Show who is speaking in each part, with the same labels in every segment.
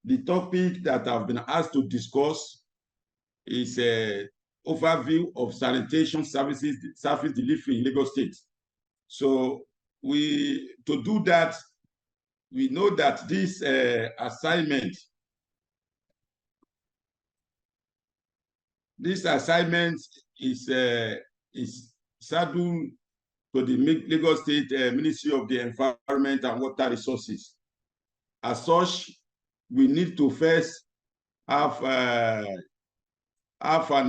Speaker 1: the topic that I've been asked to discuss is an overview of sanitation service delivery in Lagos State. So to do that, we know that this assignment is saddled to the Lagos State Ministry of the Environment and Water Resources. As such, we need to first have an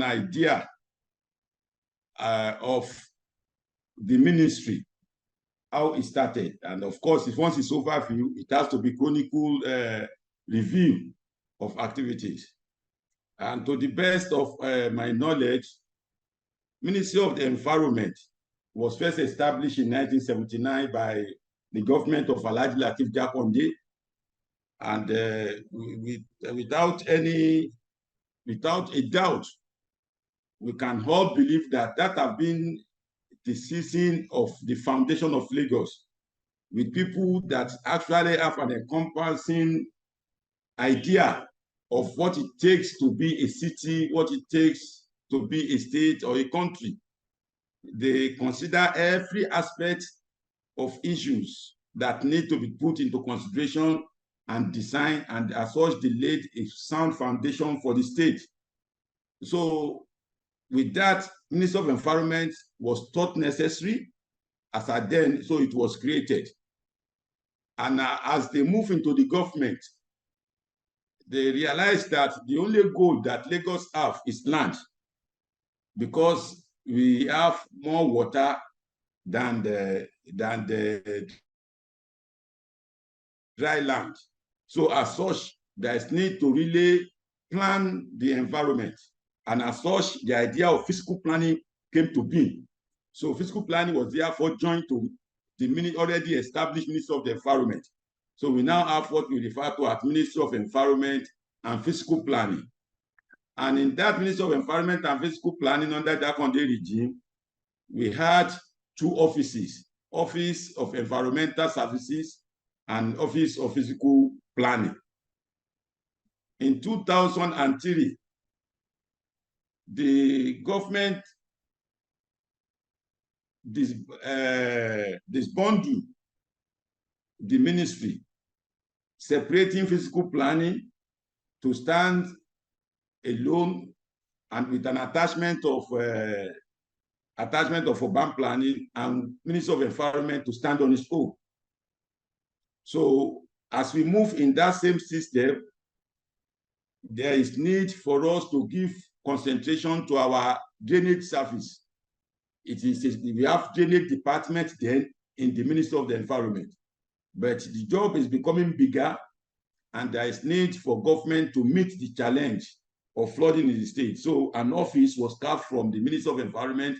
Speaker 1: idea of the ministry, how it started. And of course, once it's overview, it has to be chronicle review of activities. And to the best of my knowledge, Ministry of the Environment was first established in 1979 by the government of Alhaji Lateef Jakonde. And without a doubt, we can all believe that has been the season of the foundation of Lagos, with people that actually have an encompassing idea of what it takes to be a city, what it takes to be a state or a country. They consider every aspect of issues that need to be put into consideration and design, and as such, they laid a sound foundation for the state. So with that, Ministry of Environment was thought necessary as at then, so it was created. And as they move into the government, they realized that the only goal that Lagos have is land, because we have more water than the dry land. So as such, there is need to really plan the environment. And as such, the idea of physical planning came to be. So physical planning was therefore joined to the already established Ministry of the Environment. So we now have what we refer to as Ministry of Environment and Physical Planning. And in that Ministry of Environment and Physical Planning under Jakonde regime, we had two offices: Office of Environmental Services and Office of Physical Planning. In 2003, the government disbanded the ministry, separating physical planning to stand alone and with an attachment of urban planning, and Ministry of Environment to stand on its own. So as we move in that same system, there is need for us to give concentration to our drainage service. We have drainage department then in the Ministry of the Environment, but the job is becoming bigger, and there is need for government to meet the challenge of flooding in the state. So an office was carved from the Ministry of Environment,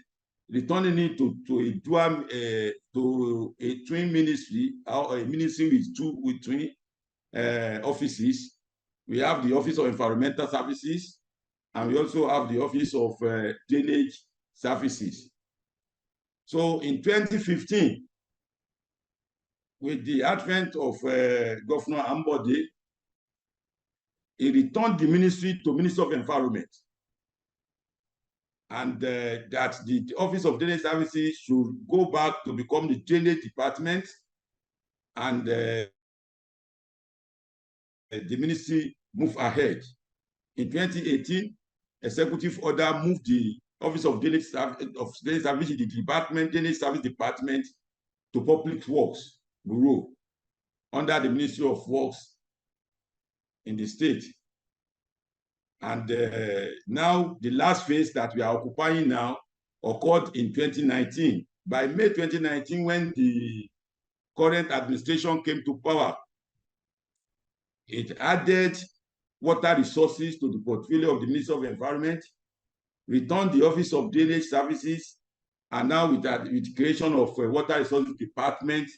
Speaker 1: returning it to a twin ministry, or a ministry with twin offices. We have the Office of Environmental Services, and we also have the Office of Drainage Services. So in 2015, with the advent of Governor Ambode, he returned the ministry to Ministry of Environment, and that the Office of Drainage Services should go back to become the Drainage Department, and the ministry move ahead. In 2018, executive order moved the Office of Drainage Service, the Drainage Service Department, to Public Works Bureau under the Ministry of Works in the state. And now the last phase that we are occupying now occurred in 2019. By May 2019, when the current administration came to power, it added water resources to the portfolio of the Ministry of Environment, returned the Office of Drainage Services, and now with the creation of Water Resources Department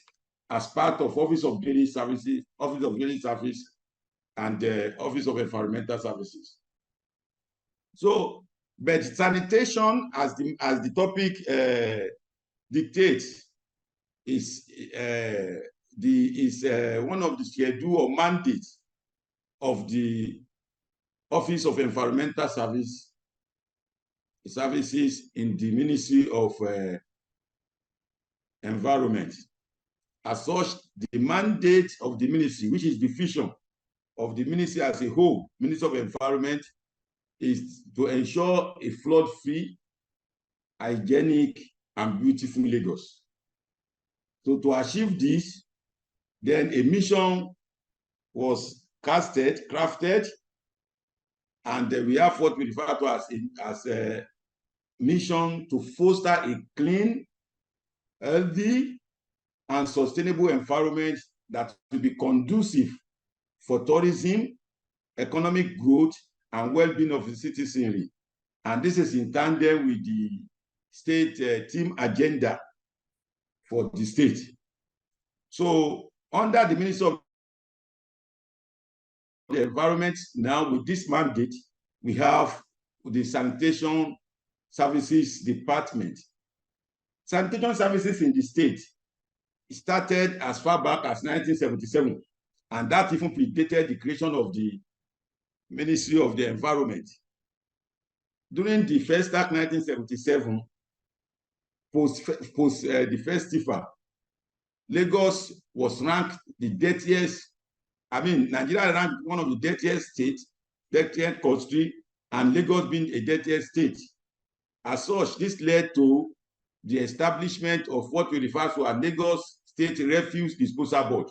Speaker 1: as part of Office of Drainage Services, Office of Drainage Service, and Office of Environmental Services. So, but sanitation, as the topic dictates, is one of the schedule or mandates of the Office of Environmental Services in the Ministry of Environment. As such, the mandate of the ministry, which is the vision of the ministry as a whole, Ministry of Environment, is to ensure a flood-free, hygienic, and beautiful Lagos. So to achieve this, then a mission was crafted, and we have what we refer to as a mission to foster a clean, healthy, and sustainable environment that will be conducive for tourism, economic growth, and well-being of the citizenry. And this is in tandem with the state team agenda for the state. So under the Ministry of the Environment, now with this mandate, we have the Sanitation Services Department. Sanitation services in the state started as far back as 1977, and that even predated the creation of the Ministry of the Environment. During the first act 1977, post the festival, Lagos was ranked the dirtiest. I mean, Nigeria ranked one of the dirtiest states, dirtiest country, and Lagos being a dirtiest state. As such, this led to the establishment of what we refer to as Lagos State Refuse Disposal Board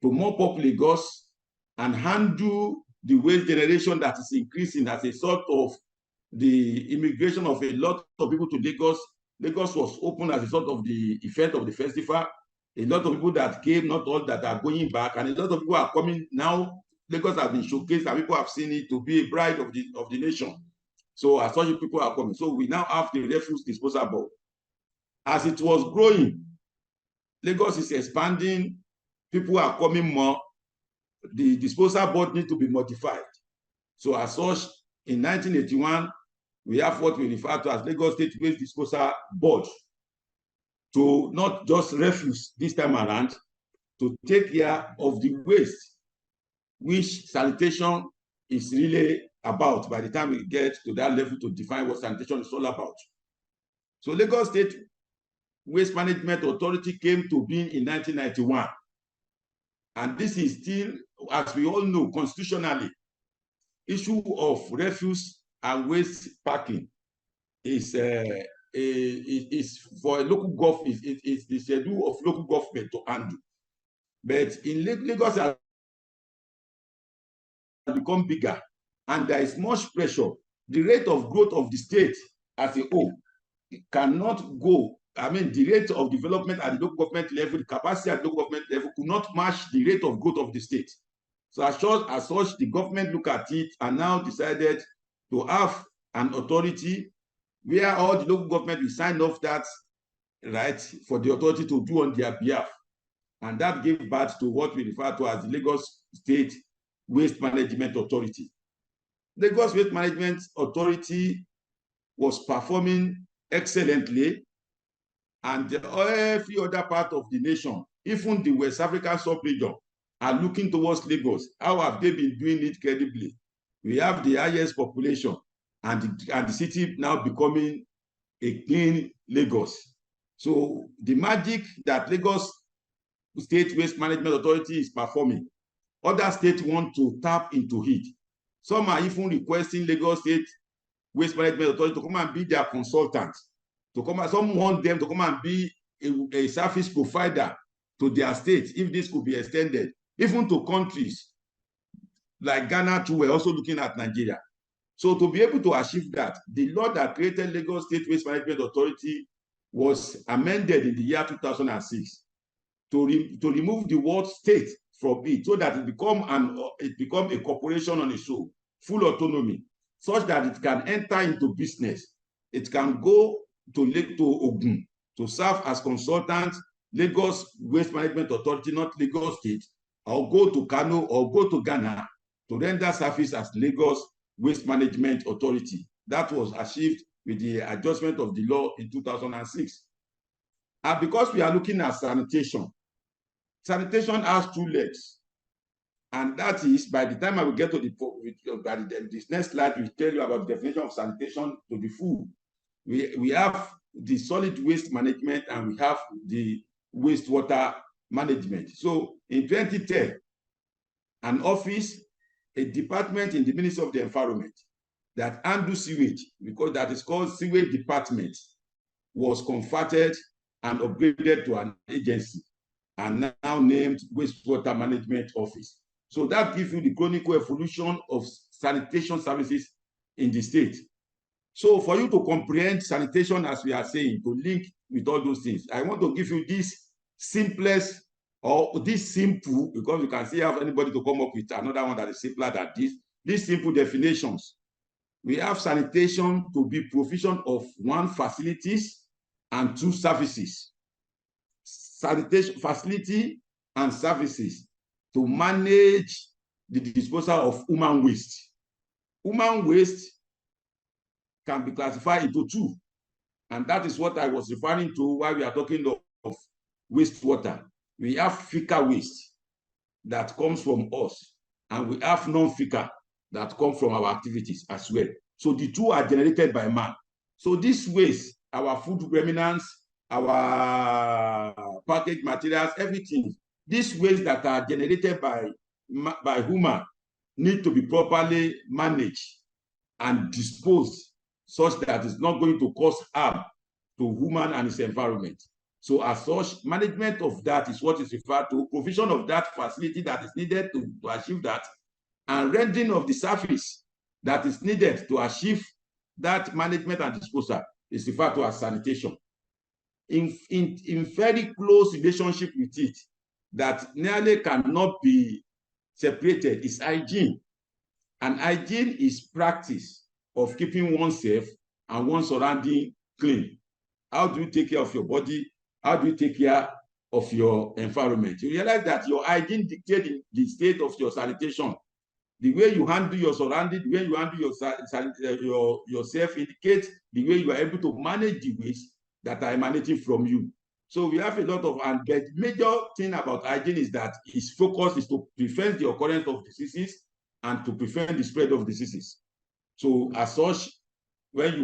Speaker 1: to mop up Lagos and handle the waste generation that is increasing as a sort of the immigration of a lot of people to Lagos. Lagos was open as a sort of the effect of the festival. A lot of people that came, not all that are going back, and a lot of people are coming now. Lagos has been showcased and people have seen it to be a bride of the nation. So as such, people are coming. So we now have the refuse disposal board. As it was growing, Lagos is expanding, people are coming more, the disposal board needs to be modified. So as such, in 1981, we have what we refer to as Lagos State Waste Disposal Board, to not just refuse this time around, to take care of the waste, which sanitation is really about by the time we get to that level to define what sanitation is all about. So Lagos State Waste Management Authority came to being in 1991. And this is still, as we all know, constitutionally, issue of refuse and waste packing is for a local government, it's the schedule of local government to handle. But in Lagos has become bigger, and there is much pressure. The rate of growth of the state as a whole cannot go. I mean, the rate of development at the local government level, the capacity at the local government level could not match the rate of growth of the state. So as such, the government looked at it and now decided to have an authority where all the local government will sign off that right for the authority to do on their behalf. And that gave birth to what we refer to as the Lagos State Waste Management Authority. Lagos Waste Management Authority was performing excellently, and every other part of the nation, even the West African sub-region, are looking towards Lagos. How have they been doing it credibly? We have the highest population, and the city now becoming a clean Lagos. So the magic that Lagos State Waste Management Authority is performing, other states want to tap into it. Some are even requesting Lagos State Waste Management Authority to come and be their consultant. Some want them to come and be a service provider to their state, if this could be extended, even to countries like Ghana too. We're also looking at Nigeria. So to be able to achieve that, the law that created Lagos State Waste Management Authority was amended in the year 2006 to remove the word state from it, so that it become a corporation on its own, full autonomy, such that it can enter into business. It can go to Ogun to serve as consultant, Lagos Waste Management Authority, not Lagos State, or go to Kano or go to Ghana to render service as Lagos Waste Management Authority. That was achieved with the adjustment of the law in 2006. And because we are looking at sanitation, sanitation has two legs. And that is, by the time I will get to this next slide, we tell you about the definition of sanitation to the full. We have the solid waste management and we have the wastewater management. So in 2010, an office, a department in the Ministry of the Environment that handles sewage, because that is called sewage department, was converted and upgraded to an agency and now named Wastewater Management Office. So that gives you the chronicle evolution of sanitation services in the state. So for you to comprehend sanitation, as we are saying, to link with all those things, I want to give you this simplest, or this simple, because you can see have anybody to come up with another one that is simpler than this, these simple definitions. We have sanitation to be provision of one, facilities, and two, services. Sanitation facility and services to manage the disposal of human waste. Human waste can be classified into two, and that is what I was referring to while we are talking of wastewater. We have fecal waste that comes from us, and we have non-fecal that come from our activities as well. So the two are generated by man. So this waste, our food remnants, our packaged materials, everything, these waste that are generated by human need to be properly managed and disposed such that it's not going to cause harm to human and its environment. So as such, management of that is what is referred to, provision of that facility that is needed to achieve that, and rendering of the service that is needed to achieve that management and disposal is referred to as sanitation. In very close relationship with it, that nearly cannot be separated, is hygiene. And hygiene is practice of keeping oneself and one's surrounding clean. How do you take care of your body? How do you take care of your environment? You realize that your hygiene dictates the state of your sanitation. The way you handle your surrounding, the way you handle yourself indicates the way you are able to manage the waste that are emanating from you. So we have a lot of, and the major thing about hygiene is that its focus is to prevent the occurrence of diseases and to prevent the spread of diseases. So as such, when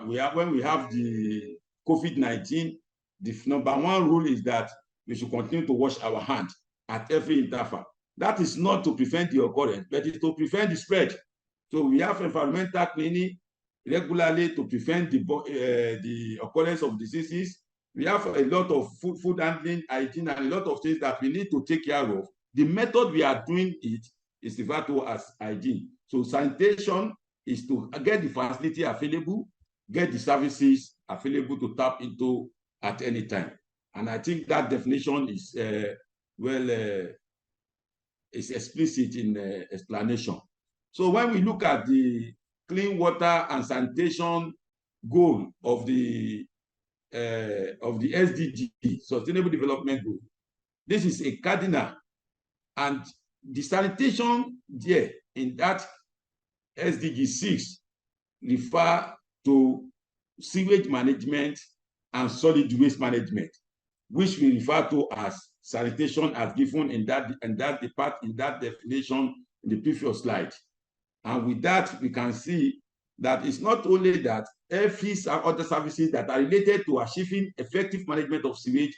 Speaker 1: we have the COVID-19, the number one rule is that we should continue to wash our hands at every interval. That is not to prevent the occurrence, but it's to prevent the spread. So we have environmental cleaning regularly to prevent the occurrence of diseases. We have a lot of food handling, hygiene, and a lot of things that we need to take care of. The method we are doing it is referred to as hygiene. So sanitation is to get the facility available, get the services available to tap into at any time. And I think that definition is is explicit in explanation. So when we look at the clean water and sanitation goal of the SDG, Sustainable Development Goal, this is a cardinal, and the sanitation there in that SDG 6 refer to sewage management and solid waste management, which we refer to as sanitation as given in that definition in the previous slide. And with that, we can see that it's not only that every other services that are related to achieving effective management of sewage,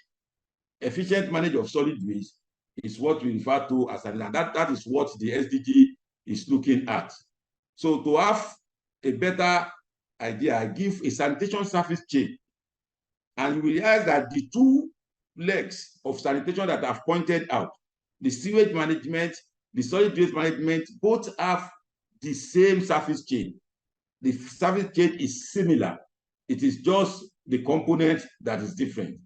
Speaker 1: efficient management of solid waste is what we refer to as, and that is what the SDG is looking at. So to have a better idea, I give a sanitation service chain, and you will realize that the two legs of sanitation that I've pointed out, the sewage management, the solid waste management, both have the same service chain. The service chain is similar. It is just the component that is different.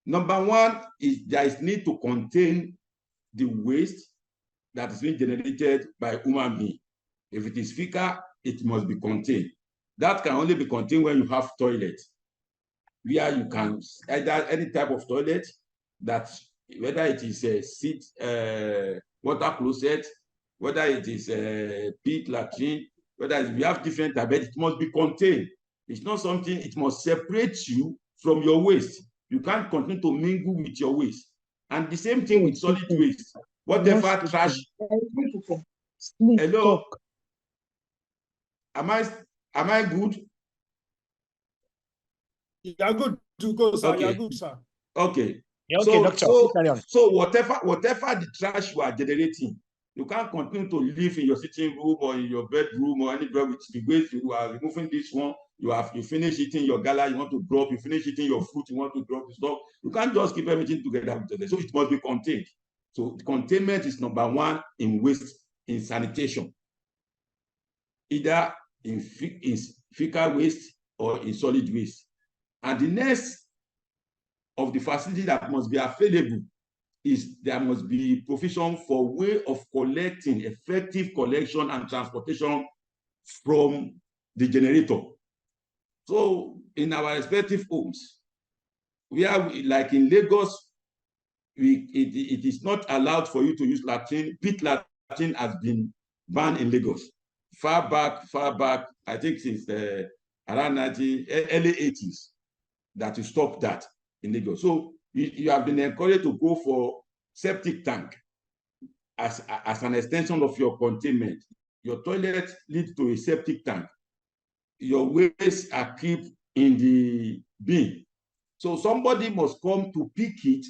Speaker 1: Number one is there is need to contain the waste that is being generated by human being. If it is fecal, it must be contained. That can only be contained when you have toilet, where you can either any type of toilet, that whether it is a seat, water closet, whether it is a pit, latrine, whether we have different types, it must be contained. It's not something, it must separate you from your waste. You can't continue to mingle with your waste. And the same thing with solid waste. whatever trash.
Speaker 2: Please
Speaker 1: Hello,
Speaker 2: talk.
Speaker 1: am I good?
Speaker 3: You are good to go, sir.
Speaker 1: Okay.
Speaker 3: You are good, sir.
Speaker 1: Okay.
Speaker 2: Yeah, okay, doctor.
Speaker 1: So whatever the trash you are generating, you can't continue to live in your sitting room or in your bedroom or anywhere with the waste. You are removing this one. You finish eating your gala, you want to drop. You finish eating your fruit, you want to drop the stuff. You can't just keep everything together. So it must be contained. So containment is number one in waste, in sanitation, either in fecal waste or in solid waste. And the next of the facility that must be available is there must be provision for way of collecting, effective collection and transportation from the generator. So in our respective homes, like in Lagos, it is not allowed for you to use latrine. Pit latrine has been banned in Lagos. Far back, I think since around early 80s, that you stop that in Lagos. So you have been encouraged to go for septic tank as an extension of your containment. Your toilet leads to a septic tank. Your waste are kept in the bin. So somebody must come to pick it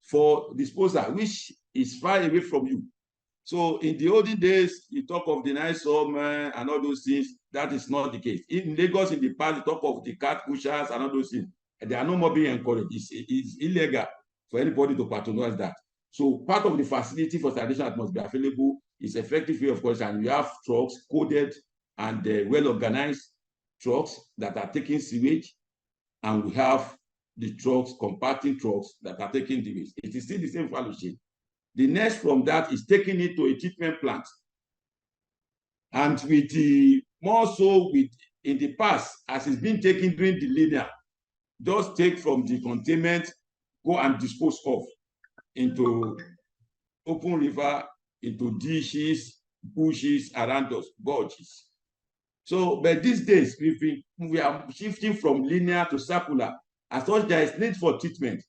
Speaker 1: for disposal, which is far away from you. So in the olden days, you talk of the nice summer and all those things. That is not the case. In Lagos, in the past, you talk of the cat pushers and all those things. They are no more being encouraged. It's illegal for anybody to patronize that. So part of the facility for sanitation that must be available is effective way of collection. And you have trucks coded and well-organized trucks that are taking sewage, and we have the trucks, compacting trucks that are taking the waste. It is still the same value chain. The next from that is taking it to a treatment plant. And with the more so with in the past, as it's been taken during the linear, just take from the containment, go and dispose of into open river, into dishes, bushes around us, gorges. So, but these days, we are shifting from linear to circular. As such, there is need for treatment.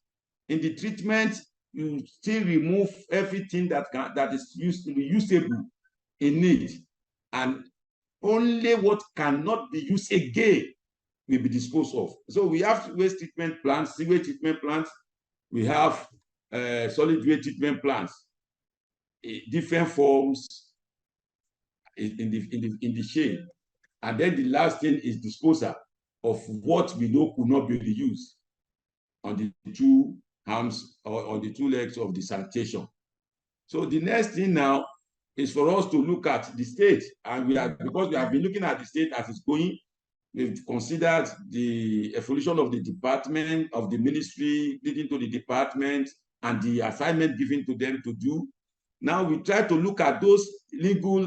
Speaker 1: In the treatment, you still remove everything that is usable in need, and only what cannot be used again will be disposed of. So we have waste treatment plants, sewage treatment plants. We have solid waste treatment plants, different forms in the chain. And then the last thing is disposal of what we know could not be reused on the two arms or on the two legs of the sanitation. So the next thing now is for us to look at the state, and because we have been looking at the state as it's going, we've considered the evolution of the department, of the ministry, leading to the department, and the assignment given to them to do. Now we try to look at those legal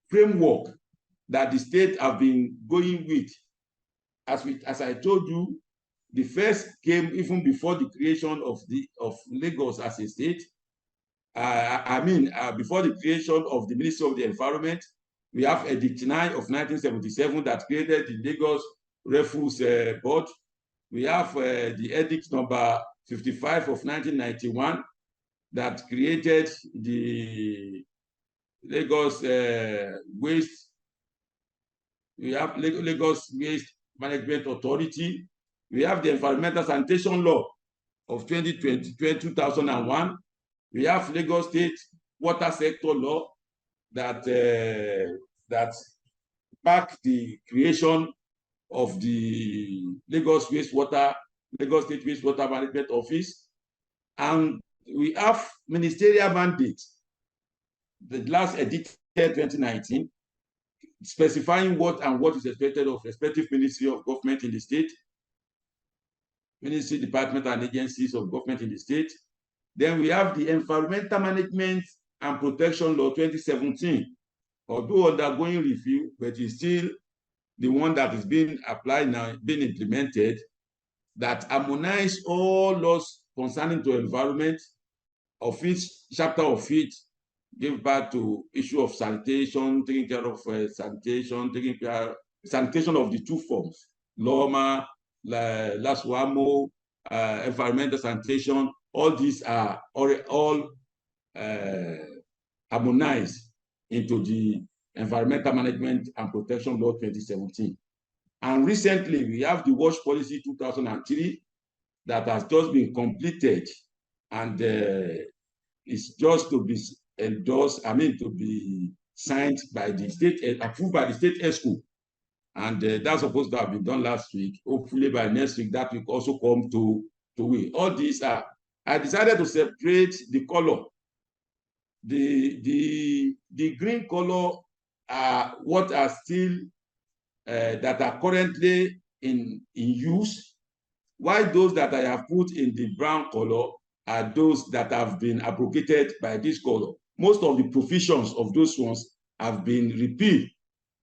Speaker 1: framework that the state have been going with. As I told you, the first came even before the creation of Lagos as a state. Before the creation of the Ministry of the Environment. We have Edict 9 of 1977 that created the Lagos Refuse Board. We have the Edict number 55 of 1991 that created the Lagos Waste. We have Lagos Waste Management Authority. We have the Environmental Sanitation Law of 2001. We have Lagos State Water Sector Law that back the creation of the Lagos State Wastewater Management Office. And we have ministerial mandate, the last edited 2019, specifying what is expected of respective ministry of government in the state, ministry, department, and agencies of government in the state. Then we have the Environmental Management and Protection Law 2017, although undergoing review, but is still the one that is being applied now, being implemented, that harmonize all laws concerning to environment, of each chapter of it give back to issue of sanitation, taking care of sanitation, sanitation of the two forms, LOMA, LASWAMO, environmental sanitation. All these are all harmonized into the Environmental Management and Protection Law 2017. And recently, we have the Wash Policy 2003 that has just been completed, and it's just to be endorsed, to be signed by the state, approved by the state ESCO. And that's supposed to have been done last week. Hopefully by next week, that will also come to way. All these are, I decided to separate the color. The green color are what are still, that are currently in use, while those that I have put in the brown color are those that have been abrogated by this color. Most of the provisions of those ones have been repealed,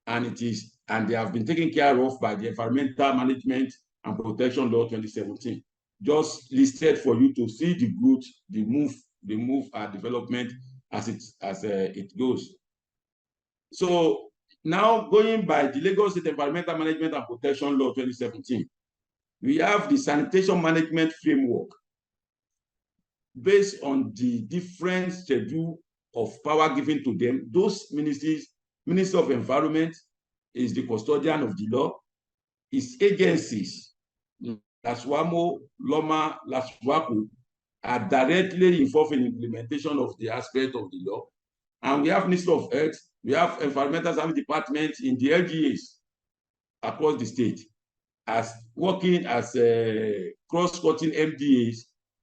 Speaker 1: and they have been taken care of by the Environmental Management and Protection Law 2017. Just listed for you to see the growth, the move and development as it goes. So now, going by the Lagos State Environmental Management and Protection Law 2017, we have the Sanitation Management Framework based on the different schedule of power given to them. Those ministries, Minister of Environment is the custodian of the law. Its agencies, LASWAMO, LOMA, LASWACO, are directly involved in implementation of the aspect of the law. And we have Ministry of Health, we have Environmental Service Department in the LGAs across the state, as working as cross-cutting MDAs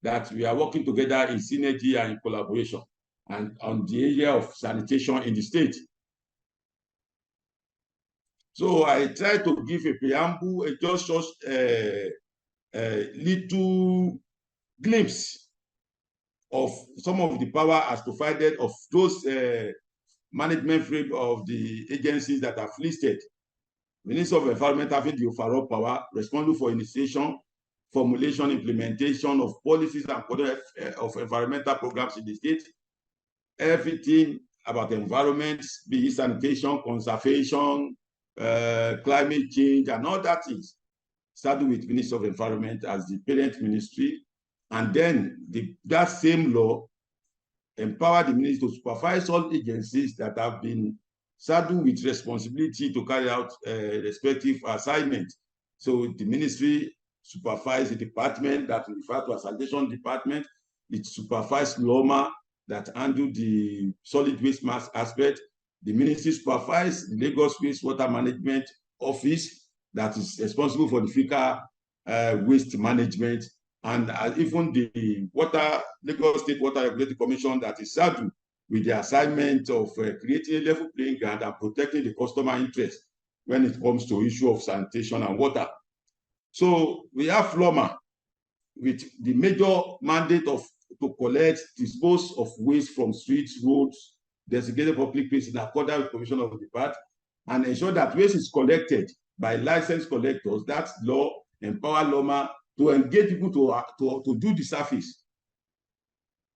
Speaker 1: that we are working together in synergy and in collaboration, and on the area of sanitation in the state. So I try to give a preamble, just little glimpse of some of the power as provided of those management frame of the agencies that are listed. Minister of Environment having the overall power, responsible for initiation, formulation, implementation of policies and of environmental programs in the state. Everything about the environment, be it sanitation, conservation, climate change, and all that is started with Minister of Environment as the parent ministry. And then that same law empower the ministry to supervise all agencies that have been saddled with responsibility to carry out respective assignments. So the ministry supervises the department that we refer to as Sanitation Department. It supervises LOMA that handle the solid waste mass aspect. The ministry supervises the Lagos Wastewater Management Office that is responsible for the fecal waste management, and even the Lagos State Water Regulatory Commission that is saddled with the assignment of creating a level playing ground and protecting the customer interest when it comes to issue of sanitation and water. So we have LOMA with the major mandate to collect, dispose of waste from streets, roads, designated public places in accordance with Commission of the Part, and ensure that waste is collected by licensed collectors. That law empower LOMA to engage people to do the service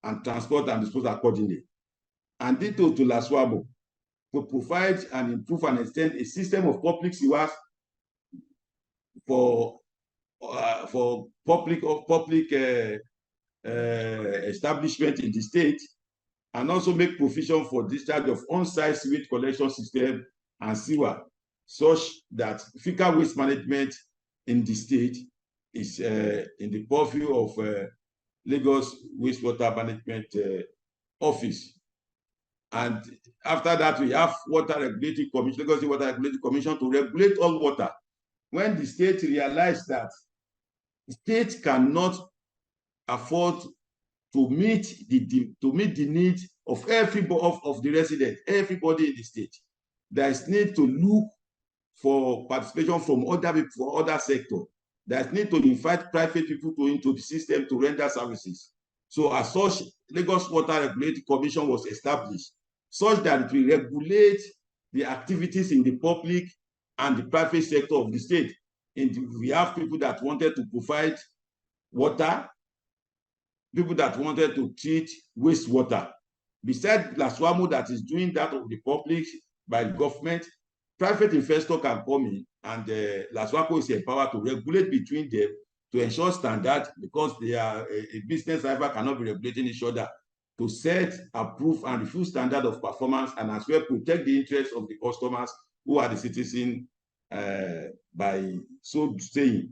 Speaker 1: and transport and dispose accordingly. And ditto to LASWAMO to provide and improve and extend a system of public sewers for public establishment in the state, and also make provision for discharge of on-site sewage collection system and sewer, such that fecal waste management in the state is in the purview of Lagos Wastewater Management Office. And after that, we have Water Regulatory Commission, Lagos Water Regulatory Commission, to regulate all water. When the state realized that the state cannot afford to meet the needs of everybody, of the residents, everybody in the state, there is need to look for participation from other people, for other sectors. There is need to invite private people into the system to render services. So as such, Lagos Water Regulatory Commission was established, such that it will regulate the activities in the public and the private sector of the state. And we have people that wanted to provide water, people that wanted to treat wastewater. Besides LASWAMO that is doing that of the public by the government, private investor can come in, and LASWAMO is empowered to regulate between them to ensure standard, because they are a business rival cannot be regulating each other, to set, approve, and review standard of performance, and as well protect the interests of the customers who are the citizens by so saying.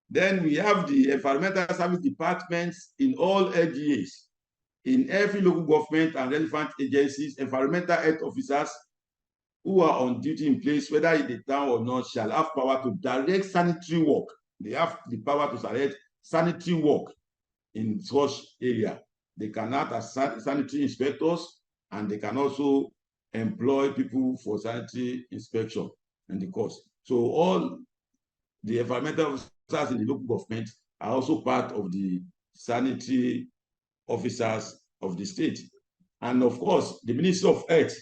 Speaker 1: Then we have the environmental service departments in all LGAs. In every local government and relevant agencies, environmental health officers who are on duty in place, whether in the town or not, shall have power to direct sanitary work. They have the power to direct sanitary work in such area. They can act as sanitary inspectors, and they can also employ people for sanitary inspection and the course. So all the environmental officers in the local government are also part of the sanitary officers of the state. And of course, the Ministry of Health,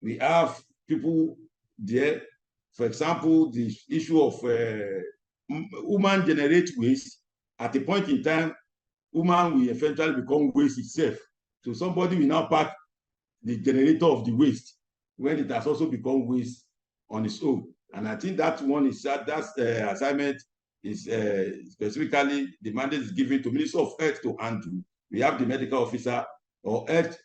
Speaker 1: we have people there. For example, the issue of human generate waste. At a point in time, human will eventually become waste itself. So somebody will now pack the generator of the waste when it has also become waste on its own. And I think that one is that assignment is specifically the mandate is given to Ministry of Health to handle. We have the medical officer or health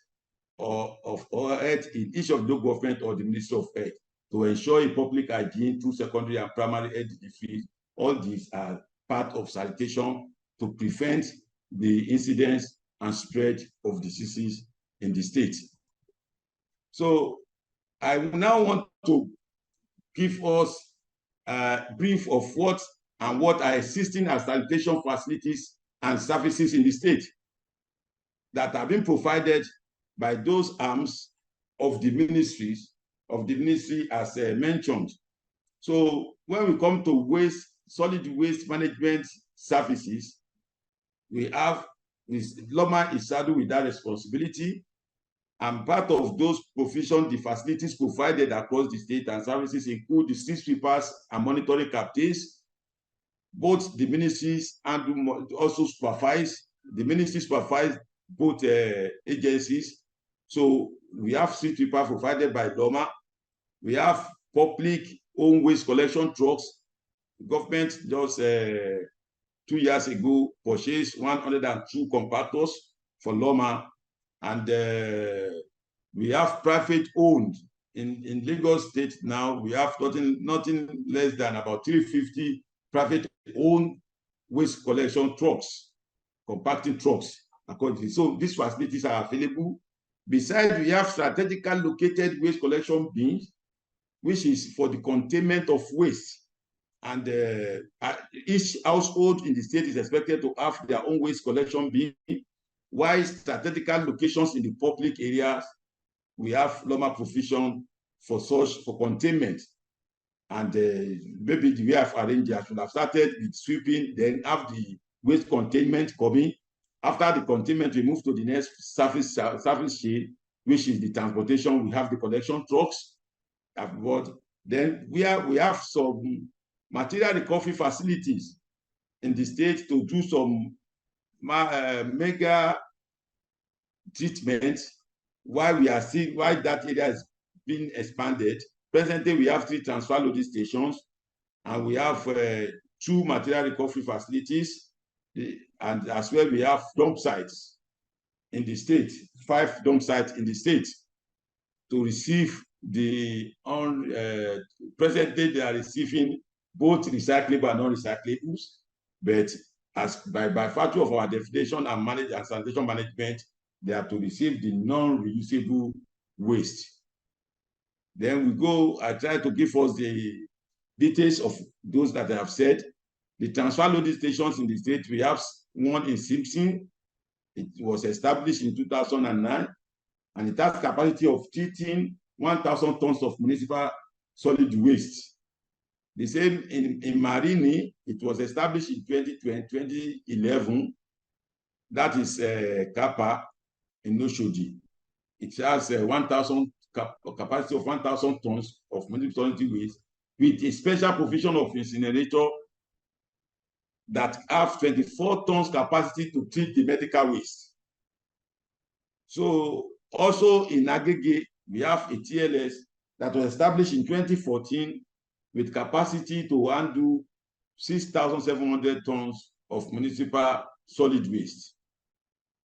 Speaker 1: or health in each of the government or the Ministry of Health to ensure a public hygiene through secondary and primary health disease. All these are part of sanitation to prevent the incidence and spread of diseases in the state. So I now want to give us a brief of what are existing as sanitation facilities and services in the state that have been provided by those arms of the ministry as mentioned. So when we come to waste, solid waste management services, we have this Loma is saddled with that responsibility, and part of those provisions, the facilities provided across the state and services include the street sweepers and monitoring captains. Both the ministries and also supervise, the ministry supervise both agencies. So we have street sweepers provided by Loma. We have public own waste collection trucks. The government just 2 years ago purchased 102 compactors for Loma, and we have private owned in Lagos State now. We have nothing less than about 350 private owned waste collection trucks, compacting trucks. Accordingly, so these facilities are available. Besides, we have strategically located waste collection bins, which is for the containment of waste. And each household in the state is expected to have their own waste collection bin, while strategical locations in the public areas, we have Loma provision for such, for containment. And maybe the way I've arranged it, I should have started with sweeping, then have the waste containment coming. After the containment, we move to the next service shade, which is the transportation. We have the collection trucks. Then we have some material recovery facilities in the state to do some mega treatment while we are seeing why that area is being expanded. Presently, we have 3 transfer loading stations, and we have 2 material recovery facilities, and as well we have dump sites in the state, 5 dump sites in the state to receive the presently they are receiving both recyclable and non-recyclables, but as by virtue of our definition and sanitation management, they are to receive the non-reusable waste. Then we go, I try to give us the details of those that I have said. The transfer loading stations in the state, we have one in Simpson. It was established in 2009, and it has capacity of treating 1,000 tons of municipal solid waste. The same in Marini, it was established in 2011. That is Kappa in Oshodi. It has 1,000 capacity of 1,000 tons of municipal solid waste with a special provision of incinerator that have 24 tons capacity to treat the medical waste. So also in aggregate, we have a TLS that was established in 2014 with capacity to handle 6,700 tons of municipal solid waste.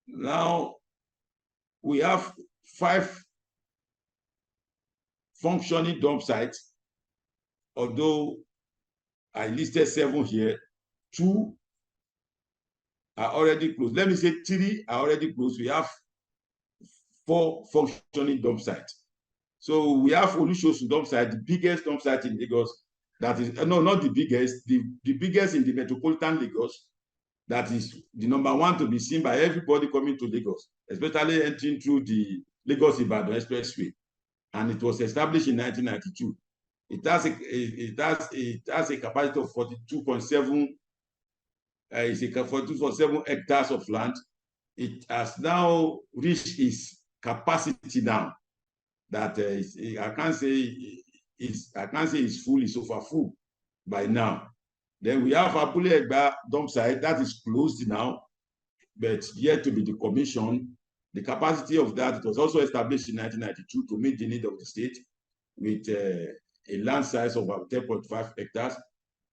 Speaker 1: Now, we have 5 functioning dump sites, although I listed 7 here. 2 are already closed. Let me say 3 are already closed. We have 4 functioning dump sites. So we have Olusosun dump site, the biggest dump site in Lagos. That is, no, not the biggest, the biggest in the metropolitan Lagos. That is the number 1 to be seen by everybody coming to Lagos, especially entering through the Lagos-Ibadan Expressway. And it was established in 1992. It has a capacity of 42.7. It's a 42.7 hectares of land. It has now reached its capacity now. That I can't say it's full, it's over full by now. Then we have Abule Egba dump site that is closed now, but yet to be decommissioned. The capacity of that, it was also established in 1992 to meet the need of the state with a land size of about 10.5 hectares.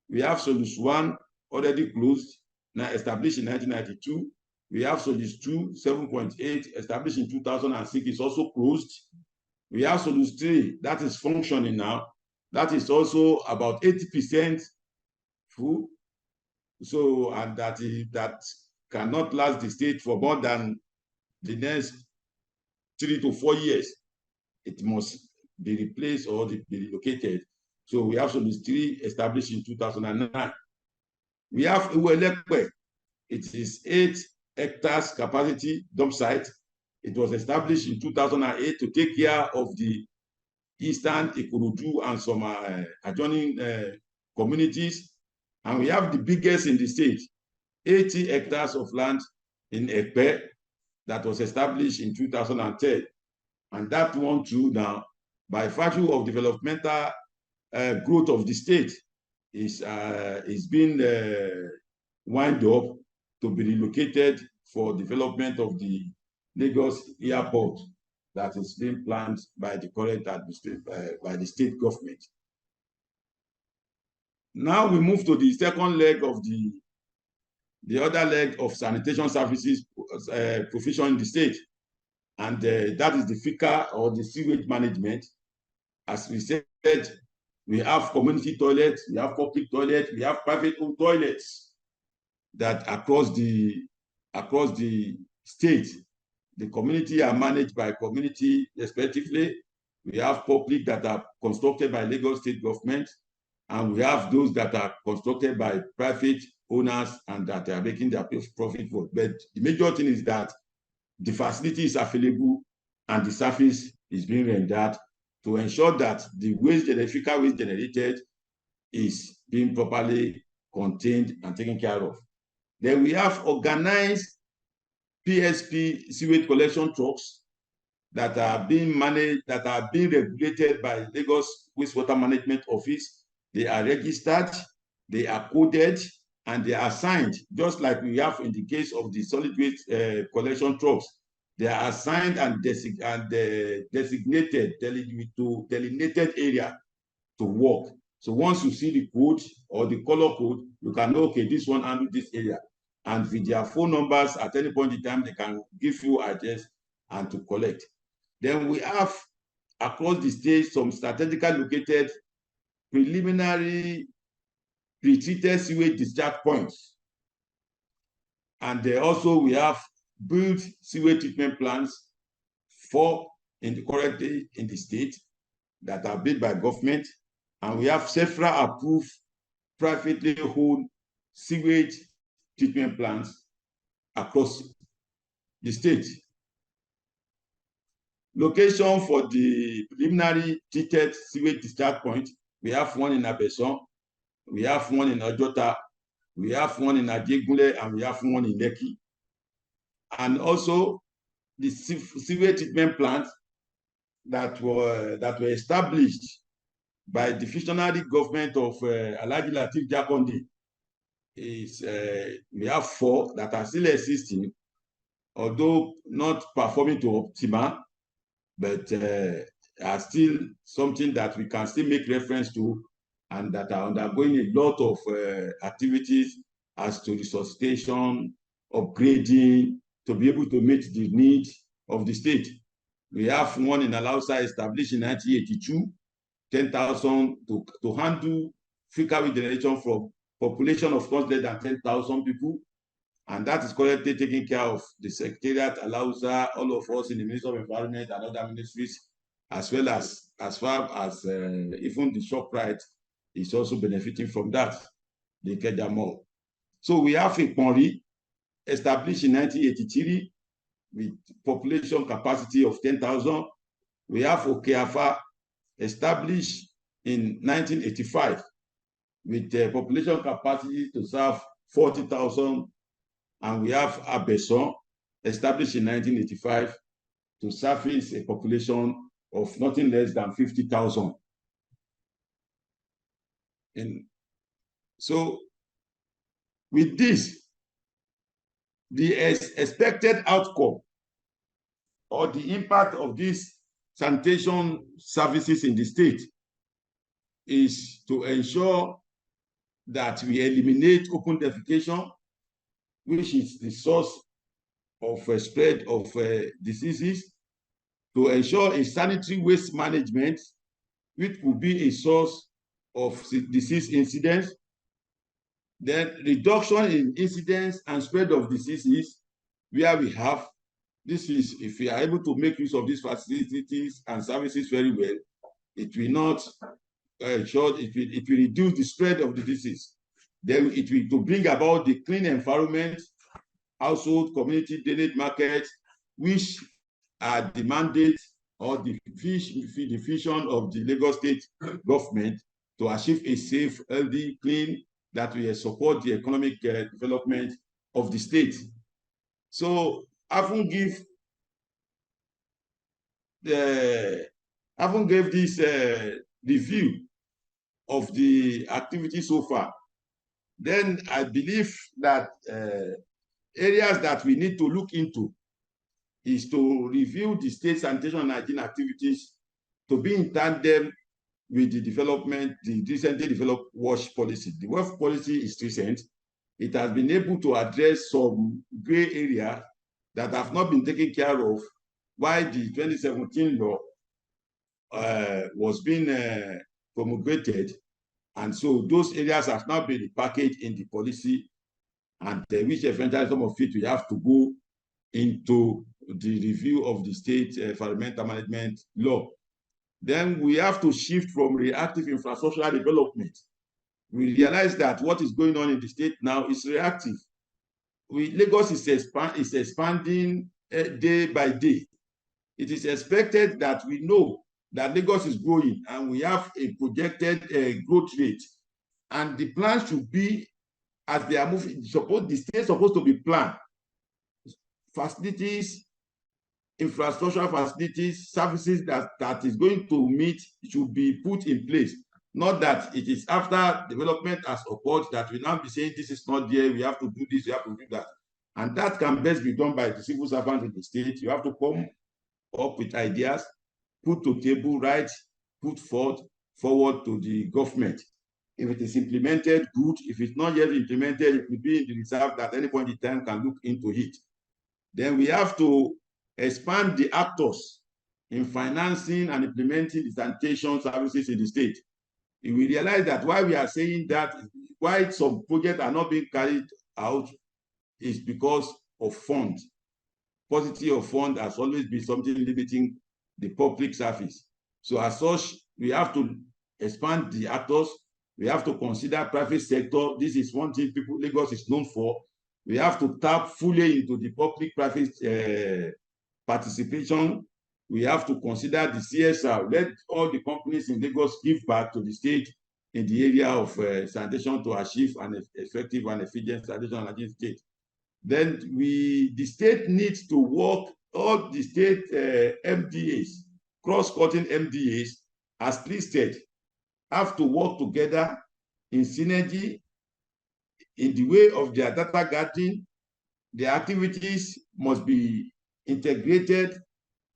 Speaker 1: We have Solus 1 already closed, now established in 1992. We have Solus 2, 7.8, established in 2006, is also closed. We have Solus 3, that is functioning now. That is also about 80% full. So, and that cannot last the state for more than the next 3 to 4 years. It must be replaced or be relocated. So we have Solus 3 established in 2009. We have Iwelepe. It is 8 hectares capacity dump site. It was established in 2008 to take care of the Eastern Ikorodu and some adjoining communities. And we have the biggest in the state, 80 hectares of land in Epe that was established in 2010. And that one too now, by virtue of developmental growth of the state, is being wind up to be relocated for development of the Lagos airport that is being planned by the current administration, by the state government. Now we move to the second leg of the other leg of sanitation services provision in the state, and that is the FICA or the sewage management. As we said, we have community toilets, we have public toilets, we have private owned toilets that across the state. The community are managed by community respectively. We have public that are constructed by Lagos state government, and we have those that are constructed by private owners and that are making their profit for. But the major thing is that the facility is available and the service is being rendered to ensure that the fecal waste generated is being properly contained and taken care of. Then we have organized PSP sewage collection trucks that are being managed, that are being regulated by Lagos Wastewater Management Office. They are registered, they are coded, and they are assigned, just like we have in the case of the solid waste collection trucks. They are assigned and designated to delineated area to work. So once you see the code or the color code, you can know, okay, this one handles this area. And with their phone numbers at any point in time, they can give you address and to collect. Then we have across the state some strategically located preliminary pre-treated sewage discharge points. And also we have built sewage treatment plants, 4 in the currently in the state that are built by government. And we have several approved privately owned sewage treatment plants across the state. Location for the preliminary treated sewage discharge point, we have one in Abeson, we have one in Ojota, we have one in Ajegunle, and we have one in Lekki. And also the sewage treatment plants that were established by the visionary government of Alhaji Lateef Jakonde. We have 4 that are still existing, although not performing to optimal, but are still something that we can still make reference to, and that are undergoing a lot of activities as to resuscitation, upgrading, to be able to meet the need of the state. We have one in Alausa established in 1982, 10,000 to handle fecal regeneration from population of not less than 10,000 people. And that is currently taken care of the Secretariat, Alausa, all of us in the Ministry of Environment and other ministries, as well as far as even the ShopRite is also benefiting from that, the Ikeja Mall. So we have a Ponri established in 1983 with population capacity of 10,000. We have Okeafa established in 1985 with a population capacity to serve 40,000. And we have Abeson established in 1985 to service a population of nothing less than 50,000. And so with this, the expected outcome or the impact of these sanitation services in the state is to ensure that we eliminate open defecation, which is the source of spread of diseases, to ensure a sanitary waste management, which could be a source of disease incidents, then reduction in incidence and spread of diseases where we have. This is, if we are able to make use of these facilities and services very well, it will not ensure, it will reduce the spread of the disease. Then it will to bring about the clean environment, household, community, drainage market, which are the mandate or the vision of the Lagos State government to achieve a safe, healthy, clean, that will support the economic development of the state. So having gave this review of the activity so far, then I believe that areas that we need to look into is to review the state sanitation and hygiene activities to be in tandem with the development, the recently developed WASH policy. The WASH policy is recent. It has been able to address some gray areas that have not been taken care of while the 2017 law was being promulgated. And so those areas have now been packaged in the policy, and which eventually some of it we have to go into the review of the state environmental management law. Then we have to shift from reactive infrastructural development. We realize that what is going on in the state now is reactive. Lagos is expanding day by day. It is expected that we know that Lagos is growing and we have a projected growth rate. And the plan should be, as they are moving, the state is supposed to be planned. Facilities, infrastructural facilities, services that is going to meet should be put in place. Not that it is after development has occurred that we now be saying this is not there, we have to do this, we have to do that. And that can best be done by the civil servants in the state. You have to come up with ideas, put to table, right, put forward to the government. If it is implemented, good. If it's not yet implemented, it will be in the reserve that at any point in time can look into it. Then we have to expand the actors in financing and implementing the sanitation services in the state. We realize that why we are saying that, why some projects are not being carried out, is because of funds. Paucity of funds has always been something limiting the public service. So as such, we have to expand the actors. We have to consider private sector. This is one thing Lagos is known for. We have to tap fully into the public-private participation. We have to consider the CSR. Let all the companies in Lagos give back to the state in the area of sanitation to achieve an effective and efficient sanitation and hygiene state. Then the state needs to work, all the state MDAs, cross-cutting MDAs, as listed, have to work together in synergy in the way of their data gathering. The activities must be integrated.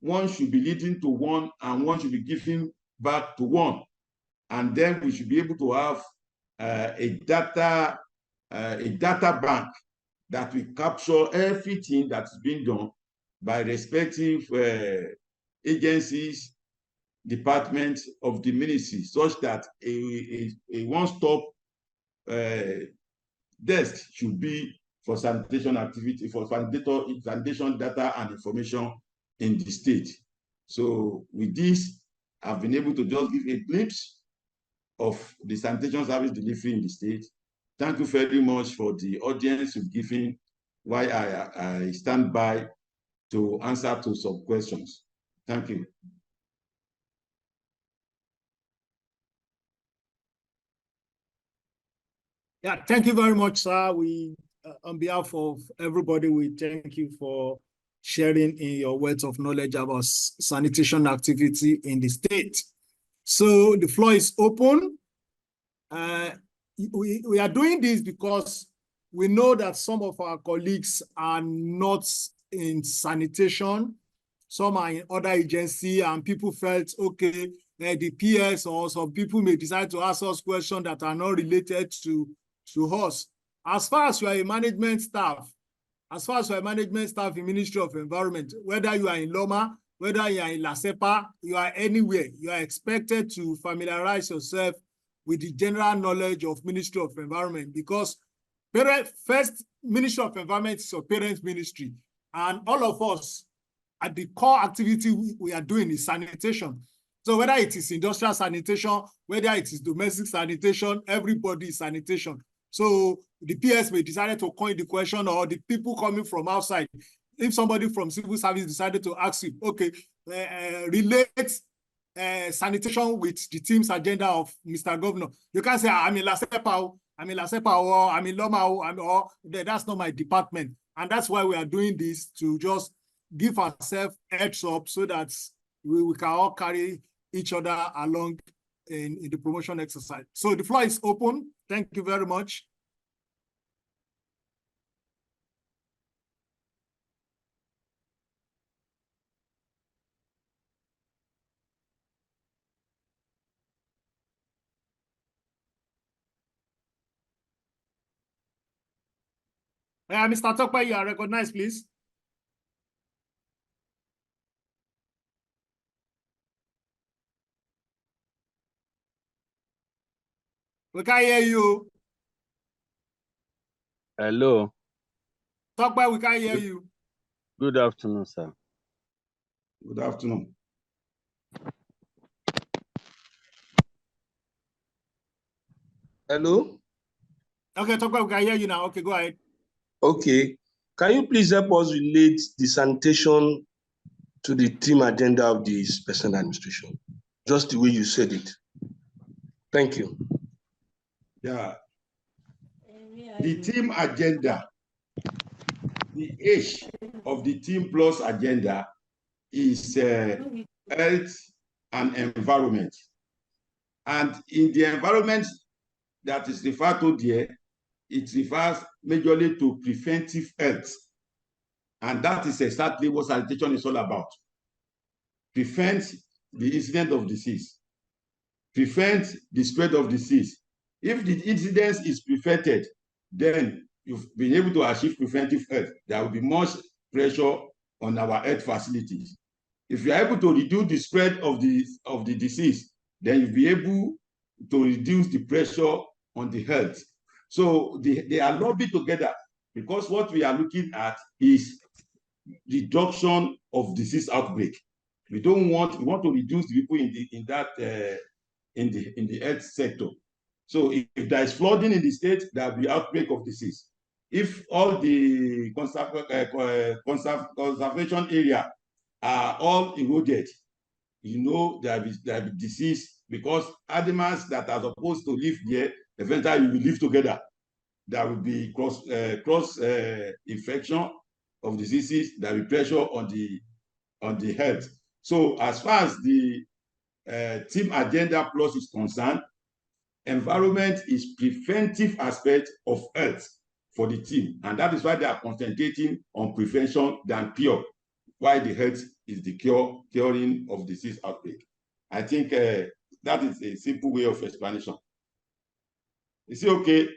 Speaker 1: One should be leading to one, and one should be giving back to one. And then we should be able to have a data bank that will capture everything that's being done by respective agencies, departments of the ministry, such that a one-stop desk should be for sanitation activity, for sanitation data and information in the state. So with this, I've been able to just give a glimpse of the sanitation service delivery in the state. Thank you very much for the audience you've given while I stand by to answer to some questions. Thank you.
Speaker 3: Yeah, thank you very much, sir. We, on behalf of everybody, we thank you for sharing in your words of knowledge about sanitation activity in the state. So the floor is open. We are doing this because we know that some of our colleagues are not in sanitation, some are in other agency, and people felt, okay, the PS or some people may decide to ask us questions that are not related to us. As far as you are a management staff, in Ministry of Environment, whether you are in Loma, whether you are in LASEPA, you are anywhere, you are expected to familiarize yourself with the general knowledge of Ministry of Environment, because first, Ministry of Environment is your parent ministry, and all of us, at the core activity we are doing is sanitation. So whether it is industrial sanitation, whether it is domestic sanitation, everybody is sanitation. So the PS may decide to coin the question, or the people coming from outside. If somebody from civil service decided to ask you, okay, relate sanitation with the team's agenda of Mr. Governor, you can say, I'm in LASEPA, or I'm in Loma, or that's not my department. And that's why we are doing this, to just give ourselves heads up so that we can all carry each other along in the promotion exercise. So the floor is open. Thank you very much. Mr. Tokpa, you are recognized, please. We can hear you.
Speaker 4: Hello.
Speaker 3: Tokpa, we can hear you.
Speaker 4: Good afternoon, sir.
Speaker 1: Good afternoon.
Speaker 5: Hello?
Speaker 3: Okay, Tokpa, we can hear you now. Okay, go ahead.
Speaker 5: Okay. Can you please help us relate the sanitation to the team agenda of the personal administration? Just the way you said it. Thank you.
Speaker 1: Yeah. The team agenda, the H of the team plus agenda is health and environment. And in the environment that is referred to there, it refers majorly to preventive health. And that is exactly what sanitation is all about. Prevent the incident of disease. Prevent the spread of disease. If the incidence is prevented, then you've been able to achieve preventive health. There will be much pressure on our health facilities. If you are able to reduce the spread of the disease, then you'll be able to reduce the pressure on the health. So they are lobbied together, because what we are looking at is reduction of disease outbreak. We want to reduce the people in the health sector. So if there is flooding in the state, there will be outbreak of disease. If all the conservation area are all eroded, you know there will be disease, because animals that are supposed to live there, eventually will live together. There will be cross infection of diseases. There will be pressure on the health. So as far as the team agenda plus is concerned, environment is preventive aspect of health for the team, and that is why they are concentrating on prevention than cure, while the health is the curing of disease outbreak. I think that is a simple way of explanation. Is it okay?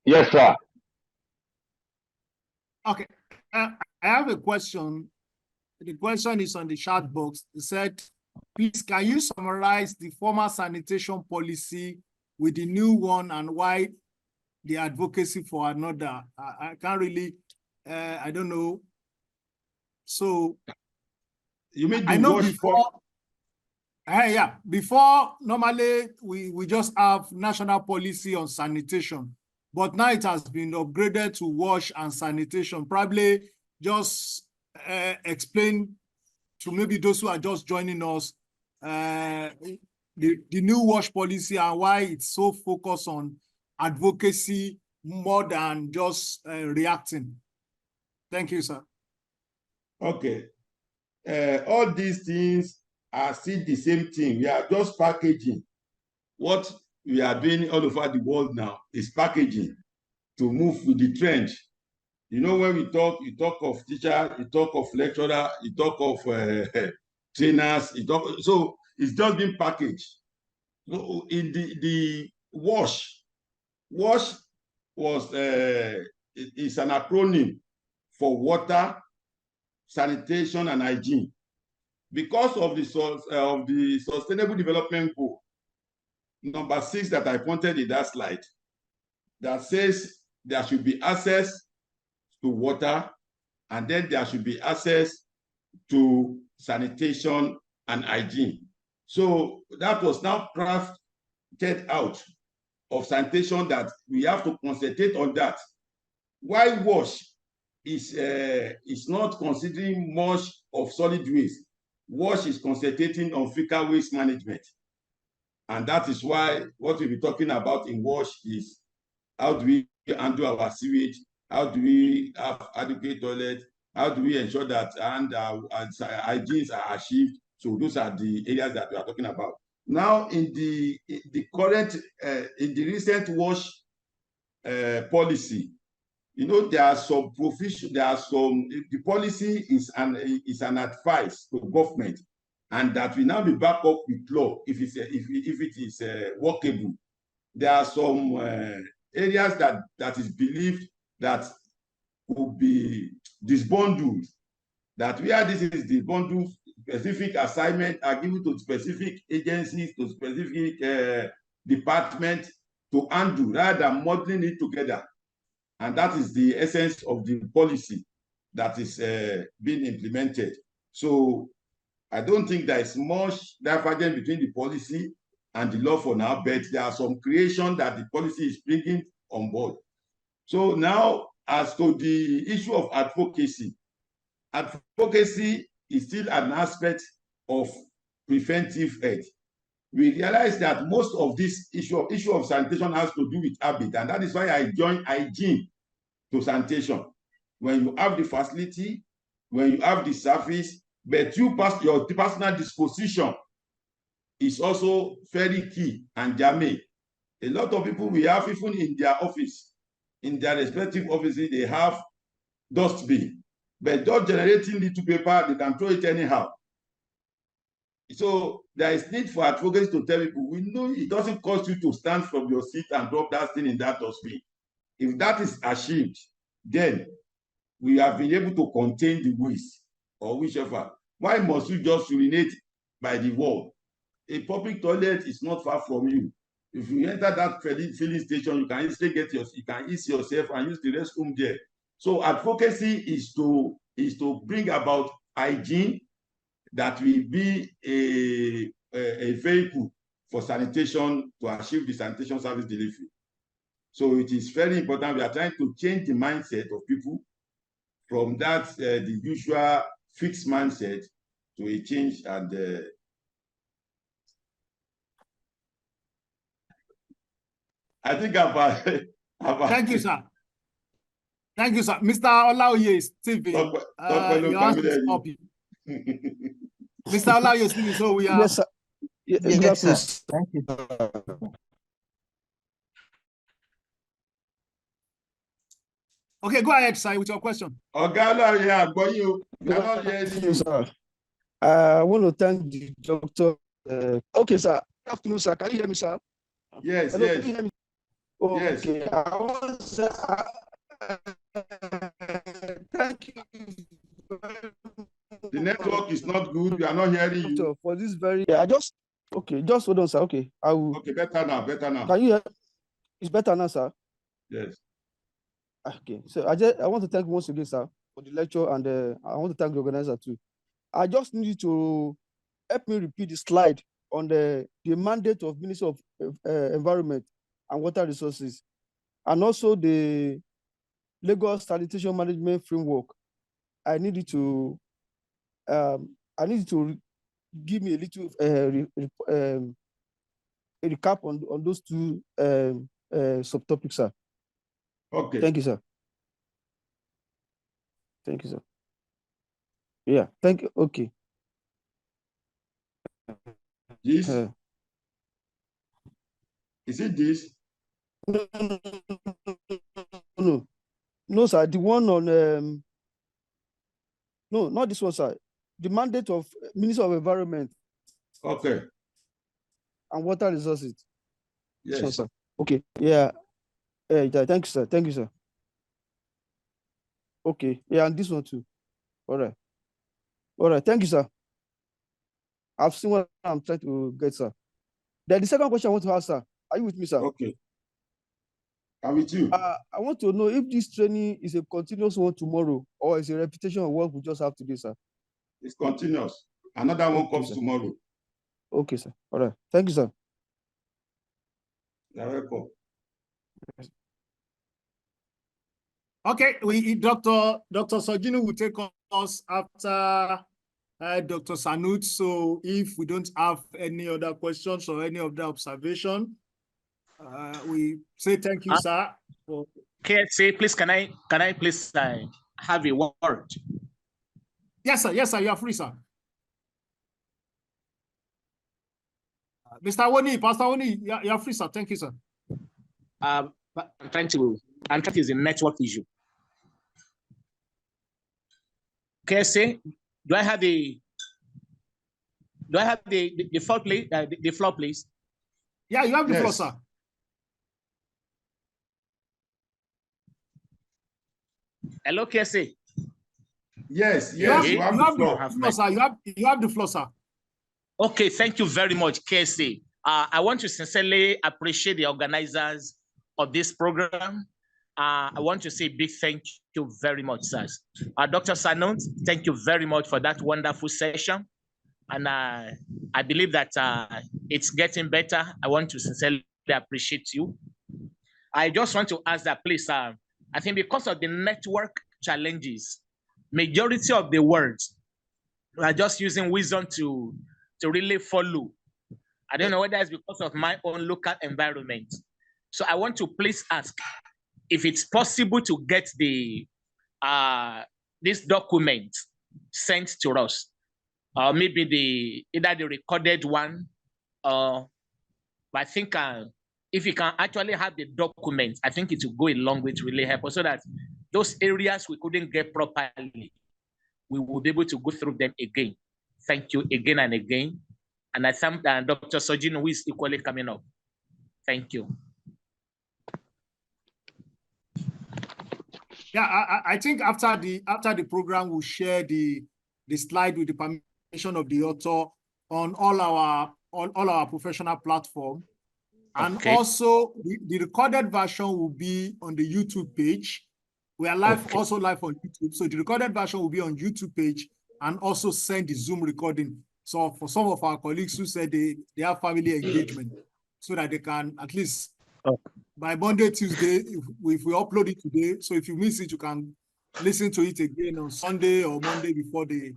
Speaker 4: Yes, sir.
Speaker 3: Okay. I have a question. The question is on the chat box. It said, please, can you summarize the former sanitation policy with the new one and why the advocacy for another? I can't really, I don't know. So
Speaker 1: You mean
Speaker 3: I
Speaker 1: the
Speaker 3: know
Speaker 1: wash
Speaker 3: before, yeah, before normally we just have national policy on sanitation, but now it has been upgraded to wash and sanitation. Probably just explain to maybe those who are just joining us the new wash policy and why it's so focused on advocacy more than just reacting. Thank you, sir.
Speaker 1: Okay. All these things are still the same thing. We are just packaging. What we are doing all over the world now is packaging to move with the trend. You know, when we talk, you talk of teacher, you talk of lecturer, you talk of trainers, so it's just been packaged. So in the wash was is an acronym for water, sanitation, and hygiene. Because of the Sustainable Development Goal, number 6 that I pointed in that slide, that says there should be access to water, and then there should be access to sanitation and hygiene. So that was now crafted out of sanitation, that we have to concentrate on that. Why wash is not considering much of solid waste. Wash is concentrating on fecal waste management. And that is why what we'll be talking about in wash is how do we handle our sewage, how do we have adequate toilets, how do we ensure that hygienes are achieved. So those are the areas that we are talking about. Now, in the current, in the recent wash policy, you know, there are some the policy is an advice to government, and that will now be backed up with law if it is workable. There are some areas that is believed that could be disbundled, that where this is disbundled, specific assignment are given to specific agencies, to specific departments to handle, rather than modeling it together. And that is the essence of the policy that is being implemented. So I don't think there is much divergence between the policy and the law for now, but there are some creation that the policy is bringing on board. So now, as to the issue of advocacy is still an aspect of preventive health. We realize that most of this issue of sanitation has to do with habit, and that is why I joined hygiene to sanitation. When you have the facility, when you have the service, but your personal disposition is also very key and germane. A lot of people we have, even in their office, in their respective offices, they have dustbin, but just generating little paper, they can throw it anyhow. So there is need for advocates to tell people, we know it doesn't cost you to stand from your seat and drop that thing in that dustbin. If that is achieved, then we have been able to contain the waste, or whichever. Why must you just urinate by the wall? A public toilet is not far from you. If you enter that filling station, you can easily you can ease yourself and use the restroom there. So advocacy is to bring about hygiene that will be a vehicle for sanitation to achieve the sanitation service delivery. So it is very important. We are trying to change the mindset of people from that the usual fixed mindset to a change. And I think about
Speaker 3: Thank you, sir. Thank you, sir. Mr. Olaoye Stephen, your answer is up. Mr. Olaoye Stephen, so we are.
Speaker 2: Yes, sir.
Speaker 6: Yes, sir. Thank you.
Speaker 3: Okay, go ahead, sir, with your question.
Speaker 2: Sir. I want to thank the doctor. Okay, sir. Good afternoon, sir. Can you hear me, sir?
Speaker 1: Yes,
Speaker 2: Hello,
Speaker 1: yes.
Speaker 2: can you hear me?
Speaker 1: Yes.
Speaker 2: Okay. I want to say, thank you
Speaker 1: The network is not good. We are not hearing you.
Speaker 2: Doctor, for this very. Yeah, just hold on, sir. Okay, I will.
Speaker 1: Okay, better now, better now.
Speaker 2: Can you hear? It's better now, sir.
Speaker 1: Yes.
Speaker 2: Okay, so I want to thank you once again, sir, for the lecture, and I want to thank the organizer too. I just need you to help me repeat the slide on the mandate of Ministry of Environment and Water Resources, and also the Lagos Sanitation Management Framework. I need you to give me a little a recap on those two subtopics, sir.
Speaker 1: Okay.
Speaker 2: Thank you, sir. Thank you, sir. Yeah, thank you. Okay.
Speaker 1: This is it this?
Speaker 2: No, sir. The one on no, not this one, sir. The mandate of Minister of Environment.
Speaker 1: Okay.
Speaker 2: And Water Resources.
Speaker 1: Yes.
Speaker 2: This one, sir. Okay. Yeah. Thank you, sir. Thank you, sir. Okay. Yeah, and this one too. All right. All right. Thank you, sir. I've seen what I'm trying to get, sir. Then the second question I want to ask, sir. Are you with me, sir?
Speaker 1: Okay. I'm with you.
Speaker 2: I want to know if this training is a continuous one tomorrow or is a repetition of what we just have today, sir.
Speaker 1: It's continuous. Another one comes
Speaker 2: sir.
Speaker 1: tomorrow.
Speaker 2: Okay, sir. All right. Thank you, sir.
Speaker 1: You're welcome.
Speaker 3: Okay, Dr. Sojinu will take us after Dr. Sanut. So if we don't have any other questions or any other observation, we say thank you, sir.
Speaker 7: KSA, please, can I please have a word?
Speaker 3: Yes, sir. Yes, sir. You are free, sir. Mr. Woni, Pastor Woni, you are free, sir. Thank you, sir.
Speaker 7: I'm trying to is a network issue. KSA, do I have the floor, please? The floor, please.
Speaker 3: Yeah, you have the floor, sir.
Speaker 7: Hello, KSA.
Speaker 1: Yes,
Speaker 3: You have the floor, sir.
Speaker 7: Okay, thank you very much, KSA. I want to sincerely appreciate the organizers of this program. I want to say a big thank you very much, sir. Dr. Sanut, thank you very much for that wonderful session. And I believe that it's getting better. I want to sincerely appreciate you. I just want to ask that, please, I think because of the network challenges, majority of the words are just using wisdom to really follow. I don't know whether it's because of my own local environment. So I want to please ask if it's possible to get the this document sent to us, or maybe either the recorded one, I think if you can actually have the document, I think it will go a long way to really help us, so that those areas we couldn't get properly, we will be able to go through them again. Thank you again and again. And I thank Dr. Sojinu, who is equally coming up. Thank you.
Speaker 3: Yeah, I think after the program, we'll share the slide with the permission of the author on all our professional platform. And also the recorded version will be on the YouTube page. We are live, also live on YouTube. So the recorded version will be on YouTube page, and also send the Zoom recording. So for some of our colleagues who said they have family engagement, so that they can at least by Monday, Tuesday, if we upload it today. So if you miss it, you can listen to it again on Sunday or Monday before the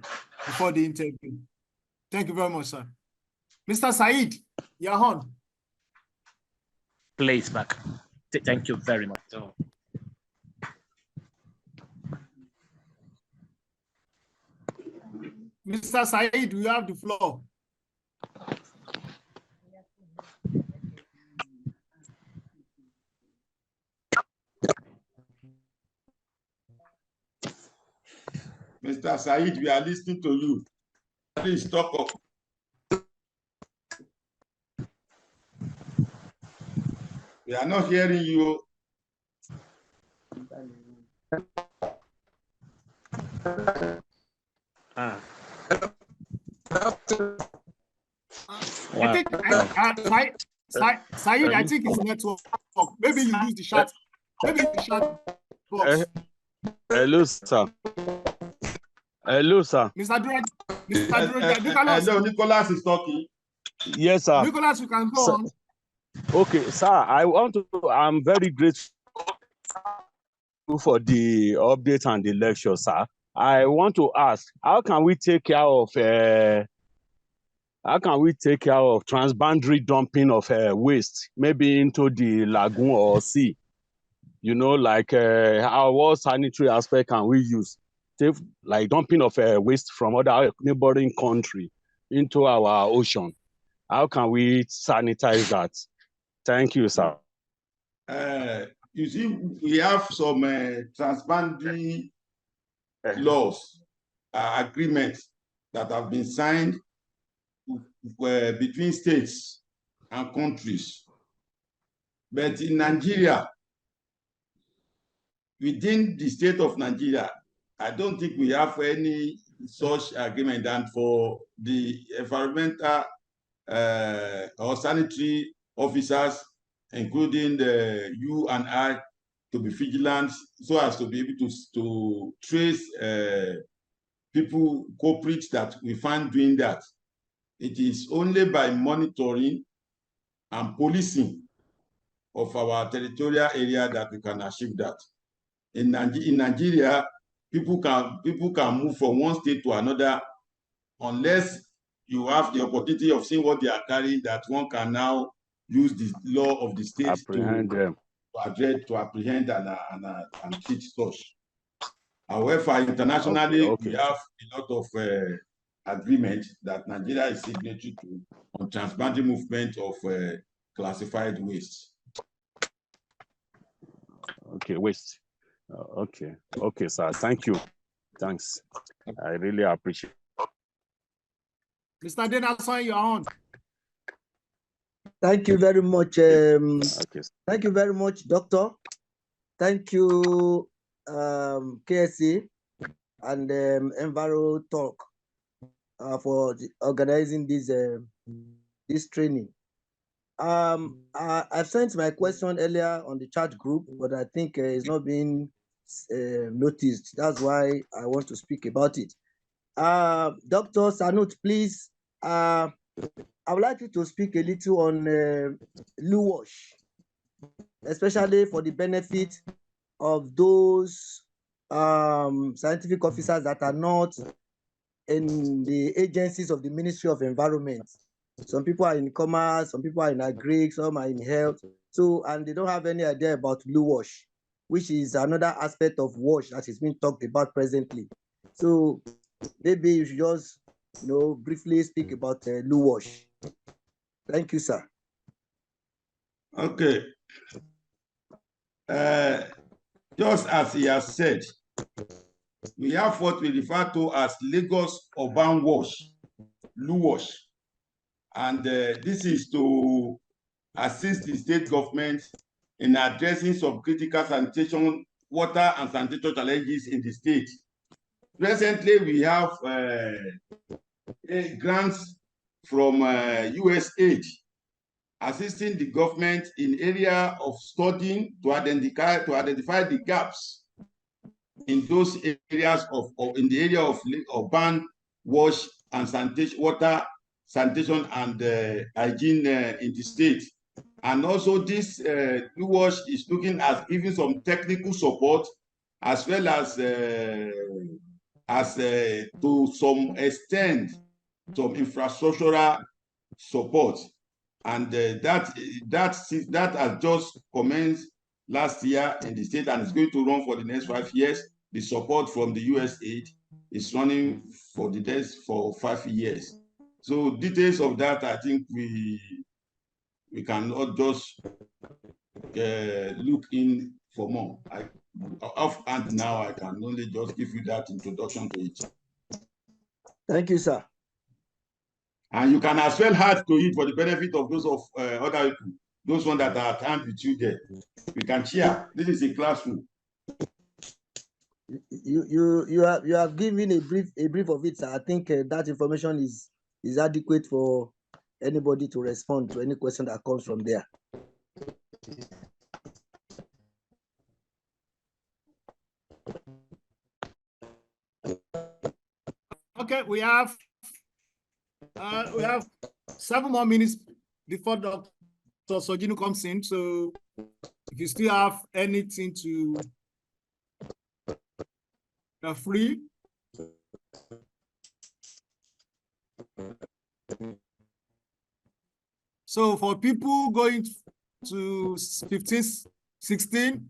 Speaker 3: interview. Thank you very much, sir. Mr. Said, you're on.
Speaker 7: Please back. Thank you very much.
Speaker 3: Mr. Said, you have the floor.
Speaker 1: Mr. Said, we are listening to you. Please talk up. We are not hearing you.
Speaker 3: I think, Said, I think it's network. Maybe you use the chat. Maybe the chat box.
Speaker 4: Hello, sir. Hello, sir.
Speaker 3: Mr. Nicholas.
Speaker 1: No, Nicholas is talking.
Speaker 4: Yes, sir.
Speaker 3: Nicholas, you can go
Speaker 4: Sir,
Speaker 3: on.
Speaker 4: okay, sir. I'm very grateful for the update and the lecture, sir. I want to ask, how can we take care of transboundary dumping of waste, maybe into the lagoon or sea? You know, like what sanitary aspect can we use? Like dumping of waste from other neighboring country into our ocean. How can we sanitize that? Thank you, sir.
Speaker 1: You see, we have some transboundary laws, agreements that have been signed between states and countries. But in Nigeria, within the state of Nigeria, I don't think we have any such agreement. And for the environmental or sanitary officers, including you and I, to be vigilant so as to be able to trace people, culprits that we find doing that. It is only by monitoring and policing of our territorial area that we can achieve that. In Nigeria, people can move from one state to another unless you have the opportunity of seeing what they are carrying, that one can now use the law of the state to apprehend and treat such. However, internationally, we have a lot of agreements that Nigeria is signatory to on transboundary movement of classified waste.
Speaker 4: Okay, waste. Okay, sir. Thank you. Thanks. I really appreciate it.
Speaker 3: Mr. Denelson, you're on.
Speaker 6: Thank you very much.
Speaker 4: Okay.
Speaker 6: Thank you very much, Doctor. Thank you, KSC and Enviro Talk for organizing this training. I've sent my question earlier on the chat group, but I think it's not being noticed. That's why I want to speak about it. Dr. Sanut, please, I would like you to speak a little on LUWASH, especially for the benefit of those scientific officers that are not in the agencies of the Ministry of Environment. Some people are in commerce, some people are in agri, some are in health. So, and they don't have any idea about LUWASH, which is another aspect of WASH that is being talked about presently. So maybe you should just, briefly speak about LUWASH. Thank you, sir.
Speaker 1: Okay. Just as he has said, we have what we refer to as Lagos Urban WASH, LUWASH. And this is to assist the state government in addressing some critical sanitation, water and sanitation challenges in the state. Presently, we have grants from USAID assisting the government in area of studying to identify the gaps in those areas in the area of urban wash and sanitation, water, sanitation and hygiene in the state. And also this LUWASH is looking at giving some technical support as well as to some extent some infrastructural support. And that has just commenced last year in the state and is going to run for the next 5 years. The support from the USAID is running for the next 5 years. So details of that, I think we cannot just look in for more. Offhand now, I can only just give you that introduction to it.
Speaker 6: Thank you, sir.
Speaker 1: And you can as well add to it for the benefit of those of other people those ones that are at hand with you there. We can share. This is a classroom.
Speaker 6: You have given a brief of it, sir. I think that information is adequate for anybody to respond to any question that comes from there.
Speaker 3: Okay, we have 7 more minutes before Dr. Sojinu comes in. So if you still have anything to free. So for people going to 15, 16,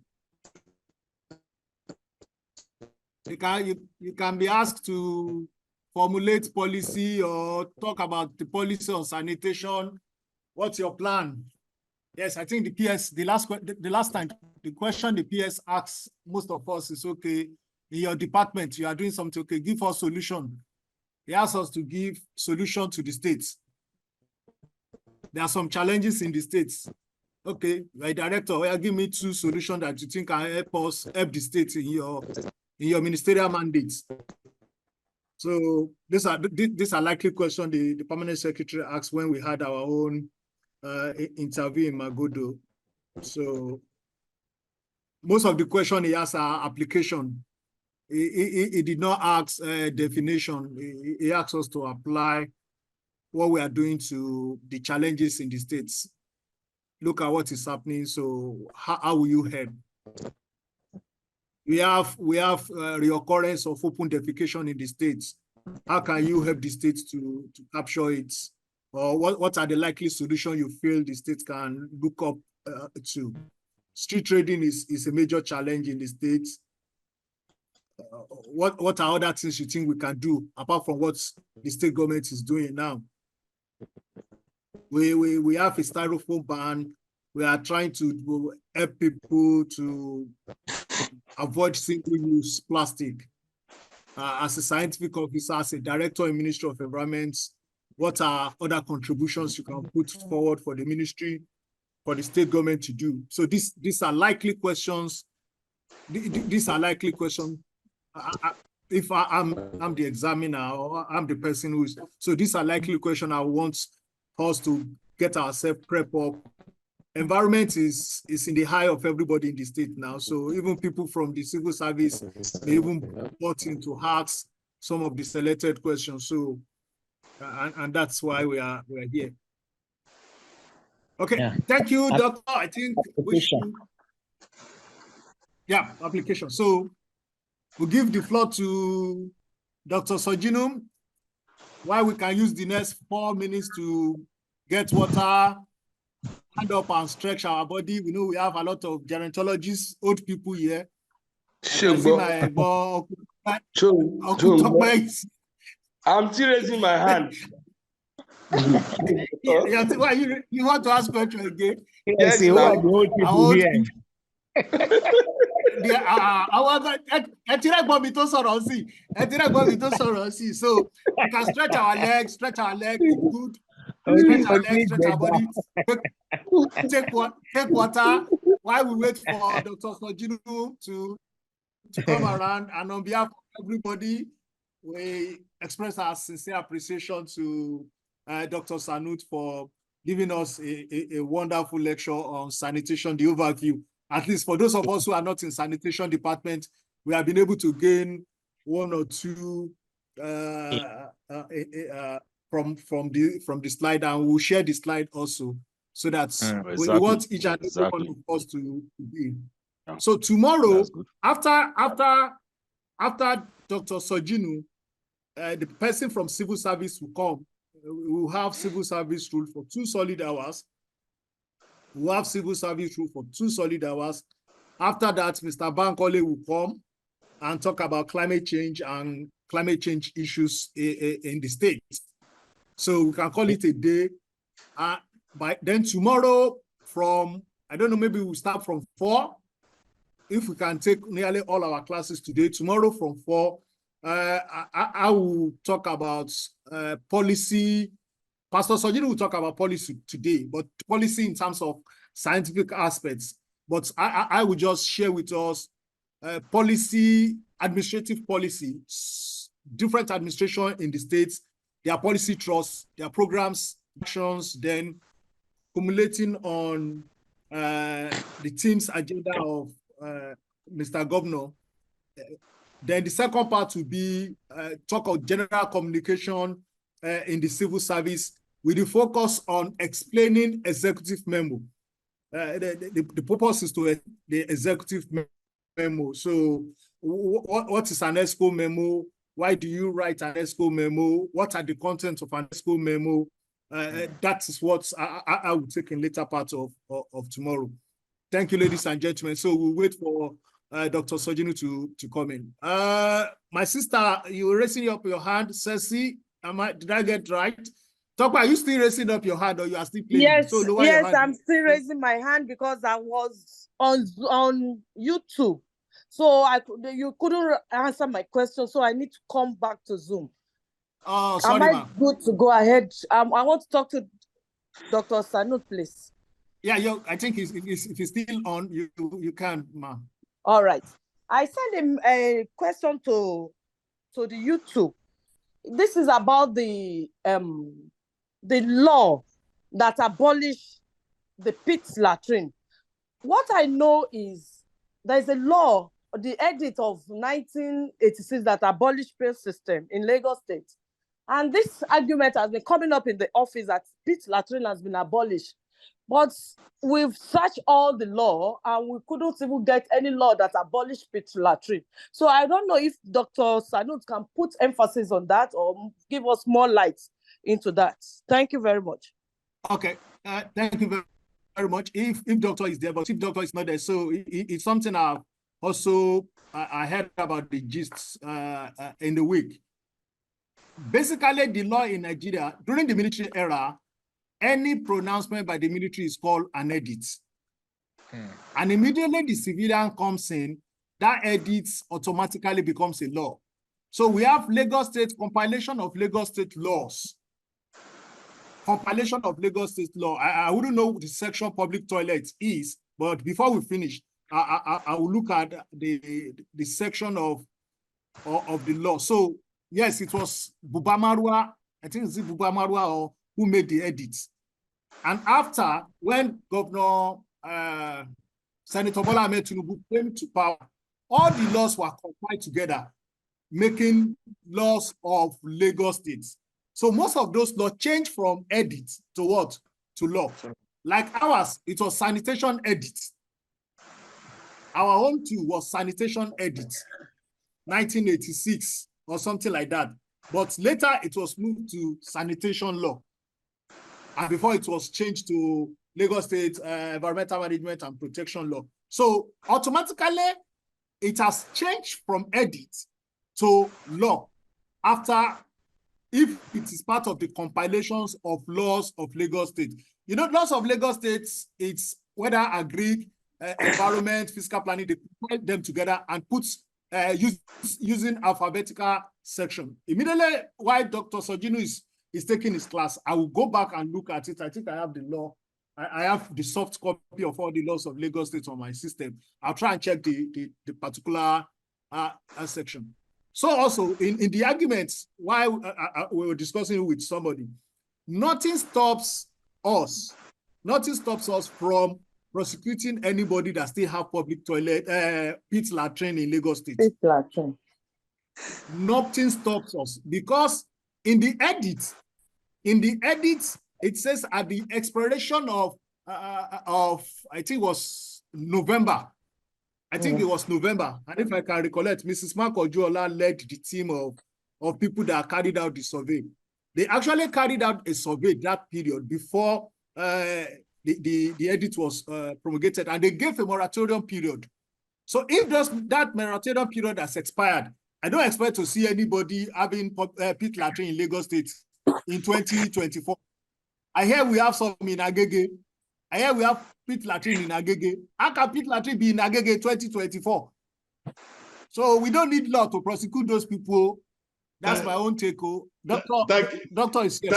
Speaker 3: you can be asked to formulate policy or talk about the policy on sanitation. What's your plan? Yes, I think the PS, the last time, the question the PS asks most of us is, okay, in your department, you are doing something, okay, give us solution. He asks us to give solution to the states. There are some challenges in the states. Okay, my director, give me 2 solutions that you think can help the states in your ministerial mandates. So these are likely questions the permanent secretary asked when we had our own interview in Magodo. So most of the question he asked are application. He did not ask definition. He asked us to apply what we are doing to the challenges in the states. Look at what is happening. So how will you help? We have reoccurrence of open defecation in the states. How can you help the states to capture it? Or what are the likely solutions you feel the states can look up to? Street trading is a major challenge in the states. What are other things you think we can do apart from what the state government is doing now? We have a styrofoam ban. We are trying to help people to avoid single-use plastic. As a scientific officer, as a director in Ministry of Environment, what are other contributions you can put forward for the ministry, for the state government to do? So these are likely questions. These are likely questions. If I'm the examiner or I'm the person who is, so these are likely questions I want us to get ourselves prepped up. Environment is in the eye of everybody in the state now. So even people from the civil service, they even bought into ask some of the selected questions. So, and that's why we are here. Okay, thank you, Doctor. I think we should, application. So we'll give the floor to Dr. Sojinu, while we can use the next 4 minutes to get water, stand up and stretch our body. We know we have a lot of gerontologists, old people here. I'm still
Speaker 5: raising my hand.
Speaker 3: Why you want to ask question again?
Speaker 5: Yes,
Speaker 8: who are the old people here?
Speaker 3: So we can stretch our legs, good. Stretch our legs, stretch our body. Take water while we wait for Dr. Sojinu to come around. And on behalf of everybody, we express our sincere appreciation to Dr. Sanut for giving us a wonderful lecture on sanitation, the overview. At least for those of us who are not in sanitation department, we have been able to gain 1 or 2 from the slide, and we'll share the slide also, so that we want each and every one of us to be. So tomorrow, after Dr. Sojinu, the person from civil service will come. We will have civil service rule for 2 solid hours. We'll have civil service rule for 2 solid hours. After that, Mr. Bankole will come and talk about climate change and climate change issues in the States. So we can call it a day. By then tomorrow from, I don't know, maybe we'll start from 4. If we can take nearly all our classes today, tomorrow from 4, I will talk about policy. Pastor Sojinu will talk about policy today, but policy in terms of scientific aspects, but I will just share with us policy, administrative policy, different administration in the states, their policy trusts, their programs, actions, then accumulating on the team's agenda of Mr. Governor. Then the second part will be talk of general communication in the civil service with the focus on explaining executive memo. The purpose is to the executive memo. So what is an ESCO memo? Why do you write an ESCO memo? What are the contents of an ESCO memo? That is what I will take in later part of tomorrow. Thank you, ladies and gentlemen. So we'll wait for Dr. Sojinu to come in. My sister, you were raising up your hand, Ceci. Did I get right? Tokwa, are you still raising up your hand or you are still playing?
Speaker 8: Yes,
Speaker 3: So
Speaker 8: yes, I'm still raising my hand because I was on YouTube. So you couldn't answer my question, so I need to come back to Zoom.
Speaker 3: Oh, sorry, ma'am.
Speaker 8: Good to go ahead. I want to talk to Dr. Sanut, please.
Speaker 3: Yeah, I think if it's still on, you can, ma'am.
Speaker 8: All right. I sent a question to the YouTube. This is about the law that abolished the pit latrine. What I know is there's a law, the edit of 1986 that abolished pit system in Lagos State. And this argument has been coming up in the office that pit latrine has been abolished. But we've searched all the law and we couldn't even get any law that abolished pit latrine. So I don't know if Dr. Sanut can put emphasis on that or give us more light into that. Thank you very much.
Speaker 3: Okay, thank you very much. If doctor is there, but if doctor is not there, so it's something I've also I heard about the gist in the week. Basically, the law in Nigeria during the military era, any pronouncement by the military is called an edit. And immediately the civilian comes in, that edit automatically becomes a law. So we have Lagos State compilation of Lagos State laws. Compilation of Lagos State law. I wouldn't know what the section public toilets is, but before we finish, I will look at the section of the law. So yes, it was Buba Marwa, I think it's Buba Marwa who made the edits. And after, when Governor Senator Bola Ahmed Tinubu came to power, all the laws were compiled together, making laws of Lagos State. So most of those laws changed from edit to what? To law. Like ours, it was sanitation edit. Our own too was sanitation edit, 1986 or something like that. But later it was moved to sanitation law. And before it was changed to Lagos State Environmental Management and Protection Law. So automatically it has changed from edit to law after, if it is part of the compilations of laws of Lagos State. You know, laws of Lagos State, it's whether agri, environment, fiscal planning, they put them together and put using alphabetical section. Immediately while Dr. Sojinu is taking his class, I will go back and look at it. I think I have the law. I have the soft copy of all the laws of Lagos State on my system. I'll try and check the particular section. So also in the arguments, while we were discussing with somebody, nothing stops us from prosecuting anybody that still have public toilet, pit latrine in Lagos State.
Speaker 8: Pit latrine.
Speaker 3: Nothing stops us because in the edit, it says at the expiration of I think it was November. I think it was November. And if I can recollect, Mrs. Mark Ojuola led the team of people that carried out the survey. They actually carried out a survey that period before the edit was promulgated, and they gave a moratorium period. So if that moratorium period has expired, I don't expect to see anybody having pit latrine in Lagos State in 2024. I hear we have some in Agege. I hear we have pit latrine in Agege. How can pit latrine be in Agege 2024? So we don't need law to prosecute those people. That's my own take. Doctor is here.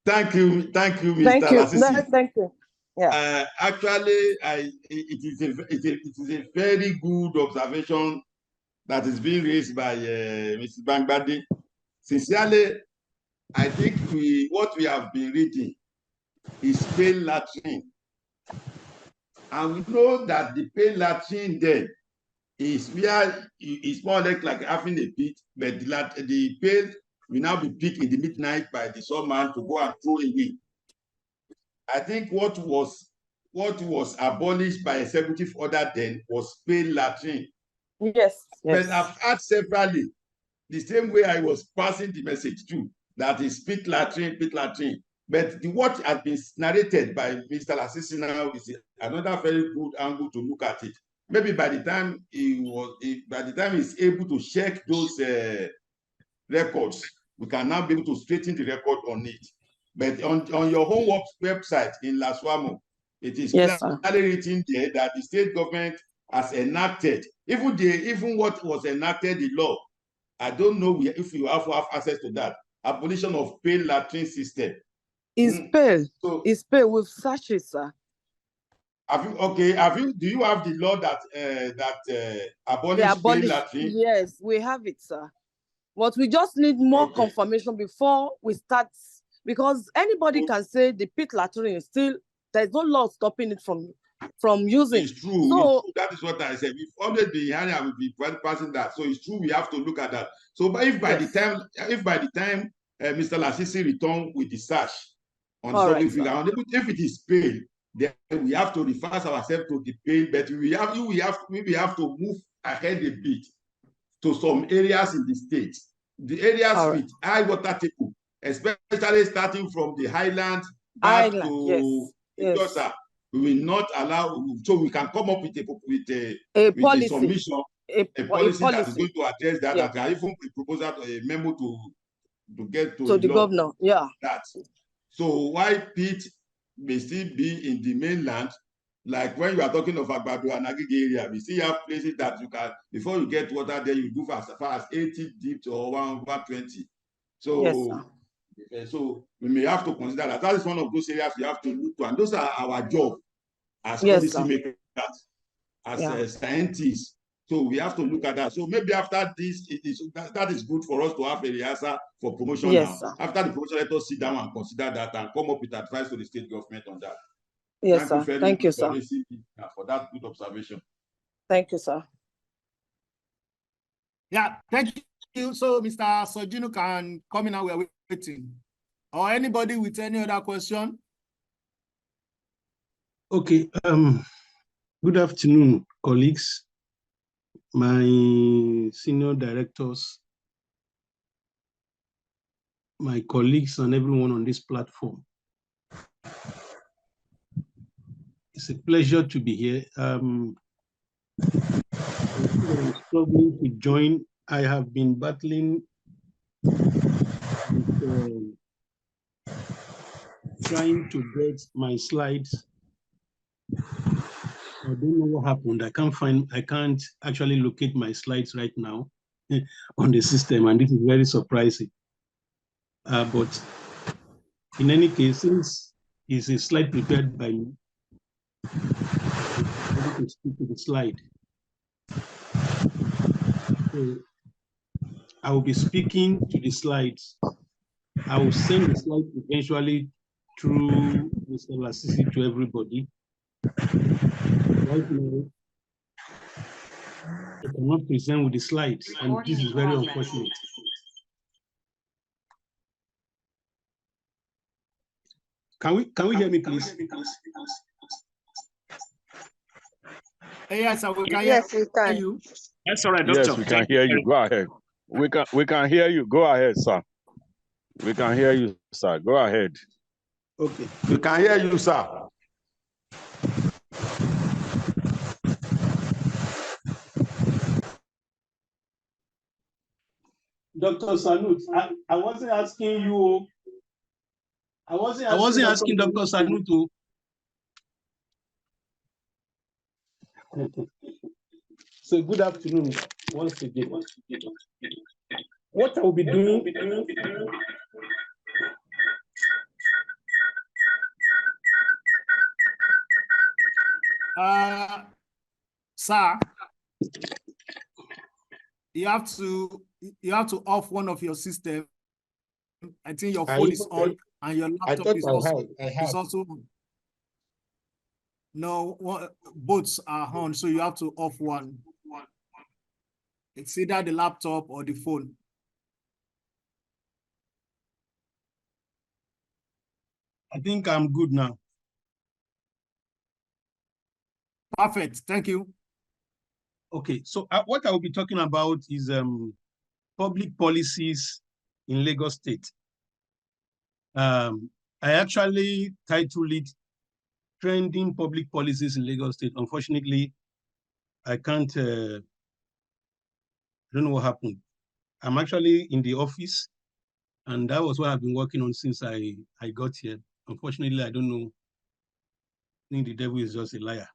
Speaker 1: Thank you, Mr.
Speaker 8: Thank you.
Speaker 1: Lasisi.
Speaker 8: Thank you.
Speaker 1: Actually, it is a very good observation that is being raised by Mrs. Bangbadi. Sincerely, I think what we have been reading is pale latrine. And we know that the pale latrine there is where it's more or less like having a pit, but the pale will now be picked in the midnight by the sawman to go and throw away. I think what was abolished by executive order then was pale latrine.
Speaker 8: Yes.
Speaker 1: But I've had severally the same way I was passing the message too, that is pit latrine. But what has been narrated by Mr. Lasisi now is another very good angle to look at it. Maybe by the time he's able to check those records, we can now be able to straighten the record on it. But on your homework website in Laswamo, it is clearly written there that the state government has enacted, even what was enacted, the law. I don't know if you have access to that. Abolition of pale latrine system.
Speaker 8: It's pale. So, it's pale with sachets, sir.
Speaker 1: Do you have the law that abolishes pale latrine?
Speaker 8: Yes, we have it, sir. But we just need more confirmation before we start, because anybody can say the pit latrine is still, there's no law stopping it from using.
Speaker 1: It's true. So that is what I said. We've always been hearing and we've been passing that. So it's true. We have to look at that. So, but if by the time Mr. Lasisi return with the search on the subject figure, if it is pale, then we have to refer ourselves to the pale. But we have to move ahead a bit to some areas in the state. The areas with high water table, especially starting from the highlands back to Ijosa. We will not allow, so we can come up with a policy, submission, a policy that is going to address that. That can even propose a memo to get to
Speaker 8: the governor. Yeah.
Speaker 1: That. So why pit may still be in the mainland, like when you are talking of Agbado and Agege area, we still have places that you can, before you get water there, you go for as far as 80 deep or 120. So, so we may have to consider that. That is one of those areas we have to look to, and those are our job as policy makers, as scientists. So we have to look at that. So maybe after this, that is good for us to have a rehearsal for promotion now. Sir. After the promotion, let us sit down and consider that and come up with advice to the state government on that.
Speaker 8: Yes, sir. Thank you, sir.
Speaker 1: For that good observation.
Speaker 8: Thank you, sir.
Speaker 3: Yeah, thank you. So Mr. Sojinu can come in now. We are waiting. Or anybody with any other question?
Speaker 5: Okay. Good afternoon, colleagues, my senior directors, my colleagues, and everyone on this platform. It's a pleasure to be here. I'm struggling to join. I have been battling with, trying to get my slides. I don't know what happened. I can't actually locate my slides right now on the system, and this is very surprising. But in any case, since it's a slide prepared by me, I'm going to speak to the slide. So I will be speaking to the slides. I will send the slides eventually through Mr. Lasisi to everybody. Right now, I cannot present with the slides, and this is very unfortunate. Can we hear me, please?
Speaker 3: Yes, we can hear you.
Speaker 7: That's all right, Doctor.
Speaker 4: Yes, we can hear you. Go ahead. We can hear you. Go ahead, sir. We can hear you, sir. Go ahead.
Speaker 1: Okay. We can hear you, sir.
Speaker 5: Dr. Sanut, I wasn't asking you. I wasn't asking Dr. Sanuto. So good afternoon once again. What I will be doing.
Speaker 3: Sir, you have to off one of your system. I think your phone is on and your laptop is also on. No, both are on, so you have to off one. It's either the laptop or the phone.
Speaker 5: I think I'm good now.
Speaker 3: Perfect. Thank you.
Speaker 5: Okay, so what I will be talking about is public policies in Lagos State. I actually titled it Trending Public Policies in Lagos State. Unfortunately, I can't, I don't know what happened. I'm actually in the office, and that was what I've been working on since I got here. Unfortunately, I don't know. I think the devil is just a liar.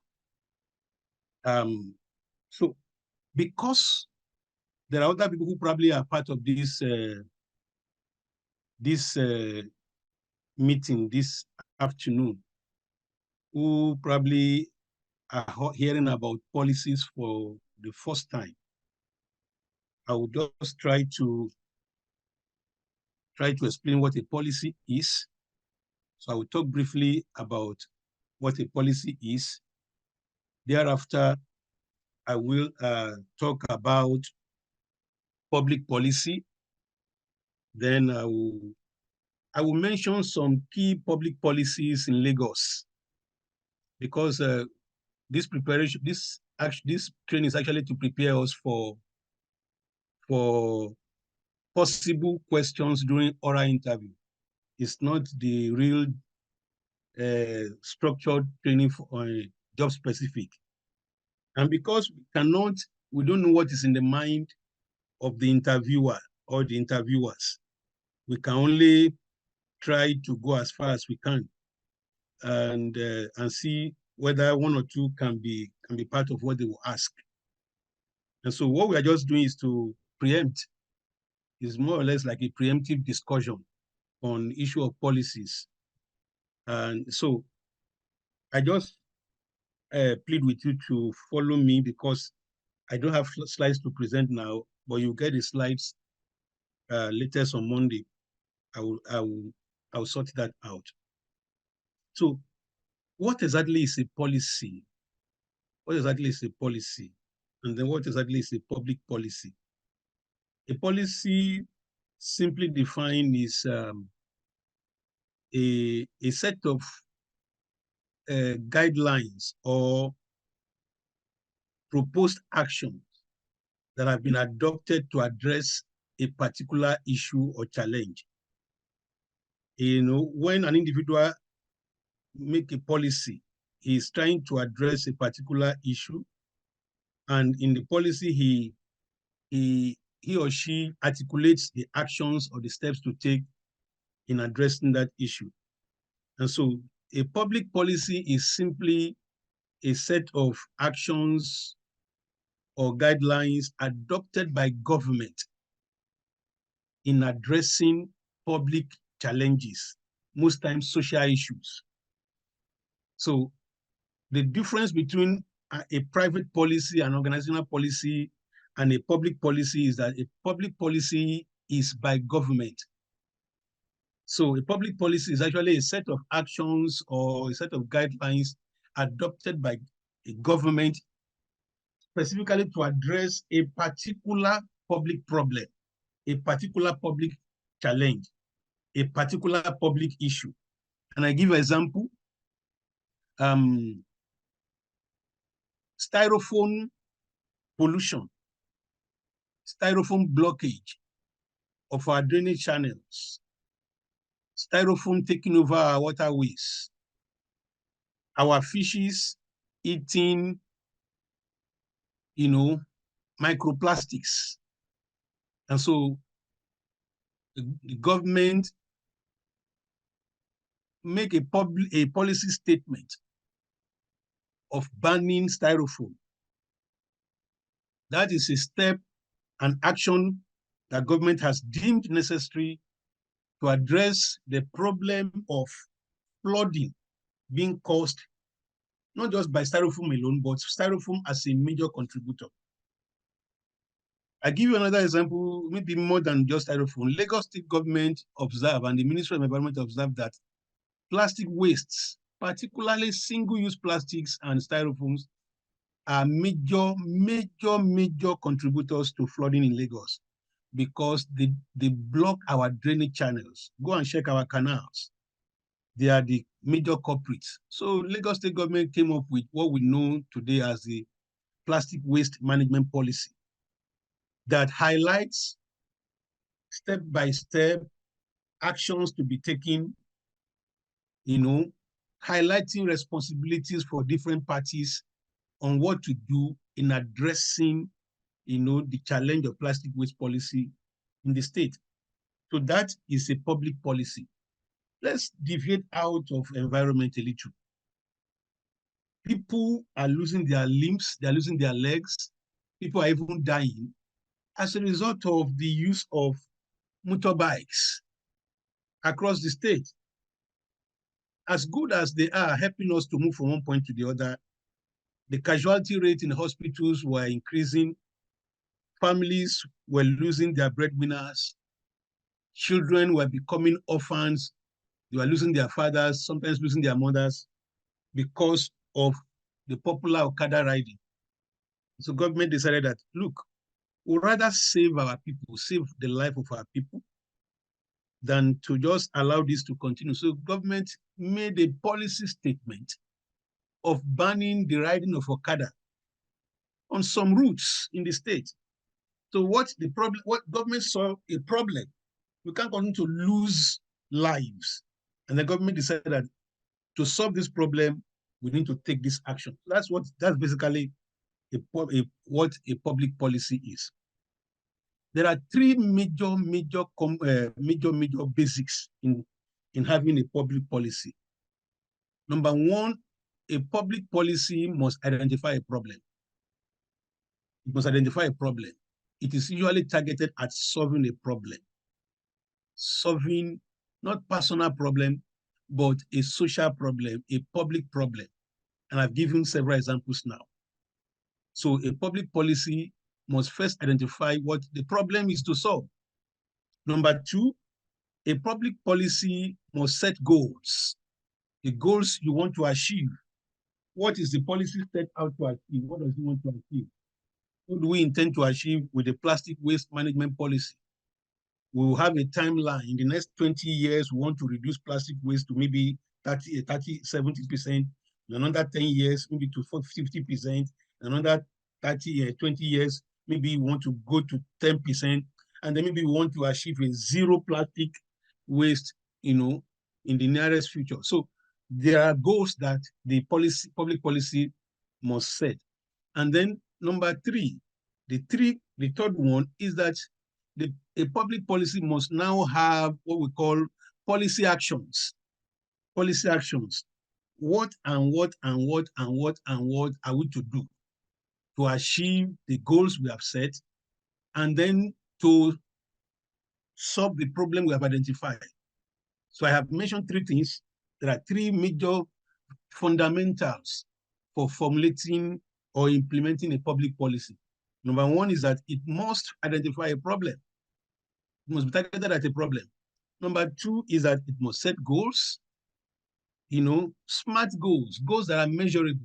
Speaker 5: So because there are other people who probably are part of this meeting this afternoon, who probably are hearing about policies for the first time, I would just try to explain what a policy is. So I will talk briefly about what a policy is. Thereafter, I will talk about public policy. Then I will mention some key public policies in Lagos, because this training is actually to prepare us for possible questions during oral interview. It's not the real structured training for job specific. And because we don't know what is in the mind of the interviewer or the interviewers, we can only try to go as far as we can and see whether one or two can be part of what they will ask. And so what we are just doing is to preempt, is more or less like a preemptive discussion on issue of policies. And so I just plead with you to follow me, because I don't have slides to present now, but you get the slides latest on Monday. I will sort that out. So what exactly is a policy? What exactly is a policy? And then what exactly is a public policy? A policy, simply defined, is a set of guidelines or proposed actions that have been adopted to address a particular issue or challenge. You know, when an individual make a policy, he is trying to address a particular issue, and in the policy he or she articulates the actions or the steps to take in addressing that issue. And so a public policy is simply a set of actions or guidelines adopted by government in addressing public challenges, most times social issues. So the difference between a private policy, an organizational policy, and a public policy is that a public policy is by government. So a public policy is actually a set of actions or a set of guidelines adopted by a government specifically to address a particular public problem, a particular public challenge, a particular public issue. And I give an example. Styrofoam pollution, styrofoam blockage of our drainage channels, styrofoam taking over our waterways, our fishes eating, microplastics. And so the government make a policy statement of banning styrofoam. That is a step, an action that government has deemed necessary to address the problem of flooding being caused not just by styrofoam alone, but styrofoam as a major contributor. I give you another example, maybe more than just styrofoam. Lagos State government observed, and the Ministry of Environment observed, that plastic wastes, particularly single-use plastics and styrofoams, are major contributors to flooding in Lagos, because they block our drainage channels. Go and check our canals. They are the major culprits. So Lagos State government came up with what we know today as the plastic waste management policy that highlights step-by-step actions to be taken, highlighting responsibilities for different parties on what to do in addressing, the challenge of plastic waste policy in the state. So that is a public policy. Let's deviate out of environment a little. People are losing their limbs, they're losing their legs. People are even dying as a result of the use of motorbikes across the state. As good as they are helping us to move from one point to the other, the casualty rate in hospitals were increasing. Families were losing their breadwinners. Children were becoming orphans. They were losing their fathers, sometimes losing their mothers, because of the popular Okada riding. So government decided that, look, we'd rather save our people, save the life of our people, than to just allow this to continue. So government made a policy statement of banning the riding of Okada on some routes in the state. So what government saw a problem. We can't continue to lose lives. And the government decided that to solve this problem, we need to take this action. That's basically what a public policy is. There are three major basics in having a public policy. Number one, a public policy must identify a problem. It must identify a problem. It is usually targeted at solving a problem. Solving not personal problem, but a social problem, a public problem. And I've given several examples now. So a public policy must first identify what the problem is to solve. Number two, a public policy must set goals. The goals you want to achieve. What is the policy set out to achieve? What does it want to achieve? What do we intend to achieve with the plastic waste management policy? We will have a timeline. In the next 20 years, we want to reduce plastic waste to maybe 70%. In another 10 years, maybe to 50%. Another 20 years, maybe we want to go to 10%. And then maybe we want to achieve a zero plastic waste, in the nearest future. So there are goals that the public policy must set. And then number three, the third one is that a public policy must now have what we call policy actions. Policy actions. What are we to do to achieve the goals we have set, and then to solve the problem we have identified? So I have mentioned three things. There are three major fundamentals for formulating or implementing a public policy. Number one is that it must identify a problem. It must be targeted at a problem. Number two is that it must set goals, smart goals that are measurable.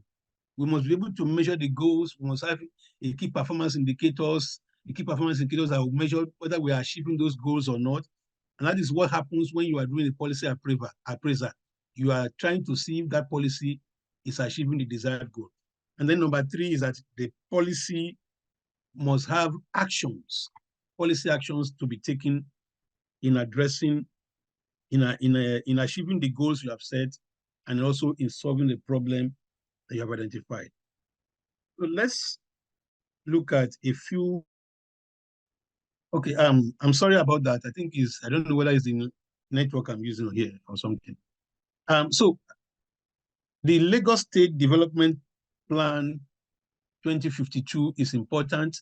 Speaker 5: We must be able to measure the goals. We must have a key performance indicators. The key performance indicators that will measure whether we are achieving those goals or not. And that is what happens when you are doing a policy appraiser. You are trying to see if that policy is achieving the desired goal. And then number three is that the policy must have actions, policy actions to be taken in addressing, in achieving the goals you have set, and also in solving the problem that you have identified. So let's look at a few. Okay, I'm sorry about that. I don't know whether it's the network I'm using here or something. So the Lagos State Development Plan 2052 is important.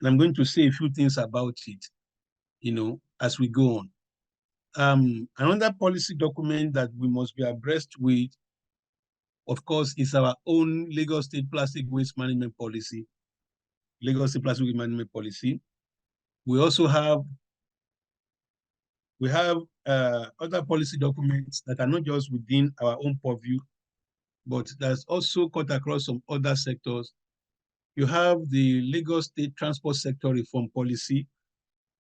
Speaker 5: And I'm going to say a few things about it, as we go on. Another policy document that we must be abreast with of course, is our own Lagos State Plastic Waste Management Policy. Lagos State Plastic Waste Management Policy. We also have other policy documents that are not just within our own purview, but that's also cut across some other sectors. You have the Lagos State Transport Sector Reform Policy.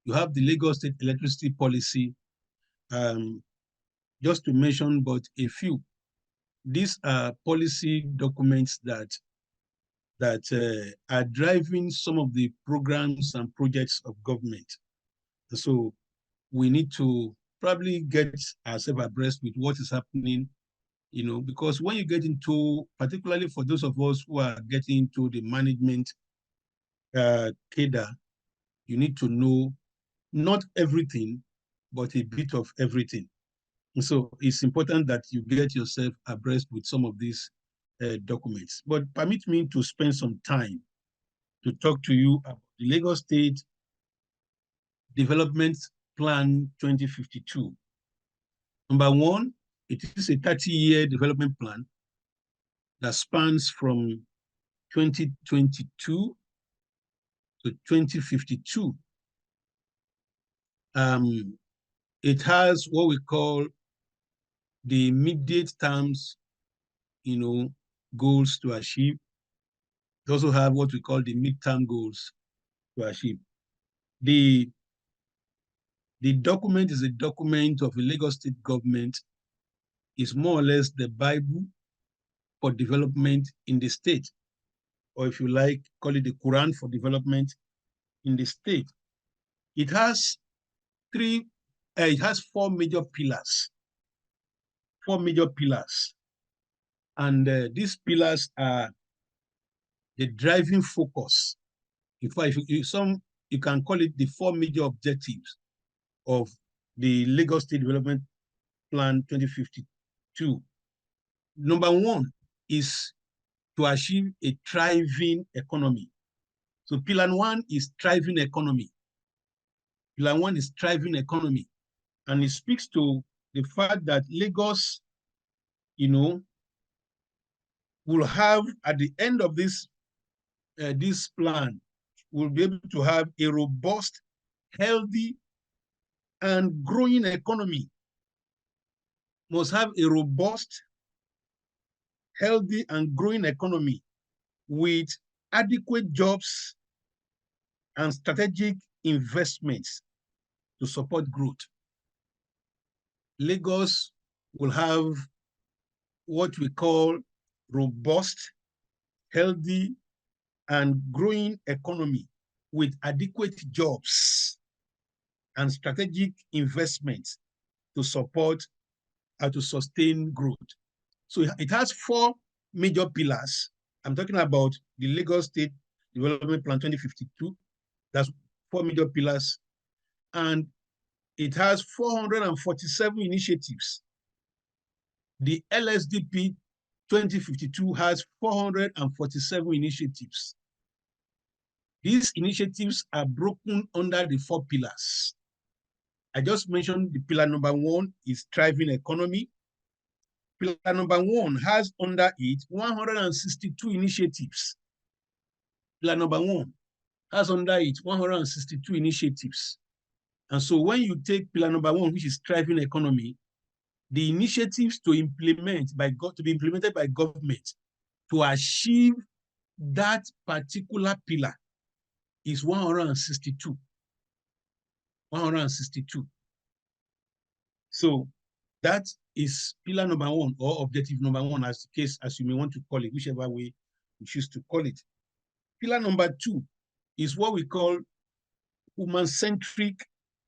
Speaker 5: You have the Lagos State Electricity Policy, just to mention but a few. These are policy documents that are driving some of the programs and projects of government. So we need to probably get ourselves abreast with what is happening, because when you get into, particularly for those of us who are getting into the management cadre, you need to know not everything, but a bit of everything. And so it's important that you get yourself abreast with some of these documents. But permit me to spend some time to talk to you about the Lagos State Development Plan 2052. Number one, it is a 30-year development plan that spans from 2022 to 2052. It has what we call the immediate terms, goals to achieve. It also have what we call the midterm goals to achieve. The document is a document of the Lagos State government. It's more or less the Bible for development in the state, or if you like, call it the Quran for development in the state. It has four major pillars. And these pillars are the driving focus. In fact, you can call it the four major objectives of the Lagos State Development Plan 2052. Number one is to achieve a thriving economy. So pillar one is thriving economy. Pillar one is thriving economy. And it speaks to the fact that Lagos, will have, at the end of this plan, will be able to have a robust, healthy, and growing economy. Must have a robust, healthy, and growing economy with adequate jobs and strategic investments to support growth. Lagos will have what we call robust, healthy, and growing economy with adequate jobs and strategic investments to support and to sustain growth. So it has four major pillars. I'm talking about the Lagos State Development Plan 2052. That's four major pillars. And it has 447 initiatives. The LSDP 2052 has 447 initiatives. These initiatives are broken under the four pillars. I just mentioned the pillar number one is thriving economy. Pillar number one has under it 162 initiatives. Pillar number one has under it 162 initiatives. And so when you take pillar number one, which is thriving economy, the initiatives to be implemented by government to achieve that particular pillar is 162. 162. So that is pillar number one, or objective number one, as you may want to call it, whichever way you choose to call it. Pillar number two is what we call human-centric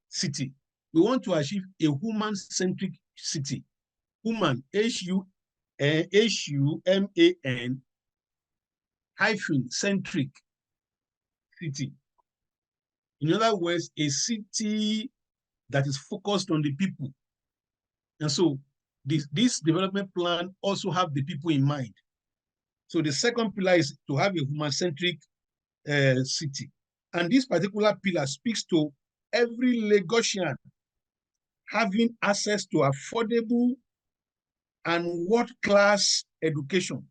Speaker 5: city. We want to achieve a human-centric city. Human, Human, hyphen, centric city. In other words, a city that is focused on the people. And so this development plan also have the people in mind. So the second pillar is to have a human-centric city. And this particular pillar speaks to every Lagosian having access to affordable and world-class
Speaker 9: education,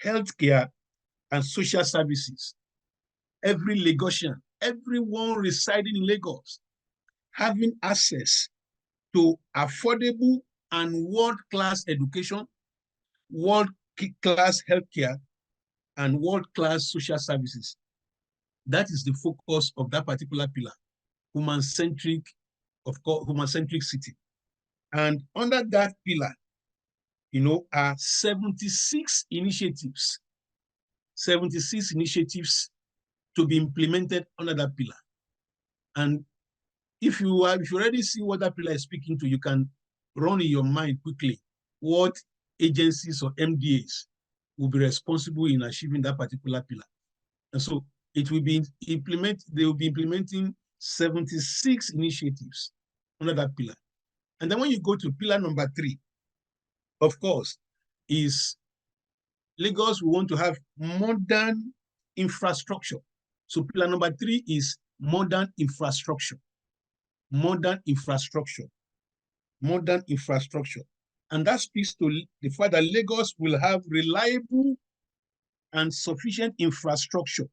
Speaker 9: healthcare, and social services. Every Lagosian, everyone residing in Lagos, having access to affordable and world-class education, world-class healthcare, and world-class social services. That is the focus of that particular pillar, human-centric, of course, human-centric city. And under that pillar, are 76 initiatives to be implemented under that pillar. And if you already see what that pillar is speaking to, you can run in your mind quickly what agencies or MDAs will be responsible in achieving that particular pillar. And so it will be they will be implementing 76 initiatives under that pillar. And then when you go to pillar number 3, of course, is Lagos, we want to have modern infrastructure. So pillar number 3 is modern infrastructure. Modern infrastructure. Modern infrastructure. And that speaks to the fact that Lagos will have reliable and sufficient infrastructure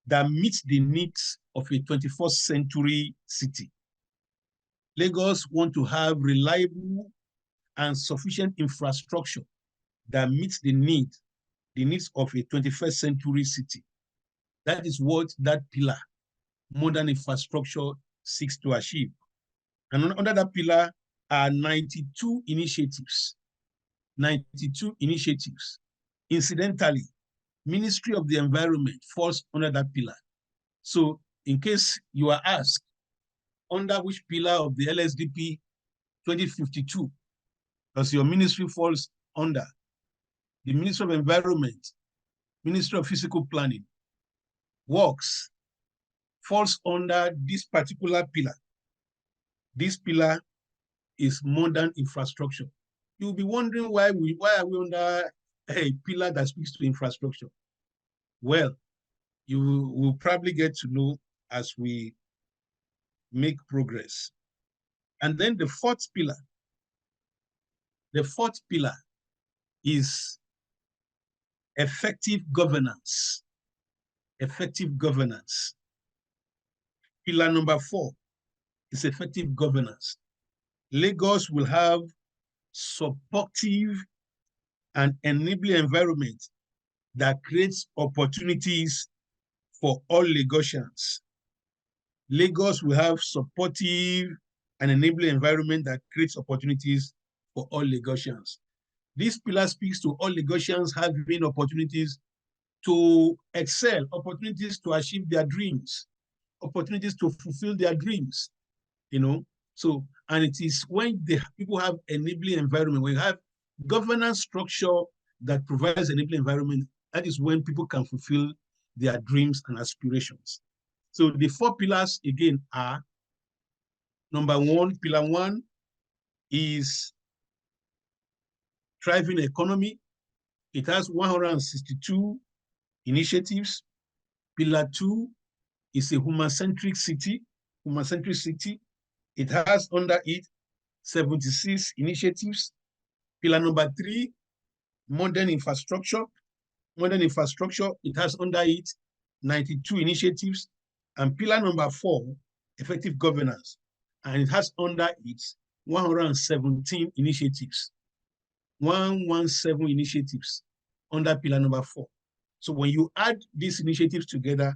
Speaker 9: that meets the needs of a 21st century city. Lagos want to have reliable and sufficient infrastructure that meets the needs of a 21st century city. That is what that pillar, modern infrastructure, seeks to achieve. And under that pillar are 92 initiatives. 92 initiatives. Incidentally, Ministry of the Environment falls under that pillar. So in case you are asked, under which pillar of the LSDP 2052 does your ministry falls under? The Ministry of Environment, Ministry of Physical Planning, Works, falls under this particular pillar. This pillar is modern infrastructure. You'll be wondering why are we under a pillar that speaks to infrastructure? Well, you will probably get to know as we make progress. And then the fourth pillar is effective governance. Effective governance. Pillar number 4 is effective governance. Lagos will have supportive and enabling environment that creates opportunities for all Lagosians. Lagos will have supportive and enabling environment that creates opportunities for all Lagosians. This pillar speaks to all Lagosians having opportunities to excel, opportunities to achieve their dreams, opportunities to fulfill their dreams, So, and it is when the people have enabling environment, when you have governance structure that provides enabling environment, that is when people can fulfill their dreams and aspirations. So the 4 pillars again are, number 1, pillar 1 is thriving economy. It has 162 initiatives. Pillar 2 is a human-centric city. It has under it 76 initiatives. Pillar number 3, modern infrastructure. It has under it 92 initiatives. And pillar number 4, effective governance. And it has under it 117 initiatives. 117 initiatives under pillar number 4. So when you add these initiatives together,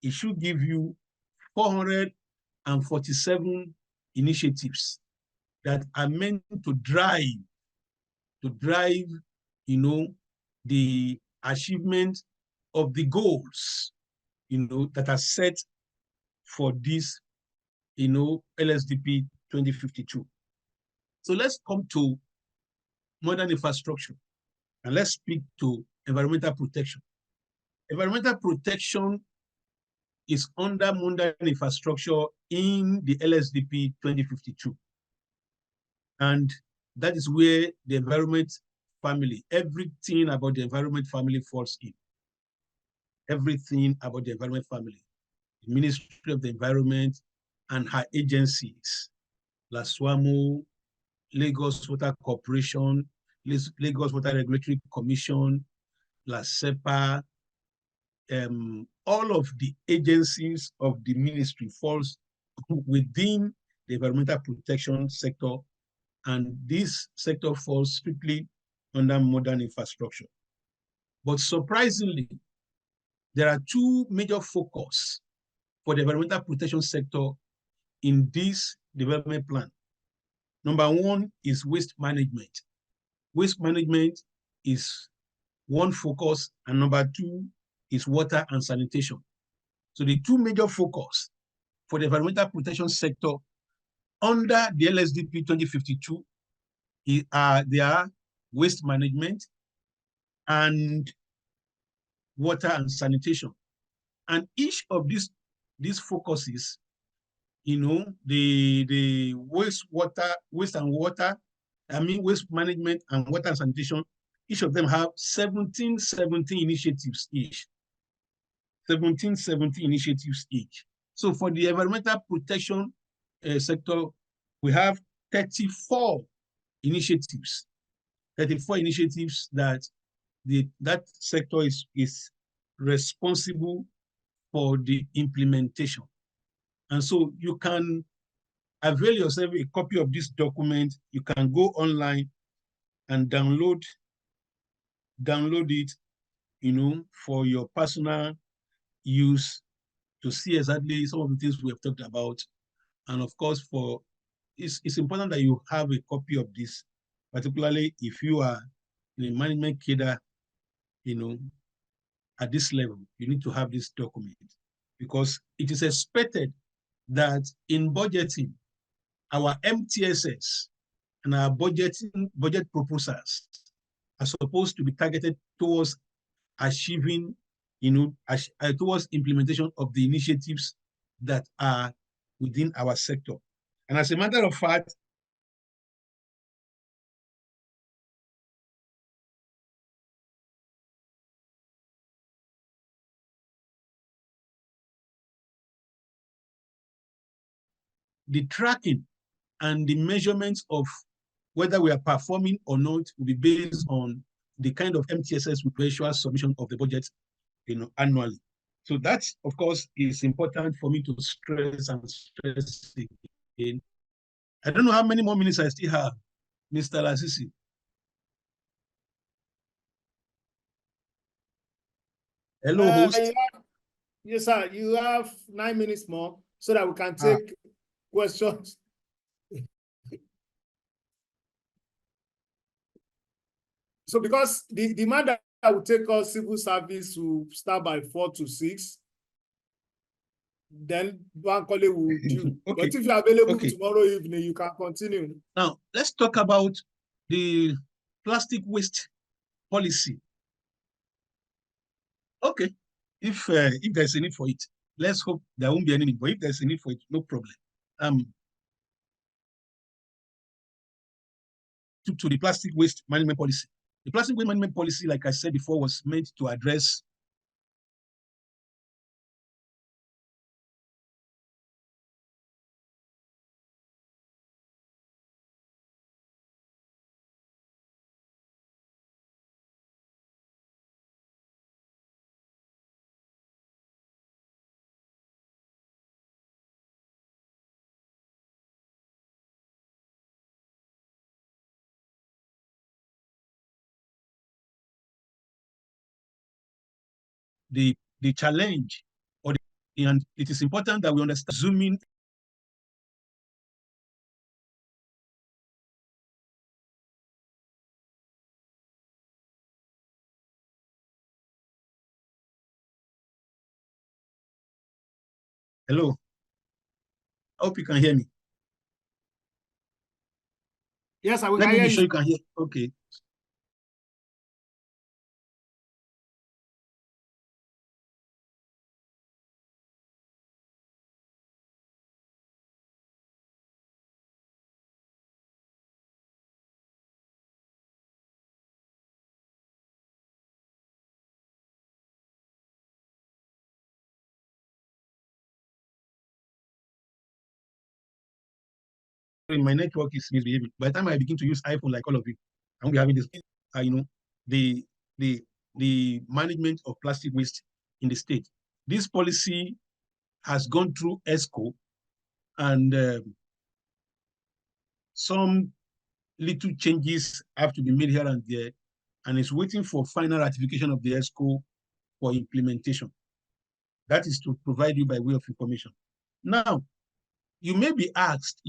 Speaker 9: it should give you 447 initiatives that are meant to drive, the achievement of the goals, that are set for this, LSDP 2052. So let's come to modern infrastructure and let's speak to environmental protection. Environmental protection is under modern infrastructure in the LSDP 2052. And that is where the environment family, everything about the environment family falls in. Everything about the environment family. The Ministry of the Environment and her agencies, LASWAMO, Lagos Water Corporation, Lagos Water Regulatory Commission, LASEPA, all of the agencies of the ministry falls within the environmental protection sector, and this sector falls strictly under modern infrastructure. But surprisingly, there are two major focus for the environmental protection sector in this development plan. Number one is waste management. Waste management is one focus, and number two is water and sanitation. So the two major focus for the environmental protection sector under the LSDP 2052 they are waste management and water and sanitation. And each of these focuses, the waste management and water and sanitation, each of them have 17 initiatives each. 17 initiatives each. So for the environmental protection sector, we have 34 initiatives. 34 initiatives that that sector is responsible for the implementation. And so you can avail yourself a copy of this document. You can go online and download it, for your personal use to see exactly some of the things we have talked about. And of course, it's important that you have a copy of this, particularly if you are in a management cadre, at this level, you need to have this document, because it is expected that in budgeting, our MTSS and our budget proposals are supposed to be targeted towards achieving, towards implementation of the initiatives that are within our sector. And as a matter of fact, the tracking and the measurements of whether we are performing or not will be based on the kind of MTSS with virtual submission of the budget, annually. So that, of course, is important for me to stress again. I don't know how many more minutes I still have, Mr. Lasisi. Hello, host.
Speaker 3: Yes, sir. You have 9 minutes more so that we can take questions. So because the demand that will take us civil service will start by 4 to 6, then Bankole will do. Okay. But if you're available tomorrow evening, you can continue.
Speaker 9: Now, let's talk about the plastic waste policy. Okay, if there's a need for it, let's hope there won't be any need, but if there's a need for it, no problem. To the plastic waste management policy. The plastic waste management policy, like I said before, was meant to address the challenge, and it is important that we understand zooming. Hello. I hope you can hear me.
Speaker 3: Yes, I will.
Speaker 9: Let me be sure you can hear. Okay. My network is misbehaving. By the time I begin to use iPhone like all of you, and we have in this, the management of plastic waste in the state. This policy has gone through ESCO, and some little changes have to be made here and there, and it's waiting for final ratification of the ESCO for implementation. That is to provide you by way of information. Now, you may be asked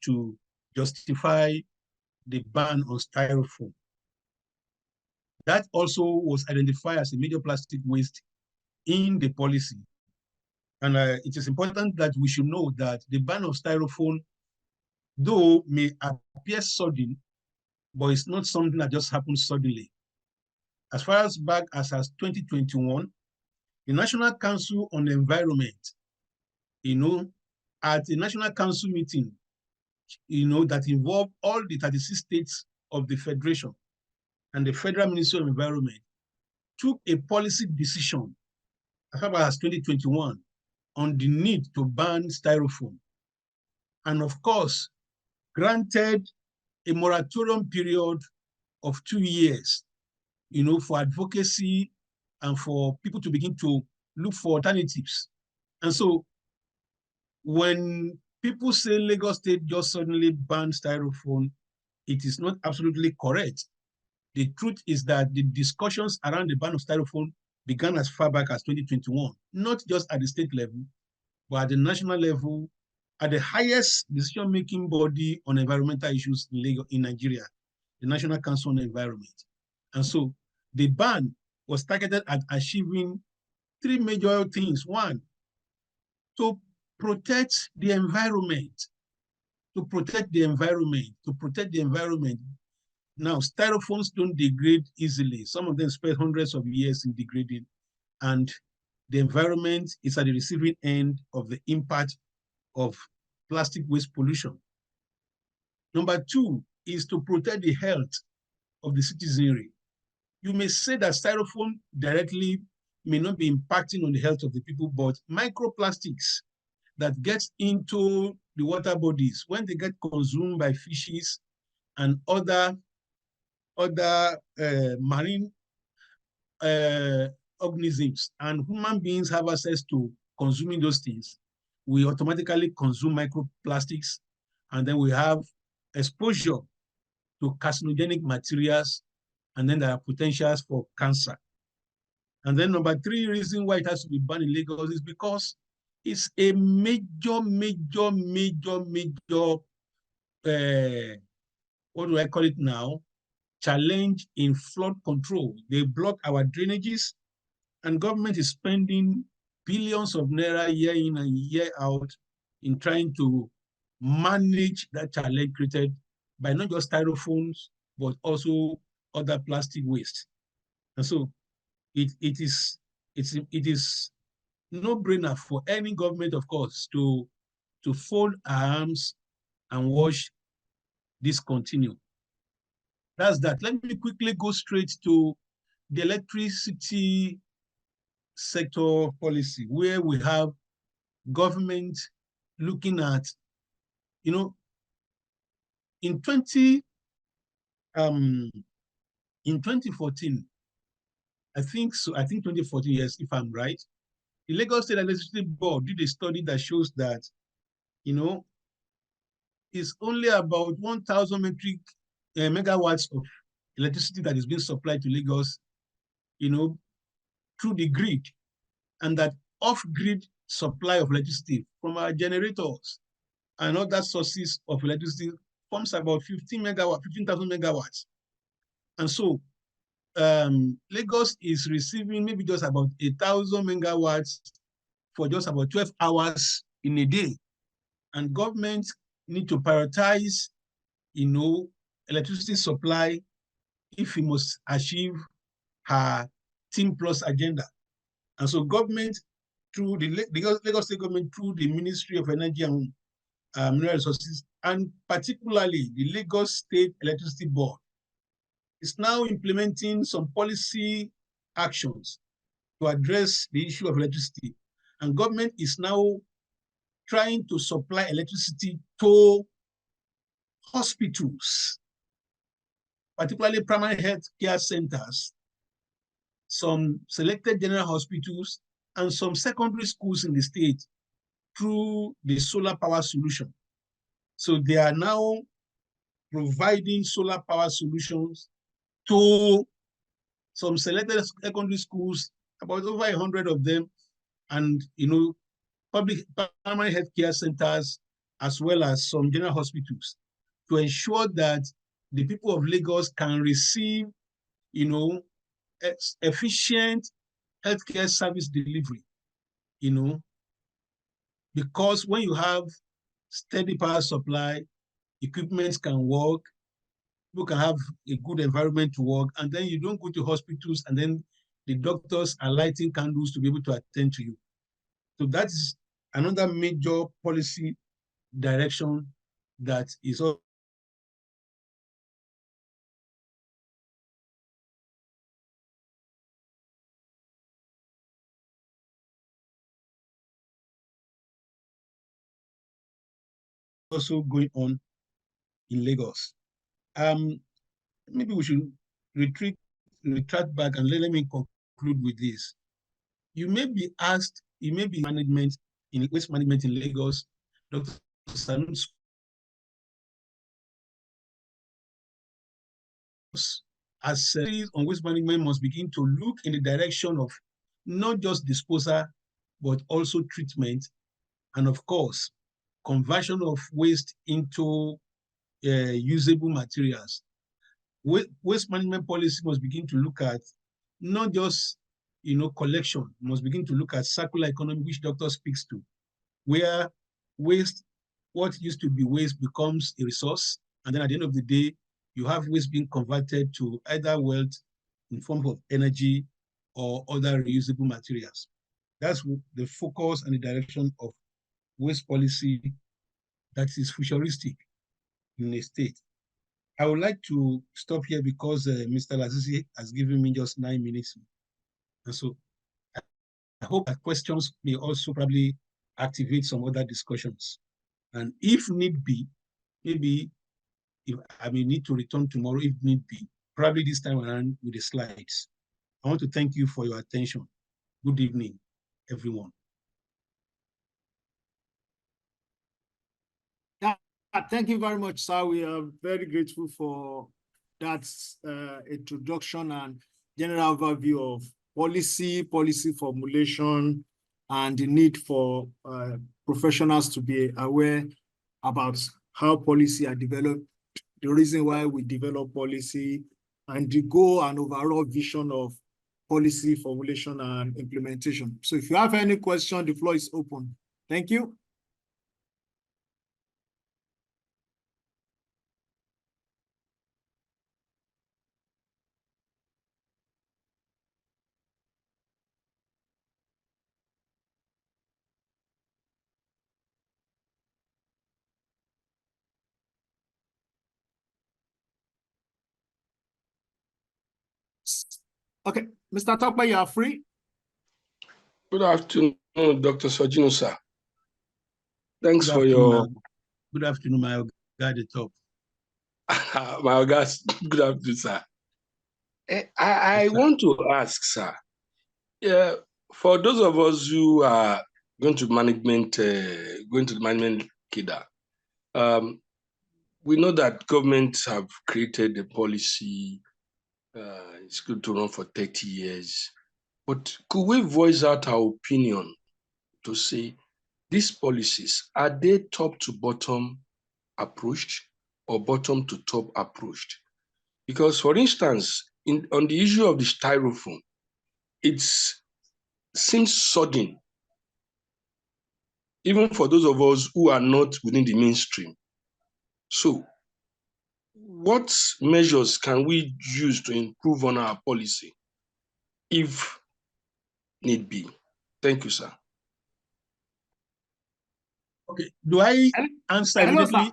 Speaker 9: to justify the ban on styrofoam. That also was identified as a major plastic waste in the policy. And it is important that we should know that the ban of styrofoam, though may appear sudden, but it's not something that just happened suddenly. As far as back as 2021, the National Council on the Environment, at the National Council meeting, that involved all the 36 states of the Federation and the Federal Ministry of Environment, took a policy decision as far as 2021 on the need to ban styrofoam. And of course, granted a moratorium period of 2 years, for advocacy and for people to begin to look for alternatives. And so when people say Lagos State just suddenly banned styrofoam, it is not absolutely correct. The truth is that the discussions around the ban of styrofoam began as far back as 2021, not just at the state level, but at the national level, at the highest decision-making body on environmental issues in Nigeria, the National Council on the Environment. And so the ban was targeted at achieving 3 major things. One, to protect the environment, to protect the environment, to protect the environment. Now, styrofoams don't degrade easily. Some of them spend hundreds of years in degrading, and the environment is at the receiving end of the impact of plastic waste pollution. Number 2 is to protect the health of the citizenry. You may say that styrofoam directly may not be impacting on the health of the people, but microplastics that get into the water bodies, when they get consumed by fishes and other marine organisms, and human beings have access to consuming those things, we automatically consume microplastics, and then we have exposure to carcinogenic materials, and then there are potentials for cancer. And then number 3 reason why it has to be banned in Lagos is because it's a major, what do I call it now? Challenge in flood control. They block our drainages, and government is spending billions of naira year in and year out in trying to manage that challenge created by not just styrofoams, but also other plastic waste. And so it is no-brainer for any government, of course, to fold arms and watch this continue. That's that. Let me quickly go straight to the electricity sector policy, where we have government looking at, in 2014, I think 2014, yes, if I'm right, the Lagos State Electricity Board did a study that shows that, it's only about 1,000 megawatts of electricity that is being supplied to Lagos, through the grid, and that off-grid supply of electricity from our generators and other sources of electricity forms about 15,000 megawatts. And so Lagos is receiving maybe just about 1,000 megawatts for just about 12 hours in a day. And government need to prioritize, electricity supply if we must achieve her Team Plus agenda. And so government, through the Lagos State government, through the Ministry of Energy and Mineral Resources, and particularly the Lagos State Electricity Board, is now implementing some policy actions to address the issue of electricity. And government is now trying to supply electricity to hospitals particularly primary health care centers, some selected general hospitals, and some secondary schools in the state through the solar power solution. So they are now providing solar power solutions to some selected secondary schools, about over 100 of them, and public primary health care centers, as well as some general hospitals, to ensure that the people of Lagos can receive, efficient healthcare service delivery, because when you have steady power supply, equipment can work, people can have a good environment to work, and then you don't go to hospitals and then the doctors are lighting candles to be able to attend to you. So that is another major policy direction that is also going on in Lagos. Maybe we should retract back and let me conclude with this. You may be asked, management in waste management in Lagos, Dr. Sanud, as on waste management must begin to look in the direction of not just disposal, but also treatment, and of course, conversion of waste into usable materials. Waste management policy must begin to look at not just collection, must begin to look at circular economy, which doctor speaks to, where waste, what used to be waste, becomes a resource, and then at the end of the day, you have waste being converted to either wealth in form of energy or other reusable materials. That's the focus and the direction of waste policy that is futuristic in a state. I would like to stop here because Mr. Lazizi has given me just 9 minutes. And so I hope that questions may also probably activate some other discussions. And if need be, maybe if I may need to return tomorrow if need be, probably this time around with the slides. I want to thank you for your attention. Good evening, everyone.
Speaker 3: Yeah, thank you very much, sir. We are very grateful for that introduction and general overview of policy formulation, and the need for professionals to be aware about how policy are developed, the reason why we develop policy, and the goal and overall vision of policy formulation and implementation. So if you have any question, the floor is open. Thank you. Okay, Mr. Tokpa, you are free.
Speaker 10: Good afternoon, Dr. Sojino, sir. Thanks for your...
Speaker 9: Good afternoon, my guy, the top.
Speaker 10: My guys, good afternoon, sir. I want to ask, sir, for those of us who are going to management, going to the management cadre, we know that governments have created a policy. It's good to run for 30 years. But could we voice out our opinion to say these policies, are they top to bottom approached or bottom to top approached? Because, for instance, on the issue of the styrofoam, it seems sudden, even for those of us who are not within the mainstream. So, what measures can we use to improve on our policy, if need be? Thank you, sir.
Speaker 9: Okay, do I answer immediately?
Speaker 3: Sir.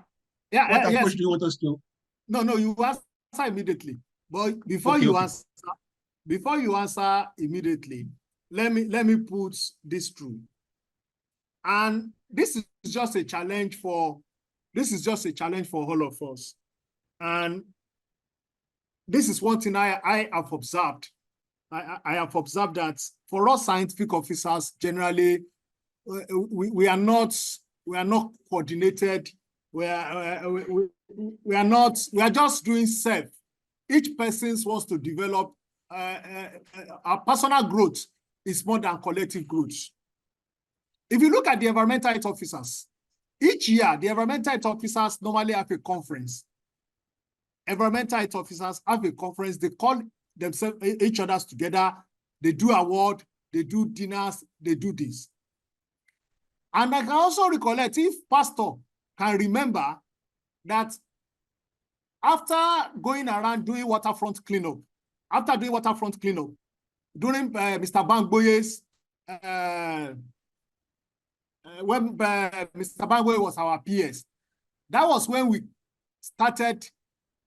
Speaker 3: Yeah,
Speaker 9: what
Speaker 3: yes.
Speaker 9: approach do you want us to?
Speaker 3: No, you answer immediately. But before you answer immediately, let me put this through. And this is just a challenge for all of us. And this is one thing I have observed. I have observed that for us scientific officers, generally, we are not coordinated. We are just doing self. Each person wants to develop our personal growth is more than collective growth. If you look at the environmental health officers, each year, the environmental health officers normally have a conference. Environmental health officers have a conference. They call themselves each other together. They do award, they do dinners, they do this. And I can also recollect, if Pastor can remember, that after going around doing waterfront cleanup, during Mr. Bangboye's, when Mr. Bangboye was our PS, that was when we started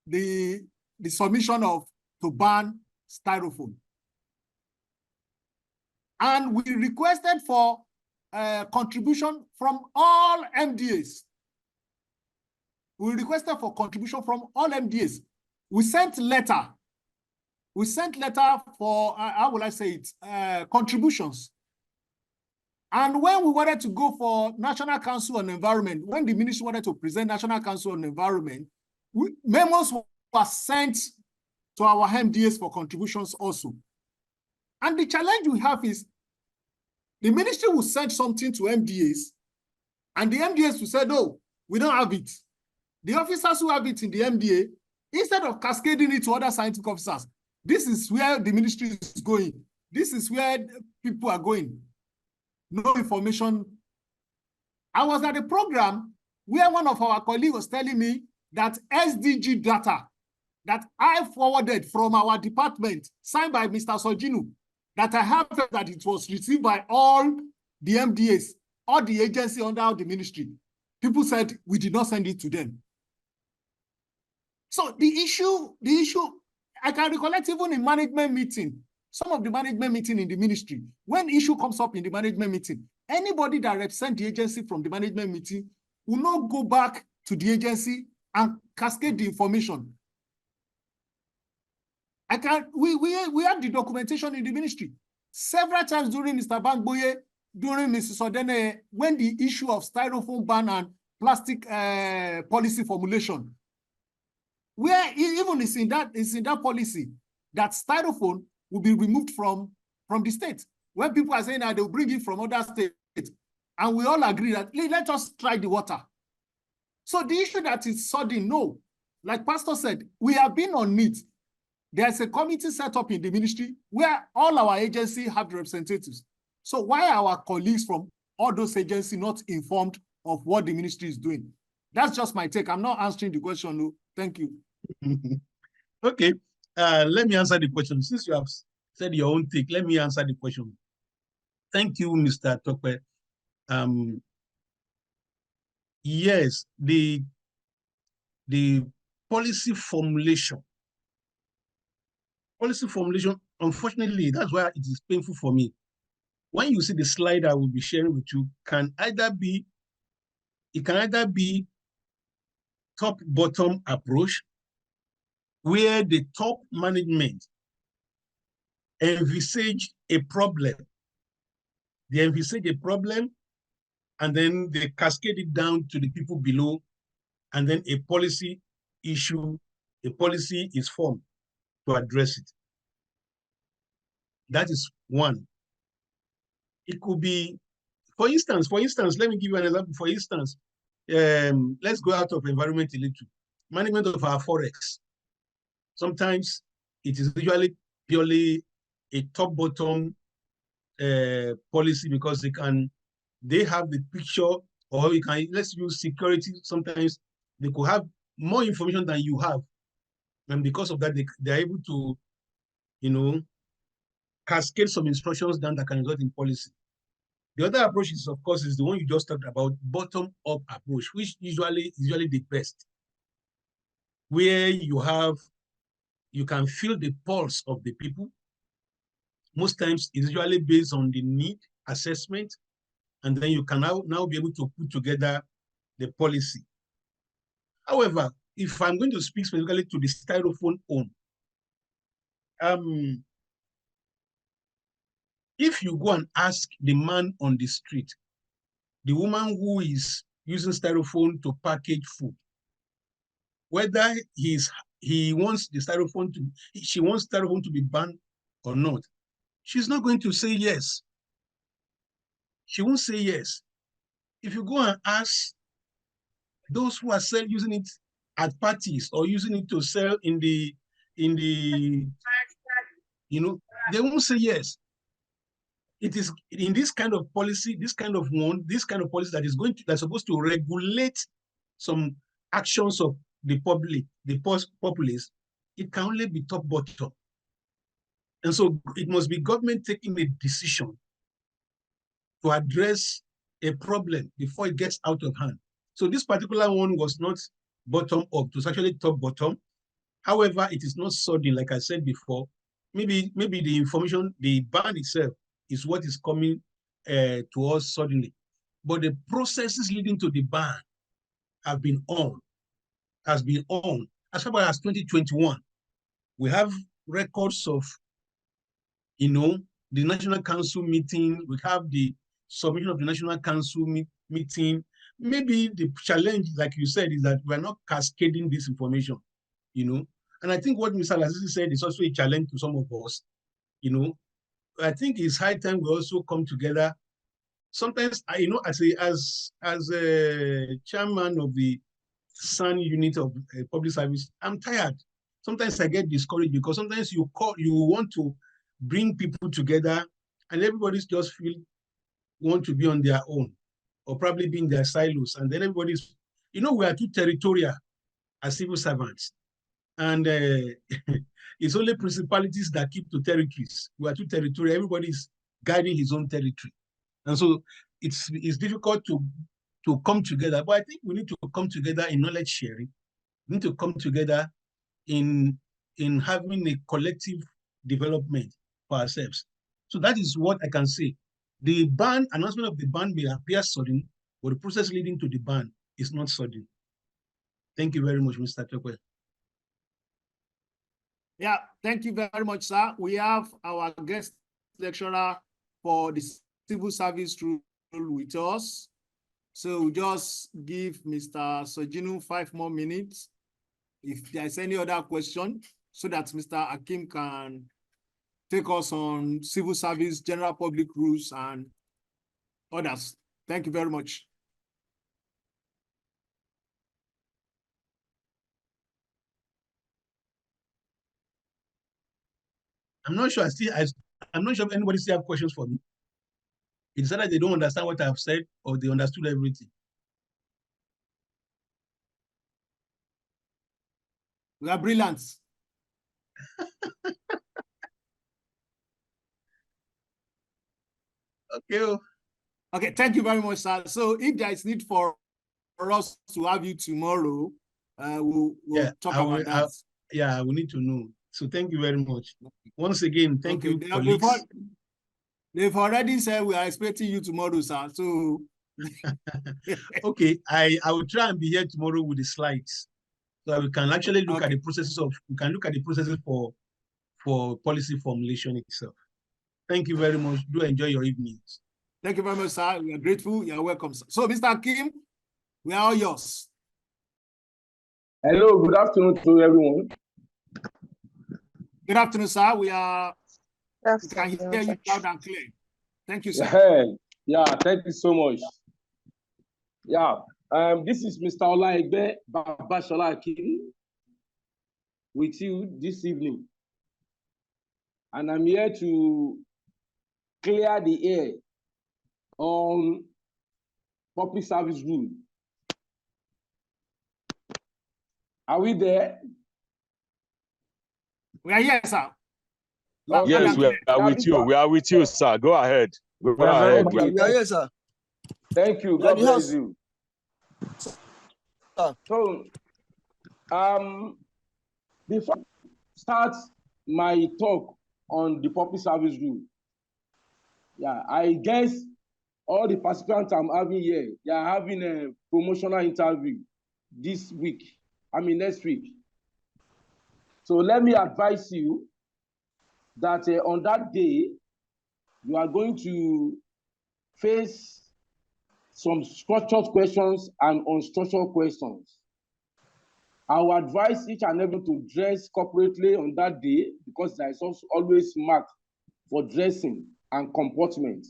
Speaker 3: the submission to ban styrofoam. And we requested for contribution from all MDAs. We requested for contribution from all MDAs. We sent letter. We sent letter for, how will I say it, contributions. And when we wanted to go for National Council on Environment, when the ministry wanted to present National Council on Environment, memos were sent to our MDAs for contributions also. And the challenge we have is the ministry will send something to MDAs, and the MDAs will say, no, we don't have it. The officers who have it in the MDA, instead of cascading it to other scientific officers, this is where the ministry is going. This is where people are going. No information. I was at a program where one of our colleagues was telling me that SDG data that I forwarded from our department, signed by Mr. Sojinu, that I have that it was received by all the MDAs, all the agency under the ministry. People said we did not send it to them. So the issue, I can recollect even in management meeting, some of the management meeting in the ministry, when issue comes up in the management meeting, anybody that represents the agency from the management meeting will not go back to the agency and cascade the information. We have the documentation in the ministry. Several times during Mr. Bangboye, during Mrs. Odene, when the issue of styrofoam ban and plastic policy formulation, where even is in that policy that styrofoam will be removed from the state. When people are saying that they'll bring it from other states, and we all agree that let us try the water. So the issue that is sudden, no, like Pastor said, we have been on it. There's a committee set up in the ministry where all our agencies have representatives. So why are our colleagues from all those agencies not informed of what the ministry is doing? That's just my take. I'm not answering the question, no. Thank you.
Speaker 9: Okay, let me answer the question. Since you have said your own take, let me answer the question. Thank you, Mr. Tokwe. Yes, the policy formulation, unfortunately, that's why it is painful for me. When you see the slide I will be sharing with you, it can either be top-bottom approach, where the top management envisage a problem. They envisage a problem, and then they cascade it down to the people below, and then a policy is formed to address it. That is one. It could be, for instance, let me give you an example. For instance, let's go out of environment a little. Management of our forests. Sometimes it is usually purely a top-bottom policy, because they have the picture, or let's use security. Sometimes they could have more information than you have. And because of that, they're able to, cascade some instructions down that can result in policy. The other approach is, of course, is the one you just talked about, bottom-up approach, which usually is the best, where you can feel the pulse of the people. Most times it's usually based on the need assessment, and then you can now be able to put together the policy. However, if I'm going to speak specifically to the styrofoam own, if you go and ask the man on the street, the woman who is using styrofoam to package food, whether he wants the styrofoam to, she wants styrofoam to be banned or not, she's not going to say yes. She won't say yes. If you go and ask those who are using it at parties or using it to sell in the, you know, they won't say yes. It is in this kind of policy, this kind of policy that is going to, that's supposed to regulate some actions of the public, the populace. It can only be top bottom. And so it must be government taking a decision to address a problem before it gets out of hand. So this particular one was not bottom up, it was actually top bottom. However, it is not sudden, like I said before. Maybe the information, the ban itself is what is coming to us suddenly. But the processes leading to the ban has been on. As far as 2021. We have records of, you know, the National Council meeting. We have the submission of the National Council meeting. Maybe the challenge, like you said, is that we're not cascading this information, you know. And I think what Mr. Lasisi said is also a challenge to some of us, you know. I think it's high time we also come together. Sometimes, you know, as a chairman of the SAN unit of public service, I'm tired. Sometimes I get discouraged because sometimes you want to bring people together and everybody's just want to be on their own or probably be in their silos. And then everybody's, you know, we are too territorial as civil servants. And it's only principalities that keep to territories. We are too territorial. Everybody's guiding his own territory. And so it's difficult to come together. But I think we need to come together in knowledge sharing. We need to come together in having a collective development for ourselves. So that is what I can say. The announcement of the ban may appear sudden, but the process leading to the ban is not sudden. Thank you very much, Mr. Tokwe.
Speaker 3: Yeah, thank you very much, sir. We have our guest lecturer for the civil service rule with us. So we just give Mr. Sojinu 5 more minutes if there's any other question, so that Mr. Akim can take us on civil service, general public rules, and others. Thank you very much.
Speaker 9: I'm not sure I'm not sure if anybody still have questions for me. It's either they don't understand what I've said or they understood everything.
Speaker 3: We are brilliant.
Speaker 9: Okay.
Speaker 3: Okay, thank you very much, sir. So if there is need for us to have you tomorrow, we'll talk about that.
Speaker 9: Yeah, we need to know. So thank you very much. Once again, thank you, colleagues.
Speaker 3: They've already said we are expecting you tomorrow, sir. So
Speaker 9: okay, I will try and be here tomorrow with the slides, so we can actually look at the processes for policy formulation itself. Thank you very much. Do enjoy your evenings.
Speaker 3: Thank you very much, sir. We are grateful. You are welcome, sir. So, Mr. Kim, we are all yours.
Speaker 11: Hello, good afternoon to everyone.
Speaker 3: Good afternoon, sir. We can hear you loud and clear. Thank you, sir.
Speaker 11: Hey, yeah, thank you so much. Yeah, this is Mr. Olaegbe Babashola Akim with you this evening. And I'm here to clear the air on public service rule. Are we there?
Speaker 3: We are here, sir.
Speaker 4: Yes, we are with you. We are with you, sir. Go ahead. Go ahead.
Speaker 2: We are here, sir.
Speaker 11: Thank you. God bless you. So, before I start my talk on the public service rule, yeah, I guess all the participants I'm having here, they are having a promotional interview this week. Next week. So let me advise you that on that day, you are going to face some structured questions and unstructured questions. I will advise each and everyone to dress corporately on that day because there is also always mark for dressing and comportment.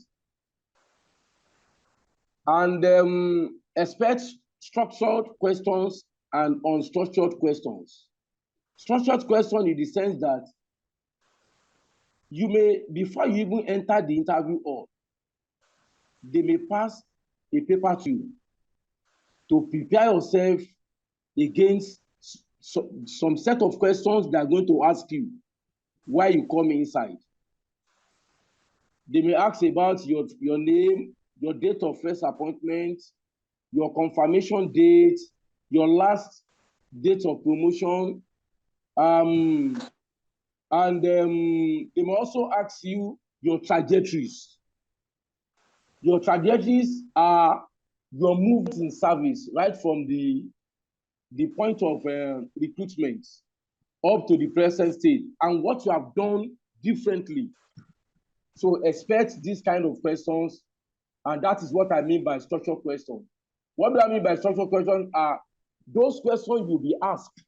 Speaker 11: And expect structured questions and unstructured questions. Structured question in the sense that you may, before you even enter the interview hall, they may pass a paper to you to prepare yourself against some set of questions they are going to ask you while you come inside. They may ask about your name, your date of first appointment, your confirmation date, your last date of promotion, and they may also ask you your trajectories. Your trajectories are your movements in service, right from the point of recruitment up to the present state, and what you have done differently. So expect these kind of questions, and that is what I mean by structured questions. What do I mean by structured questions? Are those questions will be asked,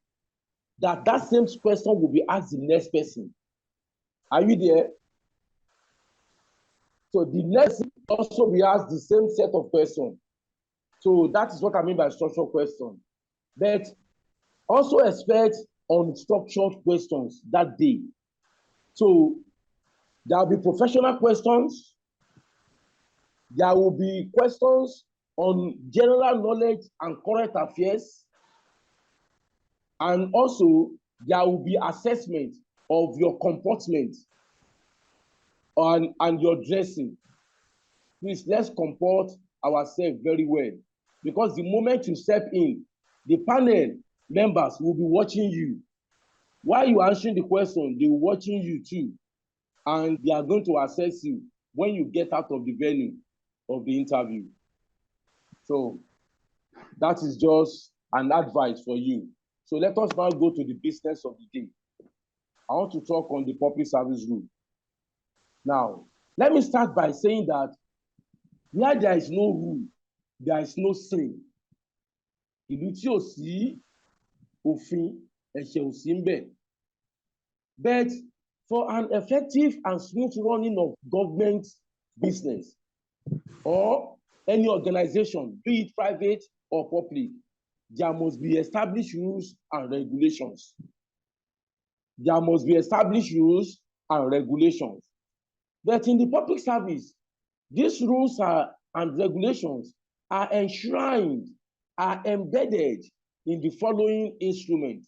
Speaker 11: that same question will be asked the next person. Are you there? So the next also be asked the same set of questions. So that is what I mean by structured question. But also expect unstructured questions that day. So there will be professional questions. There will be questions on general knowledge and current affairs. And also there will be assessment of your comportment and your dressing. Please, let's comport ourselves very well, because the moment you step in, the panel members will be watching you. While you are answering the question, they will be watching you too, and they are going to assess you when you get out of the venue of the interview. So that is just an advice for you. So let us now go to the business of the day. I want to talk on the public service rule. Now, let me start by saying that where there is no rule, there is no sin. Ìlú tí ò sí òfin, ẹ̀ṣẹ̀ ò sí ńbẹ̀. But for an effective and smooth running of government business or any organization, be it private or public, there must be established rules and regulations. There must be established rules and regulations. But in the public service, these rules and regulations are enshrined, are embedded in the following instruments.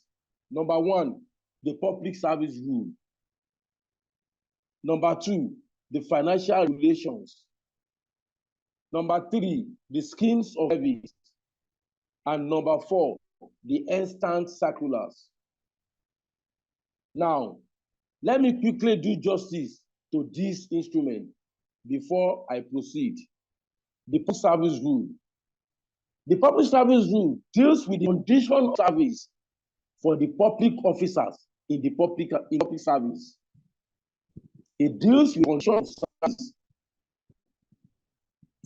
Speaker 11: Number one, the public service rule. Number two, the financial regulations. Number three, the schemes of service. And number four, the instant circulars. Now, let me quickly do justice to this instrument before I proceed. The public service rule. The public service rule deals with the condition of service for the public officers in the public service. It deals with condition of service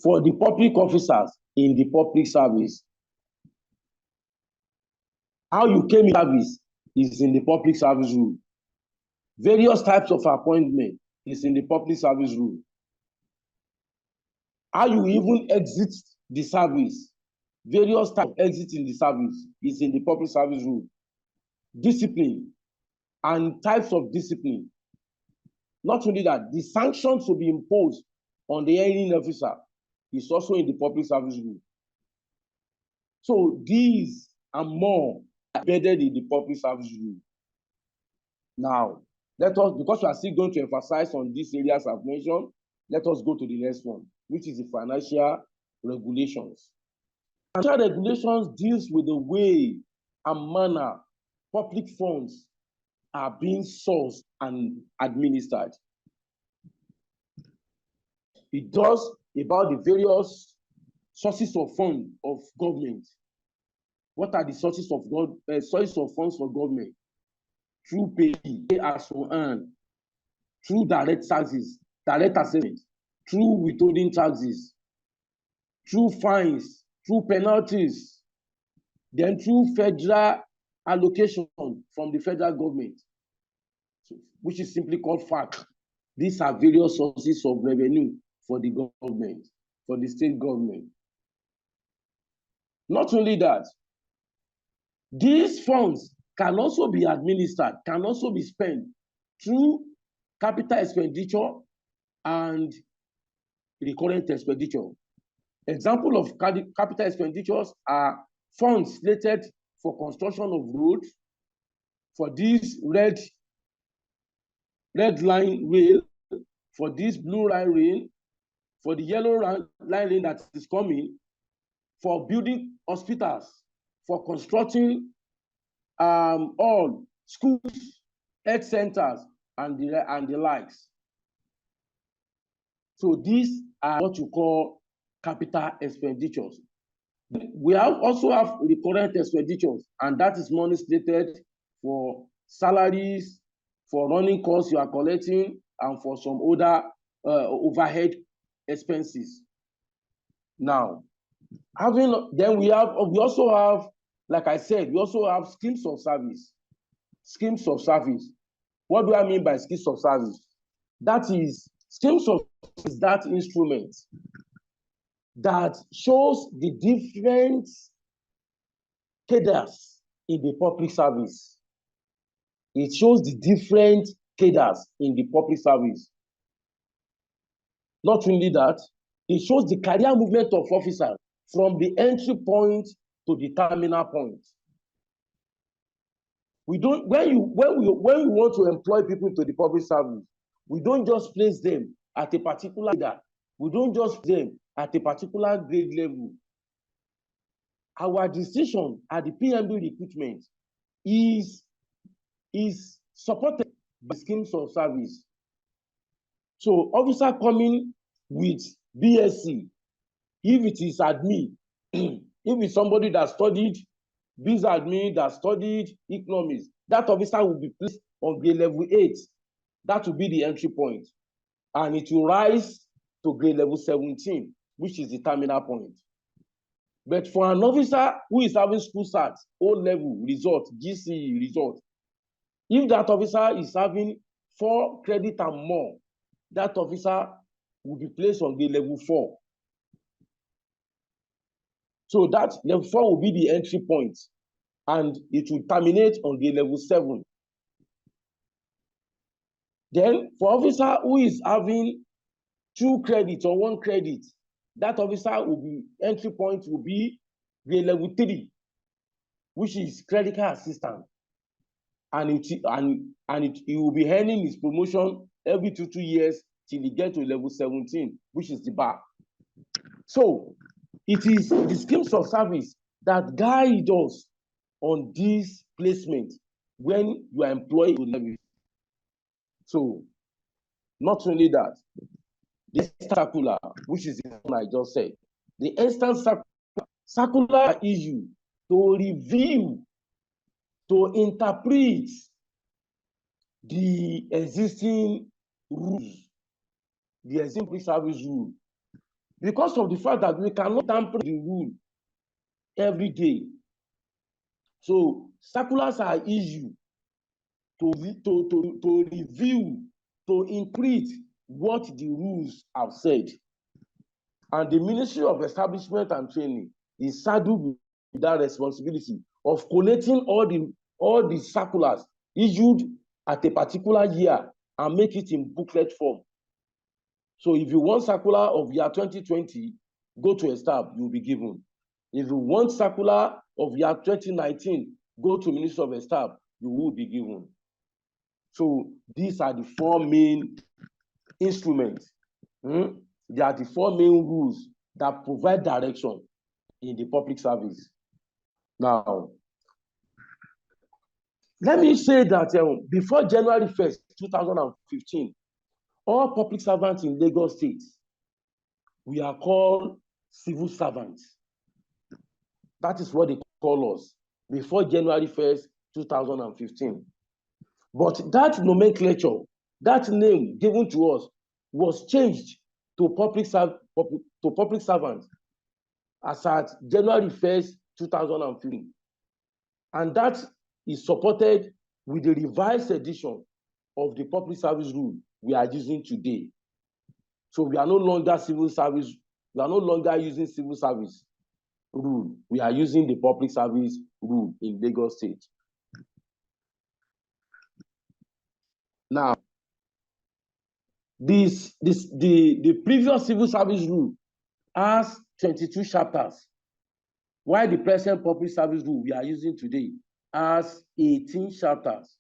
Speaker 11: for the public officers in the public service. How you came in service is in the public service rule. Various types of appointment is in the public service rule. How you even exit the service, various types of exit in the service is in the public service rule. Discipline and types of discipline. Not only that, the sanctions to be imposed on the hiring officer is also in the public service rule. So these and more are embedded in the public service rule. Now, let us, because we are still going to emphasize on these areas I've mentioned, let us go to the next one, which is the financial regulations. Financial regulations deals with the way and manner public funds are being sourced and administered. It does about the various sources of funds of government. What are the sources of funds for government? Through pay as you earn. through direct taxes, direct assessment, through withholding taxes, through fines, through penalties, then through federal allocation from the federal government, which is simply called FAC. These are various sources of revenue for the government, for the state government. Not only that, these funds can also be administered, can also be spent through capital expenditure and recurrent expenditure. Example of capital expenditures are funds slated for construction of roads, for this red line rail, for this blue line rail, for the yellow line rail that is coming, for building hospitals, for constructing all schools, health centers, and the likes. So these are what you call capital expenditures. We also have recurrent expenditures, and that is money slated for salaries, for running costs you are collecting, and for some other overhead expenses. Now, we also have, like I said, we also have schemes of service. Schemes of service. What do I mean by schemes of service? That is, schemes of service is that instrument that shows the different cadres in the public service. It shows the different cadres in the public service. Not only that, it shows the career movement of officers from the entry point to the terminal point. We don't, when we want to employ people to the public service, we don't just place them at a particular leader. We don't just place them at a particular grade level. Our decision at the PMB recruitment is supported by schemes of service. So officer coming with BSc, if it is admin, if it's somebody that studied biz admin, that studied economics, that officer will be placed on grade level 8. That will be the entry point. And it will rise to grade level 17, which is the terminal point. But for an officer who is having school start, O-level result, GCE result, if that officer is having 4 credit and more, that officer will be placed on grade level 4. So that level 4 will be the entry point, and it will terminate on grade level 7. Then for officer who is having 2 credits or 1 credit, that officer will be, entry point will be grade level 3, which is clerical assistant. And he will be earning his promotion every 2 years till he gets to level 17, which is the bar. So it is the schemes of service that guide us on this placement when you are employed to level. So not only that, the circular, which is the one I just said, the instant circular issue to review, to interpret the existing rules, the existing service rule, because of the fact that we cannot tamper the rule every day. So circulars are issued to review, to interpret what the rules have said. And the Ministry of Establishment and Training is saddled with that responsibility of collating all the circulars issued at a particular year and make it in booklet form. So if you want circular of year 2020, go to ESTAB, you'll be given. If you want circular of year 2019, go to Ministry of ESTAB, you will be given. So these are the 4 main instruments. They are the 4 main rules that provide direction in the public service. Now, let me say that before January 1st, 2015, all public servants in Lagos State, we are called civil servants. That is what they call us before January 1st, 2015. But that nomenclature that name given to us was changed to public servants as at January 1st, 2015. And that is supported with the revised edition of the public service rule we are using today. So we are no longer using civil service rule. We are using the public service rule in Lagos State. Now, the previous civil service rule has 22 chapters, while the present public service rule we are using today has 18 chapters.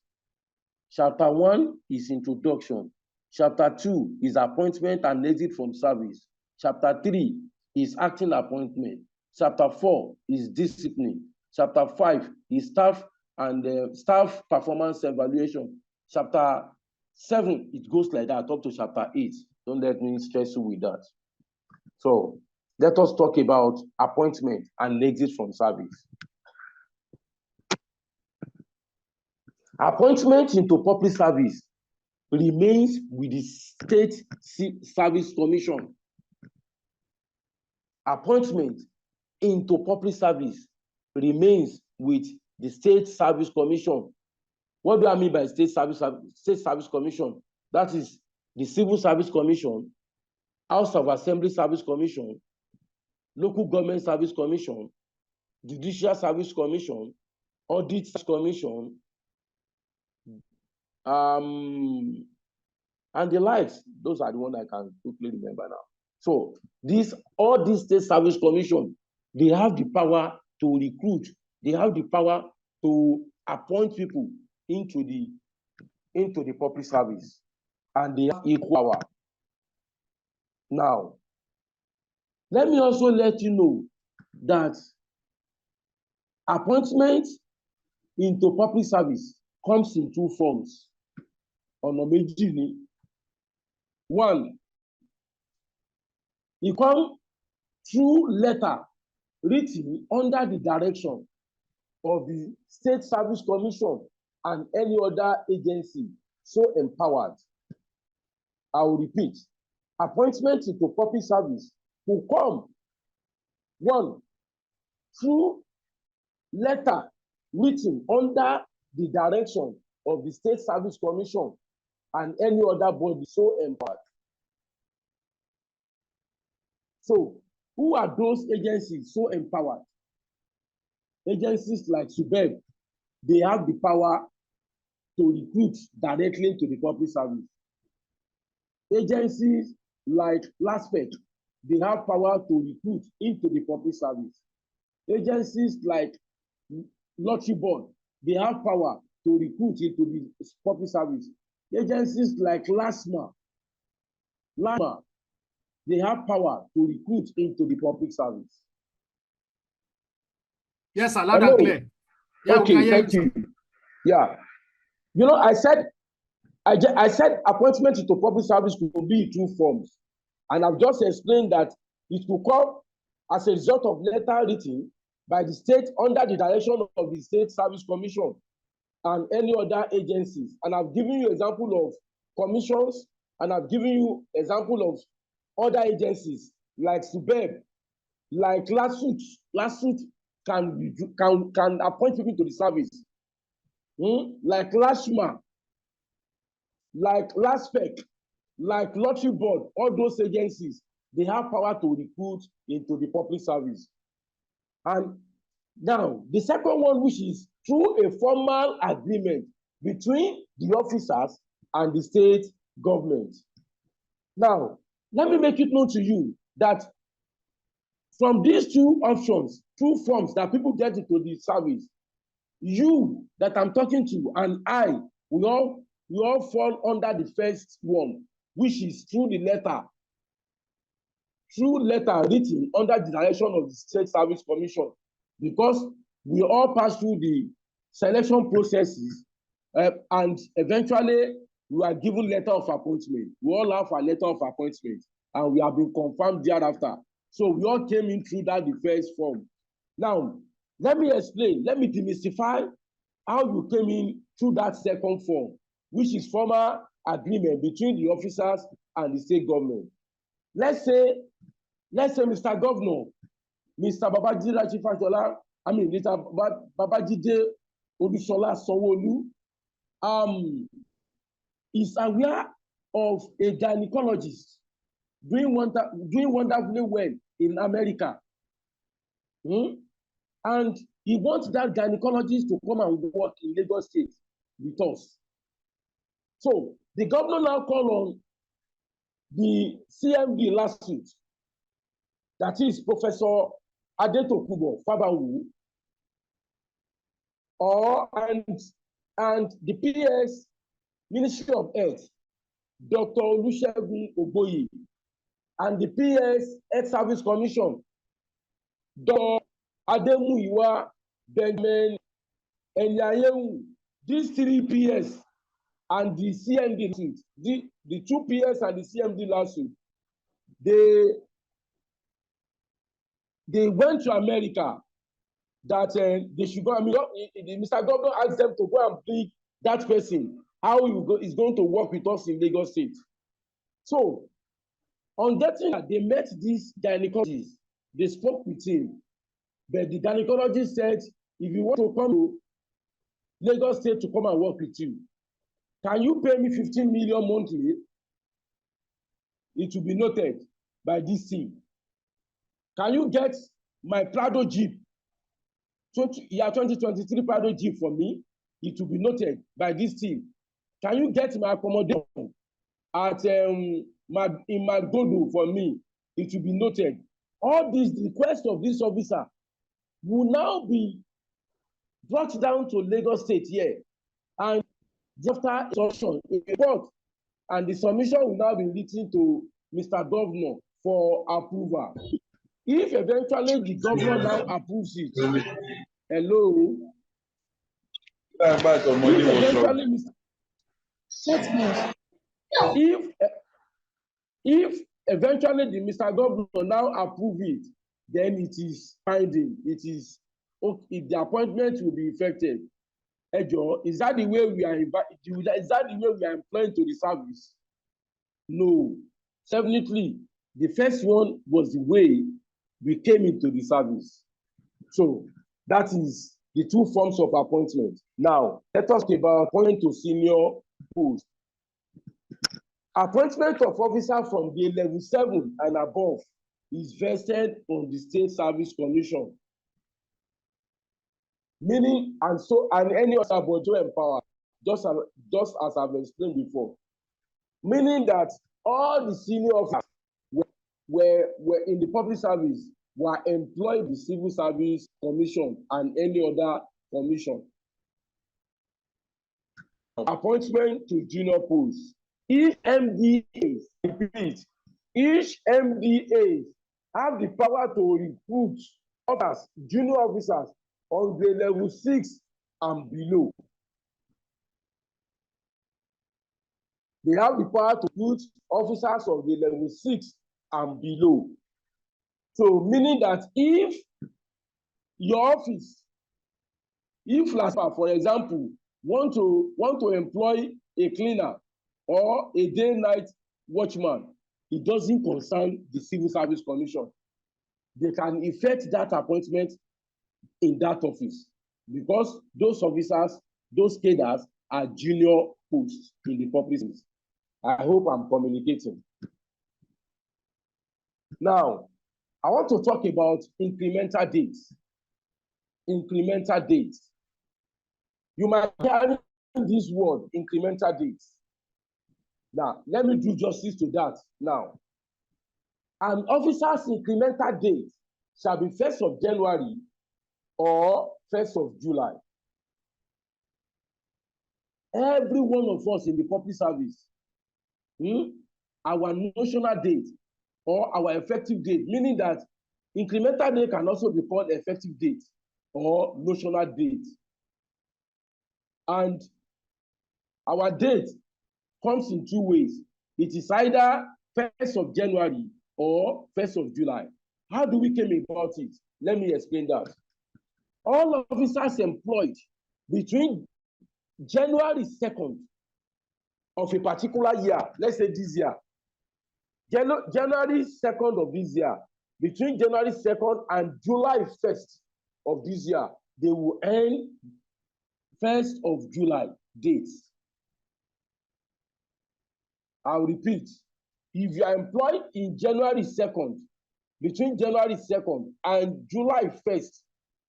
Speaker 11: Chapter 1 is introduction. Chapter 2 is appointment and exit from service. Chapter 3 is acting appointment. Chapter 4 is discipline. Chapter 5 is staff and staff performance evaluation. Chapter 7, it goes like that up to chapter 8. Don't let me stress you with that. So let us talk about appointment and exit from service. Appointment into public service remains with the State Service Commission. Appointment into public service remains with the State Service Commission. What do I mean by State Service Commission? That is the Civil Service Commission, House of Assembly Service Commission, Local Government Service Commission, Judicial Service Commission, Audit Commission, and the likes. Those are the ones I can quickly remember now. So all these State Service Commission, they have the power to recruit, they have the power to appoint people into the public service, and they have equal power. Now, let me also let you know that appointment into public service comes in two forms. Ọ̀nà méjì ni. One, it comes through letter written under the direction of the State Service Commission and any other agency so empowered. I will repeat, appointment into public service will come, one, through letter written under the direction of the State Service Commission and any other body so empowered. So, who are those agencies so empowered? Agencies like SUBEB, they have the power to recruit directly into the public service. Agencies like LASPEC, they have power to recruit into the public service. Agencies like Lottery Board, they have power to recruit into the public service. Agencies like LASMA, they have power to recruit into the public service.
Speaker 3: Yes, sir, loud and clear.
Speaker 11: Yeah, okay, thank you. Yeah, you know, I said appointment into public service could be in two forms, and I've just explained that it could come as a result of letter written by the state under the direction of the State Service Commission and any other agencies. And I've given you example of commissions, and I've given you example of other agencies like SUBEB, like LASUT. LASUT can appoint people to the service. Like LASMA, like LASPEC, like Lottery Board, all those agencies, they have power to recruit into the public service. And now, the second one, which is through a formal agreement between the officers and the state government. Now, let me make it known to you that from these two options, two forms that people get into the service, you that I'm talking to and I, we all fall under the first one, which is through letter written under the direction of the State Service Commission, because we all pass through the selection processes and eventually we are given letter of appointment. We all have a letter of appointment and we have been confirmed thereafter. So we all came in through that the first form. Now, let me explain, let me demystify how you came in through that second form, which is former agreement between the officers and the state government. Let's say, Mr. Governor, Mr. Babajide Fashola, Mr. Babajide Olusola Sanwo-Olu, is aware of a gynecologist doing wonderfully well in America. And he wants that gynecologist to come and work in Lagos State with us. So the governor now called on the CMD last week, that is Professor Adetokunbo Fabanwu, and the PS Ministry of Health, Dr. Olusegun Ogboyi, and the PS Health Service Commission, Dr. Ademuyiwa Benjamin Enyayewu. These three PS and the CMD, the two PS and the CMD lawsuit, they went to America that they should go. Mr. Governor asked them to go and bring that person, how is going to work with us in Lagos State. So, on getting that, they met this gynecologist. They spoke with him, but the gynecologist said, if you want to come to Lagos State to come and work with you, can you pay me 15 million monthly? It will be noted by this team. Can you get my Prado Jeep, 2023 Prado Jeep for me? It will be noted by this team. Can you get my accommodation at in Magodo for me? It will be noted. All these requests of this officer will now be brought down to Lagos State here, and after submission in report, and the submission will now be written to Mr. Governor for approval. If eventually the governor now approves it, hello. If eventually the Mr. Governor now approve it, then it is binding. It is okay, the appointment will be effected. Ejo, is that the way we are is that the way we are employing to the service? No. Definitely, the first one was the way we came into the service. So that is the two forms of appointment. Now, let us talk about appointment to senior post. Appointment of officer from the level 7 and above is vested on the State Service Commission. Meaning, and any other body empowered, just as I've explained before. Meaning that all the senior officers were in the public service were employed the Civil Service Commission and any other commission. Appointment to junior posts. Each MDA, repeat, each MDA have the power to recruit others, junior officers on grade level 6 and below. They have the power to recruit officers of the level 6 and below. So meaning that if your office, if LASPA, for example, want to employ a cleaner or a day-night watchman, it doesn't concern the Civil Service Commission. They can effect that appointment in that office because those officers, those cadres are junior posts in the public service. I hope I'm communicating. Now, I want to talk about incremental dates. Incremental dates. You might hear this word, incremental dates. Now, let me do justice to that now. An officer's incremental date shall be 1st of January or 1st of July. Every one of us in the public service, our notional date or our effective date, meaning that incremental date can also be called effective date or notional date. And our date comes in two ways. It is either 1st of January or 1st of July. How do we came about it? Let me explain that. All officers employed between January 2nd of a particular year, let's say this year, January 2nd of this year, between January 2nd and July 1st of this year, they will end 1st of July dates. I'll repeat, if you are employed in January 2nd, between January 2nd and July 1st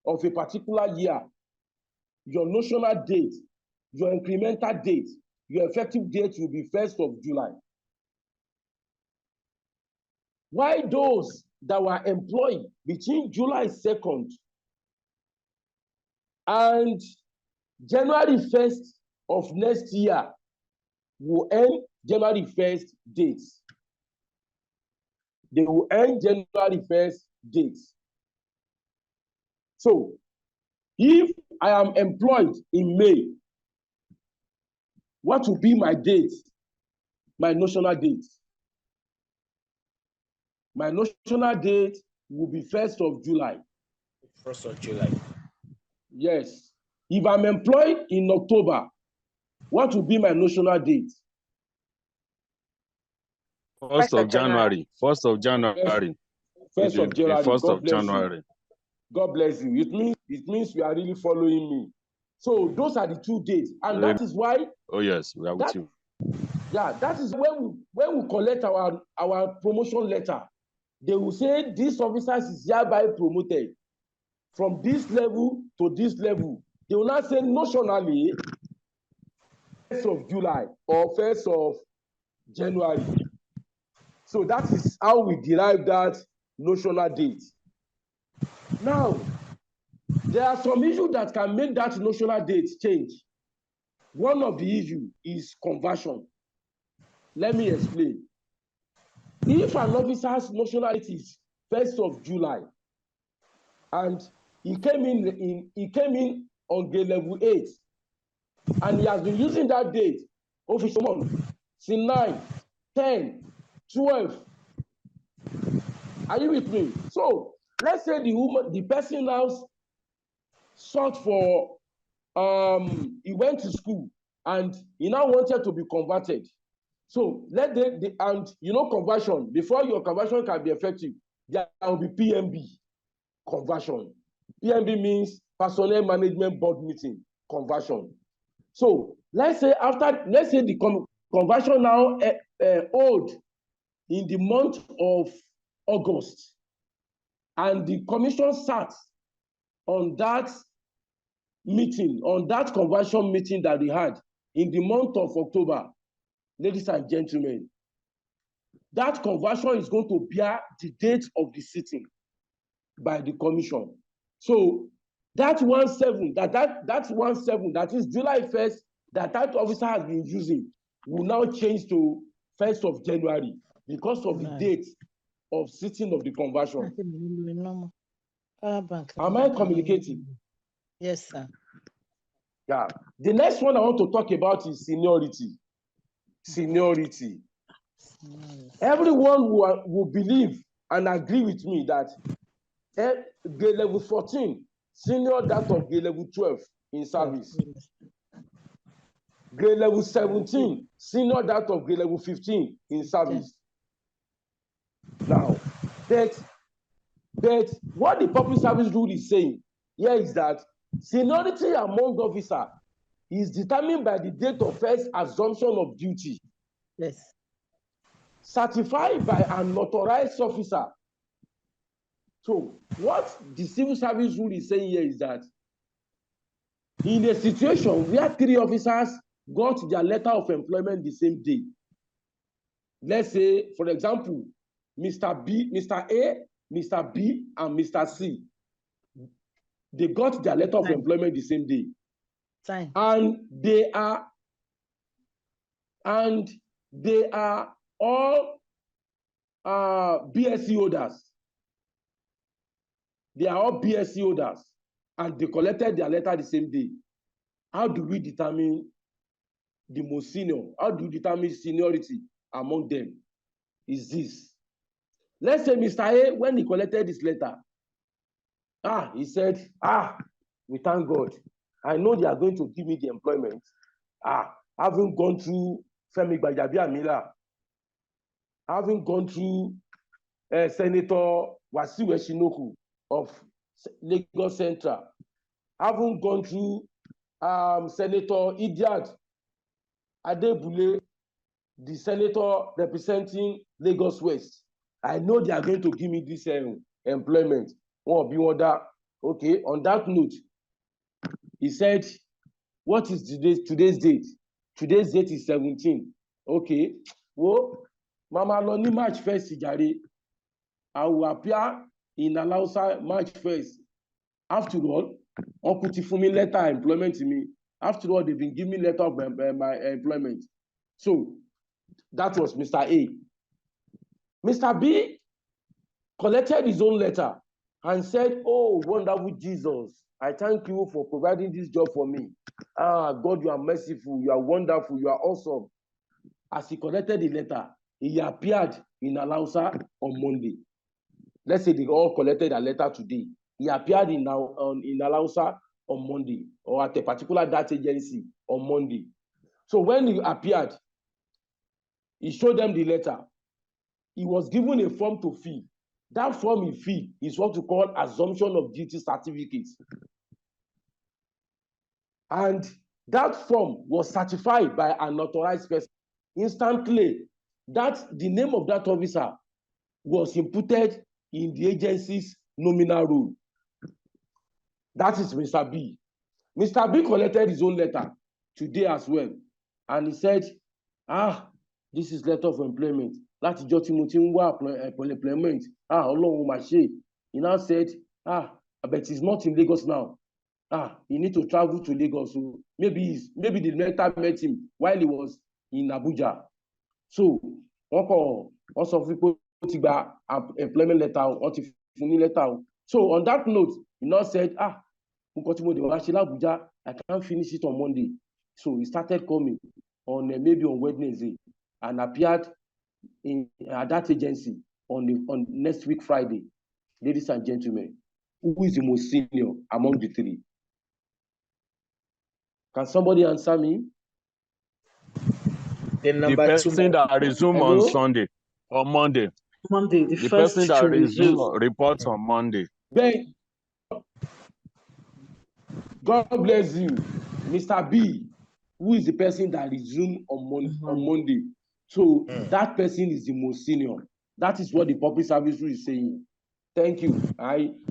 Speaker 11: of a particular year, your notional date, your incremental date, your effective date will be 1st of July. Why those that were employed between July 2nd and January 1st of next year will end January 1st dates. They will end January 1st dates. So, if I am employed in May, what will be my date? My notional date. My notional date will be 1st of July.
Speaker 7: 1st of July.
Speaker 11: Yes. If I'm employed in October, what will be my notional date?
Speaker 4: 1st of January. 1st of January.
Speaker 11: 1st of January.
Speaker 4: 1st of January.
Speaker 11: God bless you. It means you are really following me. So those are the 2 dates, and that is why.
Speaker 4: Oh yes, we are with you.
Speaker 11: Yeah, that is when we collect our promotion letter. They will say this officer is hereby promoted from this level to this level. They will not say notionally 1st of July or 1st of January. So that is how we derive that notional date. Now, there are some issues that can make that notional date change. One of the issues is conversion. Let me explain. If an officer's nationality is 1st of July and he came in on grade level 8 and he has been using that date official month, C9, 10, 12. Are you with me? So let's say the person now sought for he went to school and he now wanted to be converted. So and you know conversion, before your conversion can be effective, there will be PMB conversion. PMB means personnel management board meeting conversion. So let's say the conversion now hold in the month of August, and the commission sat on that meeting, on that conversion meeting that they had in the month of October. Ladies and gentlemen, that conversion is going to bear the date of the sitting by the commission. So that 17, that is July 1st, that officer has been using will now change to 1st of January because of the date of sitting of the conversion. Am I communicating?
Speaker 12: Yes, sir.
Speaker 11: Yeah. The next one I want to talk about is seniority. Seniority. Everyone will believe and agree with me that grade level 14, senior that of grade level 12 in service. Grade level 17, senior that of grade level 15 in service. Now, but what the public service rule is saying here is that seniority among officers is determined by the date of first assumption of duty.
Speaker 12: Yes.
Speaker 11: Certified by an authorized officer. So what the civil service rule is saying here is that in a situation where 3 officers got their letter of employment the same day, let's say, for example, Mr. A, Mr. B, and Mr. C, they got their letter of employment the same day.
Speaker 12: Fine.
Speaker 11: And they are all BSc holders. They are all BSc holders, and they collected their letter the same day. How do we determine the most senior? How do we determine seniority among them? Is this. Let's say Mr. A, when he collected this letter, he said, we thank God. I know they are going to give me the employment. Having gone through Femi Gbajabiamila, having gone through Senator Wasiu Eshinoku of Lagos Central, having gone through Senator Idiad Adebule, the senator representing Lagos West. I know they are going to give me this employment. Okay, on that note, he said, what is today's date? Today's date is 17. Okay, well, Mama Loni March 1st, Jare. I will appear in Alausa March 1st. After all, Uncle Tifumi letter employment to me. After all, they've been giving me letter of my employment. So that was Mr. A. Mr. B collected his own letter and said, oh, wonderful Jesus, I thank you for providing this job for me. Ah, God, you are merciful, you are wonderful, you are awesome. As he collected the letter, he appeared in Alausa on Monday. Let's say they all collected a letter today. He appeared in Alausa on Monday, or at a particular data agency on Monday. So when he appeared, he showed them the letter. He was given a form to fill. That form he filled is what we call assumption of duty certificate. And that form was certified by an authorized person. Instantly, the name of that officer was inputted in the agency's nominal role. That is Mr. B. Mr. B collected his own letter today as well. And he said, this is letter of employment. Láti jọ́ tí mo ti ń wá employment. Ọlọ́run mà ṣe. He now said, but he's not in Lagos now. He need to travel to Lagos. So maybe the letter met him while he was in Abuja. So, also people gba employment letter or ti fún letter. So on that note, he now said, nǹkan tí mo dé wá ṣe l'Abuja, I can't finish it on Monday. So he started coming on maybe on Wednesday and appeared at that agency on next week Friday. Ladies and gentlemen, who is the most senior among the three? Can somebody answer me?
Speaker 4: The person that resume on Sunday or Monday.
Speaker 13: Monday, the first
Speaker 4: person that
Speaker 13: to
Speaker 4: resume
Speaker 13: resume.
Speaker 4: reports on Monday.
Speaker 11: Then, God bless you, Mr. B, who is the person that resumed on Monday. So that person is the most senior. That is what the public service rule is saying. Thank you.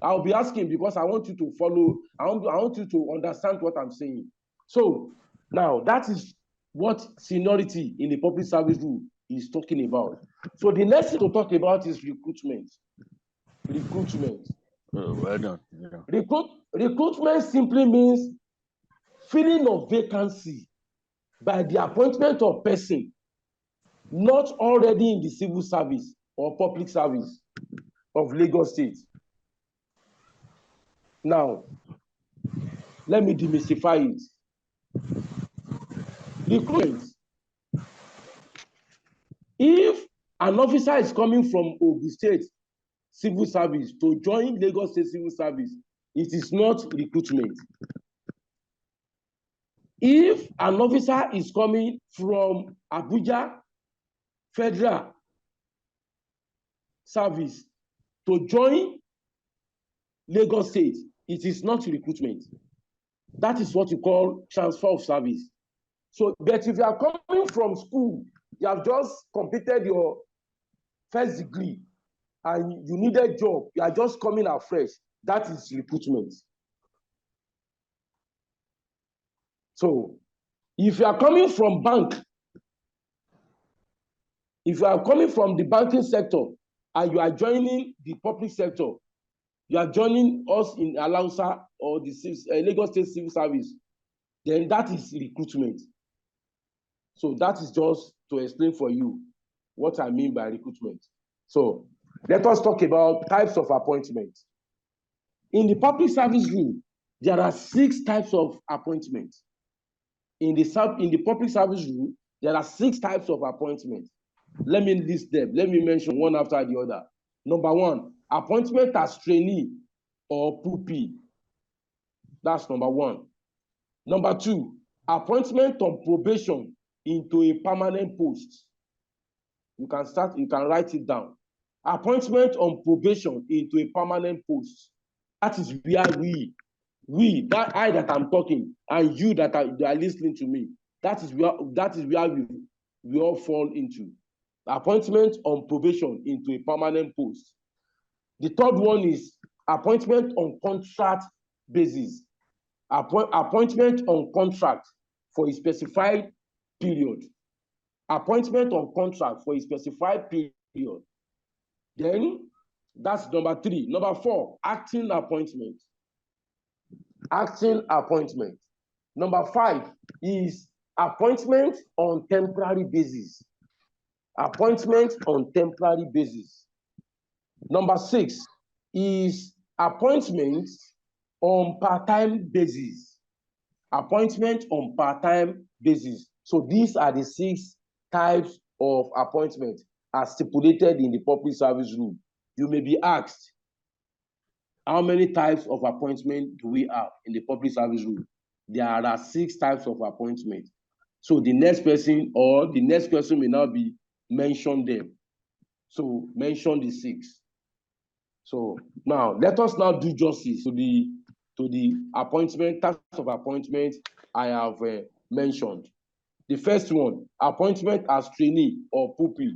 Speaker 11: I'll be asking because I want you to follow. I want you to understand what I'm saying. So now that is what seniority in the public service rule is talking about. So the next thing to talk about is recruitment. Recruitment.
Speaker 4: Well done. Yeah.
Speaker 11: Recruitment simply means filling of vacancy by the appointment of person not already in the civil service or public service of Lagos State. Now, let me demystify it. Recruitment. If an officer is coming from Ogun State civil service to join Lagos State civil service, it is not recruitment. If an officer is coming from Abuja Federal Service to join Lagos State, it is not recruitment. That is what you call transfer of service. So, but if you are coming from school, you have just completed your first degree and you need a job, you are just coming afresh, that is recruitment. So, if you are coming from bank, if you are coming from the banking sector and you are joining the public sector, you are joining us in Alausa or the Lagos State Civil Service, then that is recruitment. So that is just to explain for you what I mean by recruitment. So let us talk about types of appointment. In the public service rule, there are 6 types of appointment. In the public service rule, there are 6 types of appointment. Let me list them. Let me mention one after the other. Number 1, appointment as trainee or pupil. That's number 1. Number 2, appointment on probation into a permanent post. You can write it down. Appointment on probation into a permanent post. That is where that I that I'm talking and you that are listening to me, that is where we all fall into. Appointment on probation into a permanent post. The third one is appointment on contract basis. Appointment on contract for a specified period. Appointment on contract for a specified period. Then that's number 3. Number 4, acting appointment. Acting appointment. Number 5 is appointment on temporary basis. Appointment on temporary basis. Number 6 is appointment on part-time basis. Appointment on part-time basis. So these are the 6 types of appointment as stipulated in the public service rule. You may be asked, how many types of appointment do we have in the public service rule? There are 6 types of appointment. So the next person may now be mention them. So mention the 6. So now let us now do justice to the appointment, types of appointment I have mentioned. The first one, appointment as trainee or pupil.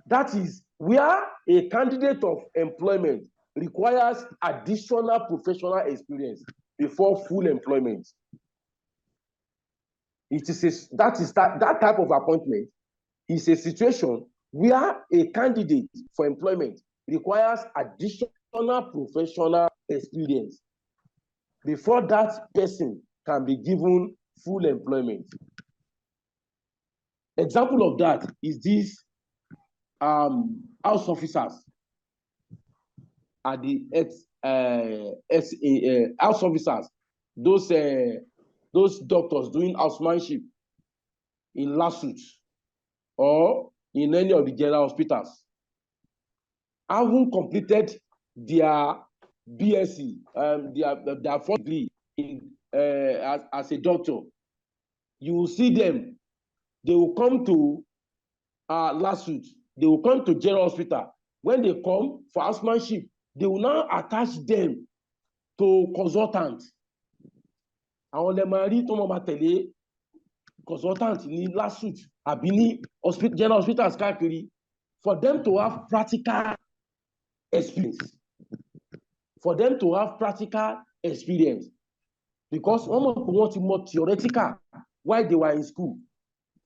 Speaker 11: That is where a candidate of employment requires additional professional experience before full employment. That type of appointment is a situation where a candidate for employment requires additional professional experience before that person can be given full employment. Example of that is these house officers at the house officers, those doctors doing housemanship in LASUT or in any of the general hospitals, having completed their BSc, their first degree as a doctor, you will see them. They will come to LASUT. They will come to general hospital. When they come for housemanship, they will now attach them to consultant. Àwọn lè máa rí tó máa tẹ̀lé consultant ní LASUT àbí ní general hospitals káàkiri, for them to have practical experience. For them to have practical experience. Because one of them wanted more theoretical while they were in school.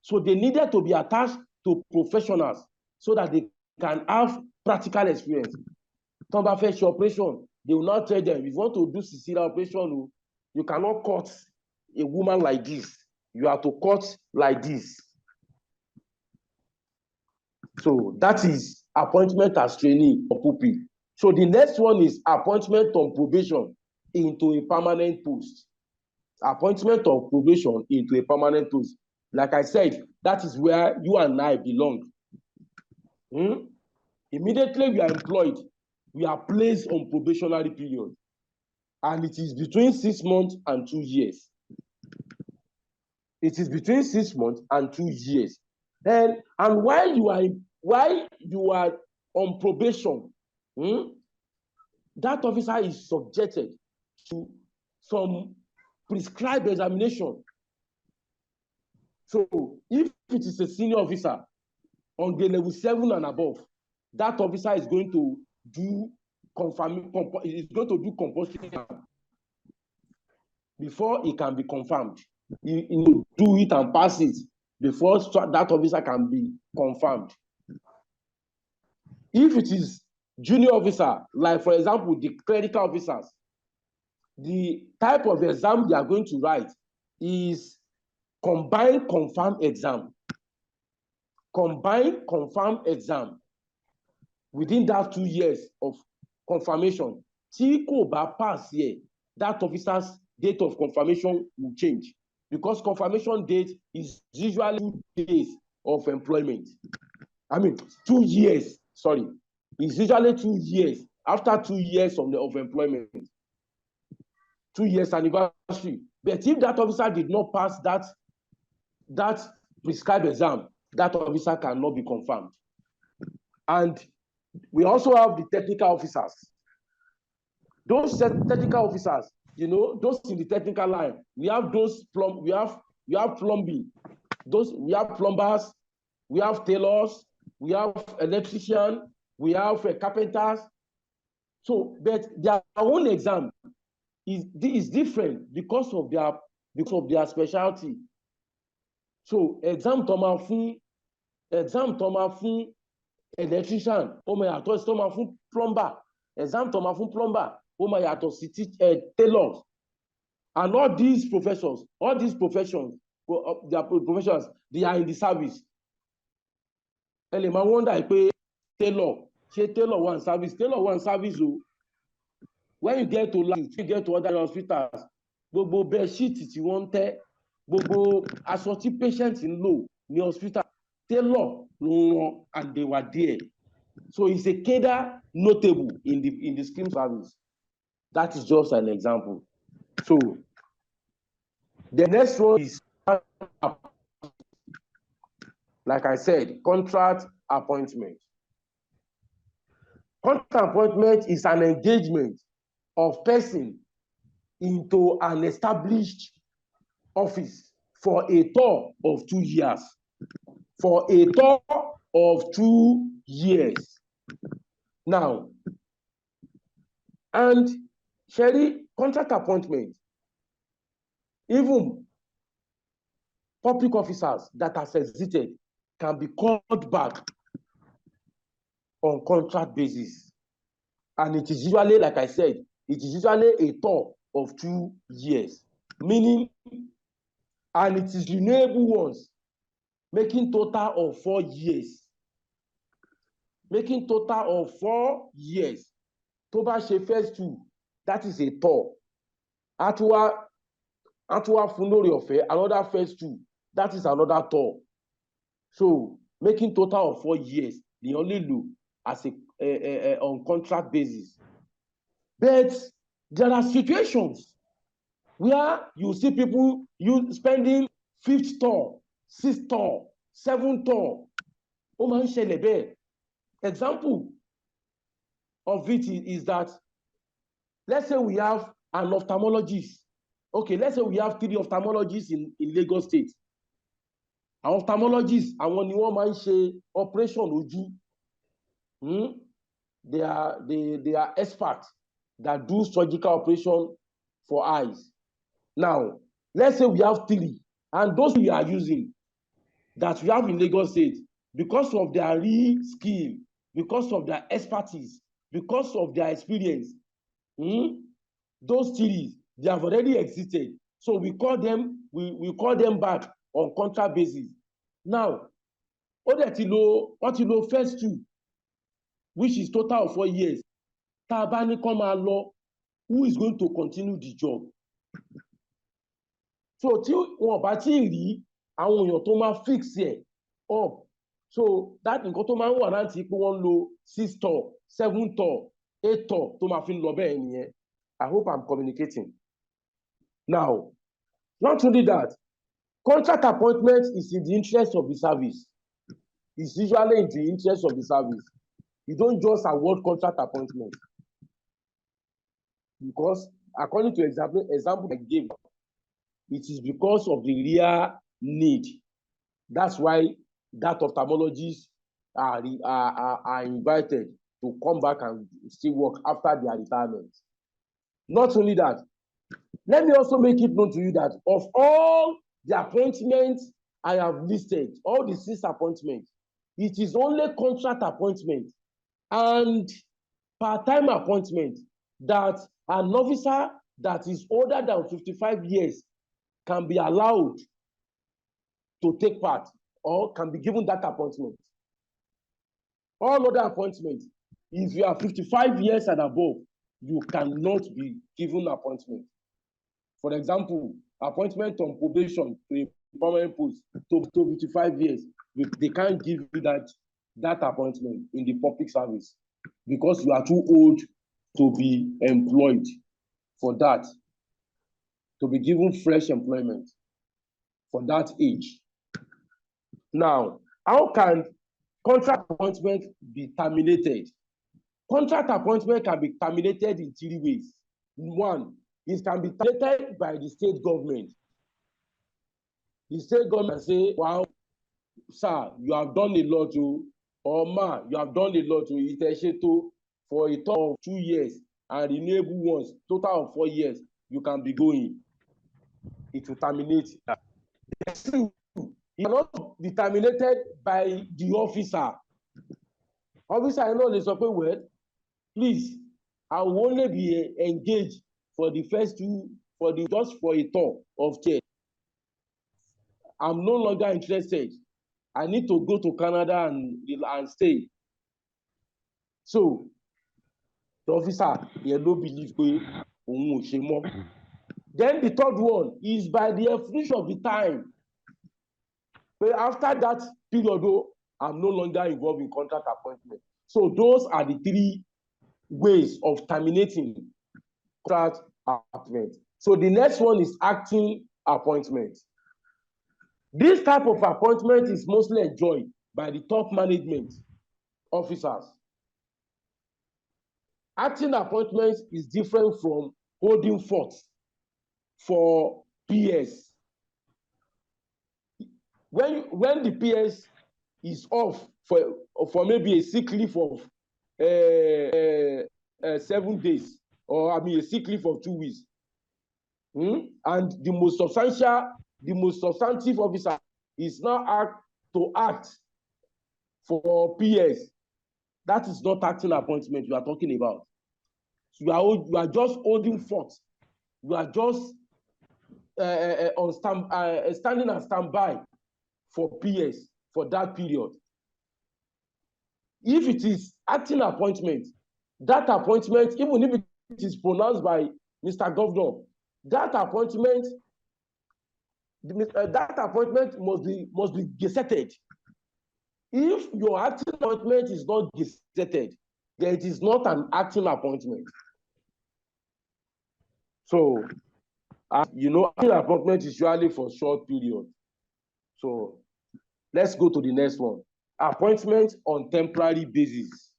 Speaker 11: So they needed to be attached to professionals so that they can have practical experience. Tomba first operation, they will not tell them, if you want to do cesarean operation, you cannot cut a woman like this. You have to cut like this. So that is appointment as trainee or pupil. So the next one is appointment on probation into a permanent post. Appointment of probation into a permanent post. Like I said, that is where you and I belong. Immediately we are employed, we are placed on probationary period. And it is between 6 months and 2 years. It is between 6 months and 2 years. And while you are on probation, that officer is subjected to some prescribed examination. So if it is a senior officer on the level 7 and above, that officer is going to do compulsory exam before it can be confirmed. He will do it and pass it before that officer can be confirmed. If it is junior officer, like for example, the clerical officers, the type of exam they are going to write is combined confirmed exam. Combined confirmed exam within that 2 years of confirmation. Tí kò bá pass here, that officer's date of confirmation will change because confirmation date is usually 2 days of employment. 2 years, sorry. It's usually 2 years. After 2 years of employment, 2 years anniversary. But if that officer did not pass that prescribed exam, that officer cannot be confirmed. And we also have the technical officers. Those technical officers, you know, those in the technical line, we have those we have plumbing, we have plumbers, we have tailors, we have electricians, we have carpenters. So, but their own exam is different because of their specialty. So, exam tó máa fún electrician, ó máa yàtọ̀ sí tó máa fún plumber. Exam tó máa fún plumber, ó máa yàtọ̀ sí tailors. And all these professions, their professions, they are in the service. Ẹ lè máa wonder pé tailor one service, o. When you get to lab, you get to other hospitals, gbogbo bed sheet tí wọ́n tẹ́, gbogbo aṣọ tí patient ń lò ní hospital, tailor ló and they were there. So it's a cadre notable in the scheme service. That is just an example. So the next one is, like I said, contract appointment. Contract appointment is an engagement of person into an established office for a term of 2 years. For a term of 2 years. Now, and Sherry, contract appointment, even public officers that are exited can be called back on contract basis. And it is usually, like I said, it is usually a term of 2 years, meaning, and it is renewable ones, making total of 4 years. Making total of 4 years. Tó bá ṣe first 2, that is a term. Àtúwá fún lórí ọ̀fẹ́, another first 2, that is another term. So making total of 4 years, the only look as a on contract basis. But there are situations where you see people spending 5th term, 6th term, 7th term. Ó máa ń ṣẹlẹ̀ bẹ́ẹ̀. Example of it is that, let's say we have an ophthalmologist. Okay, let's say we have 3 ophthalmologists in Lagos State. An ophthalmologist, àwọn ni wọ́n máa ń ṣe operation ojú. They are experts that do surgical operation for eyes. Now, let's say we have 3, and those we are using that we have in Lagos State, because of their real skill, because of their expertise, because of their experience, those 3, they have already existed. So we call them back on contract basis. Now, wọ́n ti lo first 2, which is total of 4 years. Tá a bá ní kán máa lọ, who is going to continue the job? So tí wọn bá tí rí àwọn èèyàn tó máa fix ẹ̀ up, so that nǹkan tó máa ń wà láti pé wọ́n lo 6th term, 7th term, 8th term tó máa fi lọ bẹ́ẹ̀ nìyẹn. I hope I'm communicating. Now, not only that, contract appointment is in the interest of the service. It's usually in the interest of the service. You don't just award contract appointment. Because according to example I gave, it is because of the real need. That's why that ophthalmologists are invited to come back and still work after their retirement. Not only that, let me also make it known to you that of all the appointments I have listed, all the 6 appointments, it is only contract appointment and part-time appointment that an officer that is older than 55 years can be allowed to take part or can be given that appointment. All other appointments, if you are 55 years and above, you cannot be given appointment. For example, appointment on probation to a permanent post to 55 years, they can't give you that appointment in the public service because you are too old to be employed for that, to be given fresh employment for that age. Now, how can contract appointment be terminated? Contract appointment can be terminated in 3 ways. One, it can be terminated by the state government. The state government say, wow, sir, you have done a lot, or ma, you have done a lot, for a total of 2 years, and renewable ones, total of 4 years, you can be going. It will terminate. It cannot be terminated by the officer. Officer, I know they say, well, please, I will only be engaged for the first two, just for a tour of 10. I'm no longer interested. I need to go to Canada and stay. So, the officer, he don't believe more. Then the third one is by the finish of the time. But after that period, though, I'm no longer involved in contract appointment. So those are the 3 ways of terminating contract appointment. So the next one is acting appointment. This type of appointment is mostly enjoyed by the top management officers. Acting appointment is different from holding forth for PS. When the PS is off for maybe a sick leave of 7 days, or a sick leave of 2 weeks, and the most substantive officer is now to act for PS, that is not acting appointment you are talking about. You are just holding forth. You are just standing and standby for PS for that period. If it is acting appointment, that appointment, even if it is pronounced by Mr. Governor, that appointment must be gazetted. If your acting appointment is not gazetted, then it is not an acting appointment. So, acting appointment is usually for short period. So, let's go to the next one. Appointment on temporary basis.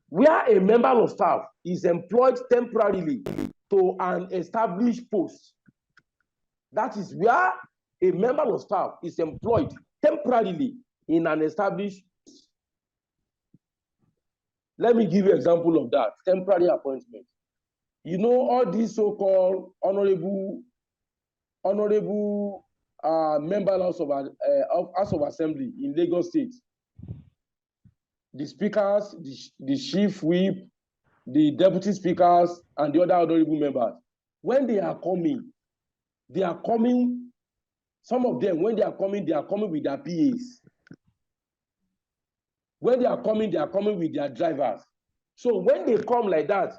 Speaker 11: Where a member of staff is employed temporarily to an established post. That is where a member of staff is employed temporarily in an established post. Let me give you an example of that, temporary appointment. All these so-called honorable members of House of Assembly in Lagos State, the speakers, the chief whip, the deputy speakers, and the other honorable members, when they are coming, some of them, when they are coming with their PAs. When they are coming with their drivers. So when they come like that,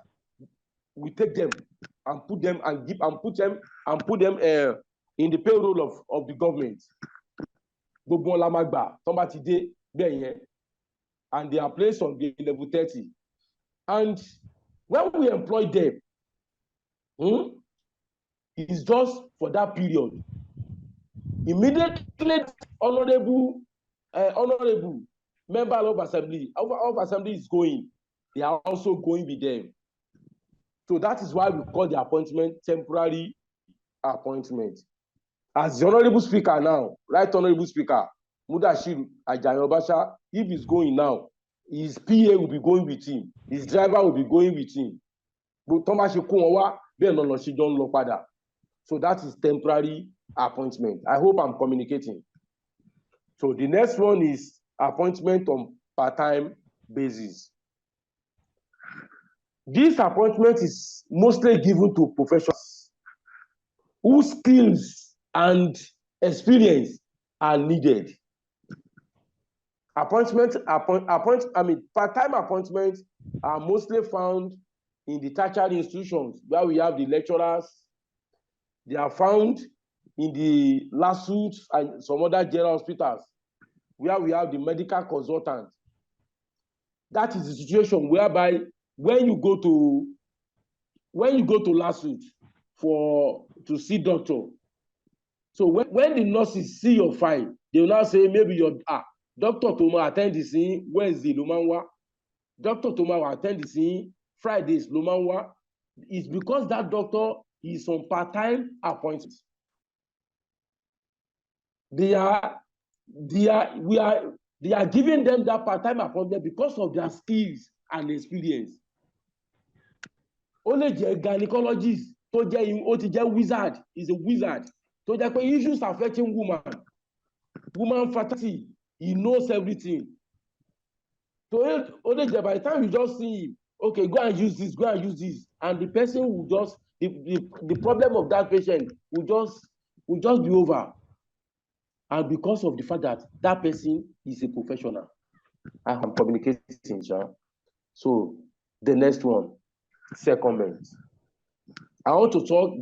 Speaker 11: we take them and put them in the payroll of the government. And they are placed on the level 30. And when we employ them, it's just for that period. Immediately, honorable member of assembly is going, they are also going with them. So that is why we call the appointment temporary appointment. As the honorable speaker now, right honorable speaker, Mudashir Ajayi Obasha, if he's going now, his PA will be going with him, his driver will be going with him. But so that is temporary appointment. I hope I'm communicating. So the next one is appointment on part-time basis. This appointment is mostly given to professionals whose skills and experience are needed. Part-time appointments are mostly found in the tertiary institutions where we have the lecturers. They are found in the LASUTs and some other general hospitals where we have the medical consultant. That is the situation whereby when you go to LASUT to see doctor, So when the nurses see your file, they will now say, maybe your Dr. Toma attend the scene Wednesday, Lomanwa. Dr. Toma will attend the scene Fridays, Lomanwa. It's because that doctor is on part-time appointment. They are giving them that part-time appointment because of their skills and experience. Only the gynecologist tó jẹ́ ó ti jẹ́ wizard is a wizard. tó jẹ́ pé issues affecting woman fertility, he knows everything. So only by the time you just see him, okay, go and use this, and the person will just the problem of that patient will just be over. And because of the fact that that person is a professional, I am communicating, Jean. So the next one, secondment. I want to talk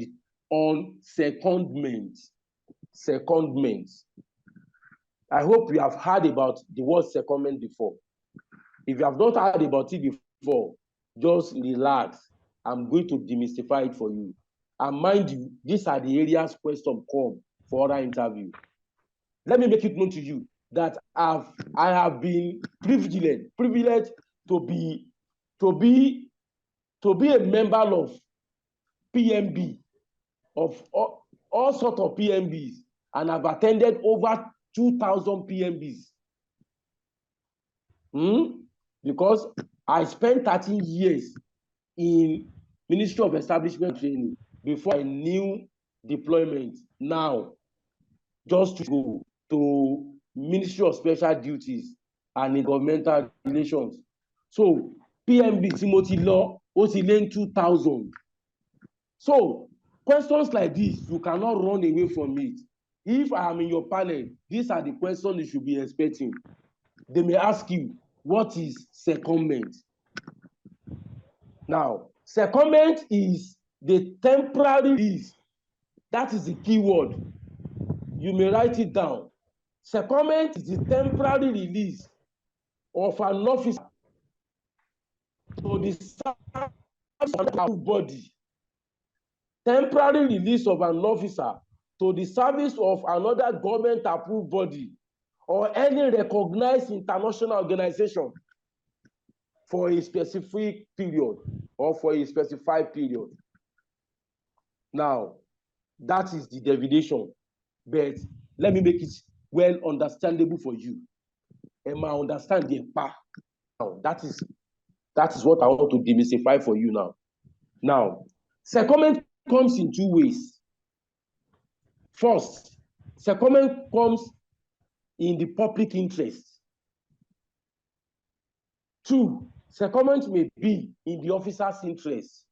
Speaker 11: on secondment. Secondment. I hope you have heard about the word secondment before. If you have not heard about it before, just relax. I'm going to demystify it for you. And mind you, these are the areas question come for other interview. Let me make it known to you that I have been privileged to be a member of PMB, of all sorts of PMBs, and I've attended over 2,000 PMBs. Because I spent 13 years in Ministry of Establishment Training before I knew deployment. Now, just to go to Ministry of Special Duties and in governmental relations. So, PMB Timothy Law, OTLN 2000. So, questions like this, you cannot run away from it. If I am in your panel, these are the questions you should be expecting. They may ask you, what is secondment? Now, secondment is the temporary release. That is the key word. You may write it down. Secondment is the temporary release of an officer to the service of another body. Temporary release of an officer to the service of another government-approved body or any recognized international organization for a specific period or for a specified period. Now, that is the definition, but let me make it well understandable for you. And I understand the part. Now, that is what I want to demystify for you now. Now, secondment comes in two ways. First, secondment comes in the public interest. Two, secondment may be in the officer's interest.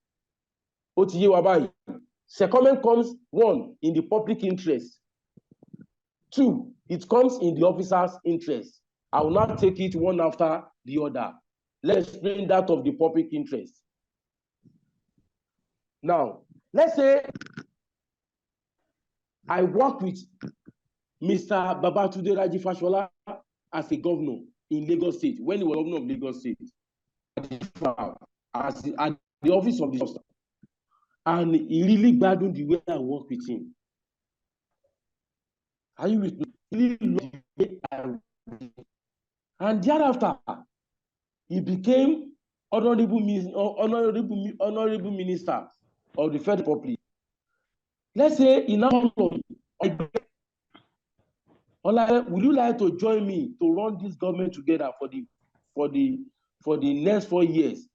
Speaker 11: Secondment comes, one, in the public interest. Two, it comes in the officer's interest. I will not take it one after the other. Let's explain that of the public interest. Now, let's say I work with Mr. Babatunde Raji Fashola as a governor in Lagos State, when he was governor of Lagos State, at the office of the officer. And he really badly the way I work with him. Are you with me? He really loved the way I work with him. And thereafter, he became honorable minister of the Federal Republic. Let's say in now, will you like to join me to run this government together for the next 4 years?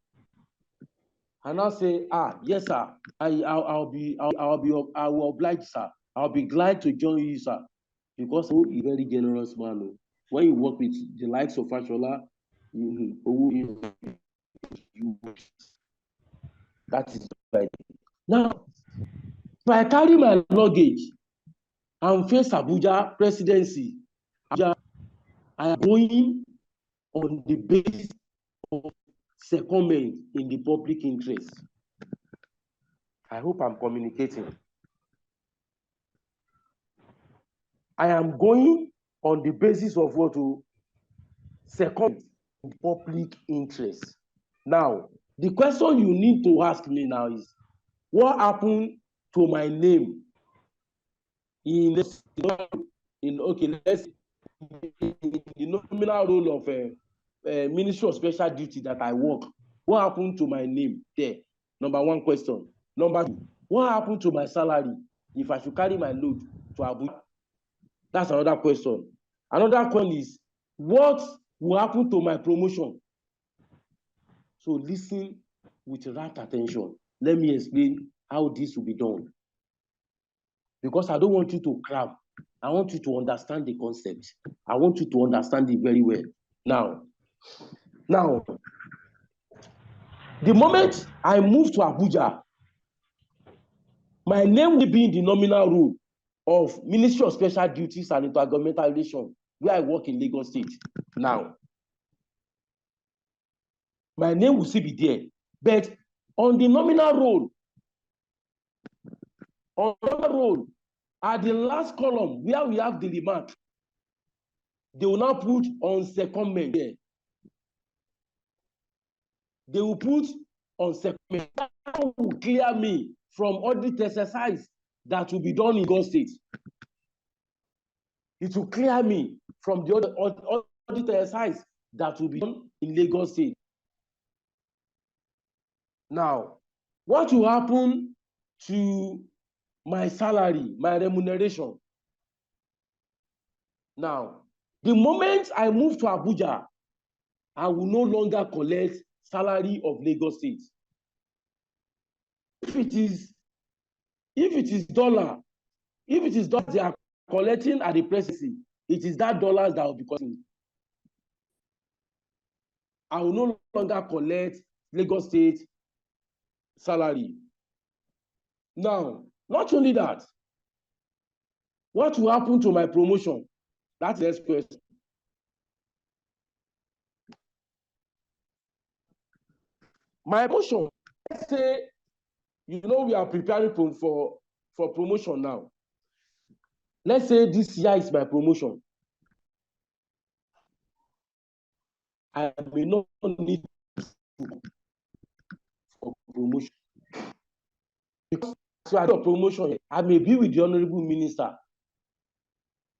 Speaker 11: And I'll say, yes, sir. I will oblige, sir. I'll be glad to join you, sir. Because he's a very generous man. When you work with the likes of Fashola, that is right. Now, if I carry my luggage and face Abuja presidency, I am going on the basis of secondment in the public interest. I hope I'm communicating. I am going on the basis of what to second in public interest. Now, the question you need to ask me now is, what happened to my name in okay, let's in the nominal role of Ministry of Special Duty that I work, what happened to my name there? Number one question. Number two, what happened to my salary if I should carry my load to Abuja? That's another question. Another question is, what will happen to my promotion? So listen with rapt attention. Let me explain how this will be done. Because I don't want you to cram. I want you to understand the concept. I want you to understand it very well. Now, the moment I move to Abuja, my name will be in the nominal role of Ministry of Special Duties and Intergovernmental Relations, where I work in Lagos State. Now, my name will still be there, but on the nominal role, at the last column where we have the remark, they will now put on secondment there. They will put on secondment. That will clear me from audit exercise that will be done in Lagos State. It will clear me from the audit exercise that will be done in Lagos State. Now, what will happen to my salary, my remuneration? Now, the moment I move to Abuja, I will no longer collect salary of Lagos State. If it is dollar they are collecting at the presidency, it is that dollars that will be costing. I will no longer collect Lagos State salary. Now, not only that, what will happen to my promotion? That's the next question. My promotion, let's say, we are preparing for promotion now. Let's say this year is my promotion. I may not need for promotion. Because so I do a promotion, I may be with the Honorable Minister.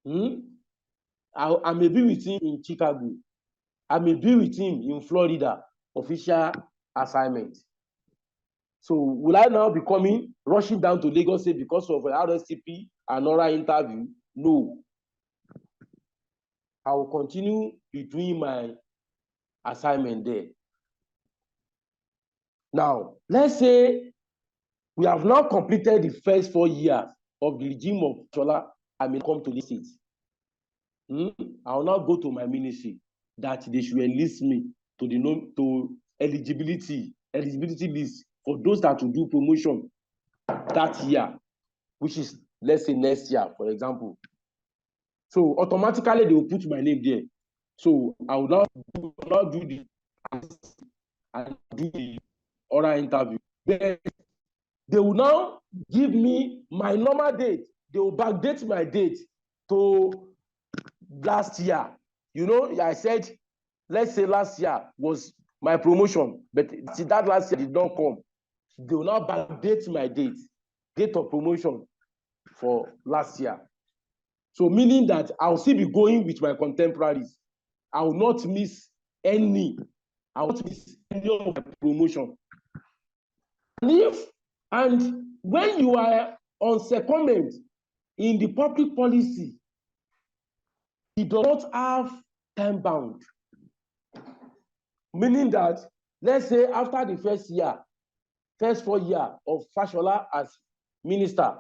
Speaker 11: I may be with him in Chicago. I may be with him in Florida, official assignment. So will I now be rushing down to Lagos State because of an RSCP and oral interview? No. I will continue doing my assignment there. Now, let's say we have now completed the first 4 years of the regime of Chola. I may come to this state. I will now go to my ministry that they should enlist me to eligibility list for those that will do promotion that year, which is, let's say, next year, for example. So automatically they will put my name there. So I will now do the oral interview. Then they will now give me my normal date. They will backdate my date to last year. I said, let's say last year was my promotion, but that last year did not come. They will now backdate my date of promotion for last year. So meaning that I'll still be going with my contemporaries. I will not miss any. I will not miss any of my promotion. And when you are on secondment in the public policy, it does not have time bound. Meaning that, let's say after the first 4 years of Fashola as minister,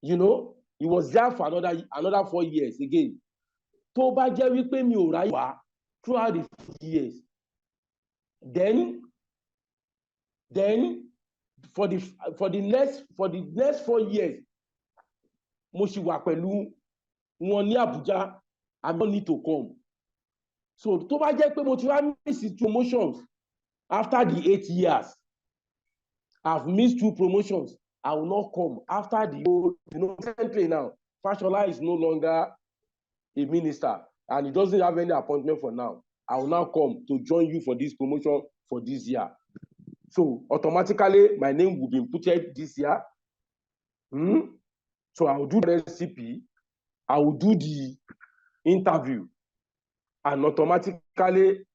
Speaker 11: he was there for another 4 years again. Tó bá jẹ́ wípé mi ò ráyè wá throughout the 4 years, then for the next 4 years, mo ṣì wà pẹ̀lú wọn ní Abuja. I don't need to come. So tó bá jẹ́ pé mo ti wá miss 2 promotions after the 8 years, I've missed 2 promotions. I will not come after the whole, currently now, Fashola is no longer a minister and he doesn't have any appointment for now. I will now come to join you for this promotion for this year. So automatically my name will be inputted this year. So I will do the SCP, I will do the interview, and automatically,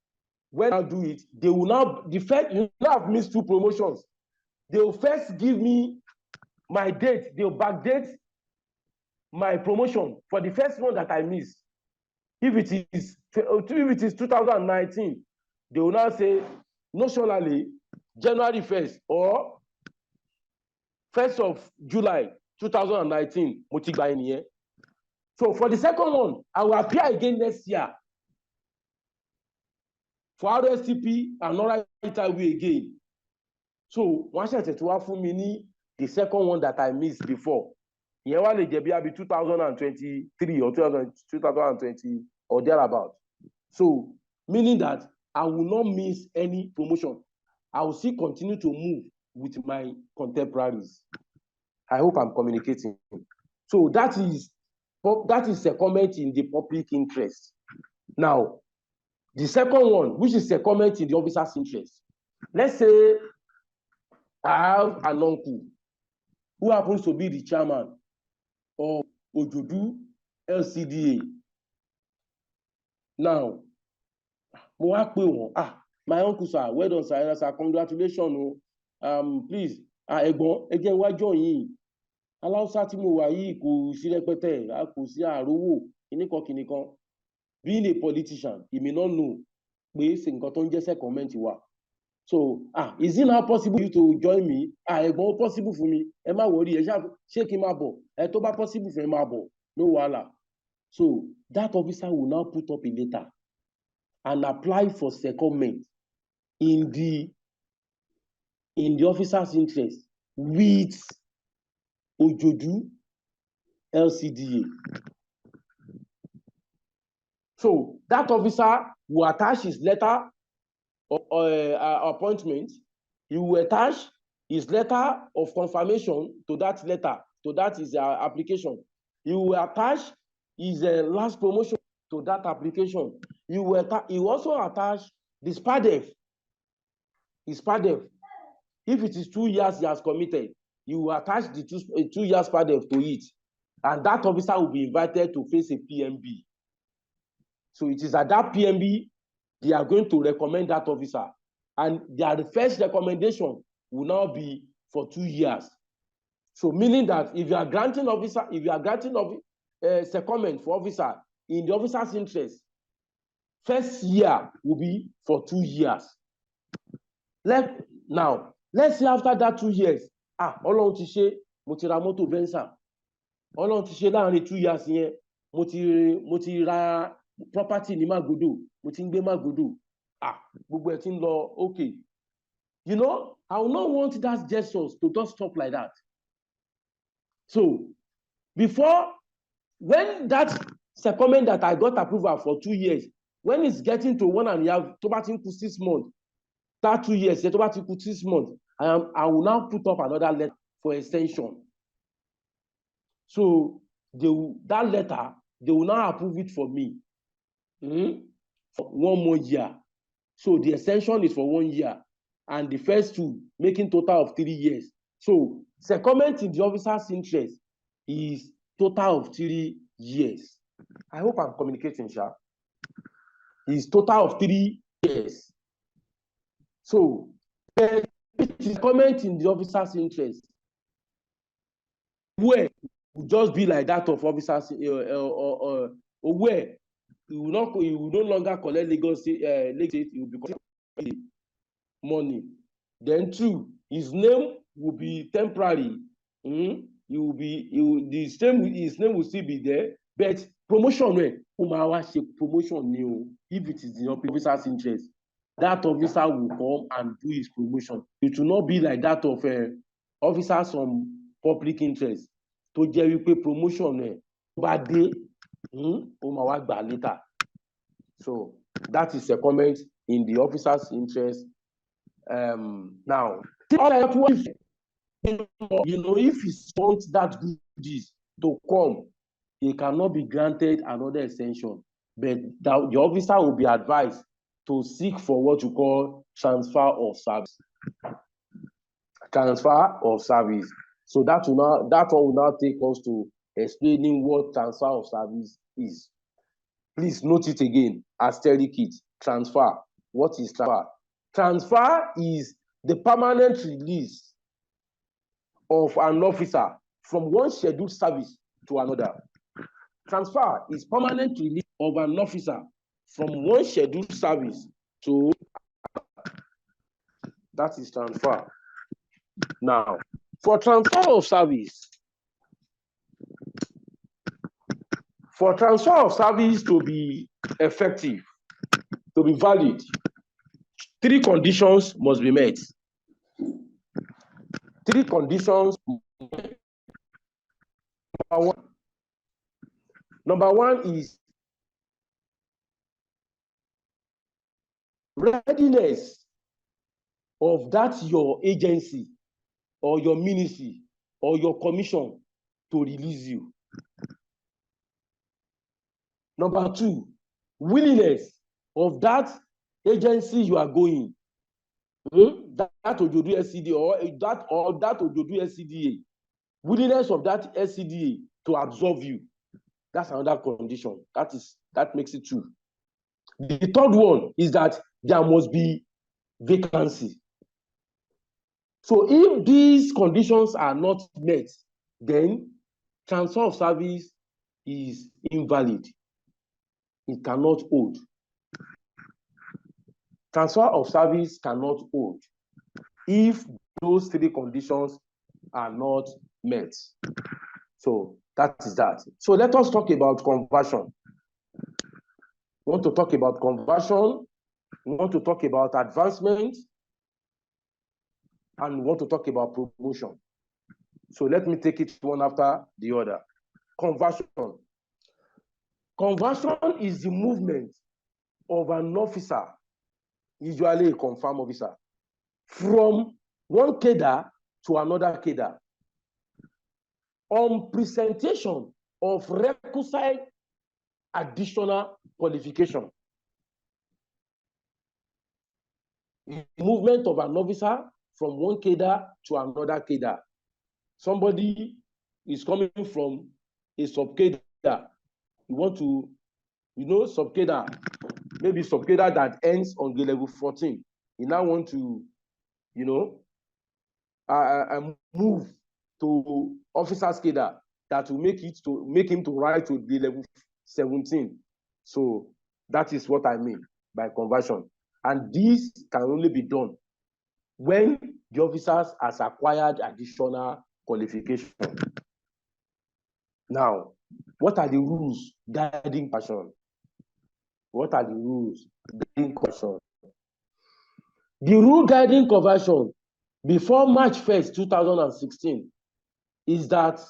Speaker 11: when I do it, they will now, the first, you know, I've missed 2 promotions. They will first give me my date, they will backdate my promotion for the first one that I missed. If it is 2019, they will now say, notionally, January 1st or 1st of July 2019, mo ti gba ẹni yẹn. So for the second one, I will appear again next year for RSCP and oral interview again. So wọ́n ṣẹ̀ṣẹ̀ tí wá fún mi ní the second one that I missed before. Ìyẹn wá lè jẹ́ bí abi 2023 or 2020 or thereabout. So meaning that I will not miss any promotion. I will still continue to move with my contemporaries. I hope I'm communicating. So that is a comment in the public interest. Now, the second one, which is a comment in the officer's interest. Let's say I have an uncle who happens to be the chairman of Ojodu LCDA. Now, my uncle, sir, well done, sir, congratulations. Please, ẹ̀gbọ́n, ẹ jẹ́ wá join yín. Aláùsá tí mo wà yìí kò sí rẹpẹtẹ, kò sí àrówó, kìnnìkan. Being a politician, he may not know pé ṣe nǹkan tó ń jẹ́ secondment wà. So, is it now possible for you to join me? Ẹ̀gbọ́n, possible for me. Ẹ má worry, ẹ ṣé kí n máa bọ̀. Ẹ tó bá possible fún ẹ máa bọ̀. No wahala. So, that officer will now put up a letter and apply for secondment in the officer's interest with Ojodu LCDA. So that officer will attach his letter of appointment. He will attach his letter of confirmation to that letter, to that is application. He will attach his last promotion to that application. He will also attach the SPADEF. His SPADEF. If it is 2 years he has committed, you will attach the 2 years SPADEF to it. And that officer will be invited to face a PMB. So it is at that PMB, they are going to recommend that officer. And their first recommendation will now be for 2 years. So meaning that if you are granting secondment for officer in the officer's interest, first year will be for 2 years. Now, let's say after that 2 years, Ọlọ́run ti ṣe, mo ti ra mọ́tò Venza. Ọlọ́run ti ṣe láàrin 2 years yẹn, mo ti ra property ní Magodo, mo ti ń gbé Magodo. Gbogbo ẹ̀ ti ń lọ okay. You know, I will not want that gestures to just stop like that. So, when that secondment that I got approval for 2 years, when it's getting to 1.5, tó bá ti ń kù 6 months, that 2 years, tó bá ti kù 6 months, I will now put up another letter for extension. So that letter, they will now approve it for me for 1 more year. So the extension is for 1 year, and the first 2 making total of 3 years. So secondment in the officer's interest is total of 3 years. I hope I'm communicating, Sha. Is total of 3 years. So it is comment in the officer's interest, where it will just be like that of officers, or where he will no longer collect Lagos State, it will be money. Then 2, his name will be temporary. His name will still be there, but promotion, promotion, if it is in the officer's interest, that officer will come and do his promotion. It will not be like that of officers from public interest. To jẹ́ wípé promotion bá dé, ó máa wá gbà later. So that is a comment in the officer's interest. Now, if he wants that goodies to come, he cannot be granted another extension, but the officer will be advised to seek for what you call transfer of service. Transfer of service. So that one will now take us to explaining what transfer of service is. Please note it again. Asterisk it. Transfer. What is transfer? Transfer is the permanent release of an officer from one scheduled service to another. Transfer is permanent release of an officer from one scheduled service to that is transfer. Now, for transfer of service to be effective, to be valid, 3 conditions must be met. 3 conditions. Number one is readiness of that your agency or your ministry or your commission to release you. Number 2, willingness of that agency you are going, that Ojodu SCDA or that Ojodu SCDA, willingness of that SCDA to absorb you. That's another condition. That makes it 2. The 3rd one is that there must be vacancy. So if these conditions are not met, then transfer of service is invalid. It cannot hold. Transfer of service cannot hold if those 3 conditions are not met. So that is that. So let us talk about conversion. We want to talk about conversion. We want to talk about advancement. And we want to talk about promotion. So let me take it one after the other. Conversion. Conversion is the movement of an officer, usually a confirmed officer, from one cadre to another cadre on presentation of requisite additional qualification. The movement of an officer from one cadre to another cadre. Somebody is coming from a sub-cadre. You want to, sub-cadre, maybe sub-cadre that ends on grade level 14. You now want to, move to officer's cadre that will make him to rise to grade level 17. So that is what I mean by conversion. And this can only be done when the officers has acquired additional qualification. Now, what are the rules guiding conversion? What are the rules guiding conversion? The rule guiding conversion before March 1st, 2016 is that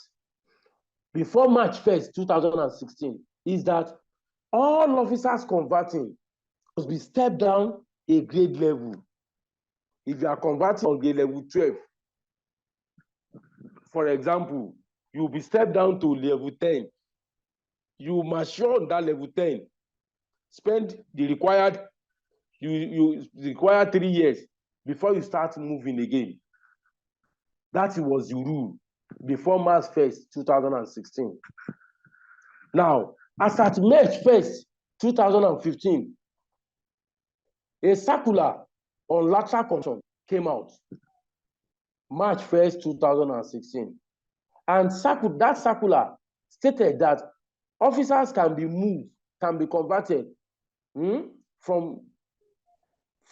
Speaker 11: all officers converting must be stepped down a grade level. If you are converting on grade level 12, for example, you'll be stepped down to level 10. You mature on that level 10, spend the required, you require 3 years before you start moving again. That was the rule before March 1st, 2016. Now, as at March 1st, 2015, a circular on lateral conversion came out. March 1st, 2016. And that circular stated that officers can be moved, can be converted from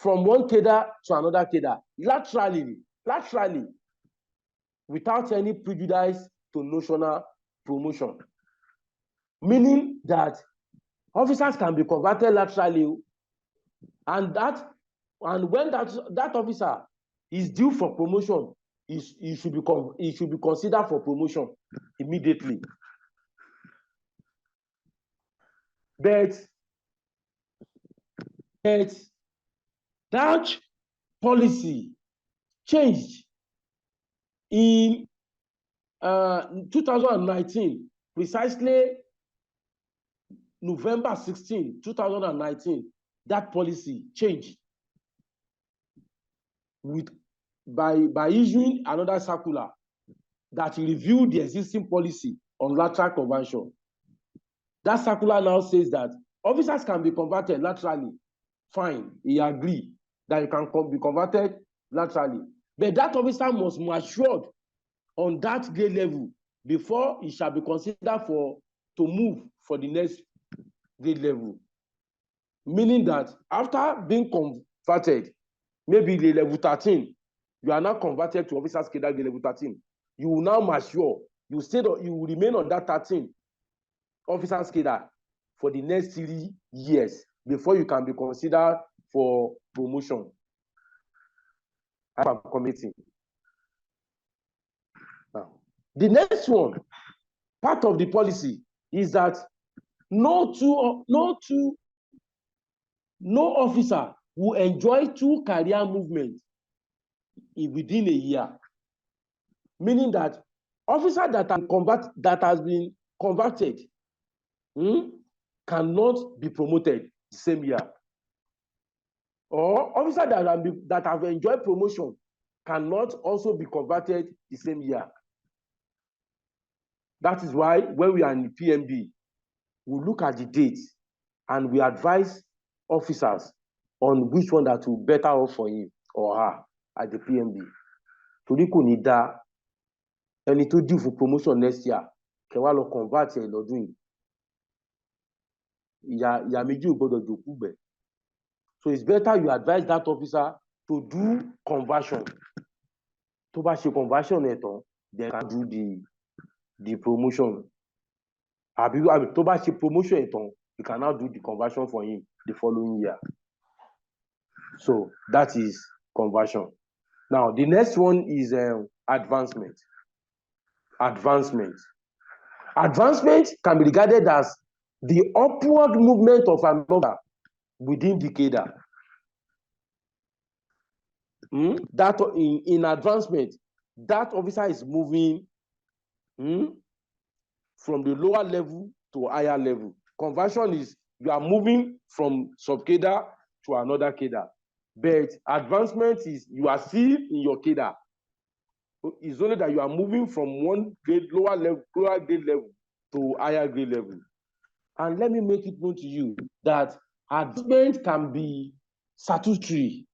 Speaker 11: one cadre to another cadre laterally, without any prejudice to notional promotion. Meaning that officers can be converted laterally, and when that officer is due for promotion, he should be considered for promotion immediately. But that policy changed in 2019, precisely November 16, 2019. That policy changed by issuing another circular that reviewed the existing policy on lateral conversion. That circular now says that officers can be converted laterally. Fine, he agree that you can be converted laterally. But that officer must mature on that grade level before he shall be considered to move for the next grade level. Meaning that after being converted, maybe the level 13, you are now converted to officer's cadre grade level 13. You will now mature. You will remain on that 13 officer's cadre for the next 3 years before you can be considered for promotion. I'm committing. Now, the next one, part of the policy is that no officer will enjoy 2 career movements within a year. Meaning that officer that has been converted cannot be promoted the same year. Or officer that have enjoyed promotion cannot also be converted the same year. That is why when we are in the PMB, we look at the dates and we advise officers on which one that will better off for him or her at the PMB. Torí kò ní dá ẹni tó due for promotion next year kẹ́ wá lọ convert ẹ lọ́dún yìí. Ìyà méjì ò gbọ́dọ̀ jòkú gbẹ̀. So it's better you advise that officer to do conversion. Tó bá ṣe conversion ẹ̀ tán, they can do the promotion. Tó bá ṣe promotion ẹ̀ tán, you can now do the conversion for him the following year. So that is conversion. Now, the next one is advancement. Advancement can be regarded as the upward movement of an officer within the cadre. That in advancement, that officer is moving from the lower level to higher level. Conversion is you are moving from sub-cadre to another cadre. But advancement is you are still in your cadre. It's only that you are moving from one grade, lower grade level to higher grade level. And let me make it known to you that advancement can be statutory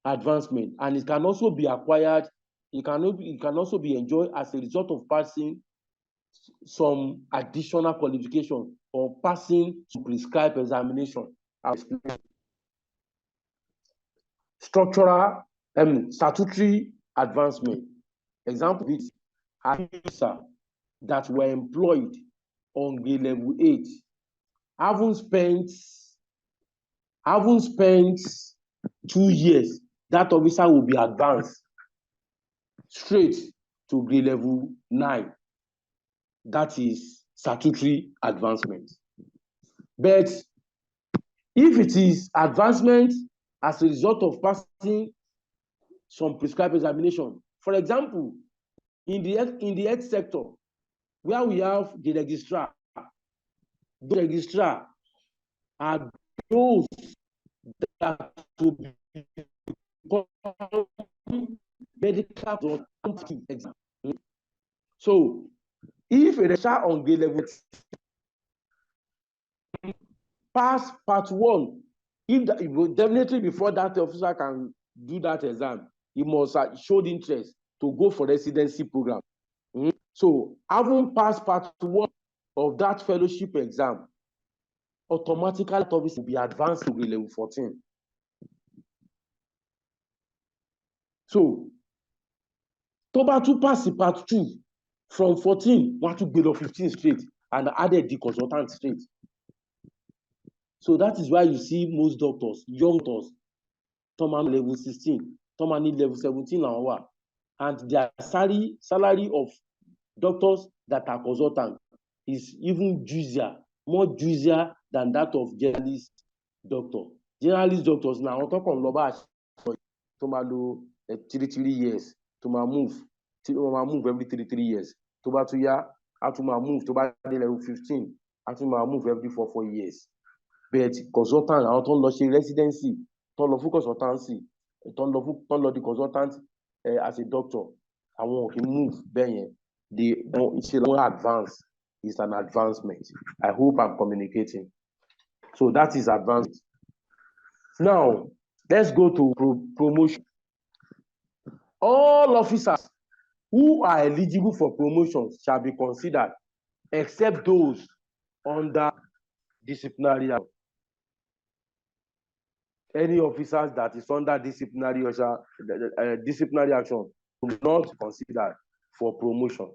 Speaker 11: advancement, and it can also be acquired. It can also be enjoyed as a result of passing some additional qualification or passing some prescribed examination. Structural, statutory advancement. Example is officer that were employed on grade level 8 haven't spent 2 years. That officer will be advanced straight to grade level 9. That is statutory advancement. But if it is advancement as a result of passing some prescribed examination, for example, in the health sector, where we have the registrar are those that will become medical exam. So, if a registrar on grade level pass part 1, definitely before that officer can do that exam, he must show interest to go for residency program. So, having passed part 1 of that fellowship exam, automatically that officer will be advanced to grade level 14. So, tó bá tún pass part 2 from 14, wọ́n á tún gbé lọ 15 straight and added the consultant straight. So that is why you see most doctors, young doctors, Toman level 16, Toman level 17 now, and their salary of doctors that are consultants is even more juicier than that of generalist doctor. Generalist doctors now talk on Loba Tomalo 3 years to move every 3 years. To Batuya, to move to level 15, to move every 4 years. But consultant, I don't know residency, don't love consultancy, don't love the consultant as a doctor. I want to move. it's a long advance. It's an advancement. I hope I'm communicating. So that is advancement. Now, let's go to promotion. All officers who are eligible for promotion shall be considered, except those under disciplinary action. Any officers that is under disciplinary action will not be considered for promotion.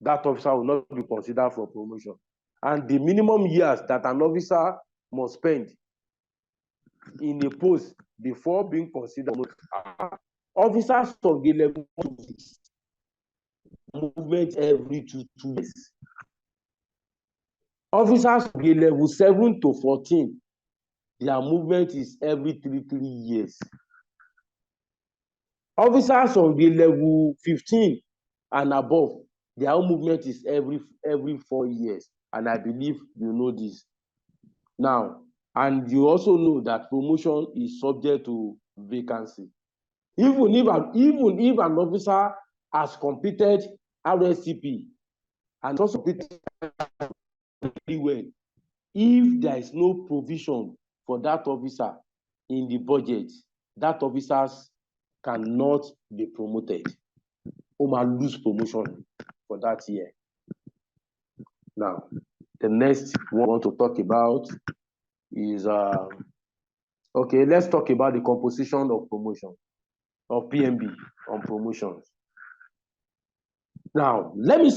Speaker 11: That officer will not be considered for promotion. And the minimum years that an officer must spend in a post before being considered officers of the level 2 movement every 2 years. Officers of the level 7 to 14, their movement is every 3 years. Officers of the level 15 and above, their movement is every 4 years. And I believe you know this. Now, and you also know that promotion is subject to vacancy. Even if an officer has completed RSCP and also completed very well, if there is no provision for that officer in the budget, that officer cannot be promoted or might lose promotion for that year. Now, the next one I want to talk about is okay, let's talk about the composition of promotion, of PMB on promotions. Now, let me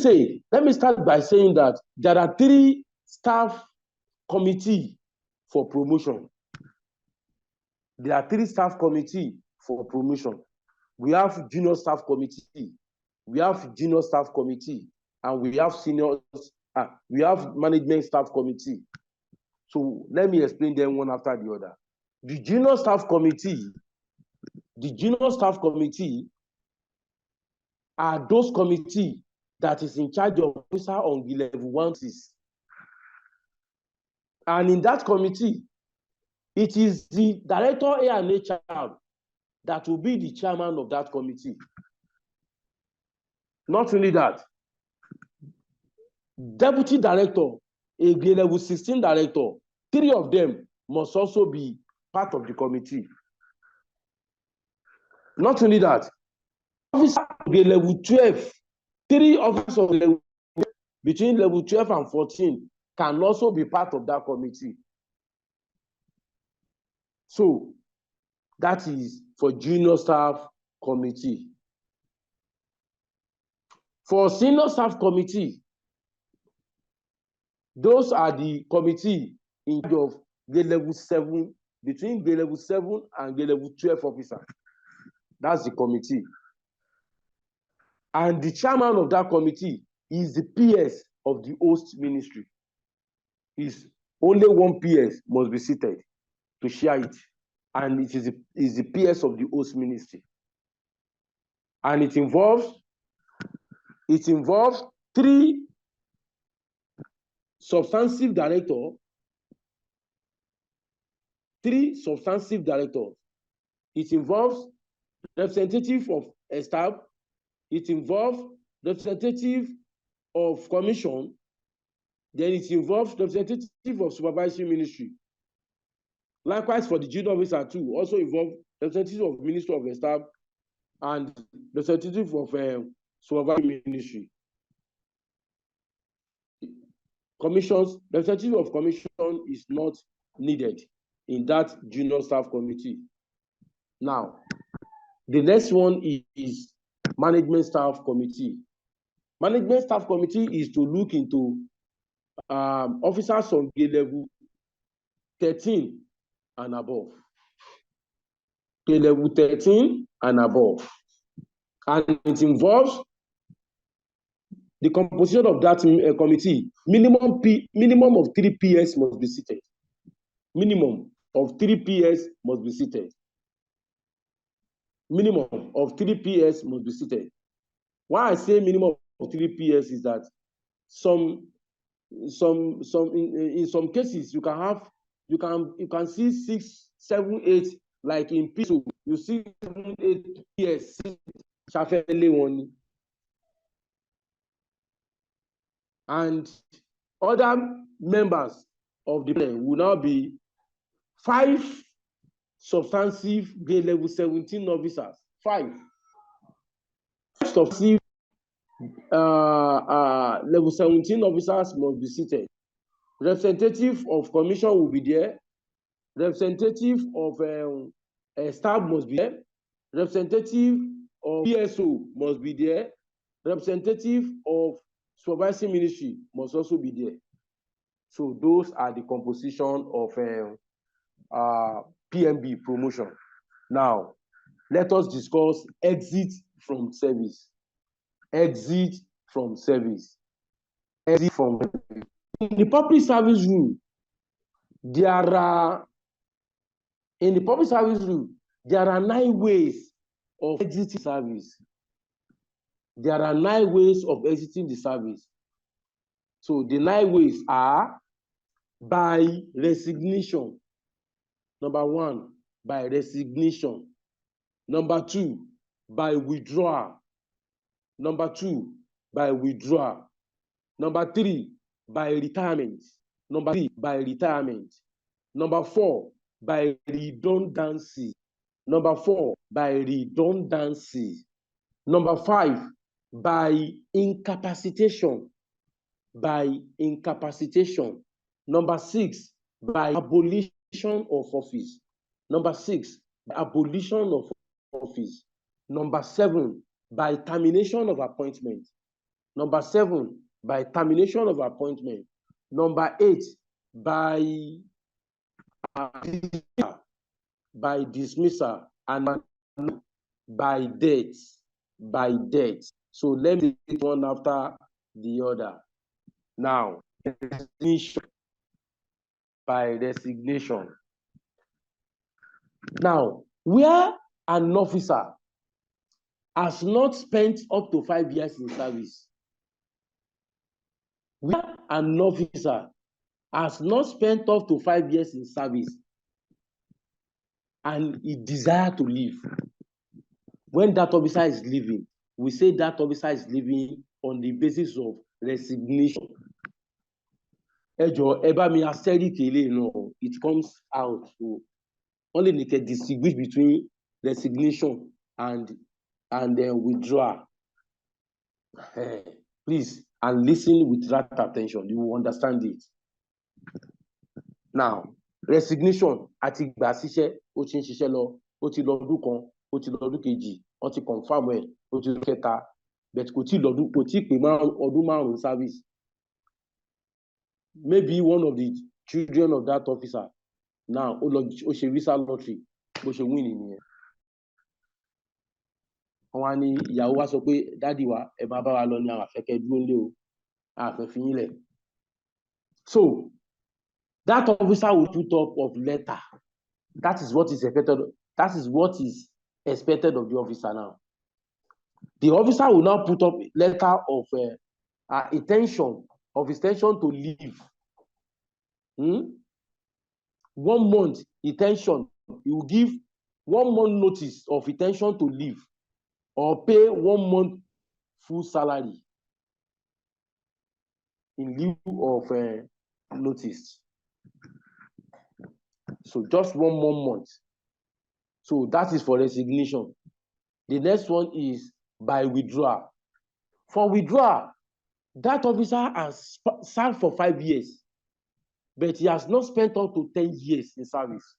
Speaker 11: start by saying that there are 3 staff committees for promotion. There are 3 staff committees for promotion. We have junior staff committee, we have junior staff committee, and we have we have management staff committee. So let me explain them one after the other. The junior staff committee are those committees that is in charge of officer on the level 1 to 6. And in that committee, it is the director A&HR that will be the chairman of that committee. Not only that, deputy director, a grade level 16 director, 3 of them must also be part of the committee. Not only that, officer of grade level 12, 3 officers of level between level 12 and 14 can also be part of that committee. So that is for junior staff committee. For senior staff committee, those are the committee in charge of grade level 7, between grade level 7 and grade level 12 officers. That's the committee. And the chairman of that committee is the PS of the host ministry. Is only one PS must be seated to share it. And it is the PS of the host ministry. And it involves 3 substantive directors, 3 substantive directors. It involves representative of staff, it involves representative of commission, then it involves representative of supervisory ministry. Likewise, for the junior officer too, also involve representative of Ministry of Staff and representative of supervisory ministry. Commissions, representative of commission is not needed in that junior staff committee. Now, the next one is management staff committee. Management staff committee is to look into officers on grade level 13 and above. Grade level 13 and above. And it involves the composition of that committee. Minimum of 3 PS must be seated. Minimum of 3 PS must be seated. Minimum of 3 PS must be seated. Why I say minimum of 3 PS is that in some cases you can see 6, 7, 8, like in PSO, you see 7, 8 PS. And other members of the panel will now be 5 substantive grade level 17 officers. 5 substantive level 17 officers must be seated. Representative of commission will be there. Representative of staff must be there. Representative of PSO must be there. Representative of supervising ministry must also be there. So those are the composition of PMB promotion. Now, let us discuss exit from service. Exit from service. Exit from service. In the public service rule, there are 9 ways of exiting service. There are 9 ways of exiting the service. So the 9 ways are by resignation. Number 1, by resignation. Number 2, by withdrawal. Number 2, by withdrawal. Number 3, by retirement. Number 3, by retirement. Number 4, by redundancy. Number 4, by redundancy. Number 5, by incapacitation. By incapacitation. Number 6, by abolition of office. Number 6, by abolition of office. Number 7, by termination of appointment. Number 7, by termination of appointment. Number 8, by dismissal, and by death. By death. So let me take one after the other. Now, resignation. By resignation. Now, where an officer has not spent up to 5 years in service, where an officer has not spent up to 5 years in service and he desires to leave, when that officer is leaving, we say that officer is leaving on the basis of resignation. It comes out. So only they can distinguish between resignation and withdrawal. Please, and listen with that attention. You will understand it. Now, resignation àti ìgbà síṣẹ́ ó ti ń ṣiṣẹ́ lọ, ó ti lọ́dún kan, ó ti lọ́dún kejì, wọ́n ti confirm ẹ̀, ó ti lọ́dún kẹta, but kò tí pé ọdún márùn-ún service. Maybe one of the children of that officer now ó ṣe visa lottery bó ṣe win nìyẹn. Wọ́n wá ní ìyàwó wa sọ pé dádì wa ẹ máa bá wa lọ ní àwọn àfẹ́kẹ́ dúró lé o, àfẹ́ fi yín lẹ̀. So that officer will put up of letter. That is what is expected. That is what is expected of the officer now. The officer will now put up letter of intention to leave. 1 month intention. He will give 1 month notice of intention to leave, or pay 1 month full salary in lieu of notice. So just 1 more month. So that is for resignation. The next one is by withdrawal. For withdrawal, that officer has served for 5 years, but he has not spent up to 10 years in service.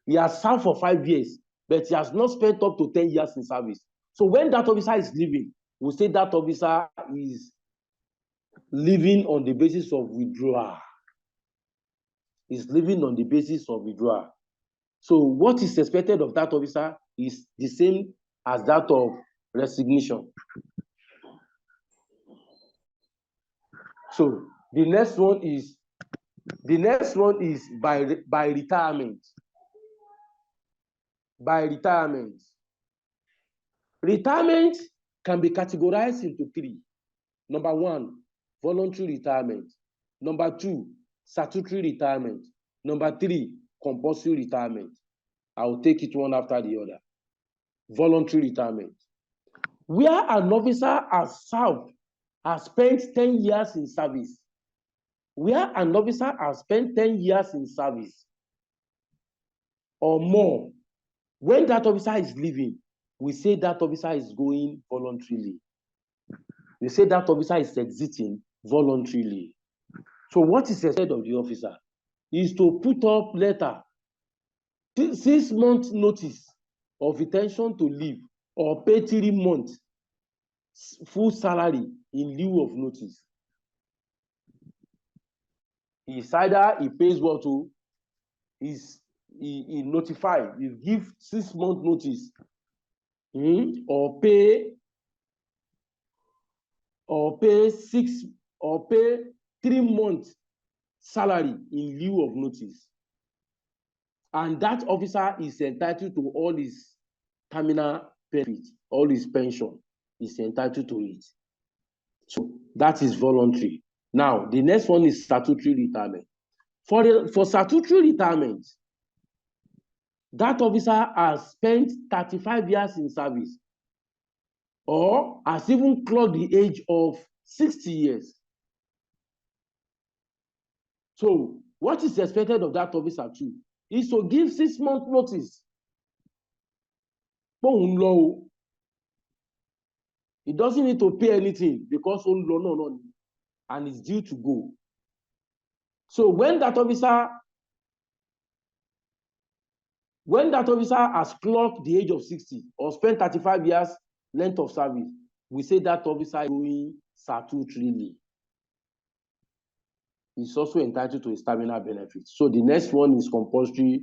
Speaker 11: He has served for 5 years, but he has not spent up to 10 years in service. So when that officer is leaving, we say that officer is leaving on the basis of withdrawal. Is living on the basis of withdrawal. So what is expected of that officer is the same as that of resignation. So the next one is by retirement. By retirement. Retirement can be categorized into 3. Number 1, voluntary retirement. Number 2, statutory retirement. Number 3, compulsory retirement. I will take it one after the other. Voluntary retirement. Where an officer has served has spent 10 years in service, where an officer has spent 10 years in service or more, when that officer is leaving, we say that officer is going voluntarily. We say that officer is exiting voluntarily. So what is expected of the officer is to put up letter, 6 months notice of intention to leave, or pay 3 months full salary in lieu of notice. It's either he pays what to, he notify, he give 6 months notice, or pay 3 months salary in lieu of notice. And that officer is entitled to all his terminal benefit, all his pension is entitled to it. So that is voluntary. Now, the next one is statutory retirement. For statutory retirement, that officer has spent 35 years in service or has even clocked the age of 60 years. So what is expected of that officer too is to give 6 months notice. He doesn't need to pay anything because no, and it's due to go. So when that officer has clocked the age of 60 or spent 35 years length of service, we say that officer is going statutorily. He's also entitled to his terminal benefits. So the next one is compulsory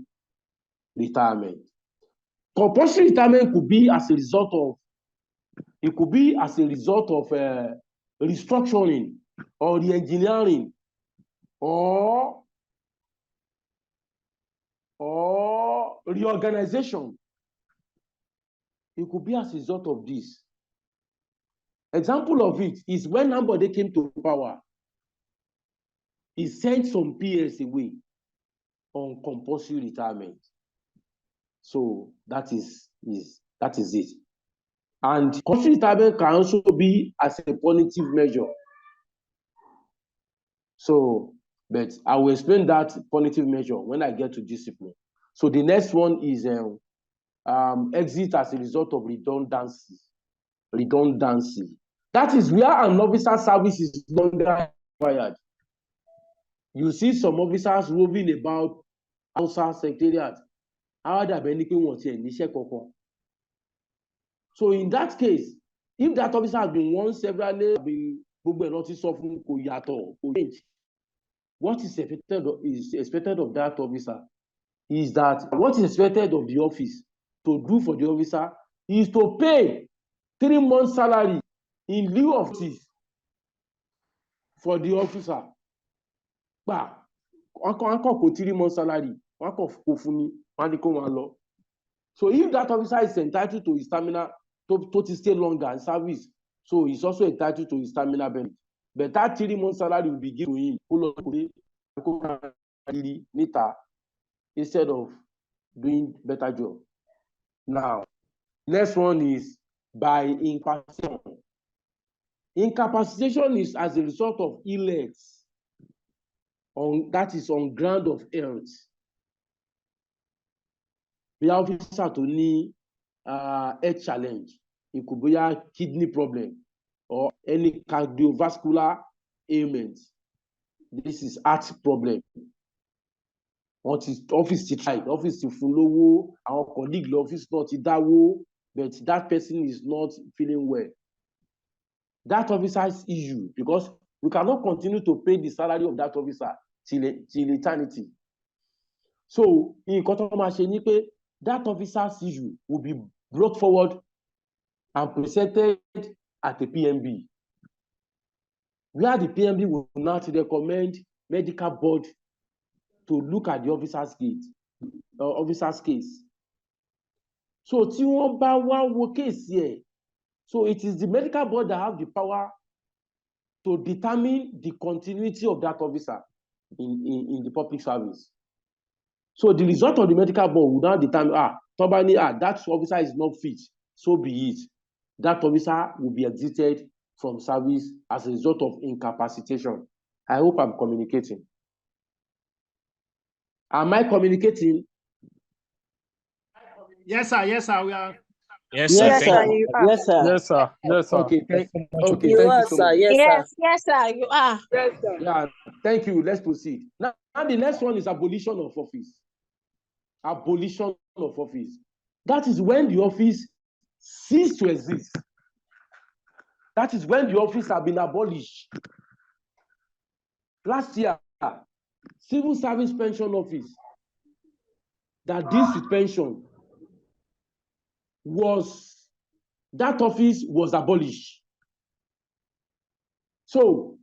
Speaker 11: retirement. Compulsory retirement could be as a result of restructuring or re-engineering or reorganization. It could be as a result of this. Example of it is when Ambode came to power, he sent some PS away on compulsory retirement. So that is it. And compulsory retirement can also be as a punitive measure. So, but I will explain that punitive measure when I get to discipline. So the next one is exit as a result of redundancy. That is where an officer service is no longer required. You see some officers roving about outside secretariat. So in that case, if that officer has been warned severally, what is expected of that officer is that what is expected of the office to do for the officer is to pay 3 months salary in lieu of this for the officer. But 3 months salary, so if that officer is entitled to his terminal to stay longer in service, so he's also entitled to his terminal benefit. But that 3 months salary will be given to him instead of doing better job. Now, next one is by incapacitation. Incapacitation is as a result of illness, that is on ground of health. The officer to need health challenge. It could be a kidney problem or any cardiovascular ailment. This is heart problem. What is office to try? Office to follow our colleague, office not to dawo, but that person is not feeling well. That officer's issue, because we cannot continue to pay the salary of that officer till eternity. So in that officer's issue will be brought forward and presented at the PMB, where the PMB will not recommend medical board to look at the officer's case. So tí wọ́n bá wá wo case here, so it is the medical board that have the power to determine the continuity of that officer in the public service. So the result of the medical board will now determine, that officer is not fit, so be it. That officer will be exited from service as a result of incapacitation. I hope I'm communicating. Am I communicating?
Speaker 3: Yes, sir. Yes, sir. We are.
Speaker 7: Yes, sir.
Speaker 12: Yes,
Speaker 7: Thank
Speaker 12: sir,
Speaker 7: you.
Speaker 12: you are.
Speaker 13: Yes, sir.
Speaker 4: Yes, sir. Yes, sir.
Speaker 11: Okay, thank
Speaker 12: You
Speaker 11: you
Speaker 12: are,
Speaker 11: so
Speaker 12: sir.
Speaker 11: much.
Speaker 12: Yes, sir.
Speaker 13: Yes, sir, you are.
Speaker 3: Yes, sir.
Speaker 11: Yeah, thank you. Let's proceed. Now the next one is abolition of office. Abolition of office. That is when the office ceases to exist. That is when the office has been abolished. Last year, Civil Service Pension Office that deals with pension that office was abolished. So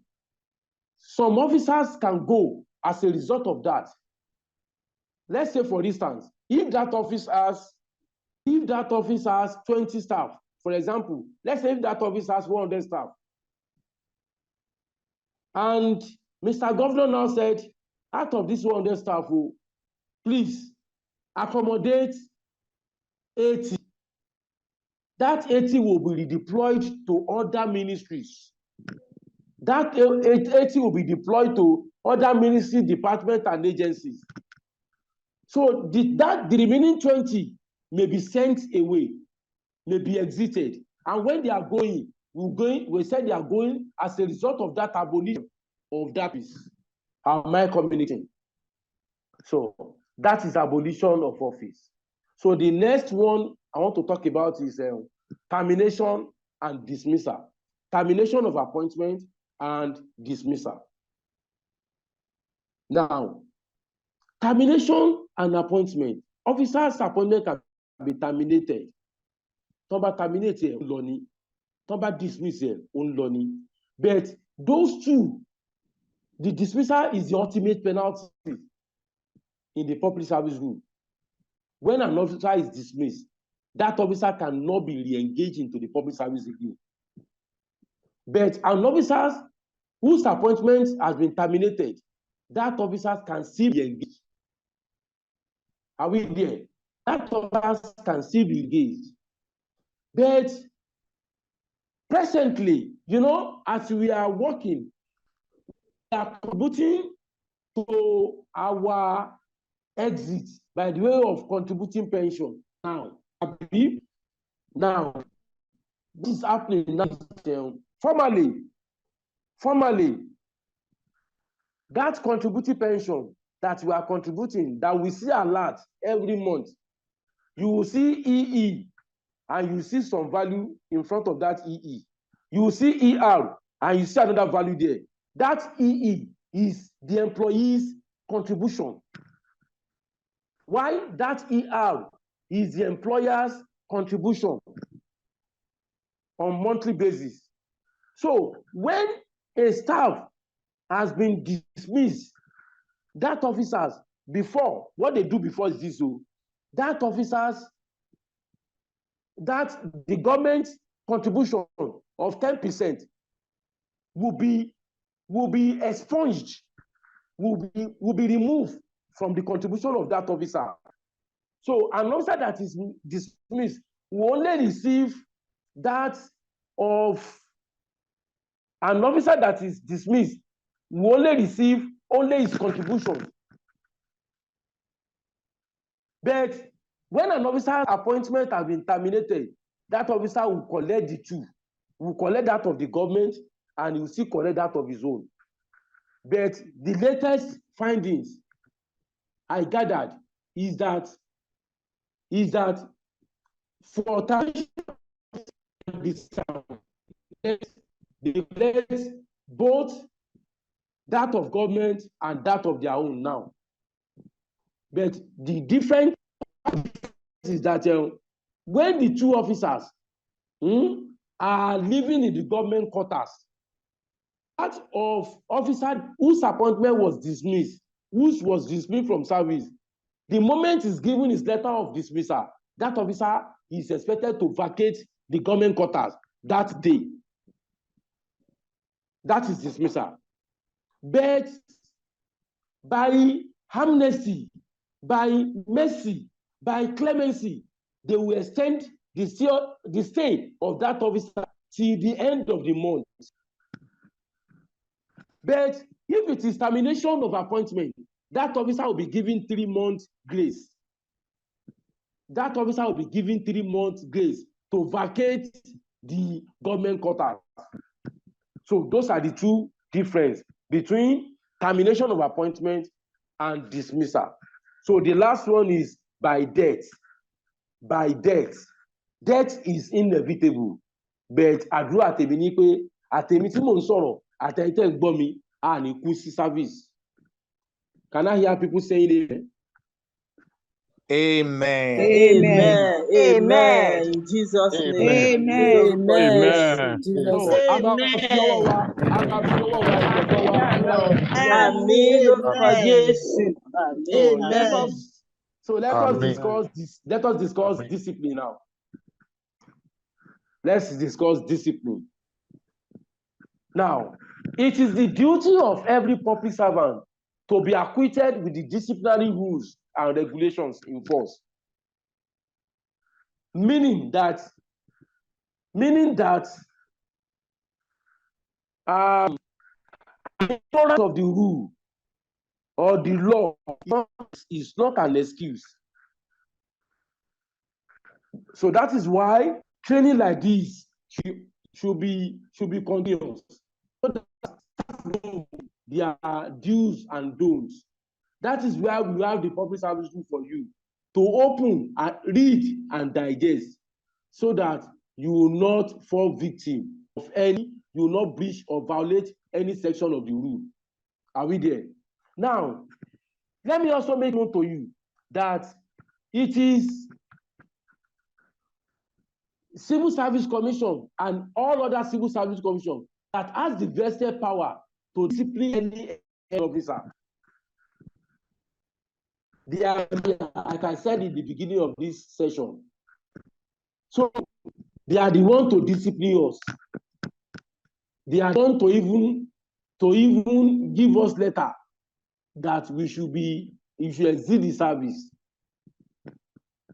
Speaker 11: some officers can go as a result of that. Let's say, for instance, if that office has 20 staff, for example, let's say if that office has 100 staff, and Mr. Governor now said, out of this 100 staff, please accommodate 80. That 80 will be redeployed to other ministries. That 80 will be deployed to other ministry, departments, and agencies. So the remaining 20 may be sent away, may be exited. And when they are going, we said they are going as a result of that abolition of that piece. Am I communicating? So that is abolition of office. So the next one I want to talk about is termination and dismissal. Termination of appointment and dismissal. Now, termination and appointment. Officers' appointment can be terminated. Tomba terminate here, Loni. Tomba dismiss here, Loni. But those two, the dismissal is the ultimate penalty in the public service rule. When an officer is dismissed, that officer cannot be re-engaged into the public service again. But an officer whose appointment has been terminated, that officer can still be engaged. Are we there? That officer can still be engaged. But presently, as we are working, we are contributing to our exit by the way of contributing pension. Now, I believe, this is happening now. Formally, that contributing pension that we are contributing, that we see a lot every month, you will see EE, and you see some value in front of that EE. You will see ER, and you see another value there. That EE is the employee's contribution. Why that ER is the employer's contribution on monthly basis. So when a staff has been dismissed, that officers, before, what they do before is this, that officers, that the government contribution of 10% will be expunged, will be removed from the contribution of that officer. So an officer that is dismissed will only receive that of an officer that is dismissed will only receive his contribution. But when an officer's appointment has been terminated, that officer will collect the two. Will collect that of the government and he will still collect that of his own. But the latest findings I gathered is that for termination, they place both that of government and that of their own now. But the difference is that when the two officers are living in the government quarters, that of officer whose appointment was dismissed, whose was dismissed from service, the moment he's given his letter of dismissal, that officer is expected to vacate the government quarters that day. That is dismissal. But by amnesty, by mercy, by clemency, they will extend the stay of that officer till the end of the month. But if it is termination of appointment, that officer will be given 3 months grace. That officer will be given 3 months grace to vacate the government quarters. So those are the two differences between termination of appointment and dismissal. So the last one is by death. By death. Death is inevitable. But àdúrà tèmi ni pé àtèmi tí mò ń sọ̀rọ̀ àtẹ̀yìn tẹ́ ń gbọ́ mi à ní kú sí service. Can I hear people saying it?
Speaker 7: Amen.
Speaker 12: Amen. Amen. In Jesus' name.
Speaker 8: Amen.
Speaker 4: Amen.
Speaker 8: Jesus.
Speaker 11: So, a máa fi ọwọ́ wa ìgbẹ̀gbọ́ wa.
Speaker 12: Àmín lórúkọ Jésù.
Speaker 11: So let us discuss this. Let us discuss discipline now. Let's discuss discipline. Now, it is the duty of every public servant to be acquitted with the disciplinary rules and regulations in force. Meaning that ignorance of the rule or the law is not an excuse. So that is why training like this should be continuous. So there are do's and don'ts. That is why we have the public service rule for you to open and read and digest, so that you will not fall victim of any, you will not breach or violate any section of the rule. Are we there? Now, let me also make known to you that it is Civil Service Commission and all other civil service commission that has the vested power to discipline any officer. They are, like I said in the beginning of this session, so they are the one to discipline us. They are the one to even give us letter that we should exit the service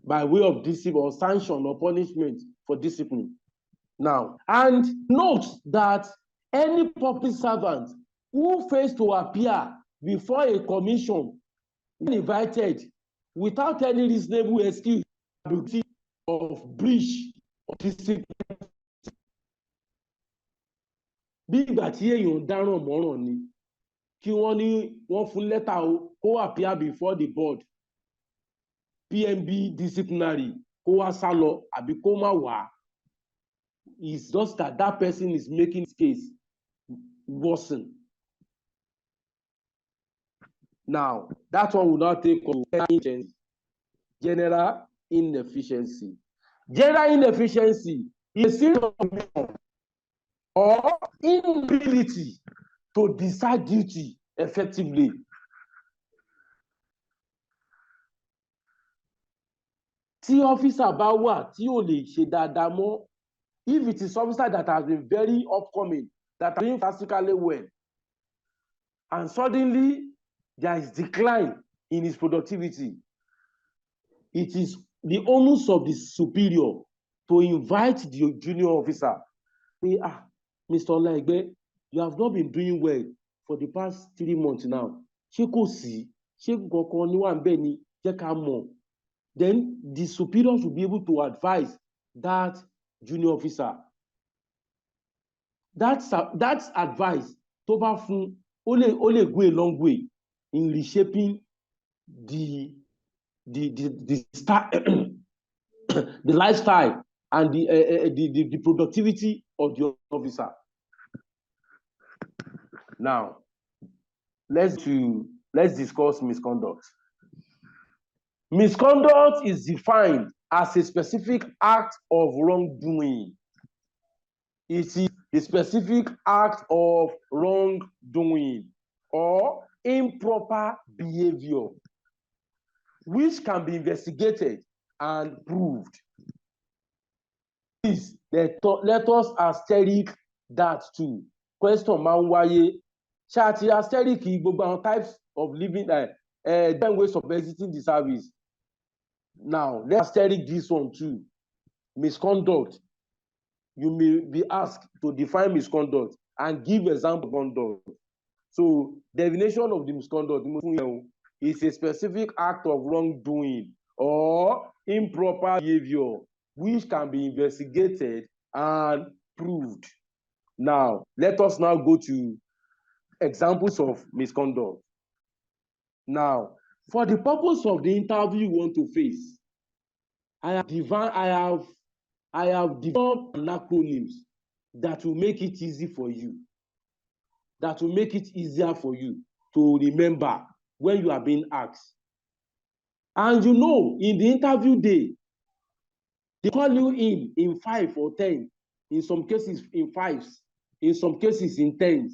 Speaker 11: by way of discipline or sanction or punishment for discipline. Now, and note that any public servant who fails to appear before a commission invited without any reasonable excuse of breach of discipline. Bí ìgbà tí èèyàn dáràn mọ́ràn ni kí wọ́n ní wọ́n fún lẹ́tà kó appear before the board, PMB disciplinary, kó wá sá lọ àbí kó má wá. It's just that that person is making his case worsen. Now, that one will not take general inefficiency. General inefficiency is a series of or inability to decide duty effectively. Tí officer bá wà tí ò lè ṣe dáadáa mọ́, if it is officer that has been very upcoming, that are doing fantastically well, and suddenly there is decline in his productivity, it is the onus of the superior to invite the junior officer. Say, Mr. Olaigbe, you have not been doing well for the past 3 months now. Ṣé kò sí? Ṣé nǹkan ni wà ńbẹ̀ ni? Jẹ́ ká mọ̀. Then the superior should be able to advise that junior officer. That's advice tó bá fún ó lè go a long way in reshaping the lifestyle and the productivity of the officer. Now, let's discuss misconduct. Misconduct is defined as a specific act of wrongdoing. It is a specific act of wrongdoing or improper behavior which can be investigated and proved. Please, let us asterisk that too. Question máa ń wáyé. Ṣé àti asterisk gbogbo àwọn types of living different ways of exiting the service? Now, let's asterisk this one too. Misconduct. you may be asked to define misconduct and give example of conduct. So definition of the misconduct is a specific act of wrongdoing or improper behavior which can be investigated and proved. Now, let us now go to examples of misconduct. Now, for the purpose of the interview you want to face, I have developed acronyms that will make it easy for you, that will make it easier for you to remember when you are being asked. And you know, in the interview day, they call you in 5 or 10, in some cases in 5s, in some cases in 10s.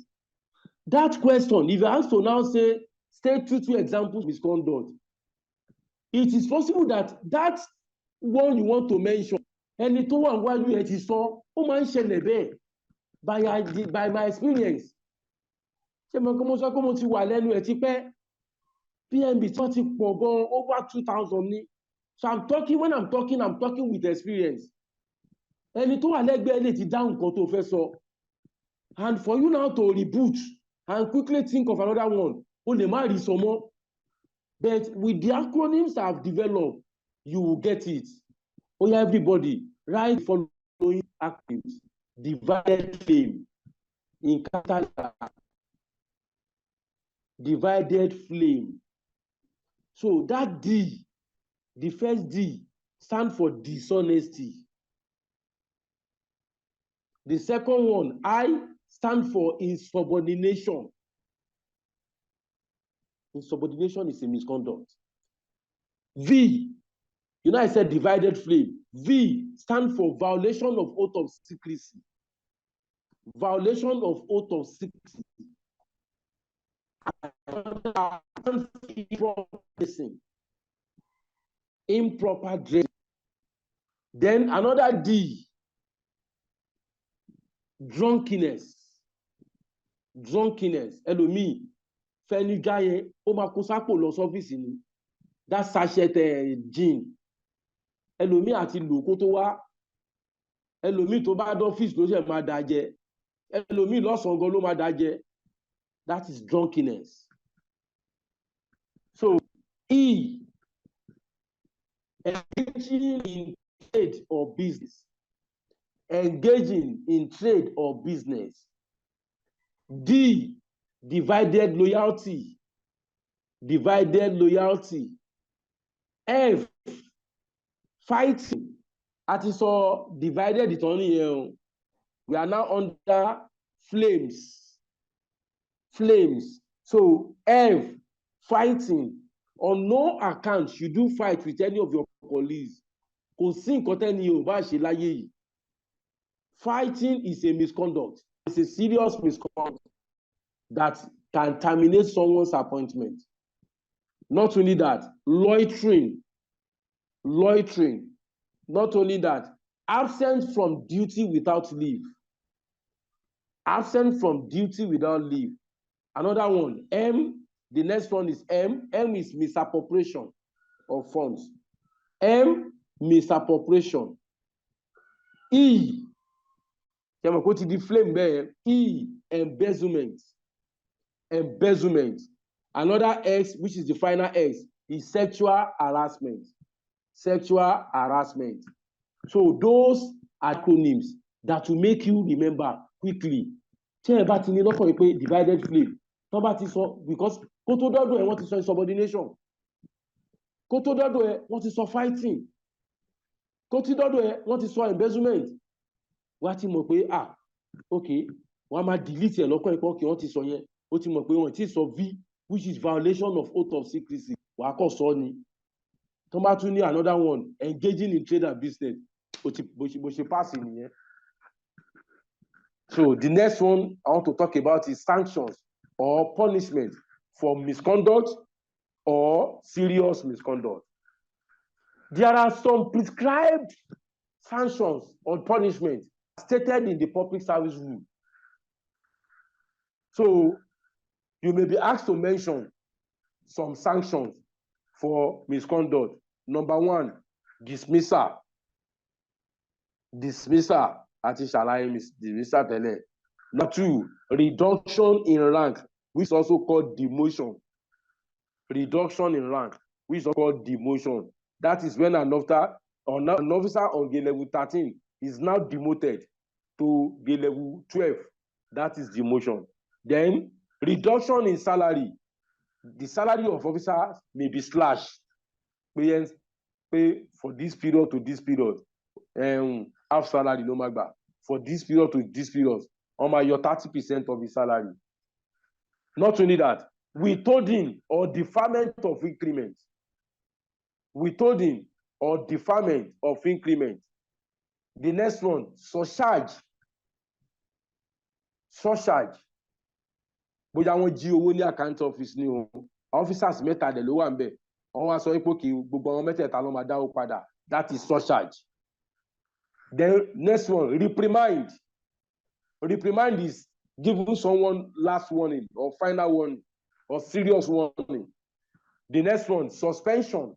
Speaker 11: That question, if you ask to now say, state 2 examples of misconduct, it is possible that that one you want to mention, ẹni tó wà níwájú ẹ ti sọ, ó máa ń ṣẹlẹ̀ bẹ́ẹ̀ by my experience. Ṣé mo kọ́ mo sọ pé mo ti wà lẹ́nu ẹ̀ ti pẹ́? PMB tí wọ́n ti pọ̀ gan over 2,000 ní. So when I'm talking with experience. Ẹni tó wà lẹ́gbẹ̀ẹ́ lè ti dáhùn nǹkan tó fẹ́ sọ. And for you now to reboot and quickly think of another one, o lè má rí sọ mọ́. But with the acronyms I've developed, you will get it. Oh yeah, everybody, write the following acronyms. Divided flame. In capital. Divided flame. So that D, the first D, stands for dishonesty. The second one, I, stand for insubordination. Insubordination is a misconduct. V, you know I said divided flame. V stands for violation of oath of secrecy. Violation of oath of secrecy. Improper dressing. Then another D, drunkenness. Drunkenness. Ẹlòmíì fẹ́ni jáyẹ ó máa kó sápò lọ sọ́fíìsì ni. That sachet gin. Ẹlòmíì àti lò kó tó wá. Ẹlòmíì tó bá dọ́fíìsì ló ṣe máa dà jẹ. Ẹlòmíì lọ́sàn-án gan ló máa dà jẹ. That is drunkenness. So E, engaging in trade or business. Engaging in trade or business. D, divided loyalty. Divided loyalty. F, fighting. At is all divided it only here. We are now under flames. Flames. So F, fighting. On no account you do fight with any of your colleagues. Kò sí nǹkan tẹ́ni ò bá ṣe láyé yìí. Fighting is a misconduct. It's a serious misconduct that can terminate someone's appointment. Not only that, loitering. Loitering. Not only that, absent from duty without leave. Absent from duty without leave. Another one, M, the next one is M. M is misappropriation of funds. M, misappropriation. E, the flame there. E, embezzlement. Embezzlement. Another X, which is the final X, is sexual harassment. Sexual harassment. So those acronyms that will make you remember quickly. Divided flame. Because kotododo ẹ wọ́n ti sọ insubordination. Kotododo ẹ wọ́n ti sọ fighting. Kotododo ẹ wọ́n ti sọ embezzlement. Wọ́n ti mọ̀ pé okay, wọ́n máa delete ẹ lọ́kàn ìpọ́n kí wọ́n ti sọ yẹn. Ó ti mọ̀ pé wọ́n ti sọ V, which is violation of oath of secrecy. Wàá kọ́ sọ ni. Tó bá tún ní another one, engaging in trade and business. Bó ṣe pass nìyẹn. So the next one I want to talk about is sanctions or punishment for misconduct or serious misconduct. There are some prescribed sanctions or punishment stated in the public service rule. So you may be asked to mention some sanctions for misconduct. Number one, dismissal. Dismissal. àti ṣàlàyé Mr. tẹ́lẹ̀. Number 2, reduction in rank, which is also called demotion. Reduction in rank, which is also called demotion. That is when an officer on grade level 13 is now demoted to grade level 12. That is demotion. Then reduction in salary. The salary of officers may be slashed. Pay for this period to this period. Half salary no magba. For this period to this period, your 30% of his salary. Not only that, withholding or deferment of increment. Withholding or deferment of increment. The next one, surcharge. Surcharge. Bóyá wọ́n jí owó ní account office ni o. Officers mẹ́ta dẹ̀ ló wà ńbẹ̀. Wọ́n wá sọ pé kí gbogbo àwọn mẹ́tẹ̀ẹ̀ta ló máa dáwó padà. That is surcharge. Then next one, reprimand. Reprimand is giving someone last warning or final warning or serious warning. The next one, suspension.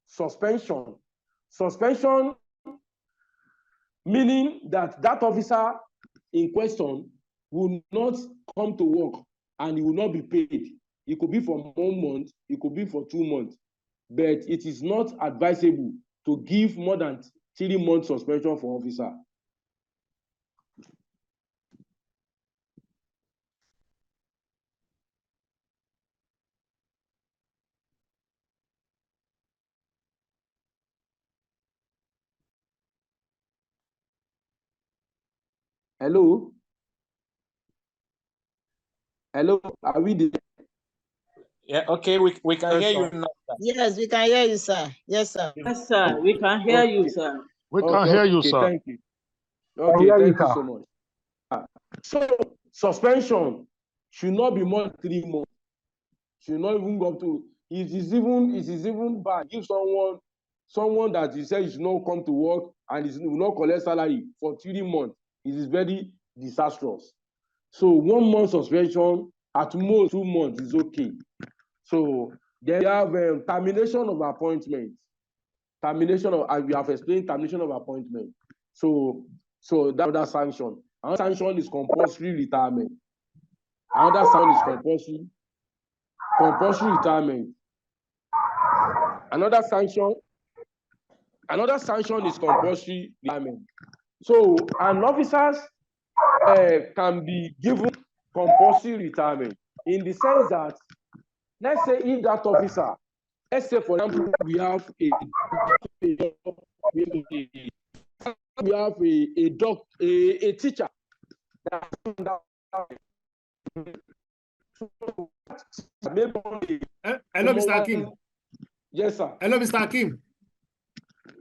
Speaker 11: Suspension. Suspension meaning that officer in question will not come to work and he will not be paid. It could be for 1 month, it could be for 2 months, but it is not advisable to give more than 3 months suspension for officer. Hello? Hello, are we there?
Speaker 7: Yeah, okay, we can hear you now. Sir.
Speaker 12: Yes, we can hear you, sir. Yes, sir.
Speaker 13: Yes, sir. We can hear you, sir.
Speaker 14: We can hear you, sir.
Speaker 11: Thank you. Okay, thank you so much. So suspension should not be more than 3 months. Should not even go up to. It is even bad if someone that you say should not come to work and will not collect salary for 3 months. It is very disastrous. So 1 month suspension, at most 2 months is okay. So then you have termination of appointment. Termination of, as we have explained, termination of appointment. So that sanction. Another sanction is compulsory retirement. Another sanction is compulsory retirement. Another sanction is compulsory retirement. So an officers can be given compulsory retirement in the sense that, let's say if that officer, let's say for example, we have a teacher.
Speaker 3: Hello, Mr. Hakim.
Speaker 11: Yes, sir.
Speaker 3: Hello, Mr. Hakim.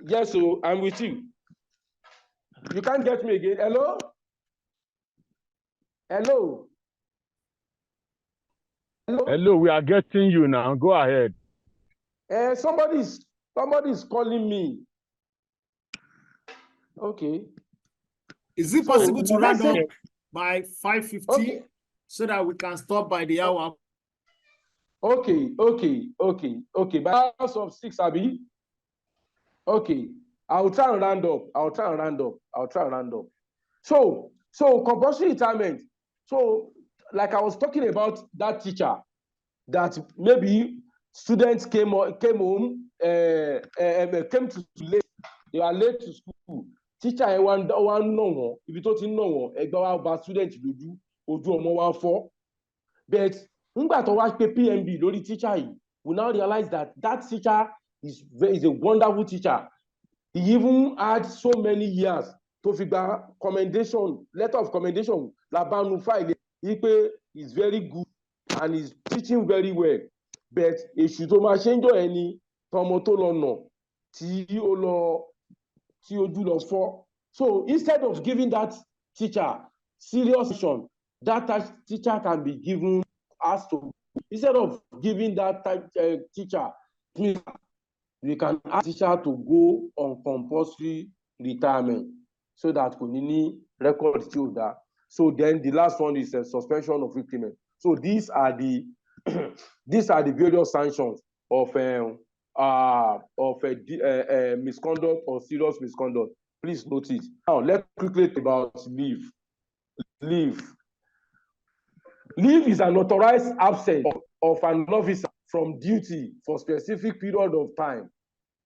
Speaker 11: Yes, so I'm with you. You can't get me again. Hello? Hello? Hello?
Speaker 14: Hello, we are getting you now. Go ahead.
Speaker 11: Somebody's calling me. Okay.
Speaker 3: Is it possible to round up by 5:50 okay, so that we can stop by the hour?
Speaker 11: Okay. By hours of 6, Abi. Okay. I'll try and round up. So compulsory retirement. So like I was talking about that teacher that maybe students came home, came too late. They are late to school. Teacher one no if you don't know about student ojú ọmọ wa fọ́. But nígbà tó wá pé PMB lórí teacher yìí, we now realize that teacher is a wonderful teacher. He even had so many years to fi gba commendation, letter of commendation labanu file. He is very good and is teaching very well. But èṣù tó máa ṣe ń jọ ẹni tọmọ tó lọ nà tí ojú lọ fọ́. So instead of giving that teacher serious action, that teacher can be given instead of giving that teacher, we can ask teacher to go on compulsory retirement so that kò ní ní record tí ó dá. So then the last one is suspension of increment. So these are the various sanctions of misconduct or serious misconduct. Please note it. Now, let's quickly talk about leave. Leave. Leave is an authorized absence of an officer from duty for specific period of time.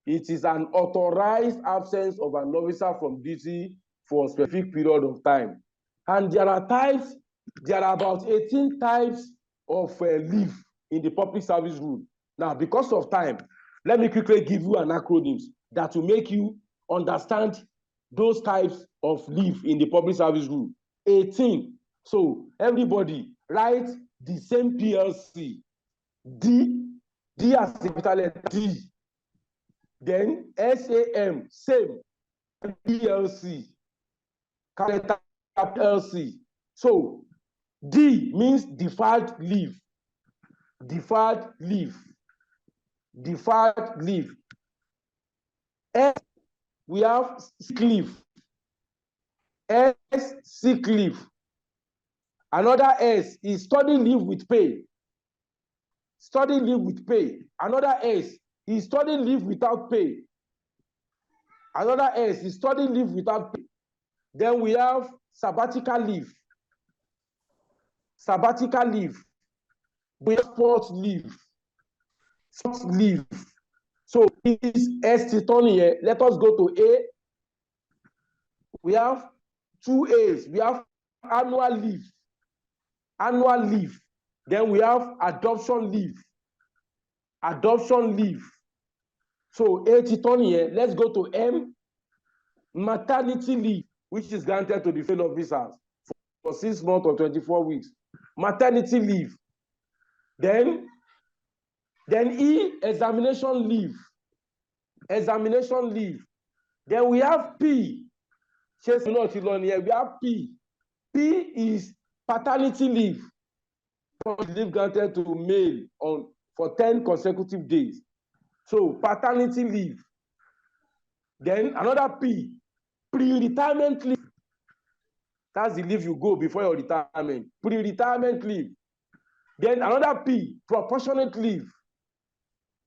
Speaker 11: It is an authorized absence of an officer from duty for a specific period of time. And there are types, there are about 18 types of leave in the public service rule. Now, because of time, let me quickly give you an acronym that will make you understand those types of leave in the public service rule. 18. So everybody write the same PLC. D as a capital letter D. Then SAM, same PLC, capital LC. So D means deferred leave. Deferred leave. Deferred leave. S, we have sick leave. S, sick leave. Another S is study leave with pay. Study leave with pay. Another S is study leave without pay. Another S is study leave without pay. Then we have sabbatical leave. Sabbatical leave. We have sports leave. Sports leave. So this S Titon here. Let us go to A. We have 2 A's. We have annual leave. Annual leave. Then we have adoption leave. Adoption leave. So A Titon here. Let's go to M. Maternity leave, which is granted to the field officers for 6 months or 24 weeks. Maternity leave. Then E, examination leave. Examination leave. Then we have P. We have P. P is paternity leave. Leave granted to male for 10 consecutive days. So paternity leave. Then another P, pre-retirement leave. That's the leave you go before your retirement. Pre-retirement leave. Then another P, proportionate leave.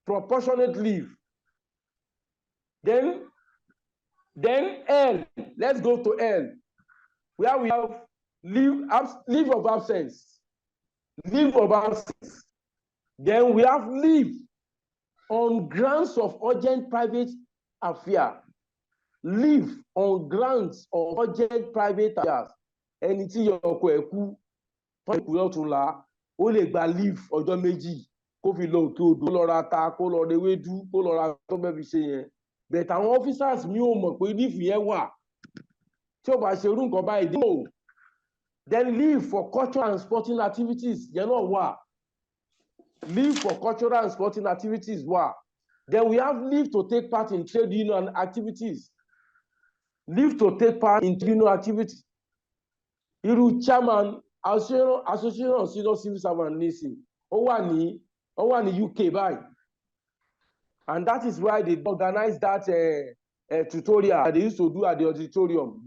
Speaker 11: Proportionate leave. Then L. Let's go to L. Where we have leave of absence. Leave of absence. Then we have leave on grounds of urgent private affair. Leave on grounds of urgent private affairs. Ẹni tí ọkọ ẹ̀ kú fún ìkú lọ́tùnla, ó lè gba leave ọjọ́ méjì kó fi lọ òkè odò, kó lọ ra ata, kó lọ rewédú, kó lọ ra tó bẹ́ẹ̀ fi ṣe yẹn. But àwọn officers mi ò mọ̀ pé leave yẹn wà. Tí ó bá ṣe irú nǹkan báyìí dé o. Then leave for cultural and sporting activities yẹn náà wà. Leave for cultural and sporting activities wà. Then we have leave to take part in trade union activities. Leave to take part in trade union activities. Irú chairman association of senior civil servants nísìn, ó wà ní UK báyìí. And that is why they organize that tutorial that they used to do at the auditorium.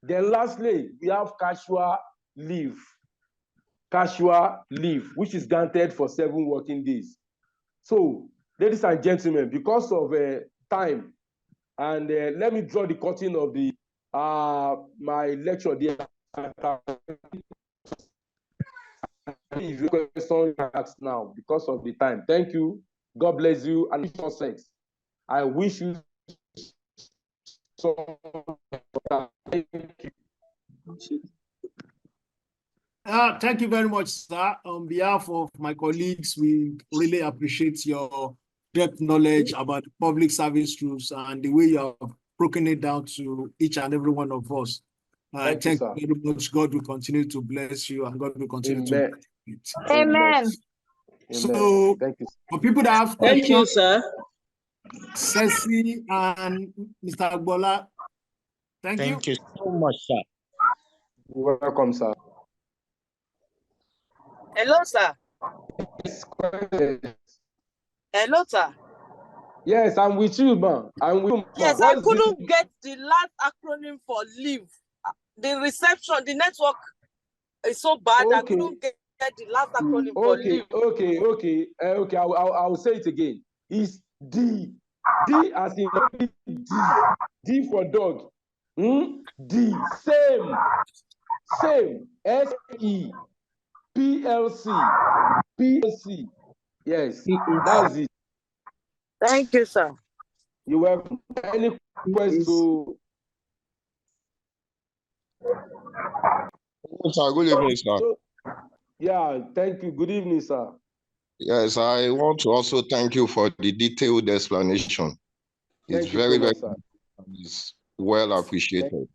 Speaker 11: Then lastly, we have casual leave. Casual leave, which is granted for 7 working days. So, ladies and gentlemen, because of time, and let me draw the curtain of the my lecture there. Question now because of the time. Thank you. God bless you and success. I wish you so. Thank you.
Speaker 3: Thank you very much, sir. On behalf of my colleagues, we really appreciate your depth knowledge about public service rules and the way you have broken it down to each and every one of us. Thank you very much. God will continue to bless you and God will continue to bless you.
Speaker 12: Amen.
Speaker 3: So,
Speaker 11: thank you.
Speaker 3: For people that have questions,
Speaker 13: thank you, sir.
Speaker 3: Ceci and Mr. Agbola, thank you.
Speaker 7: Thank you so much, sir.
Speaker 11: You're welcome, sir.
Speaker 8: Hello, sir. Hello, sir.
Speaker 11: Yes, I'm with you, man. I'm with you.
Speaker 8: Yes, I couldn't get the last acronym for leave. The reception, the network is so bad. I couldn't get the last acronym for leave.
Speaker 11: Okay. I will say it again. It's D D as in D. D for dog. D. Same. SE. PLC. Yes, that's it.
Speaker 8: Thank you, sir.
Speaker 11: You welcome. Any questions?
Speaker 15: Sir, good evening, sir.
Speaker 11: Yeah, thank you. Good evening, sir.
Speaker 15: Yes, I want to also thank you for the detailed explanation. It's
Speaker 11: Thank you
Speaker 15: very,
Speaker 11: so much,
Speaker 15: very
Speaker 11: sir.
Speaker 15: it's well appreciated.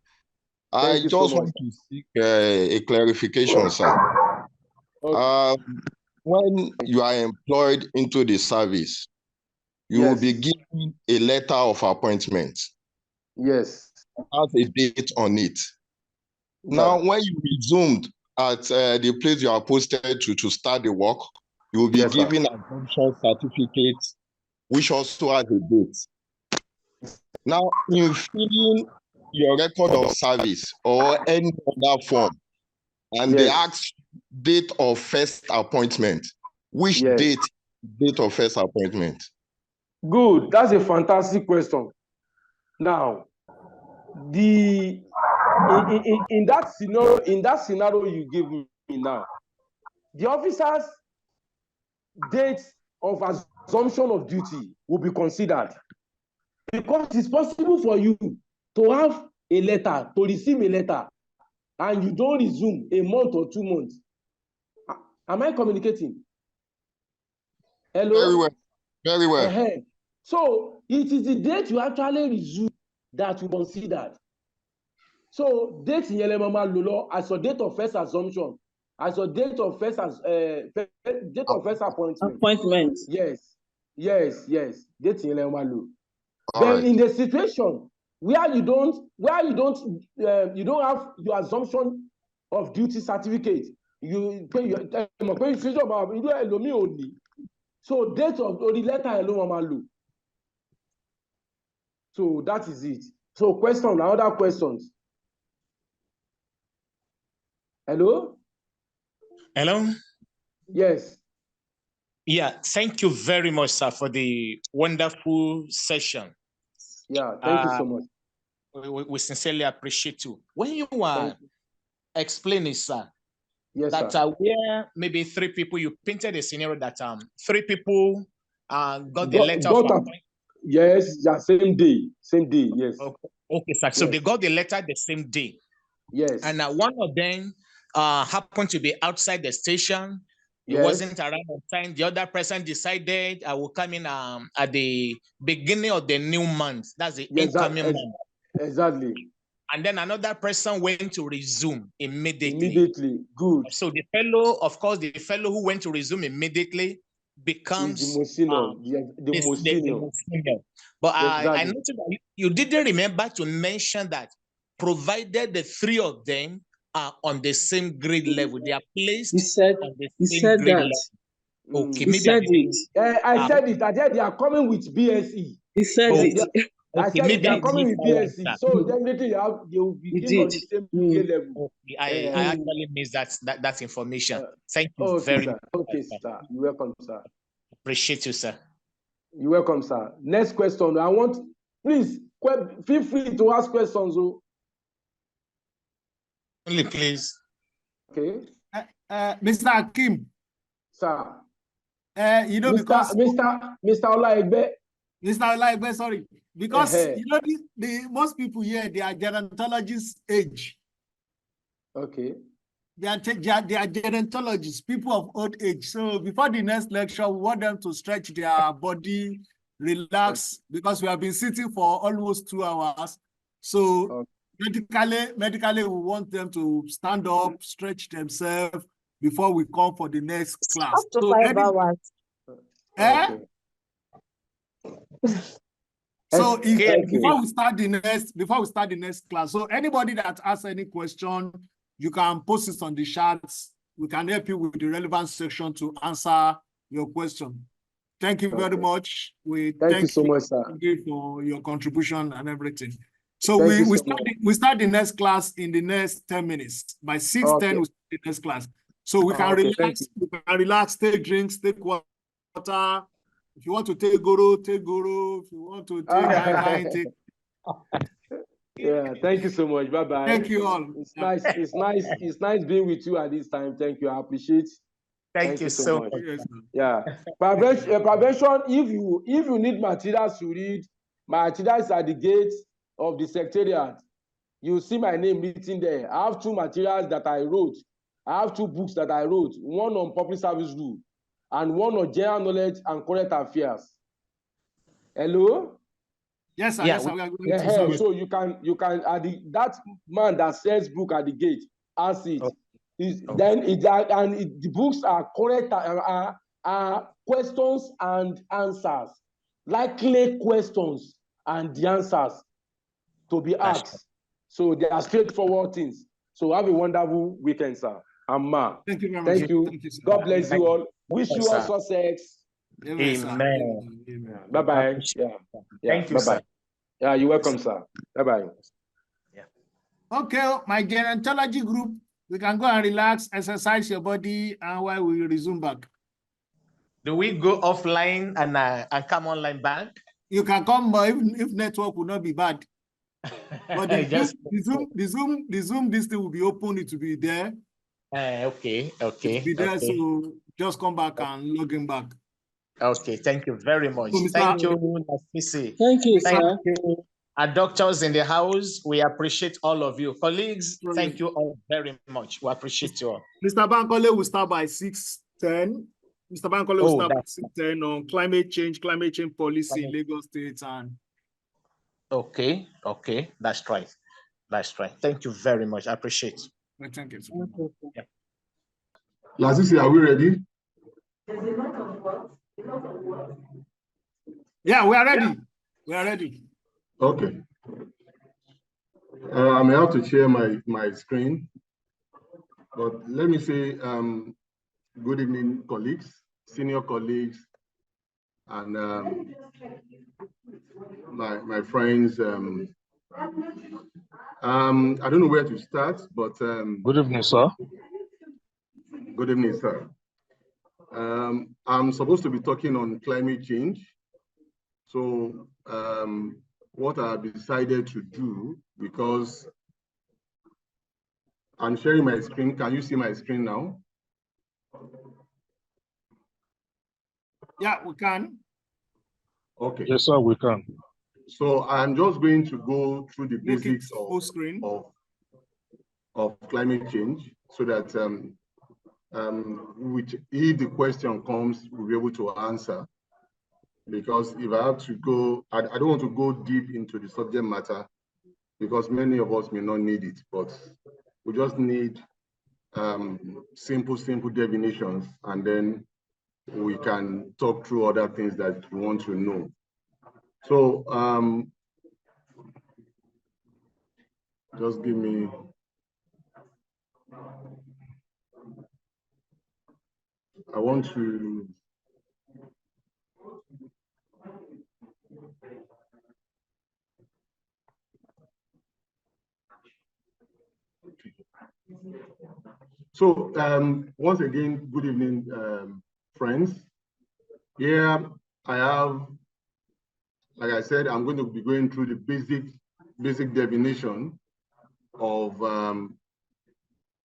Speaker 11: Thank
Speaker 15: I
Speaker 11: you so
Speaker 15: just
Speaker 11: much,
Speaker 15: want to seek a clarification, sir.
Speaker 11: Okay.
Speaker 15: When you are employed into the service, you will be given a letter of appointment.
Speaker 11: Yes.
Speaker 15: It has a date on it. Now, when you resumed at the place you are posted to start the work, you will be given an assumption certificate, which also has a date. Now, in filling your record of service or any other form, and they ask date of first appointment, which date of first appointment?
Speaker 11: Good. That's a fantastic question. Now, in that scenario you give me now, the officer's date of assumption of duty will be considered, because it's possible for you to have a letter, to receive a letter, and you don't resume a month or 2 months. Am I communicating? Hello?
Speaker 15: Very well. Very well.
Speaker 11: So it is the date you actually resume that we considered. So date in Mama Lolo as your date of first assumption, as your date of first appointment. Yes. Date in Mama Lolo. Then in the situation where you don't have your assumption of duty certificate, so date of the letter alone. So that is it. So other questions. Hello? Yes.
Speaker 7: Yeah, thank you very much, sir, for the wonderful session.
Speaker 11: Yeah, thank you so much.
Speaker 7: We sincerely appreciate you. When you were explaining, sir, that
Speaker 11: sir.
Speaker 7: where maybe 3 people, you painted a scenario that 3 people got the letter of appointment.
Speaker 11: Yes, same day, yes.
Speaker 7: Okay, sir. So they got the letter the same day.
Speaker 11: Yes.
Speaker 7: And one of them happened to be outside the station. It wasn't around on time. The other person decided I will come in at the beginning of the new month. That's the incoming month.
Speaker 11: Exactly.
Speaker 7: And then another person went to resume immediately.
Speaker 11: Good.
Speaker 7: So the fellow who went to resume immediately becomes
Speaker 11: the most senior.
Speaker 7: But I noticed that you didn't remember to mention that, provided the 3 of them are on the same grade level, they are placed on the same grade level. Okay,
Speaker 11: I said it. I said they are coming with BSE.
Speaker 13: He said it.
Speaker 11: I said they are coming with BSE. So definitely they will begin on the same level.
Speaker 7: Okay, I actually missed that information. Thank you very much.
Speaker 11: Okay, sir. You're welcome, sir.
Speaker 7: Appreciate you, sir.
Speaker 11: You're welcome, sir. Next question. Please feel free to ask questions.
Speaker 7: Only please.
Speaker 11: Okay.
Speaker 3: Mr. Hakim.
Speaker 11: Sir.
Speaker 3: Because
Speaker 11: Mr. Olaigbe.
Speaker 3: Mr. Olaigbe, sorry. Because the most people here, they are gerontologists age.
Speaker 11: Okay.
Speaker 3: They are gerontologists, people of old age. So before the next lecture, we want them to stretch their body, relax, because we have been sitting for almost 2 hours. So medically, we want them to stand up, stretch themselves before we come for the next class.
Speaker 12: Up to 5 hours.
Speaker 3: So before we start the next class, so anybody that has any question, you can post it on the chats. We can help you with the relevant section to answer your question. Thank you very much. We
Speaker 11: thank you so much, sir,
Speaker 3: for your contribution and everything. So we start the next class in the next 10 minutes. By 6:10, we start the next class. So we can relax, take drinks, take water, If you want to take Goro, take Goro. If you want to take High, take.
Speaker 11: Yeah, thank you so much. Bye-bye.
Speaker 3: Thank you all.
Speaker 11: It's nice. It's nice. It's nice being with you at this time. Thank you. I appreciate.
Speaker 7: Thank you so much.
Speaker 3: Yes,
Speaker 11: Yeah. Prevention, if you need materials to read, my materials at the gate of the secretariat. You see my name written there. I have 2 materials that I wrote. I have 2 books that I wrote, one on public service rule and one on general knowledge and current affairs. Hello?
Speaker 3: Yes, sir.
Speaker 7: Yeah,
Speaker 3: Yes, sir. We are going to
Speaker 11: Yeah, so you can that man that sells book at the gate has it. Then the books are correct are questions and answers, likely questions and the answers to be asked. So they are straightforward things. So have a wonderful weekend, sir. Ma.
Speaker 3: Thank you very much.
Speaker 11: Thank you.
Speaker 3: Thank you, sir.
Speaker 11: God bless you all. Wish you all
Speaker 7: sir.
Speaker 11: success.
Speaker 7: Amen.
Speaker 11: Bye bye. Yeah.
Speaker 7: Thank you,
Speaker 11: bye bye.
Speaker 7: sir.
Speaker 11: Yeah, you're welcome, sir. Bye bye.
Speaker 3: Okay, my gerontology group, we can go and relax, exercise your body, and while we resume back.
Speaker 7: Do we go offline and come online back?
Speaker 3: You can come, but if network will not be bad. But the Zoom, this thing will be open. It will be there.
Speaker 7: Okay.
Speaker 3: It will be there.
Speaker 7: Okay.
Speaker 3: So just come back and log in back.
Speaker 7: Okay. Thank you very much.
Speaker 3: So,
Speaker 7: Thank you, Nafisi.
Speaker 13: Thank you,
Speaker 7: Thank
Speaker 13: sir.
Speaker 7: you. Our doctors in the house, we appreciate all of you. Colleagues, thank you all very much. We appreciate you all.
Speaker 3: Mr. Bankole will start by 6:10. Mr. Bankole will start by 6:10 on climate change policy in Lagos State. And
Speaker 7: Okay. That's right. Thank you very much. I appreciate it.
Speaker 3: thank you.
Speaker 7: Yeah.
Speaker 15: Lasisi, are we ready?
Speaker 3: Yeah, we are ready. Yeah. We are ready.
Speaker 15: Okay. I may have to share my screen, but let me say good evening, colleagues, senior colleagues, and my friends. I don't know where to start, but
Speaker 14: good evening, sir.
Speaker 15: Good evening, sir. I'm supposed to be talking on climate change. So what I've decided to do, because I'm sharing my screen. Can you see my screen now?
Speaker 3: Yeah, we can.
Speaker 15: Okay.
Speaker 14: Yes, sir, we can.
Speaker 15: So I'm just going to go through the basics of climate change so that if the question comes, we'll be able to answer. Because if I have to go, I don't want to go deep into the subject matter because many of us may not need it, but we just need simple definitions, and then we can talk through other things that we want to know. So just give me. I want to. So once again, good evening, friends. Here I have, like I said, I'm going to be going through the basic definition of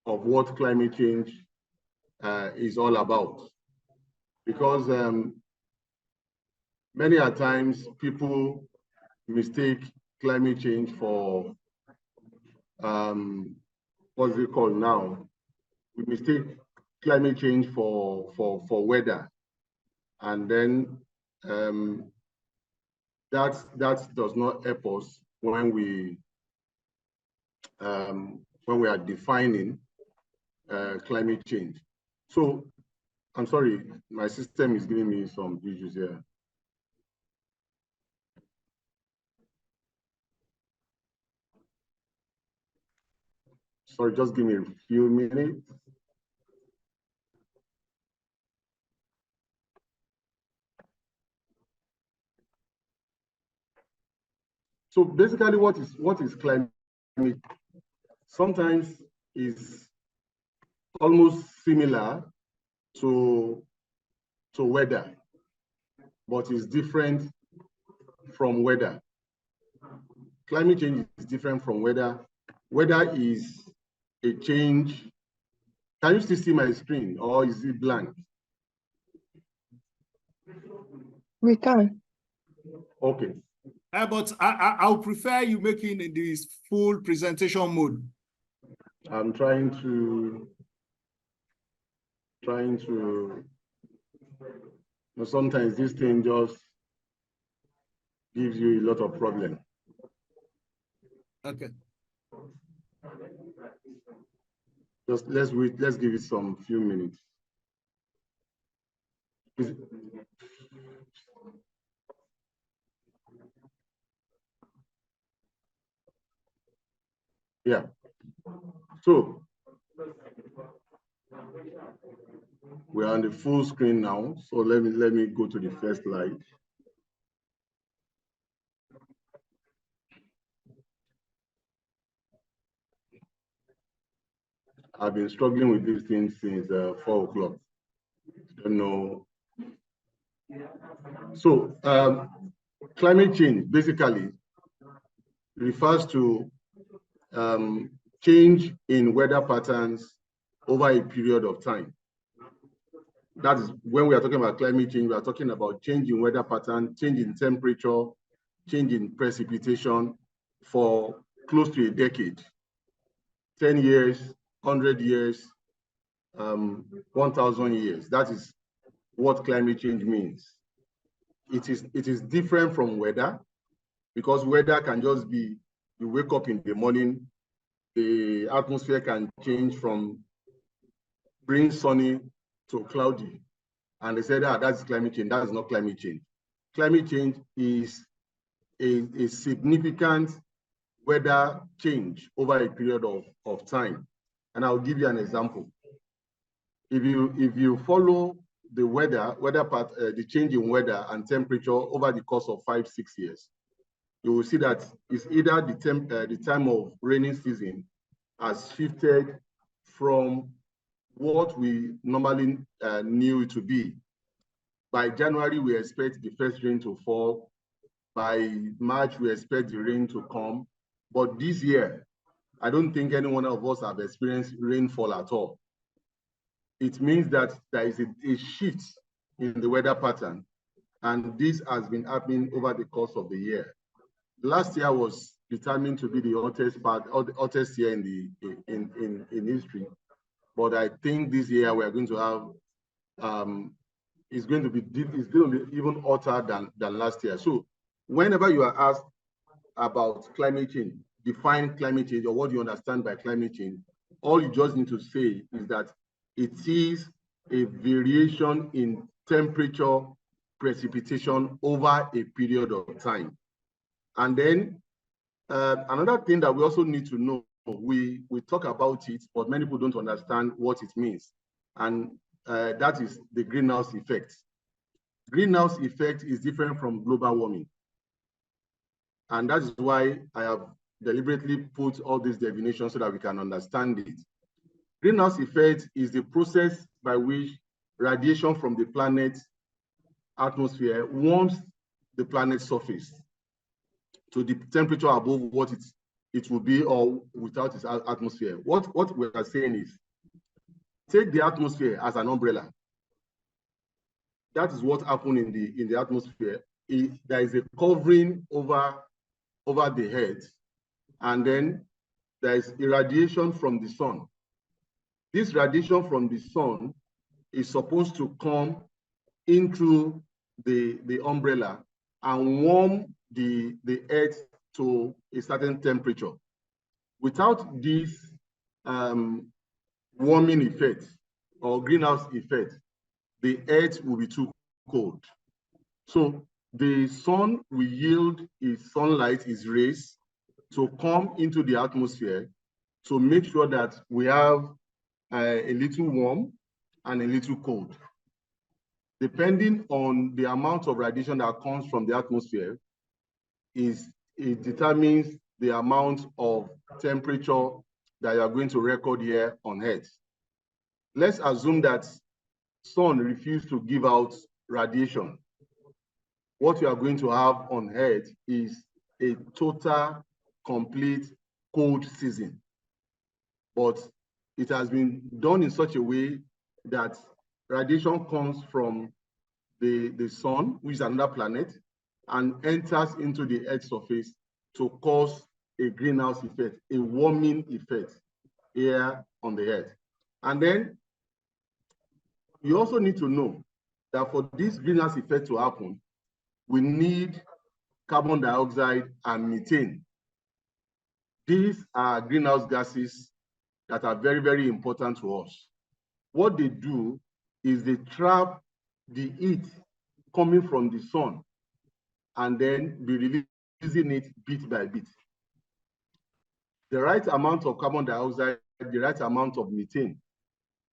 Speaker 15: what climate change is all about, because many a times people mistake climate change for what's it called now? We mistake climate change for weather, and then that does not help us when we are defining climate change. So I'm sorry, my system is giving me some issues here. Sorry, just give me a few minutes. So basically, what is climate? Sometimes is almost similar to weather.
Speaker 16: but it's different from weather. Climate change is different from weather. Weather is a change. Can you still see my screen, or is it blank?
Speaker 17: We can.
Speaker 16: Okay.
Speaker 3: But I'll prefer you making in this full presentation mode.
Speaker 16: I'm trying to, sometimes this thing just gives you a lot of problem.
Speaker 3: Okay.
Speaker 16: Just let's wait, let's give it some few minutes. Yeah. So we're on the full screen now. So let me go to the first slide. I've been struggling with this thing since 4 o'clock. Don't know. So climate change basically refers to change in weather patterns over a period of time. That is when we are talking about climate change, we are talking about change in weather pattern, change in temperature, change in precipitation for close to a decade, 10 years, 100 years, 1,000 years. That is what climate change means. It is different from weather, because weather can just be, you wake up in the morning, the atmosphere can change from being sunny to cloudy. And they said, that's climate change. That is not climate change. Climate change is a significant weather change over a period of time. And I'll give you an example. If you follow the weather part, the change in weather and temperature over the course of 5-6 years, you will see that it's either the time of rainy season has shifted from what we normally knew it to be. By January, we expect the first rain to fall. By March, we expect the rain to come. But this year, I don't think any one of us have experienced rainfall at all. It means that there is a shift in the weather pattern, and this has been happening over the course of the year. Last year was determined to be the hottest year in history, but I think this year we are going to have it's going to be even hotter than last year. So whenever you are asked about climate change, define climate change, or what do you understand by climate change, all you just need to say is that it is a variation in temperature, precipitation over a period of time. And then another thing that we also need to know, we talk about it, but many people don't understand what it means. And that is the greenhouse effect. Greenhouse effect is different from global warming. And that is why I have deliberately put all these definitions so that we can understand it. Greenhouse effect is the process by which radiation from the planet's atmosphere warms the planet's surface to the temperature above what it will be or without its atmosphere. What we are saying is, take the atmosphere as an umbrella. That is what happened in the atmosphere. There is a covering over the head, and then there is irradiation from the sun. This radiation from the sun is supposed to come into the umbrella and warm the earth to a certain temperature. Without this warming effect or greenhouse effect, the earth will be too cold. So the sun will yield its sunlight, its rays, to come into the atmosphere to make sure that we have a little warm and a little cold. Depending on the amount of radiation that comes from the atmosphere, it determines the amount of temperature that you are going to record here on Earth. Let's assume that sun refused to give out radiation. what you are going to have on Earth is a total, complete cold season. But it has been done in such a way that radiation comes from the sun, which is another planet, and enters into the Earth's surface to cause a greenhouse effect, a warming effect here on the Earth. And then you also need to know that for this greenhouse effect to happen, we need carbon dioxide and methane. These are greenhouse gases that are very, very important to us. What they do is they trap the heat coming from the sun and then be releasing it bit by bit. The right amount of carbon dioxide, the right amount of methane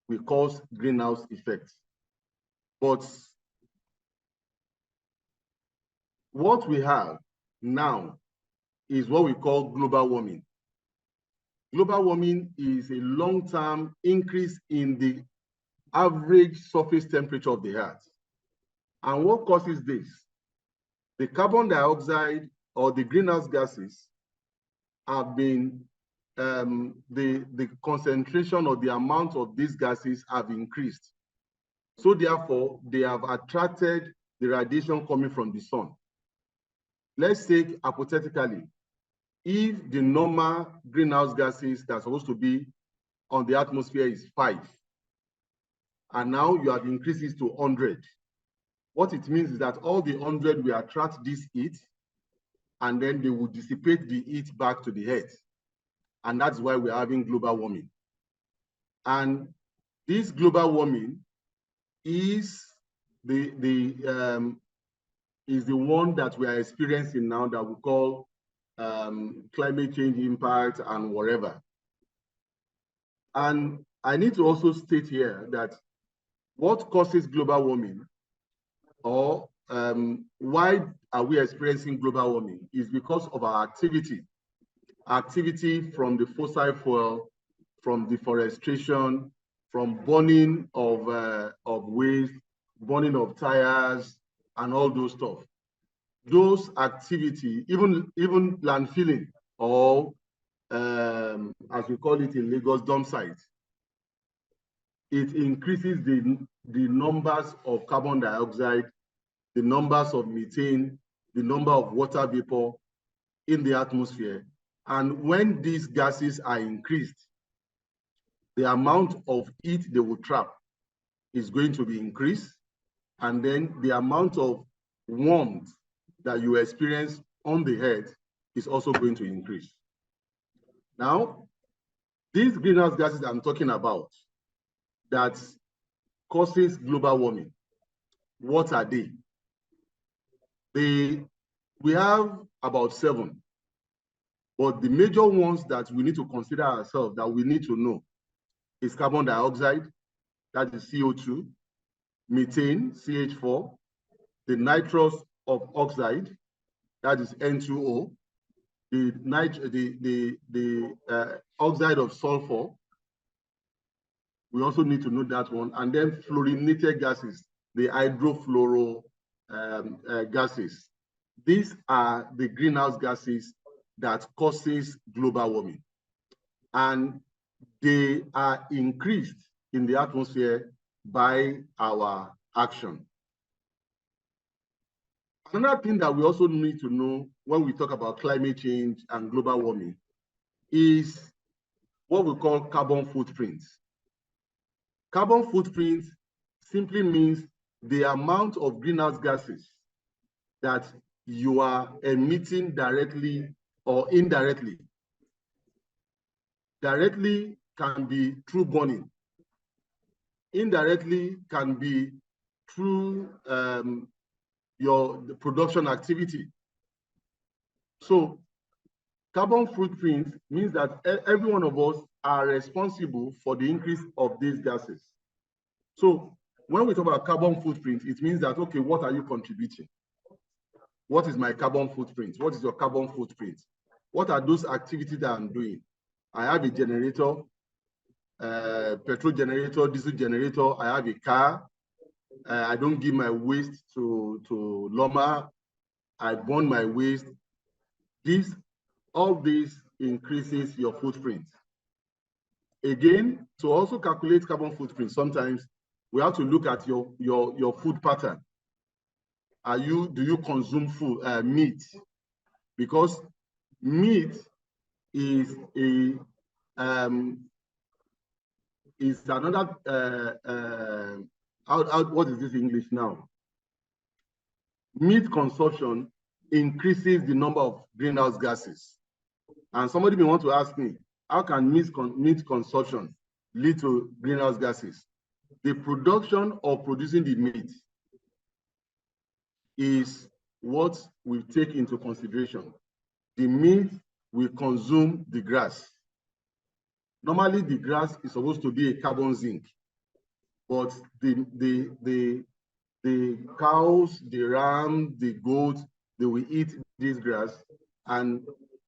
Speaker 16: will cause greenhouse effects. But what we have now is what we call global warming. Global warming is a long-term increase in the average surface temperature of the Earth. And what causes this? The carbon dioxide or the greenhouse gases have been, the concentration or the amount of these gases have increased. So therefore, they have attracted the radiation coming from the sun. Let's say hypothetically, if the normal greenhouse gases that's supposed to be on the atmosphere is 5, and now you have increased it to 100, what it means is that all the 100 will attract this heat, and then they will dissipate the heat back to the Earth. And that's why we're having global warming. And this global warming is the one that we are experiencing now that we call climate change impact and whatever. And I need to also state here that what causes global warming, or why are we experiencing global warming, is because of our activity from the fossil fuel, from deforestation, from burning of waste, burning of tires, and all those stuff. Those activity, even landfilling, or as we call it in Lagos, dump sites, it increases the numbers of carbon dioxide, the numbers of methane, the number of water vapor in the atmosphere. And when these gases are increased, the amount of heat they will trap is going to be increased, and then the amount of warmth that you experience on the Earth is also going to increase. Now, these greenhouse gases I'm talking about that causes global warming, what are they? We have about 7, but the major ones that we need to consider ourselves, that we need to know, is carbon dioxide, that is CO2, methane, CH4, the nitrous of oxide, that is N2O, the oxide of sulfur. We also need to know that one, and then fluorinated gases, the hydrofluoro gases. These are the greenhouse gases that causes global warming, and they are increased in the atmosphere by our action. Another thing that we also need to know when we talk about climate change and global warming is what we call carbon footprints. Carbon footprint simply means the amount of greenhouse gases that you are emitting directly or indirectly. Directly can be through burning. Indirectly can be through your production activity. So carbon footprint means that every one of us are responsible for the increase of these gases. So when we talk about carbon footprint, it means that, okay, what are you contributing? What is my carbon footprint? What is your carbon footprint? What are those activities that I'm doing? I have a generator, petrol generator, diesel generator. I have a car. I don't give my waste to Loma. I burn my waste. All this increases your footprint. Again, to also calculate carbon footprint, sometimes we have to look at your food pattern. Do you consume food, meat? Because meat is another what is this English now? Meat consumption increases the number of greenhouse gases. And somebody may want to ask me, how can meat consumption lead to greenhouse gases? The production of producing the meat is what we take into consideration. The meat will consume the grass. Normally, the grass is supposed to be a carbon sink, but the cows, the ram, the goats, they will eat this grass. And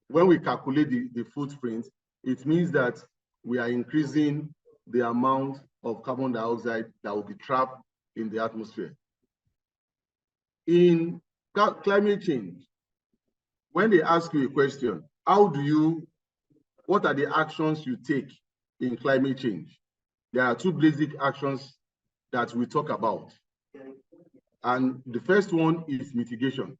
Speaker 16: when we calculate the footprint, it means that we are increasing the amount of carbon dioxide that will be trapped in the atmosphere. In climate change, when they ask you a question, what are the actions you take in climate change? There are two basic actions that we talk about. And the first one is mitigation.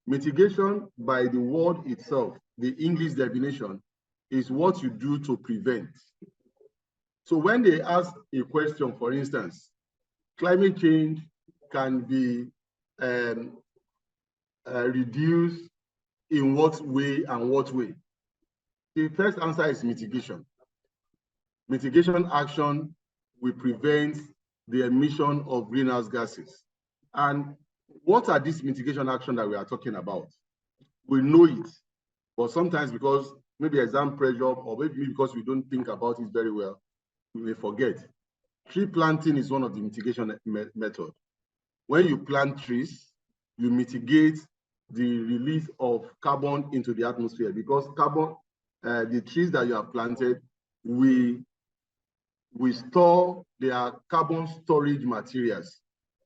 Speaker 16: Mitigation, by the word itself, the English definition, is what you do to prevent. So when they ask a question, for instance, climate change can be reduced in what way and what way? The first answer is mitigation. Mitigation action will prevent the emission of greenhouse gases. And what are these mitigation actions that we are talking about? We know it, but sometimes because maybe exam pressure or maybe because we don't think about it very well, we may forget. Tree planting is one of the mitigation methods. When you plant trees, you mitigate the release of carbon into the atmosphere because carbon, the trees that you have planted, we store their carbon storage materials.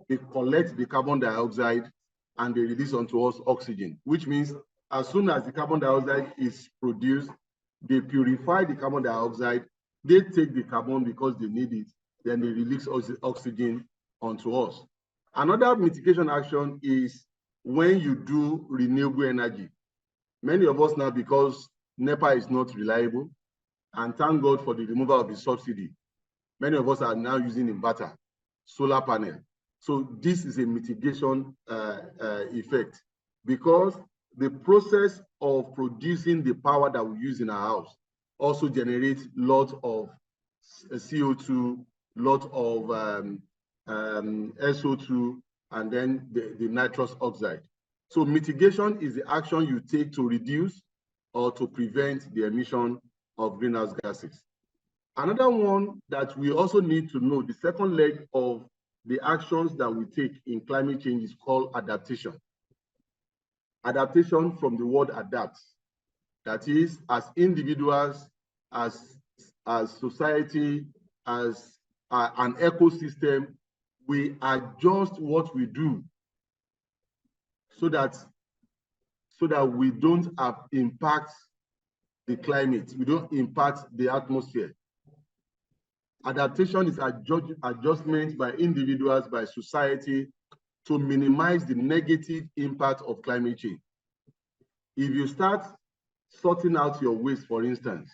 Speaker 16: They collect the carbon dioxide and they release onto us oxygen, which means as soon as the carbon dioxide is produced, they purify the carbon dioxide, they take the carbon because they need it, then they release oxygen onto us. Another mitigation action is when you do renewable energy. Many of us now, because NEPA is not reliable, and thank God for the removal of the subsidy, many of us are now using inverter, solar panel. So this is a mitigation effect because the process of producing the power that we use in our house also generates lots of CO2, lot of SO2, and then the nitrous oxide. So mitigation is the action you take to reduce or to prevent the emission of greenhouse gases. Another one that we also need to know, the second leg of the actions that we take in climate change is called adaptation. Adaptation from the word adapt. That is, as individuals, as society, as an ecosystem, we adjust what we do so that we don't impact the climate, we don't impact the atmosphere. Adaptation is adjustment by individuals, by society, to minimize the negative impact of climate change. If you start sorting out your waste, for instance,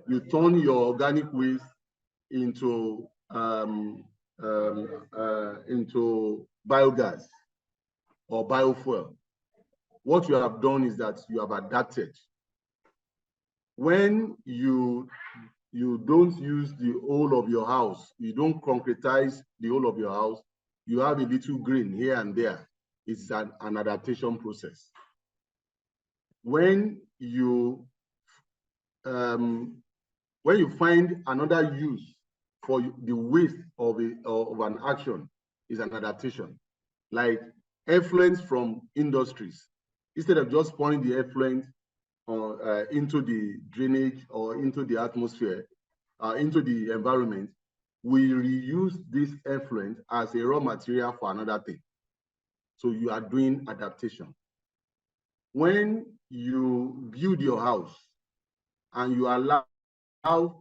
Speaker 16: you turn your organic waste into biogas or biofuel. What you have done is that you have adapted. When you don't use the whole of your house, you don't concretize the whole of your house, you have a little green here and there. It's an adaptation process. When you find another use for the waste of an action, is an adaptation. Like effluents from industries, instead of just pouring the effluent into the drainage or into the atmosphere, into the environment, we reuse this effluent as a raw material for another thing. So you are doing adaptation. When you build your house and you allow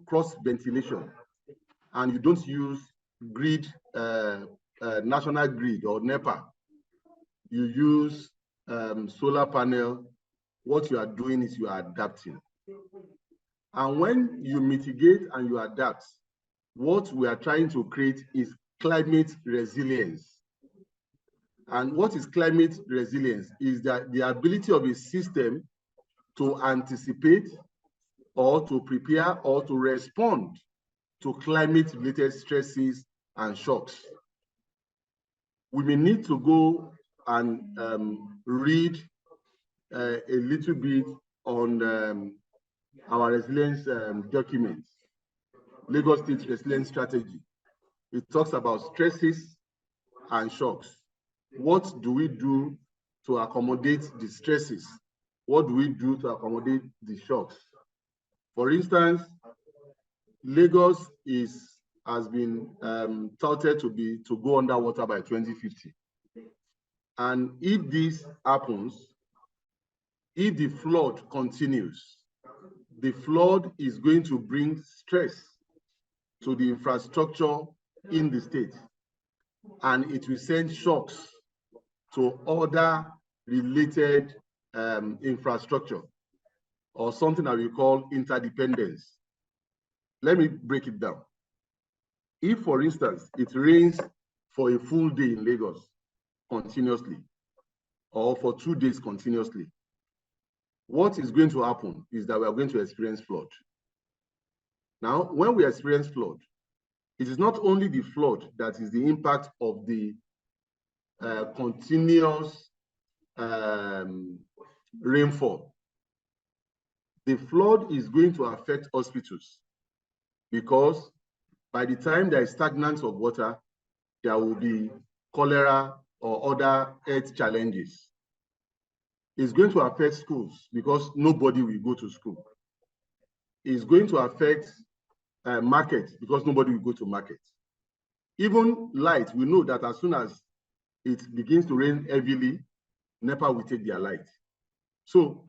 Speaker 16: cross ventilation and you don't use grid, national grid or NEPA, you use solar panel, what you are doing is you are adapting. And when you mitigate and you adapt, what we are trying to create is climate resilience. And what is climate resilience? Is that the ability of a system to anticipate or to prepare or to respond to climate-related stresses and shocks. We may need to go and read a little bit on our resilience documents, Lagos State Resilience Strategy. It talks about stresses and shocks. What do we do to accommodate the stresses? What do we do to accommodate the shocks? For instance, Lagos has been touted to go underwater by 2050. And if this happens, if the flood continues, the flood is going to bring stress to the infrastructure in the state, and it will send shocks to other related infrastructure, or something that we call interdependence. Let me break it down. If, for instance, it rains for a full day in Lagos continuously, or for 2 days continuously, what is going to happen is that we are going to experience flood. Now, when we experience flood, it is not only the flood that is the impact of the continuous rainfall. The flood is going to affect hospitals, because by the time there is stagnance of water, there will be cholera or other health challenges. It's going to affect schools because nobody will go to school. It's going to affect markets because nobody will go to market. Even light, we know that as soon as it begins to rain heavily, NEPA will take their light. So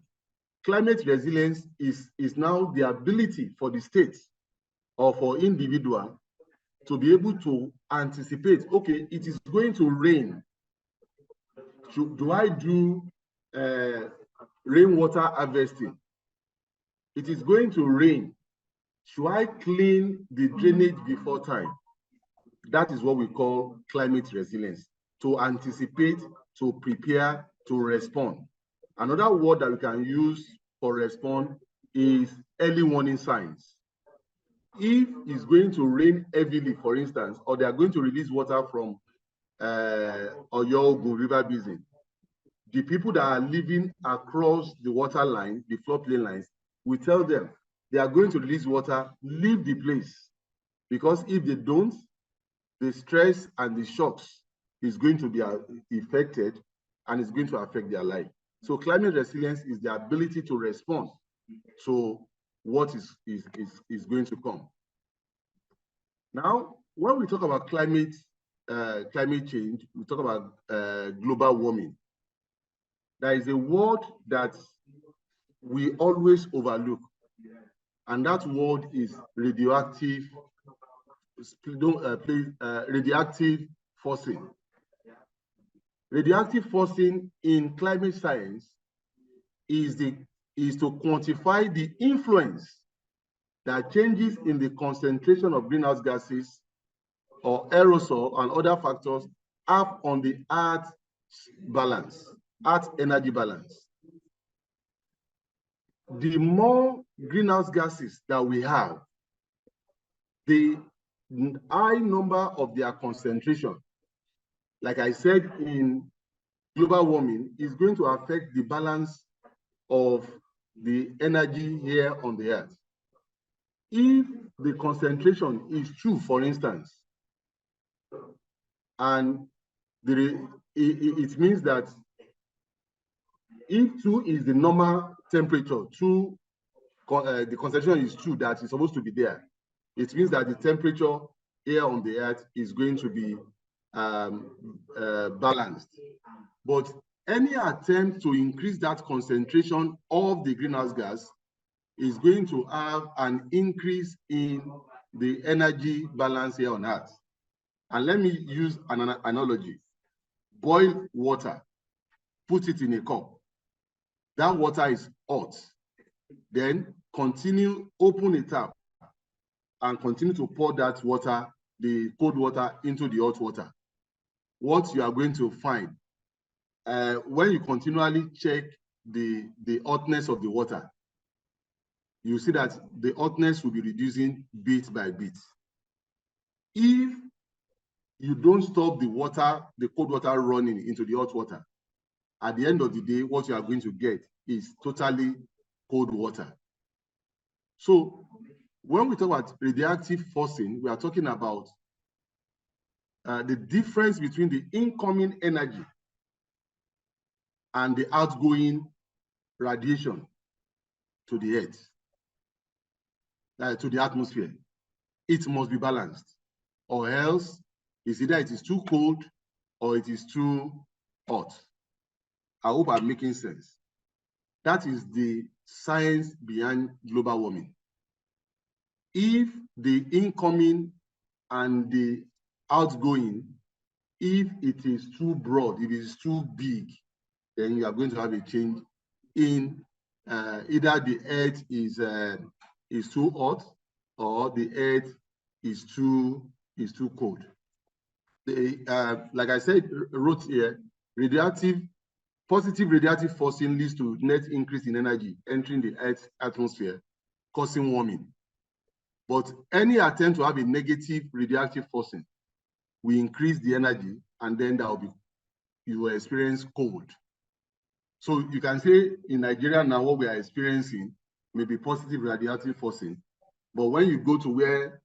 Speaker 16: climate resilience is now the ability for the state or for individual to be able to anticipate, okay, it is going to rain. Do I do rainwater harvesting? It is going to rain. Should I clean the drainage before time? That is what we call climate resilience, to anticipate, to prepare, to respond. Another word that we can use for respond is early warning signs. If it's going to rain heavily, for instance, or they are going to release water from Oyo River Basin, the people that are living across the water line, the floodplain lines, we tell them they are going to release water, leave the place. Because if they don't, the stress and the shocks is going to be affected, and it's going to affect their life. So climate resilience is the ability to respond to what is going to come. Now, when we talk about climate change, we talk about global warming. There is a word that we always overlook, and that word is radioactive forcing. Radioactive forcing in climate science is to quantify the influence that changes in the concentration of greenhouse gases or aerosol and other factors have on the Earth's balance, Earth's energy balance. The more greenhouse gases that we have, the high number of their concentration, like I said, in global warming, is going to affect the balance of the energy here on the Earth. If the concentration is 2, for instance, and it means that if 2 is the normal temperature, the concentration is 2 that is supposed to be there, it means that the temperature here on the Earth is going to be balanced. But any attempt to increase that concentration of the greenhouse gas is going to have an increase in the energy balance here on Earth. And let me use an analogy. Boil water, put it in a cup. That water is hot. Then continue, open it up, and continue to pour that water, the cold water, into the hot water. What you are going to find, when you continually check the hotness of the water, you see that the hotness will be reducing bit by bit. If you don't stop the water, the cold water running into the hot water, at the end of the day, what you are going to get is totally cold water. So when we talk about radioactive forcing, we are talking about the difference between the incoming energy and the outgoing radiation to the earth, to the atmosphere. It must be balanced, or else it's either it is too cold or it is too hot. I hope I'm making sense. That is the science behind global warming. If the incoming and the outgoing, if it is too broad, if it is too big, then you are going to have a change in either the earth is too hot or the earth is too cold. Like I said, wrote here, positive radioactive forcing leads to net increase in energy entering the Earth's atmosphere, causing warming. But any attempt to have a negative radioactive forcing will increase the energy, and then you will experience cold. So you can say in Nigeria now, what we are experiencing may be positive radioactive forcing, but when you go to where,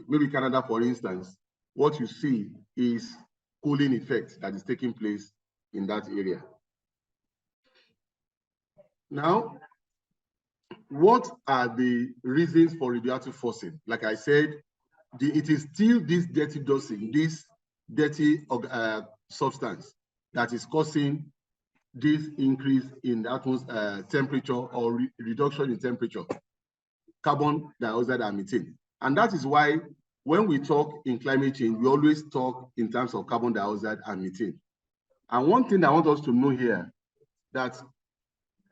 Speaker 16: maybe Canada, for instance, what you see is cooling effect that is taking place in that area. Now, what are the reasons for radioactive forcing? Like I said, it is still this dirty dosing, this dirty substance that is causing this increase in the atmosphere temperature or reduction in temperature, carbon dioxide and methane. And that is why when we talk in climate change, we always talk in terms of carbon dioxide and methane. And one thing I want us to know here, that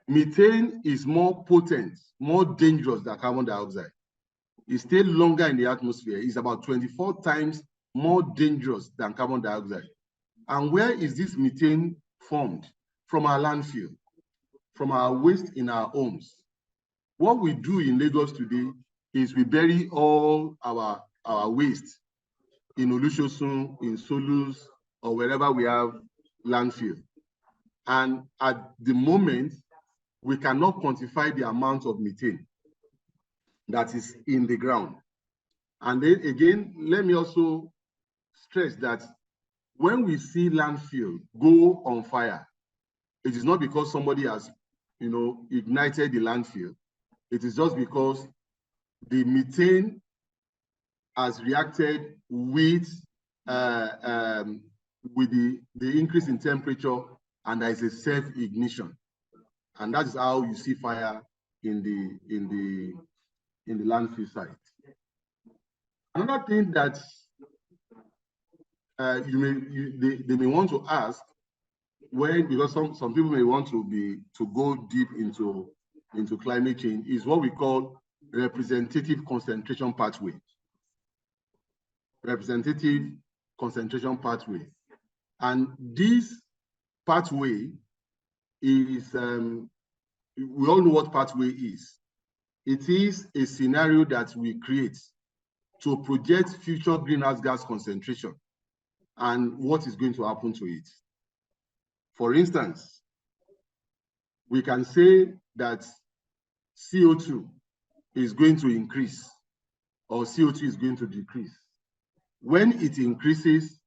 Speaker 16: methane is more potent, more dangerous than carbon dioxide. It stays longer in the atmosphere. It's about 24 times more dangerous than carbon dioxide. And where is this methane formed? From our landfill, from our waste in our homes. What we do in Lagos today is we bury all our waste in Olusosun, in Solus, or wherever we have landfill. And at the moment, we cannot quantify the amount of methane that is in the ground. And then again, let me also stress that when we see landfill go on fire, it is not because somebody has, ignited the landfill. It is just because the methane has reacted with the increase in temperature, and there is a self-ignition, and that is how you see fire in the landfill site. Another thing that they may want to ask, because some people may want to go deep into climate change, is what we call representative concentration pathway. Representative concentration pathway. And this pathway is, we all know what pathway is. It is a scenario that we create to project future greenhouse gas concentration and what is going to happen to it. For instance, we can say that CO2 is going to increase or CO2 is going to decrease. When it increases,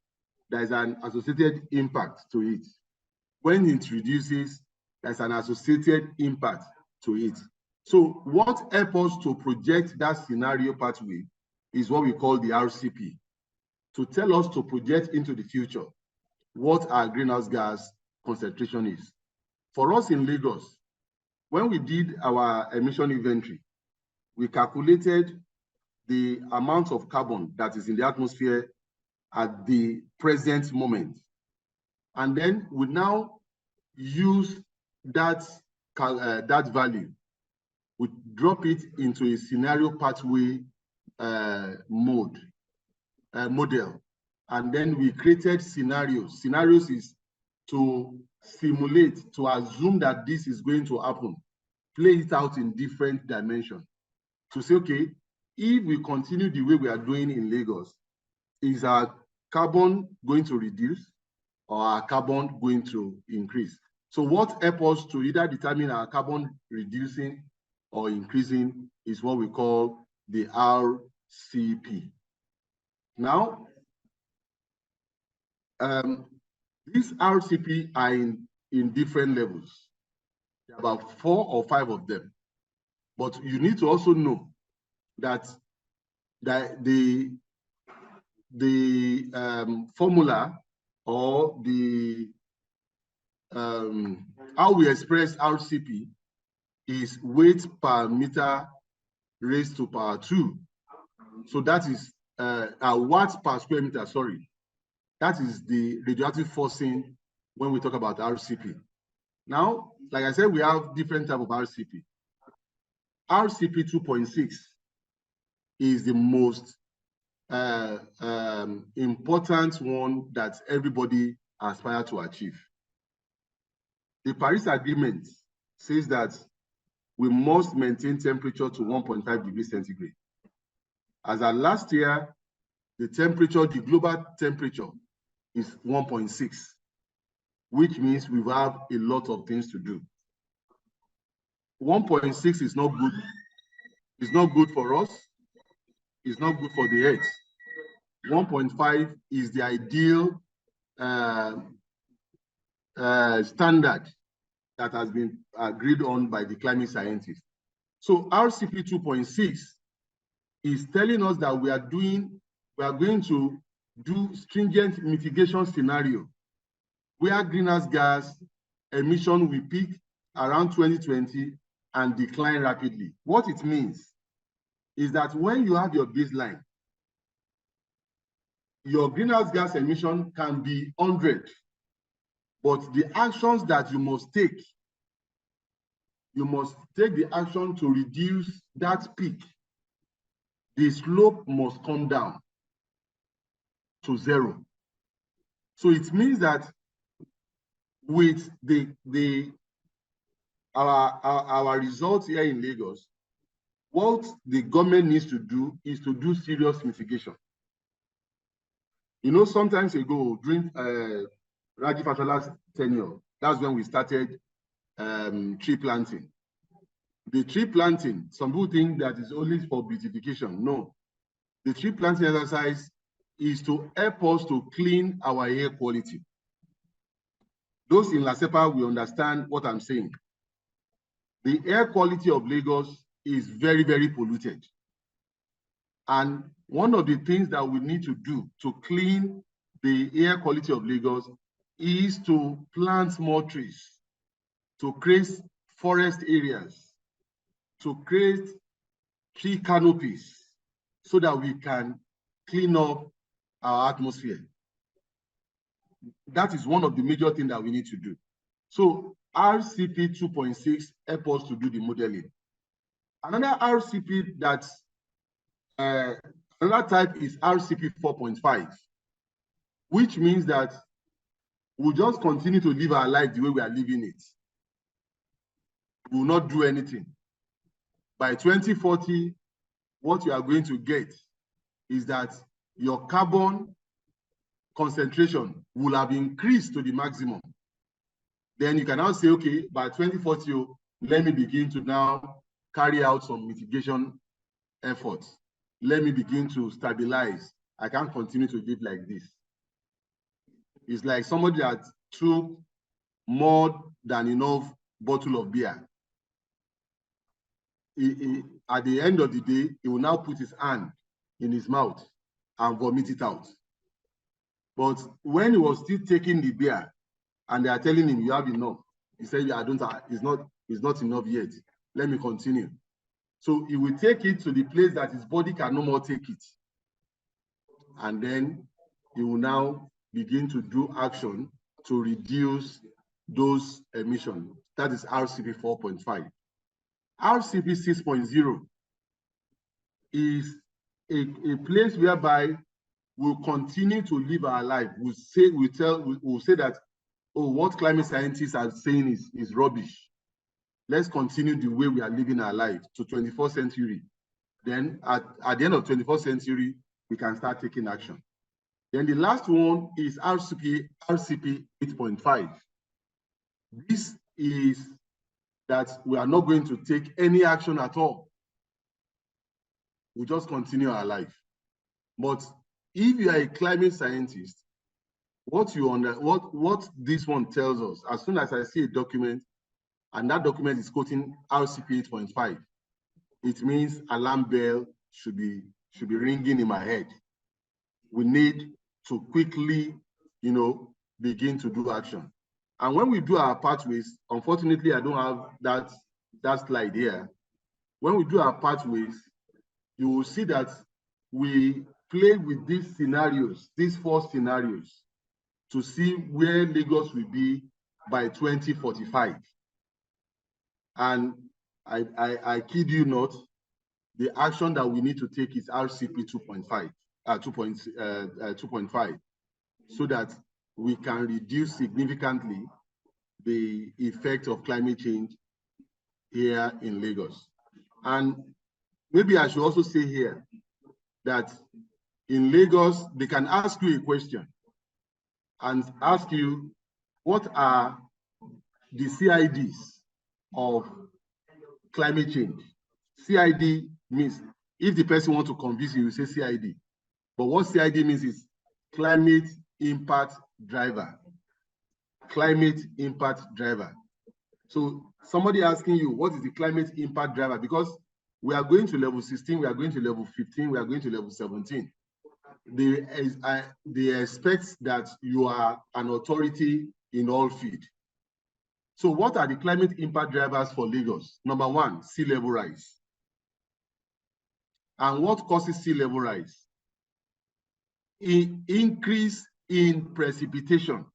Speaker 16: there's an associated impact to it. When it reduces, there's an associated impact to it. So what helps us to project that scenario pathway is what we call the RCP, to tell us to project into the future what our greenhouse gas concentration is. For us in Lagos, when we did our emission inventory, we calculated the amount of carbon that is in the atmosphere at the present moment. And then we now use that value. We drop it into a scenario pathway model. And then we created scenarios. Scenarios is to simulate, to assume that this is going to happen, play it out in different dimensions. To say, okay, if we continue the way we are doing in Lagos, is our carbon going to reduce or our carbon going to increase? So what helps us to either determine our carbon reducing or increasing is what we call the RCP. Now, these RCP are in different levels. There are about 4 or 5 of them. But you need to also know that the formula or the how we express RCP is weight per meter raised to power 2. So that is watts per square meter, sorry. That is the radioactive forcing when we talk about RCP. Now, like I said, we have different types of RCP. RCP 2.6 is the most important one that everybody aspires to achieve. The Paris Agreement says that we must maintain temperature to 1.5 degrees centigrade. As of last year, the temperature, the global temperature is 1.6, which means we have a lot of things to do. 1.6 is not good. It's not good for us. It's not good for the Earth. 1.5 is the ideal standard that has been agreed on by the climate scientists. So RCP 2.6 is telling us that we are going to do stringent mitigation scenario where greenhouse gas emission will peak around 2020 and decline rapidly. What it means is that when you have your baseline, your greenhouse gas emission can be 100, but the actions that you must take the action to reduce that peak. The slope must come down to 0. So it means that with our results here in Lagos, what the government needs to do is to do serious mitigation. You know, sometimes ago, during Raji Fasola's tenure, that's when we started tree planting. The tree planting, some people think that is only for beautification. No. The tree planting exercise is to help us to clean our air quality. Those in La Cepa will understand what I'm saying. The air quality of Lagos is very, very polluted. And one of the things that we need to do to clean the air quality of Lagos is to plant more trees, to create forest areas, to create tree canopies so that we can clean up our atmosphere. That is one of the major things that we need to do. So RCP 2.6 help us to do the modeling. Another RCP that's another type is RCP 4.5, which means that we'll just continue to live our life the way we are living it. We will not do anything. By 2040, what you are going to get is that your carbon concentration will have increased to the maximum. Then you can now say, okay, by 2040, let me begin to now carry out some mitigation efforts. Let me begin to stabilize. I can't continue to live like this. It's like somebody that took more than enough bottle of beer. At the end of the day, he will now put his hand in his mouth and vomit it out. But when he was still taking the beer and they are telling him, you have enough, he said, yeah, I don't, it's not enough yet. Let me continue. So he will take it to the place that his body can no more take it. And then he will now begin to do action to reduce those emissions. That is RCP 4.5. RCP 6.0 is a place whereby we'll continue to live our life. We'll say that, oh, what climate scientists are saying is rubbish. Let's continue the way we are living our life to 21st century. Then at the end of 21st century, we can start taking action. Then the last one is RCP 8.5. This is that we are not going to take any action at all. We just continue our life. But if you are a climate scientist, what this one tells us, as soon as I see a document and that document is quoting RCP 8.5, it means alarm bell should be ringing in my head. We need to quickly, begin to do action. And when we do our pathways, unfortunately, I don't have that slide here. When we do our pathways, you will see that we play with these scenarios, these 4 scenarios, to see where Lagos will be by 2045. And I kid you not, the action that we need to take is RCP 2.5, so that we can reduce significantly the effect of climate change here in Lagos. And maybe I should also say here that in Lagos, they can ask you a question and ask you, what are the CIDs of climate change? CID means, if the person wants to convince you, you say CID. But what CID means is climate impact driver. Climate impact driver. So somebody asking you, what is the climate impact driver? Because we are going to level 16, we are going to level 15, we are going to level 17. They expect that you are an authority in all field. So what are the climate impact drivers for Lagos? Number 1, sea level rise. And what causes sea level rise? Increase in precipitation.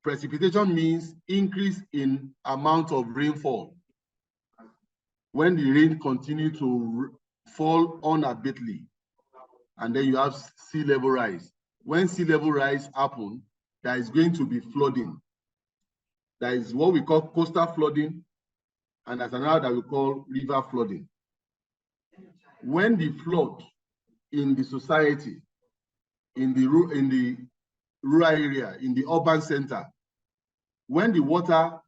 Speaker 16: Precipitation means increase in amount of rainfall. When the rain continues to fall unabatedly, and then you have sea level rise. When sea level rise happens, there is going to be flooding. There is what we call coastal flooding, and there's another that we call river flooding. When the flood in the society, in the rural area, in the urban center, when the water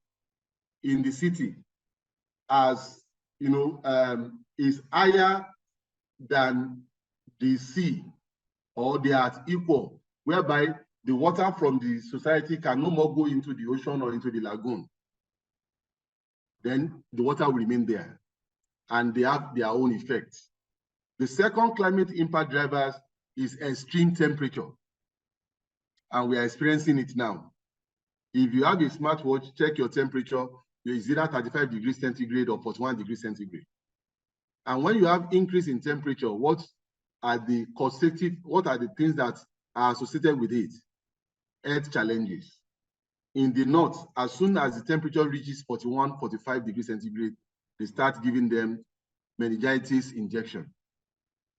Speaker 16: in the city is higher than the sea, or they are equal, whereby the water from the society can no more go into the ocean or into the lagoon, then the water will remain there, and they have their own effects. The second climate impact drivers is extreme temperature, and we are experiencing it now. If you have a smartwatch, check your temperature, it's either 35 degrees centigrade or 41 degrees centigrade. And when you have increase in temperature, what are the things that are associated with it? Health challenges. In the north, as soon as the temperature reaches 41, 45 degrees centigrade, they start giving them meningitis injection,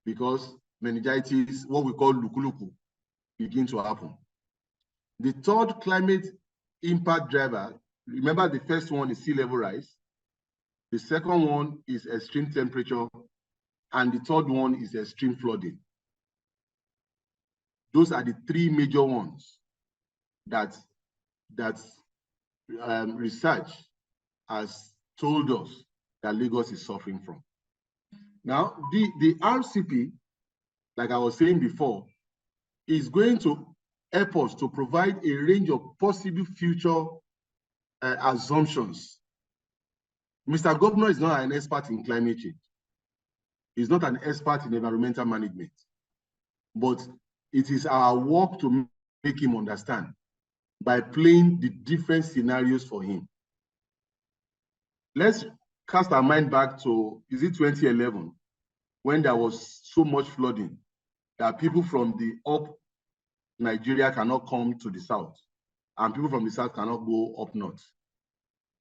Speaker 16: because meningitis, what we call lukuluku, begin to happen. The third climate impact driver, remember the first one is sea level rise, the second one is extreme temperature, and the third one is extreme flooding. Those are the 3 major ones that research has told us that Lagos is suffering from. Now, the RCP, like I was saying before, is going to help us to provide a range of possible future assumptions. Mr. Governor is not an expert in climate change. He's not an expert in environmental management. But it is our work to make him understand by playing the different scenarios for him. Let's cast our mind back to, is it 2011, when there was so much flooding that people from the up Nigeria cannot come to the south, and people from the south cannot go up north.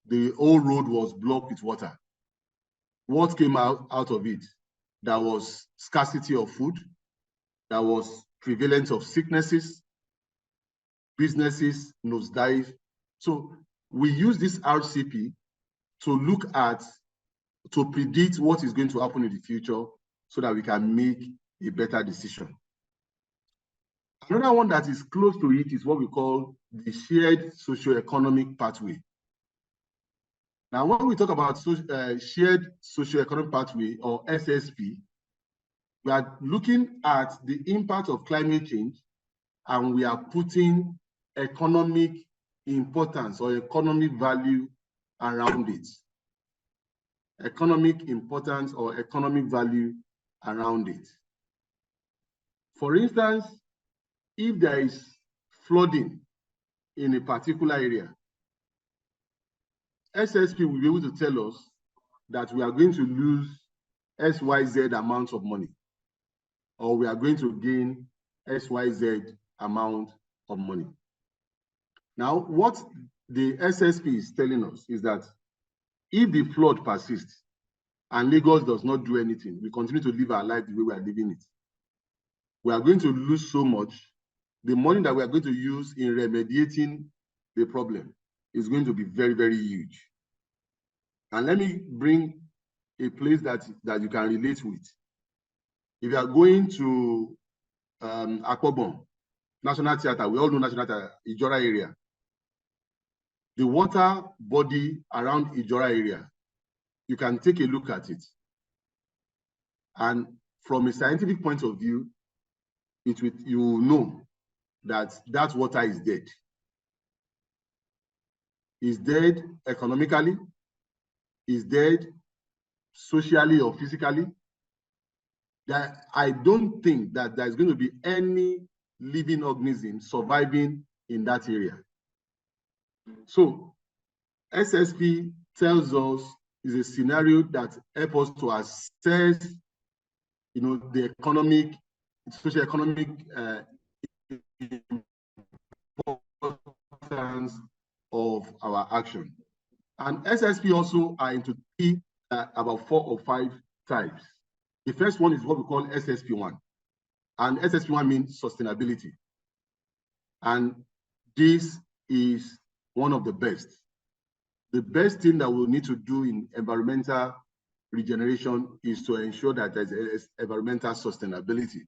Speaker 16: The whole road was blocked with water. What came out of it? There was scarcity of food, there was prevalence of sicknesses, businesses nosedive. So we use this RCP to look at, to predict what is going to happen in the future so that we can make a better decision. Another one that is close to it is what we call the shared socioeconomic pathway. Now, when we talk about shared socioeconomic pathway, or SSP, we are looking at the impact of climate change, and we are putting economic importance or economic value around it. Economic importance or economic value around it. For instance, if there is flooding in a particular area, SSP will be able to tell us that we are going to lose XYZ amount of money, or we are going to gain XYZ amount of money. Now, what the SSP is telling us is that if the flood persists and Lagos does not do anything, we continue to live our life the way we are living it, we are going to lose so much. The money that we are going to use in remediating the problem is going to be very, very huge. And let me bring a place that you can relate with. If you are going to Akpobon, National Theatre, we all know National Theatre, Ijora area. The water body around Ijora area, you can take a look at it. And from a scientific point of view, you will know that that water is dead. It's dead economically, it's dead socially or physically. That I don't think that there's going to be any living organism surviving in that area. So SSP tells us is a scenario that helps us to assess, the economic, socio-economic importance of our action. And SSP also are into about 4 or 5 types. The first one is what we call SSP1. And SSP1 means sustainability. And this is one of the best. The best thing that we'll need to do in environmental regeneration is to ensure that there's environmental sustainability.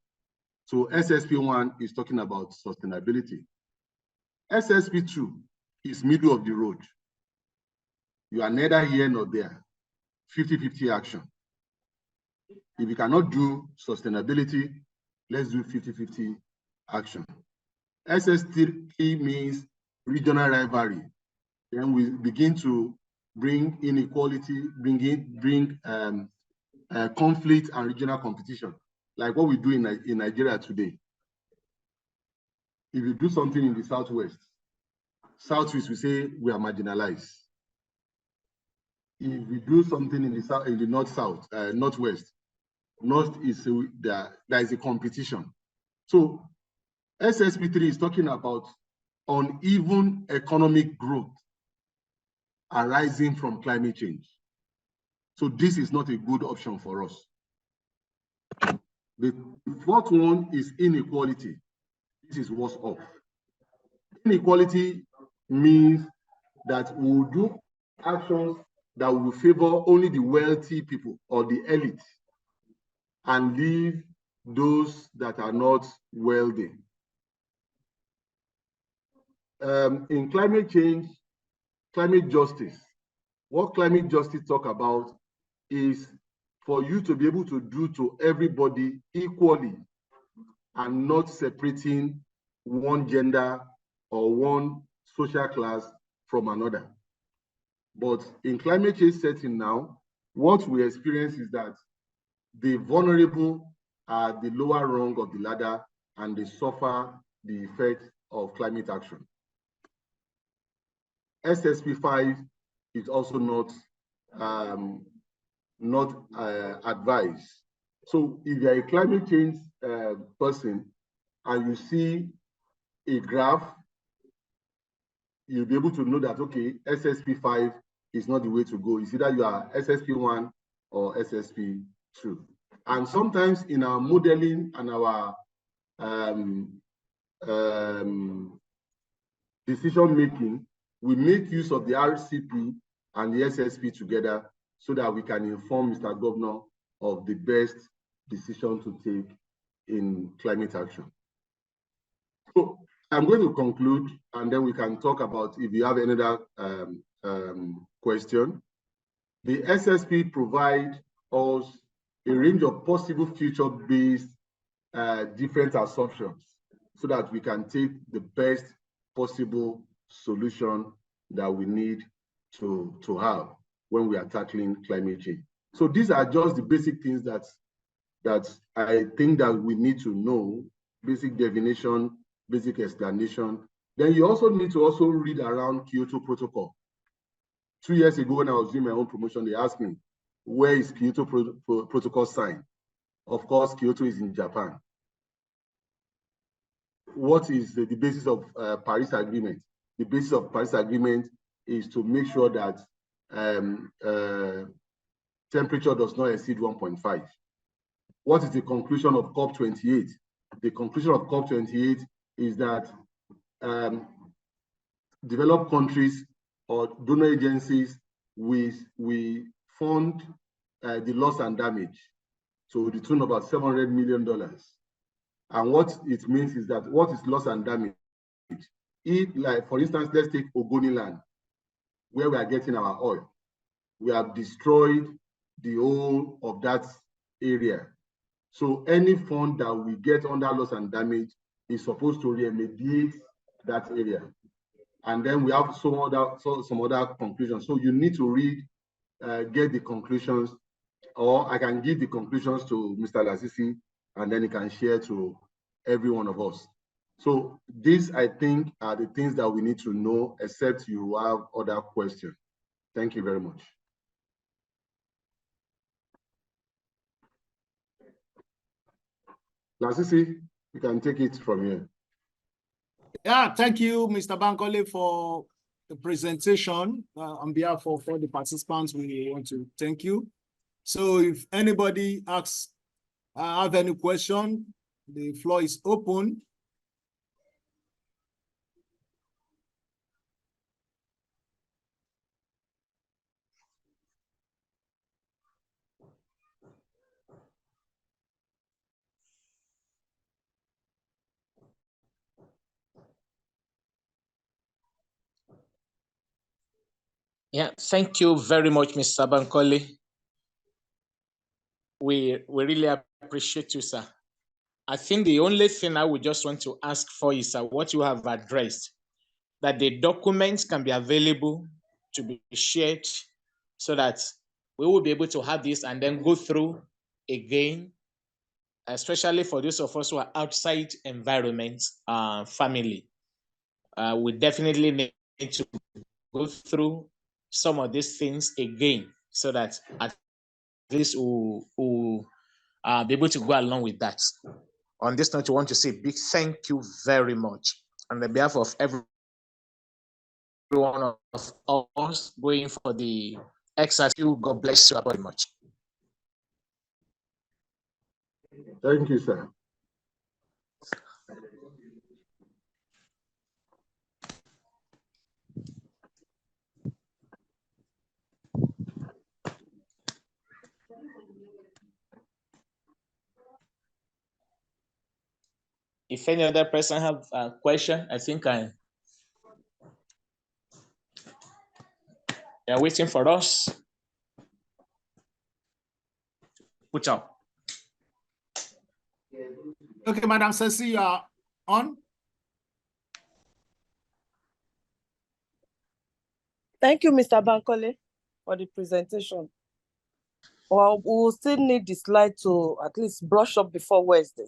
Speaker 16: So SSP1 is talking about sustainability. SSP2 is middle of the road. You are neither here nor there. 50-50 action. If you cannot do sustainability, let's do 50-50 action. SS3 means regional rivalry. Then we begin to bring inequality, bring conflict and regional competition, like what we do in Nigeria today. If you do something in the Southwest, Southeast, we say we are marginalized. If we do something in the South, in the North-South, Northwest, North is there is a competition. So SSP3 is talking about uneven economic growth arising from climate change. So this is not a good option for us. The fourth one is inequality. This is what's up. Inequality means that we will do actions that will favor only the wealthy people or the elite and leave those that are not wealthy. In climate change, climate justice, what climate justice talk about is for you to be able to do to everybody equally and not separating one gender or one social class from another. But in climate change setting now, what we experience is that the vulnerable are the lower rung of the ladder and they suffer the effects of climate action. SSP5 is also not advised. So if you're a climate change person and you see a graph, you'll be able to know that, okay, SSP5 is not the way to go. It's either you are SSP1 or SSP2. And sometimes in our modeling and our decision making, we make use of the RCP and the SSP together so that we can inform Mr. Governor of the best decision to take in climate action. So I'm going to conclude, and then we can talk about if you have any other question. The SSP provide us a range of possible future-based different assumptions so that we can take the best possible solution that we need to have when we are tackling climate change. So these are just the basic things that I think that we need to know, basic definition, basic explanation. Then you also need to also read around Kyoto Protocol. 2 years ago when I was doing my own promotion, they asked me, where is Kyoto Protocol signed? Of course, Kyoto is in Japan. What is the basis of Paris Agreement? The basis of Paris Agreement is to make sure that temperature does not exceed 1.5. What is the conclusion of COP28? The conclusion of COP28 is that developed countries or donor agencies we fund the loss and damage to the tune of about $700 million. And what it means is that what is loss and damage? If, like, for instance, let's take Ogoni land, where we are getting our oil. We have destroyed the whole of that area. So any fund that we get under loss and damage is supposed to remediate that area. And then we have some other conclusions. So you need to read, get the conclusions, or I can give the conclusions to Mr. Lasisi, and then he can share to every one of us. So these, I think, are the things that we need to know, except you have other questions. Thank you very much. Lasisi, you can take it from here.
Speaker 3: Yeah, thank you, Mr. Bankole, for the presentation. On behalf of all the participants, we want to thank you. So if anybody asks, have any question, the floor is open.
Speaker 7: Yeah, thank you very much, Mr. Bankole. We really appreciate you, sir. I think the only thing I would just want to ask for is what you have addressed, that the documents can be available to be shared so that we will be able to have this and then go through again, especially for those of us who are outside environment, family. We definitely need to go through some of these things again so that at least we'll be able to go along with that. On this note, I want to say a big thank you very much on the behalf of every one of us going for the exercise. God bless you very much.
Speaker 16: Thank you, sir.
Speaker 7: If any other person have a question, I think they're waiting for us. Put up.
Speaker 3: Okay, Madam Sesi, you are on.
Speaker 8: Thank you, Mr. Bankole, for the presentation. Well, we will still need the slide to at least brush up before Wednesday.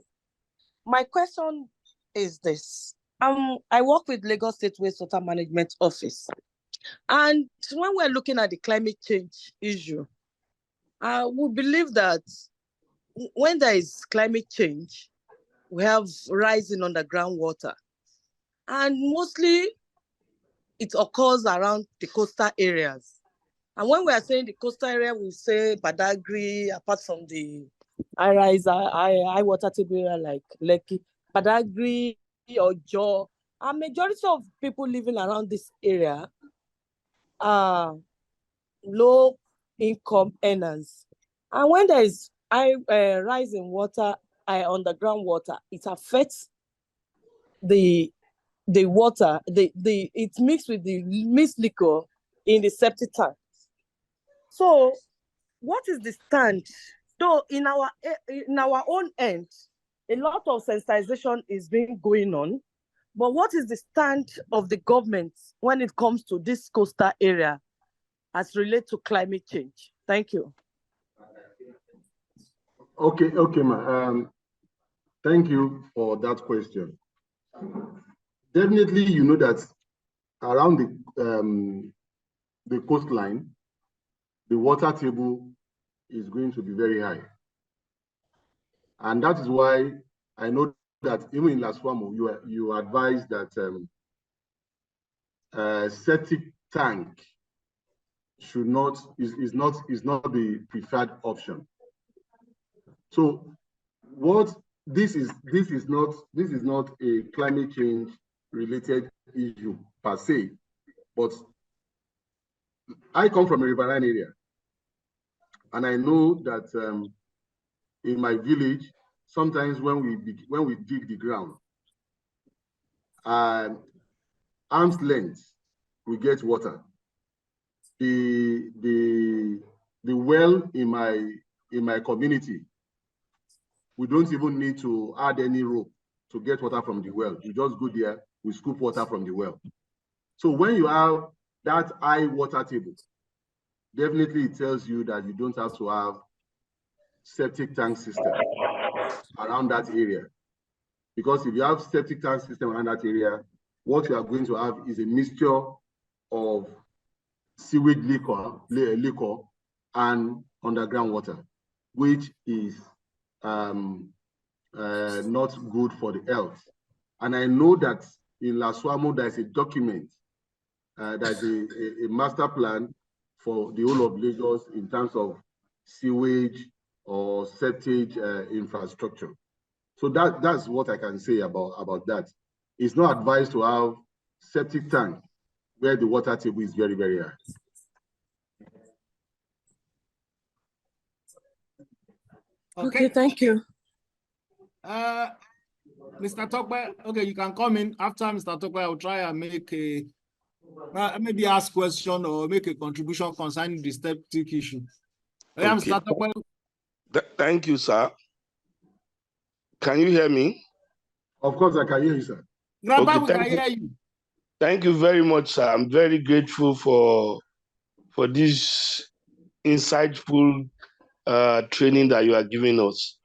Speaker 8: My question is this. I work with Lagos State Wastewater Management Office. And when we're looking at the climate change issue, we believe that when there is climate change, we have rising underground water. And mostly it occurs around the coastal areas. And when we are saying the coastal area, we say Badagry, apart from the high water table area like Lekki, Badagry, Ojo. A majority of people living around this area are low income earners. And when there is rise in water, underground water, it affects the water, it mixed with the mixed liquor in the septic tank. So what is the stand? Though in our own end, a lot of sensitization is being going on, but what is the stand of the government when it comes to this coastal area as related to climate change? Thank you.
Speaker 16: Okay, ma. Thank you for that question. Definitely, you know that around the coastline, the water table is going to be very high. And that is why I know that even in Laswamo, you advise that septic tank is not the preferred option. So what this is not a climate change related issue per se, but I come from a riverine area, and I know that in my village, sometimes when we dig the ground, arm's length, we get water. The well in my community, we don't even need to add any rope to get water from the well. You just go there, we scoop water from the well. So when you have that high water table, definitely it tells you that you don't have to have septic tank system around that area. Because if you have septic tank system around that area, what you are going to have is a mixture of sewage liquor and underground water, which is not good for the health. And I know that in Laswamo, there's a document, there's a master plan for the whole of Lagos in terms of sewage or septic infrastructure. So that's what I can say about that. It's not advised to have septic tank where the water table is very, very high.
Speaker 8: Okay, thank you.
Speaker 3: Mr. Tokwe, okay, you can come in after Mr. Tokwe. I'll try and make maybe ask question or make a contribution concerning the septic issue. Okay. Mr. Tokwe.
Speaker 10: Thank you, sir. Can you hear me?
Speaker 16: Of course, I can hear you, sir.
Speaker 3: Grandpa, we can hear you.
Speaker 10: Thank you very much, sir. I'm very grateful for this insightful training that you are giving us.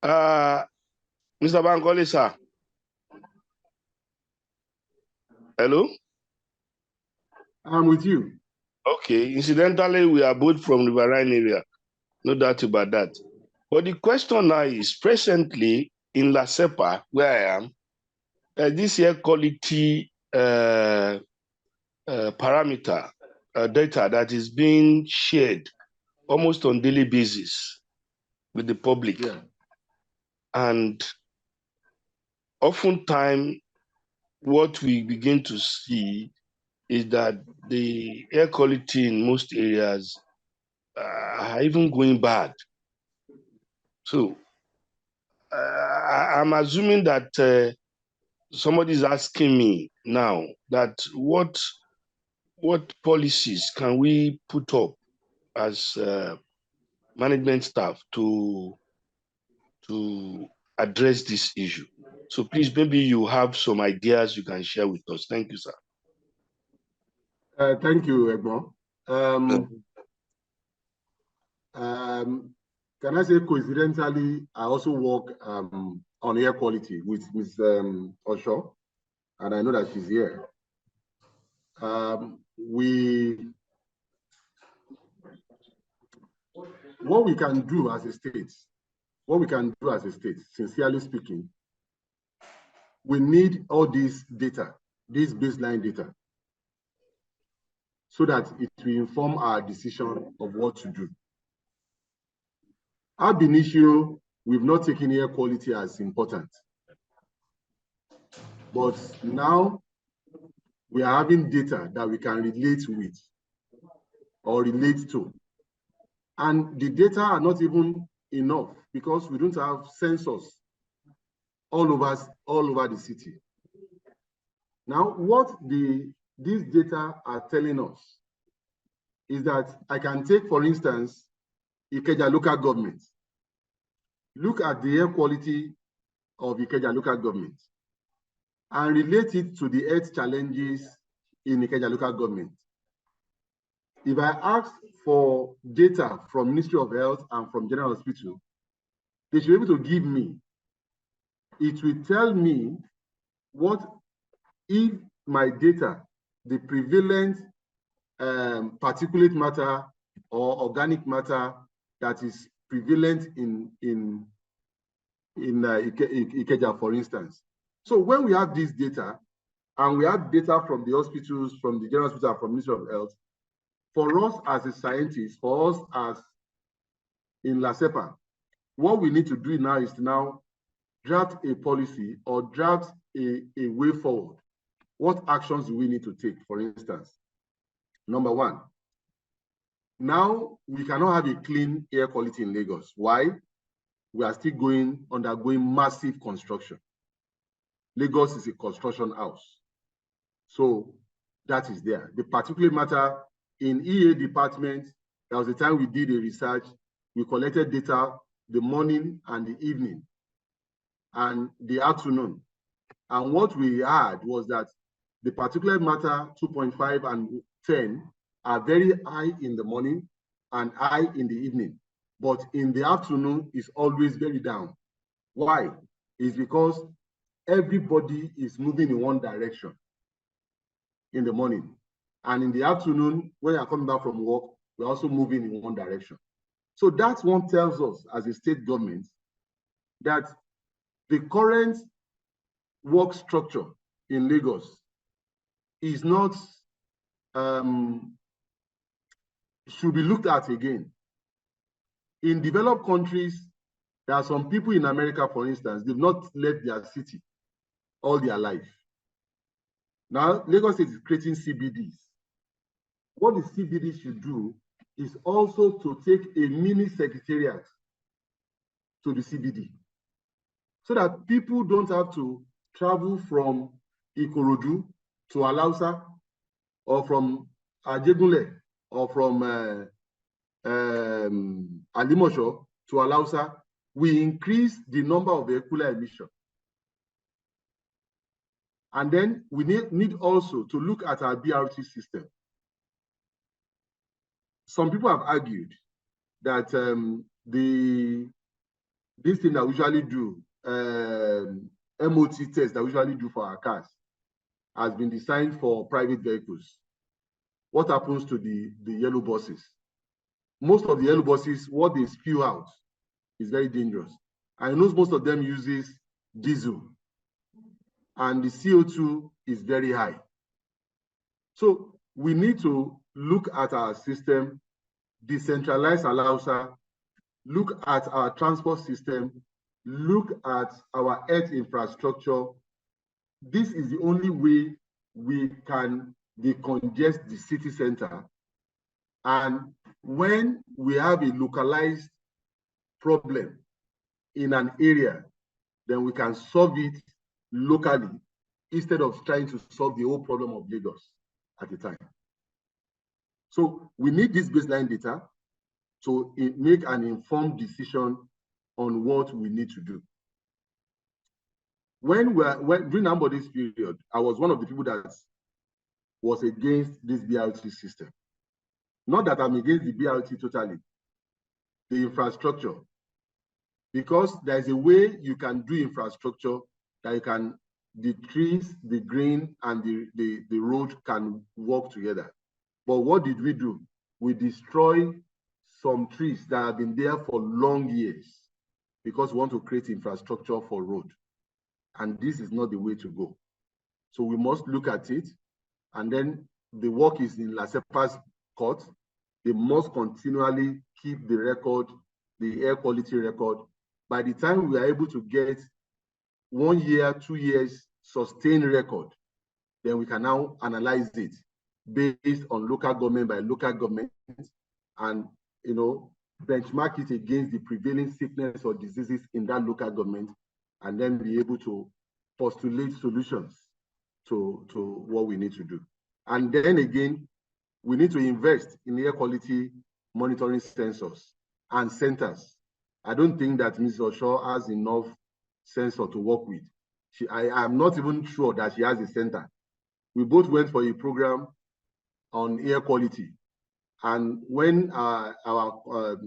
Speaker 10: Mr. Bankole, sir. Hello?
Speaker 16: I'm with you.
Speaker 10: Okay. Incidentally, we are both from the Riverine area. No doubt about that. But the question now is, presently in La Sepa, where I am, this air quality parameter data that is being shared almost on daily basis with the public. Yeah. And oftentimes, what we begin to see is that the air quality in most areas are even going bad. So I'm assuming that somebody is asking me now that what policies can we put up as management staff to address this issue? So please, maybe you have some ideas you can share with us. Thank you, sir.
Speaker 16: Thank you, Egbo. can I say coincidentally, I also work on air quality with Ms. Osho, and I know that she's here. What we can do as a state, sincerely speaking, we need all this data, this baseline data, so that it will inform our decision of what to do. Ab initio, we've not taken air quality as important. But now we are having data that we can relate with or relate to. And the data are not even enough because we don't have sensors all over the city. Now, what these data are telling us is that I can take, for instance, Ikeja local government. Look at the air quality of Ikeja local government and relate it to the health challenges in Ikeja local government. If I ask for data from Ministry of Health and from General Hospital, they should be able to give me. It will tell me what if my data, the prevalent particulate matter or organic matter that is prevalent in Ikeja, for instance. So when we have this data, and we have data from the hospitals, from the General Hospital, from Ministry of Health, for us as a scientist, for us as in LASEPA, what we need to do now is to now draft a policy or draft a way forward. What actions do we need to take, for instance? Number one, now we cannot have a clean air quality in Lagos. Why? We are still undergoing massive construction. Lagos is a construction house. So that is there. The particulate matter in EA department, there was a time we did a research, we collected data the morning and the evening and the afternoon. And what we had was that the particulate matter 2.5 and 10 are very high in the morning and high in the evening. But in the afternoon is always very down. Why? It's because everybody is moving in one direction in the morning. And in the afternoon, when you're coming back from work, we're also moving in one direction. So that one tells us as a state government that the current work structure in Lagos is not, should be looked at again. In developed countries, there are some people in America, for instance, they've not left their city all their life. Now, Lagos State is creating CBDs. What the CBD should do is also to take a mini secretariat to the CBD so that people don't have to travel from Ikorodu to Alausa or from Ajegunle or from Alimosho to Alausa. We increase the number of vehicular emission. And then we need also to look at our BRT system. Some people have argued that this thing that we usually do, MOT test that we usually do for our cars, has been designed for private vehicles. What happens to the yellow buses? Most of the yellow buses, what they spew out is very dangerous. I know most of them uses diesel, and the CO2 is very high. So we need to look at our system, decentralize Alausa, look at our transport system, look at our health infrastructure. This is the only way we can decongest the city center. And when we have a localized problem in an area, then we can solve it locally instead of trying to solve the whole problem of Lagos at a time. So we need this baseline data to make an informed decision on what we need to do. During Ambodi's period, I was one of the people that was against this BRT system. Not that I'm against the BRT totally. The infrastructure, because there's a way you can do infrastructure that you can, the trees, the green, and the road can work together. But what did we do? We destroy some trees that have been there for long years because we want to create infrastructure for road. And this is not the way to go. So we must look at it. And then the work is in LASEPA's court. They must continually keep the record, the air quality record. By the time we are able to get 1 year, 2 years sustained record, then we can now analyze it based on local government by local government, and benchmark it against the prevailing sickness or diseases in that local government, and then be able to postulate solutions to what we need to do. And then again, we need to invest in air quality monitoring sensors and centers. I don't think that Ms. Osho has enough sensor to work with. I'm not even sure that she has a center. We both went for a program on air quality. And when our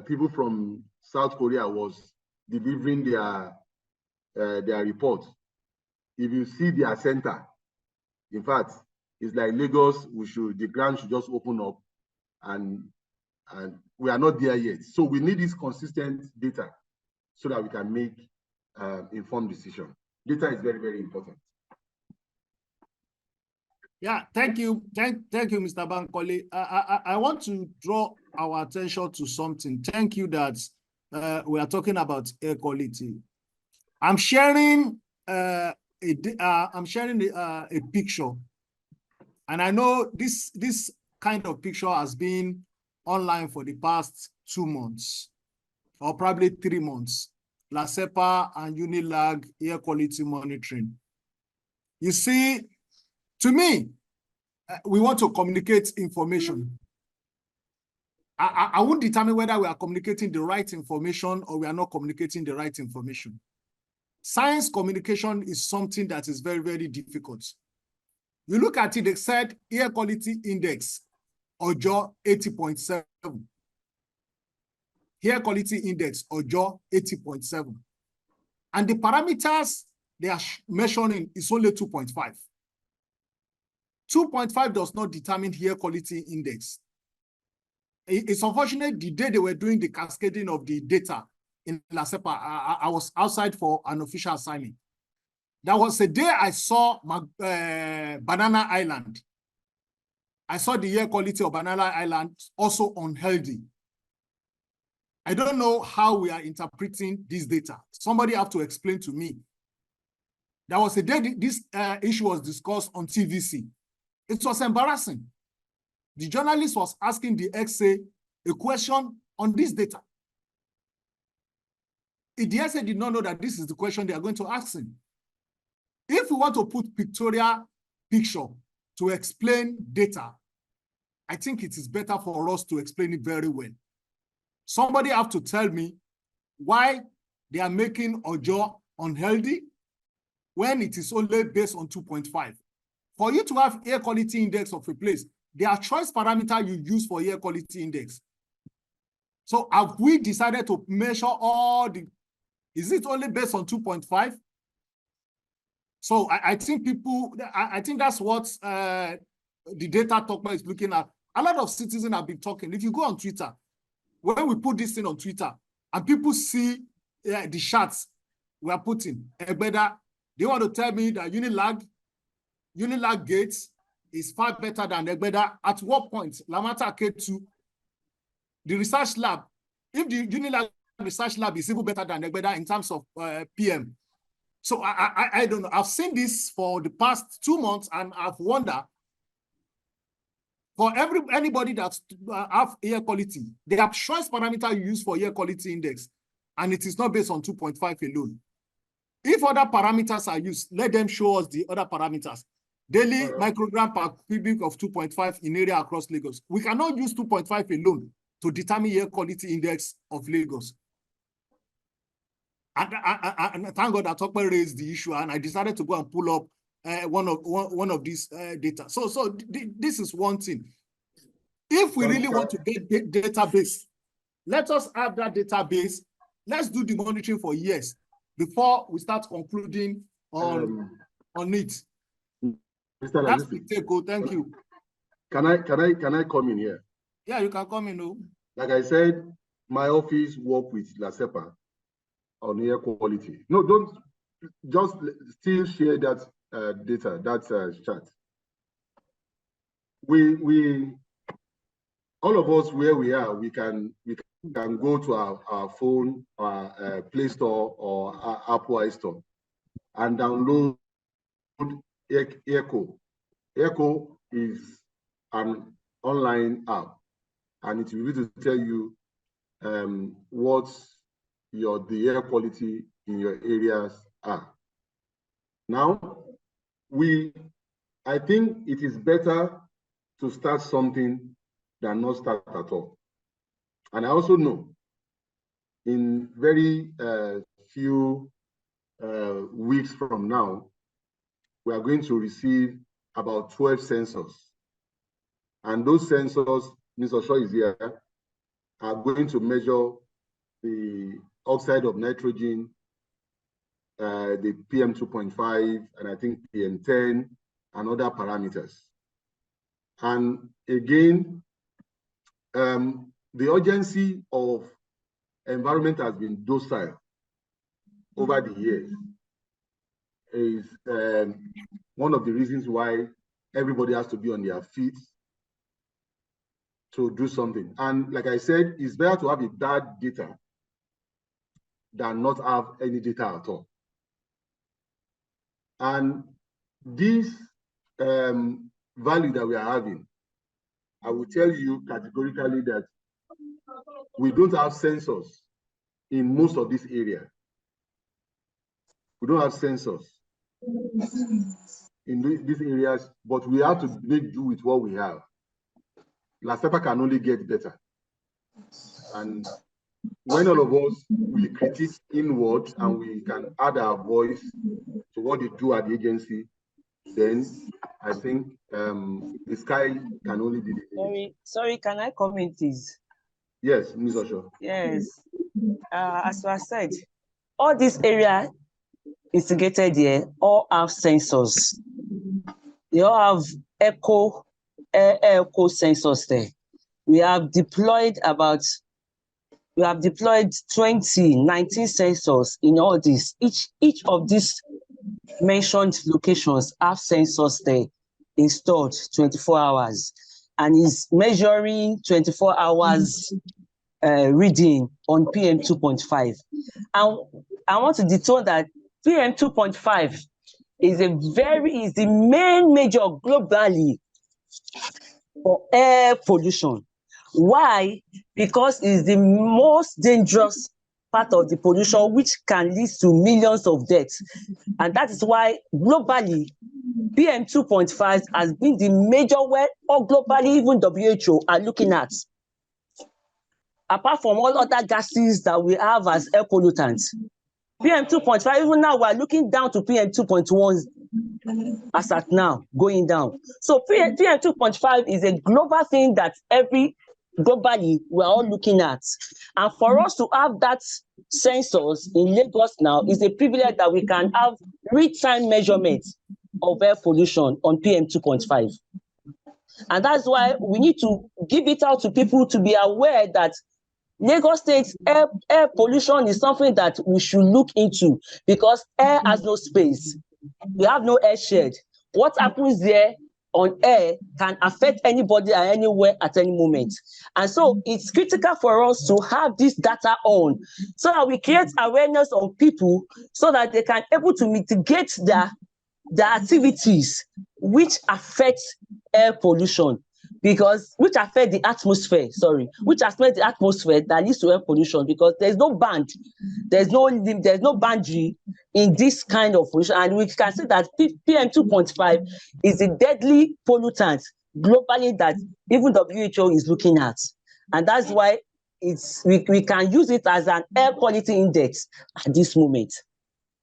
Speaker 16: people from South Korea was delivering their report, if you see their center, in fact, it's like Lagos, the ground should just open up, and we are not there yet. So we need this consistent data so that we can make informed decision. Data is very, very important.
Speaker 3: Yeah, thank you. Thank you, Mr. Bankole. I want to draw our attention to something. Thank you that we are talking about air quality. I'm sharing a picture, and I know this kind of picture has been online for the past 2 months, or probably 3 months. LASEPA and UNILAG air quality monitoring. You see, to me, we want to communicate information. I won't determine whether we are communicating the right information or we are not communicating the right information. Science communication is something that is very, very difficult. You look at it, they said air quality index, OJO 80.7. Air quality index, OJO 80.7. And the parameters they are measuring is only 2.5. 2.5 does not determine air quality index. It's unfortunate the day they were doing the cascading of the data in LASEPA, I was outside for an official assignment. That was a day I saw Banana Island. I saw the air quality of Banana Island also unhealthy. I don't know how we are interpreting this data. Somebody have to explain to me. There was a day this issue was discussed on TVC. It was embarrassing. The journalist was asking the XA a question on this data. The XA did not know that this is the question they are going to ask him. If we want to put pictorial picture to explain data, I think it is better for us to explain it very well. Somebody have to tell me why they are making OJO unhealthy when it is only based on 2.5. For you to have air quality index of a place, there are choice parameters you use for air quality index. So have we decided to measure all the, is it only based on 2.5? So I think I think that's what the data talker is looking at. A lot of citizens have been talking. If you go on Twitter, when we put this thing on Twitter and people see the charts we are putting, Egbeda, they want to tell me that Unilag Gates is far better than Egbeda. At what point? Lamata K2, the research lab, if the Unilag research lab is even better than Egbeda in terms of PM. So I don't know. I've seen this for the past 2 months and I've wondered, for anybody that have air quality, they have choice parameter you use for air quality index, and it is not based on 2.5 alone. If other parameters are used, let them show us the other parameters. Daily microgram per cubic of 2.5 in area across Lagos. We cannot use 2.5 alone to determine air quality index of Lagos. And thank God that Tokwe raised the issue, and I decided to go and pull up one of these data. So this is one thing. If we really want to get database, let us have that database let's do the monitoring for years before we start concluding on it.
Speaker 16: Mr.
Speaker 3: That's
Speaker 16: Lazisi,
Speaker 3: the take. Thank you.
Speaker 16: Can I come in here?
Speaker 3: Yeah, you can come in. No.
Speaker 16: Like I said, my office work with LASEPA on air quality. No, don't just still share that data, that chart. We all of us where we are, we can go to our phone, our Play Store or our Apple iStore and download Echo. Echo is an online app, and it will be to tell you what the air quality in your areas are. Now, I think it is better to start something than not start at all. And I also know in very few weeks from now, we are going to receive about 12 sensors. And those sensors, Mr. Shaw is here, are going to measure the oxide of nitrogen, the PM 2.5, and I think PM10, and other parameters. And again, the urgency of environment has been docile over the years. Is one of the reasons why everybody has to be on their feet to do something. And like I said, it's better to have a bad data than not have any data at all. And this value that we are having, I will tell you categorically that we don't have sensors in most of this area. We don't have sensors in these areas, but we have to make do with what we have. LASEPA can only get better. And when all of us we critique inward and we can add our voice to what they do at the agency, then I think the sky can only be the limit.
Speaker 13: Sorry, can I comment, please?
Speaker 16: Yes, Ms. Osho.
Speaker 13: Yes. As I said, all this area instigated here all have sensors. They all have air echo sensors there. We have deployed 19 sensors in all this. Each of these mentioned locations have sensors there installed 24 hours and is measuring 24 hours reading on PM 2.5. And I want to detone that PM 2.5 is the main major globally for air pollution. Why? Because it's the most dangerous part of the pollution, which can lead to millions of deaths. And that is why globally, PM 2.5 has been the major where all globally, even WHO are looking at. Apart from all other gases that we have as air pollutants, PM 2.5, even now we're looking down to PM 2.1 as at now, going down. So PM 2.5 is a global thing that globally we're all looking at. And for us to have that sensors in Lagos now is a privilege that we can have real-time measurement of air pollution on PM 2.5. And that's why we need to give it out to people to be aware that Lagos State air pollution is something that we should look into because air has no space. We have no air shed. What happens there on air can affect anybody and anywhere at any moment. And so it's critical for us to have this data on so that we create awareness of people so that they can able to mitigate the activities which affect air pollution. Which affect the atmosphere, which affect the atmosphere that leads to air pollution because there's no band, there's no boundary in this kind of pollution. And we can say that PM 2.5 is a deadly pollutant globally that even WHO is looking at. And that's why we can use it as an air quality index at this moment.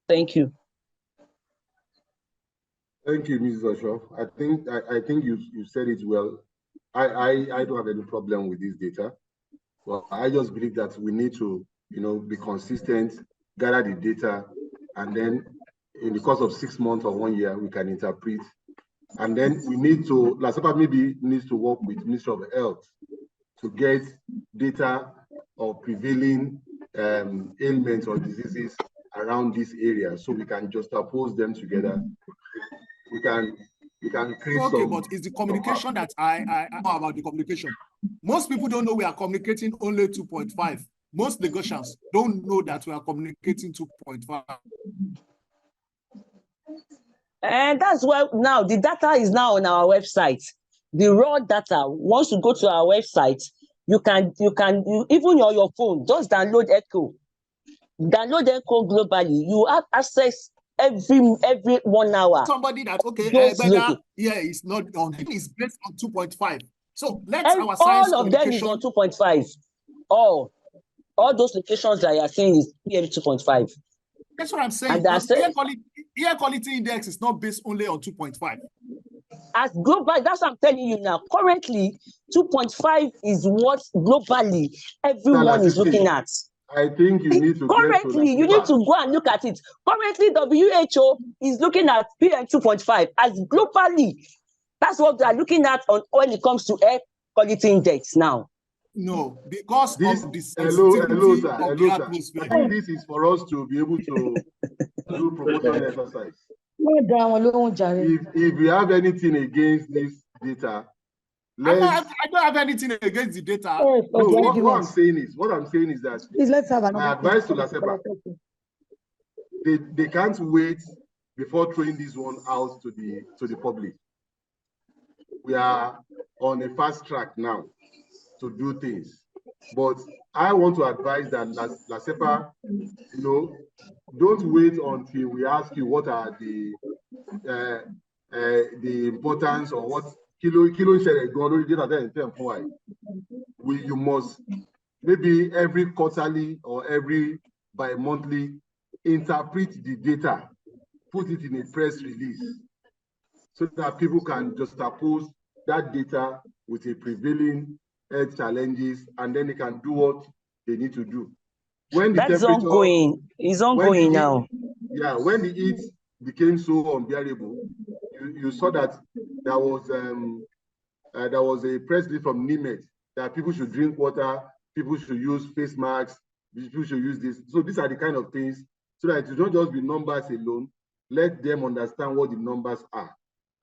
Speaker 13: Thank you.
Speaker 16: Thank you, Mrs. Osho. I think you said it well. I don't have any problem with this data. Well, I just believe that we need to be consistent, gather the data, and then in the course of 6 months or 1 year, we can interpret. And then we need to, LASEPA maybe needs to work with Ministry of Health to get data of prevailing ailments or diseases around this area, so we can juxtapose them together. We can create
Speaker 3: okay,
Speaker 16: some.
Speaker 3: but it's the communication that I know about the communication. Most people don't know we are communicating only 2.5. Most negotiants don't know that we are communicating 2.5.
Speaker 13: And that's why now the data is now on our website. The raw data, once you go to our website, you can even on your phone, just download Echo. Download Echo globally. You have access every 1 hour.
Speaker 3: Somebody that, okay, it's not on, it's based on 2.5. So let's our science
Speaker 13: all of them is on 2.5. All those locations that you are saying is PM 2.5.
Speaker 3: That's what I'm saying. Air quality index is not based only on 2.5.
Speaker 13: As global, that's what I'm telling you now. Currently, 2.5 is what globally everyone is looking at.
Speaker 16: I think you need to
Speaker 13: currently you need to go and look at it. Currently, WHO is looking at PM 2.5 as globally. That's what they are looking at when it comes to air quality index now.
Speaker 3: No, because of the
Speaker 16: hello,
Speaker 3: sensitivity
Speaker 16: sir.
Speaker 3: of the atmosphere.
Speaker 16: I think this is for us to be able to do promotion exercise. If we have anything against this data,
Speaker 3: I don't have anything against the data.
Speaker 16: No, what I'm saying is that
Speaker 17: let's have
Speaker 16: my advice to LASEPA, they can't wait before throwing this one out to the public. We are on a fast track now to do things, but I want to advise that LASEPA, don't wait until we ask you what are the importance or what you must maybe every quarterly or every bi-monthly interpret the data, put it in a press release so that people can juxtapose that data with a prevailing health challenges, and then they can do what they need to do. When the
Speaker 13: That's ongoing. It's ongoing now.
Speaker 16: Yeah, when the heat became so unbearable, you saw that there was a press release from NIMET that people should drink water, people should use face masks, people should use this. So these are the kind of things, so that it don't just be numbers alone. Let them understand what the numbers are.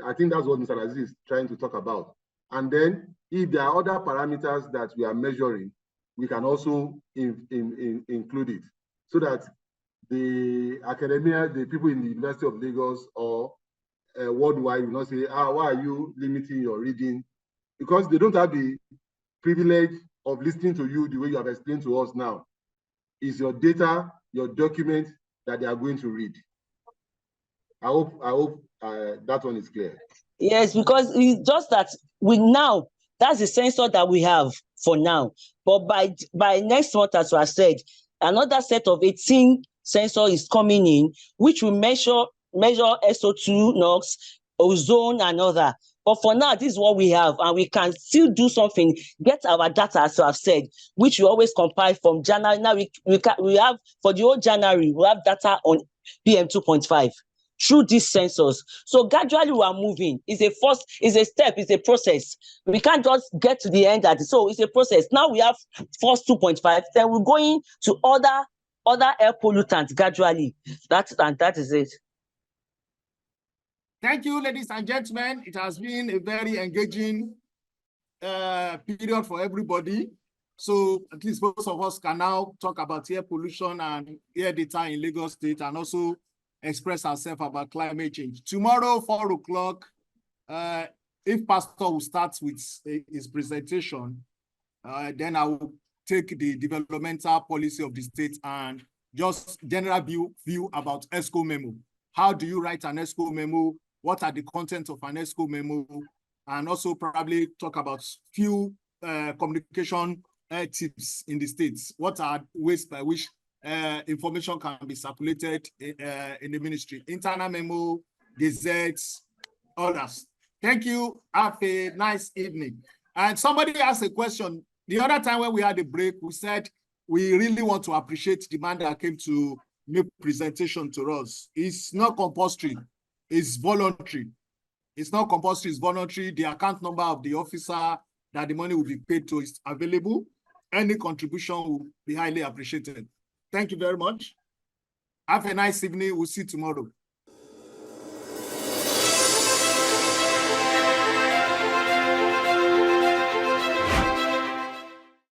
Speaker 16: I think that's what Mr. Aziz is trying to talk about. And then if there are other parameters that we are measuring, we can also include it, so that the academia, the people in the University of Lagos or worldwide will not say, why are you limiting your reading? Because they don't have the privilege of listening to you the way you have explained to us now. It's your data, your document that they are going to read. I hope that one is clear.
Speaker 13: Yes, because it's just that that's the sensor that we have for now. But by next month, as I said, another set of 18 sensors is coming in, which will measure SO2, NOx, ozone, and other. But for now, this is what we have, and we can still do something, get our data, as I've said, which we always compile from January. Now we have, for the whole January, we have data on PM 2.5 through these sensors. So gradually we are moving. It's a step, it's a process. We can't just get to the end so it's a process. Now we have first 2.5, then we're going to other air pollutants gradually. That is it.
Speaker 3: Thank you, ladies and gentlemen. It has been a very engaging period for everybody. So at least most of us can now talk about air pollution and air data in Lagos State, and also express ourselves about climate change. Tomorrow, 4 o'clock, if Pastor will start with his presentation, then I will take the developmental policy of the state and just general view about ESCO memo. How do you write an ESCO memo? What are the contents of an ESCO memo? And also probably talk about few communication tips in the states. What are ways by which information can be circulated in the ministry? Internal memo, gazettes, others. Thank you. Have a nice evening. And somebody asked a question. The other time when we had a break, we said we really want to appreciate the man that came to make presentation to us. It's not compulsory, it's voluntary. It's not compulsory, it's voluntary. The account number of the officer that the money will be paid to is available. Any contribution will be highly appreciated. Thank you very much. Have a nice evening. We'll see you tomorrow.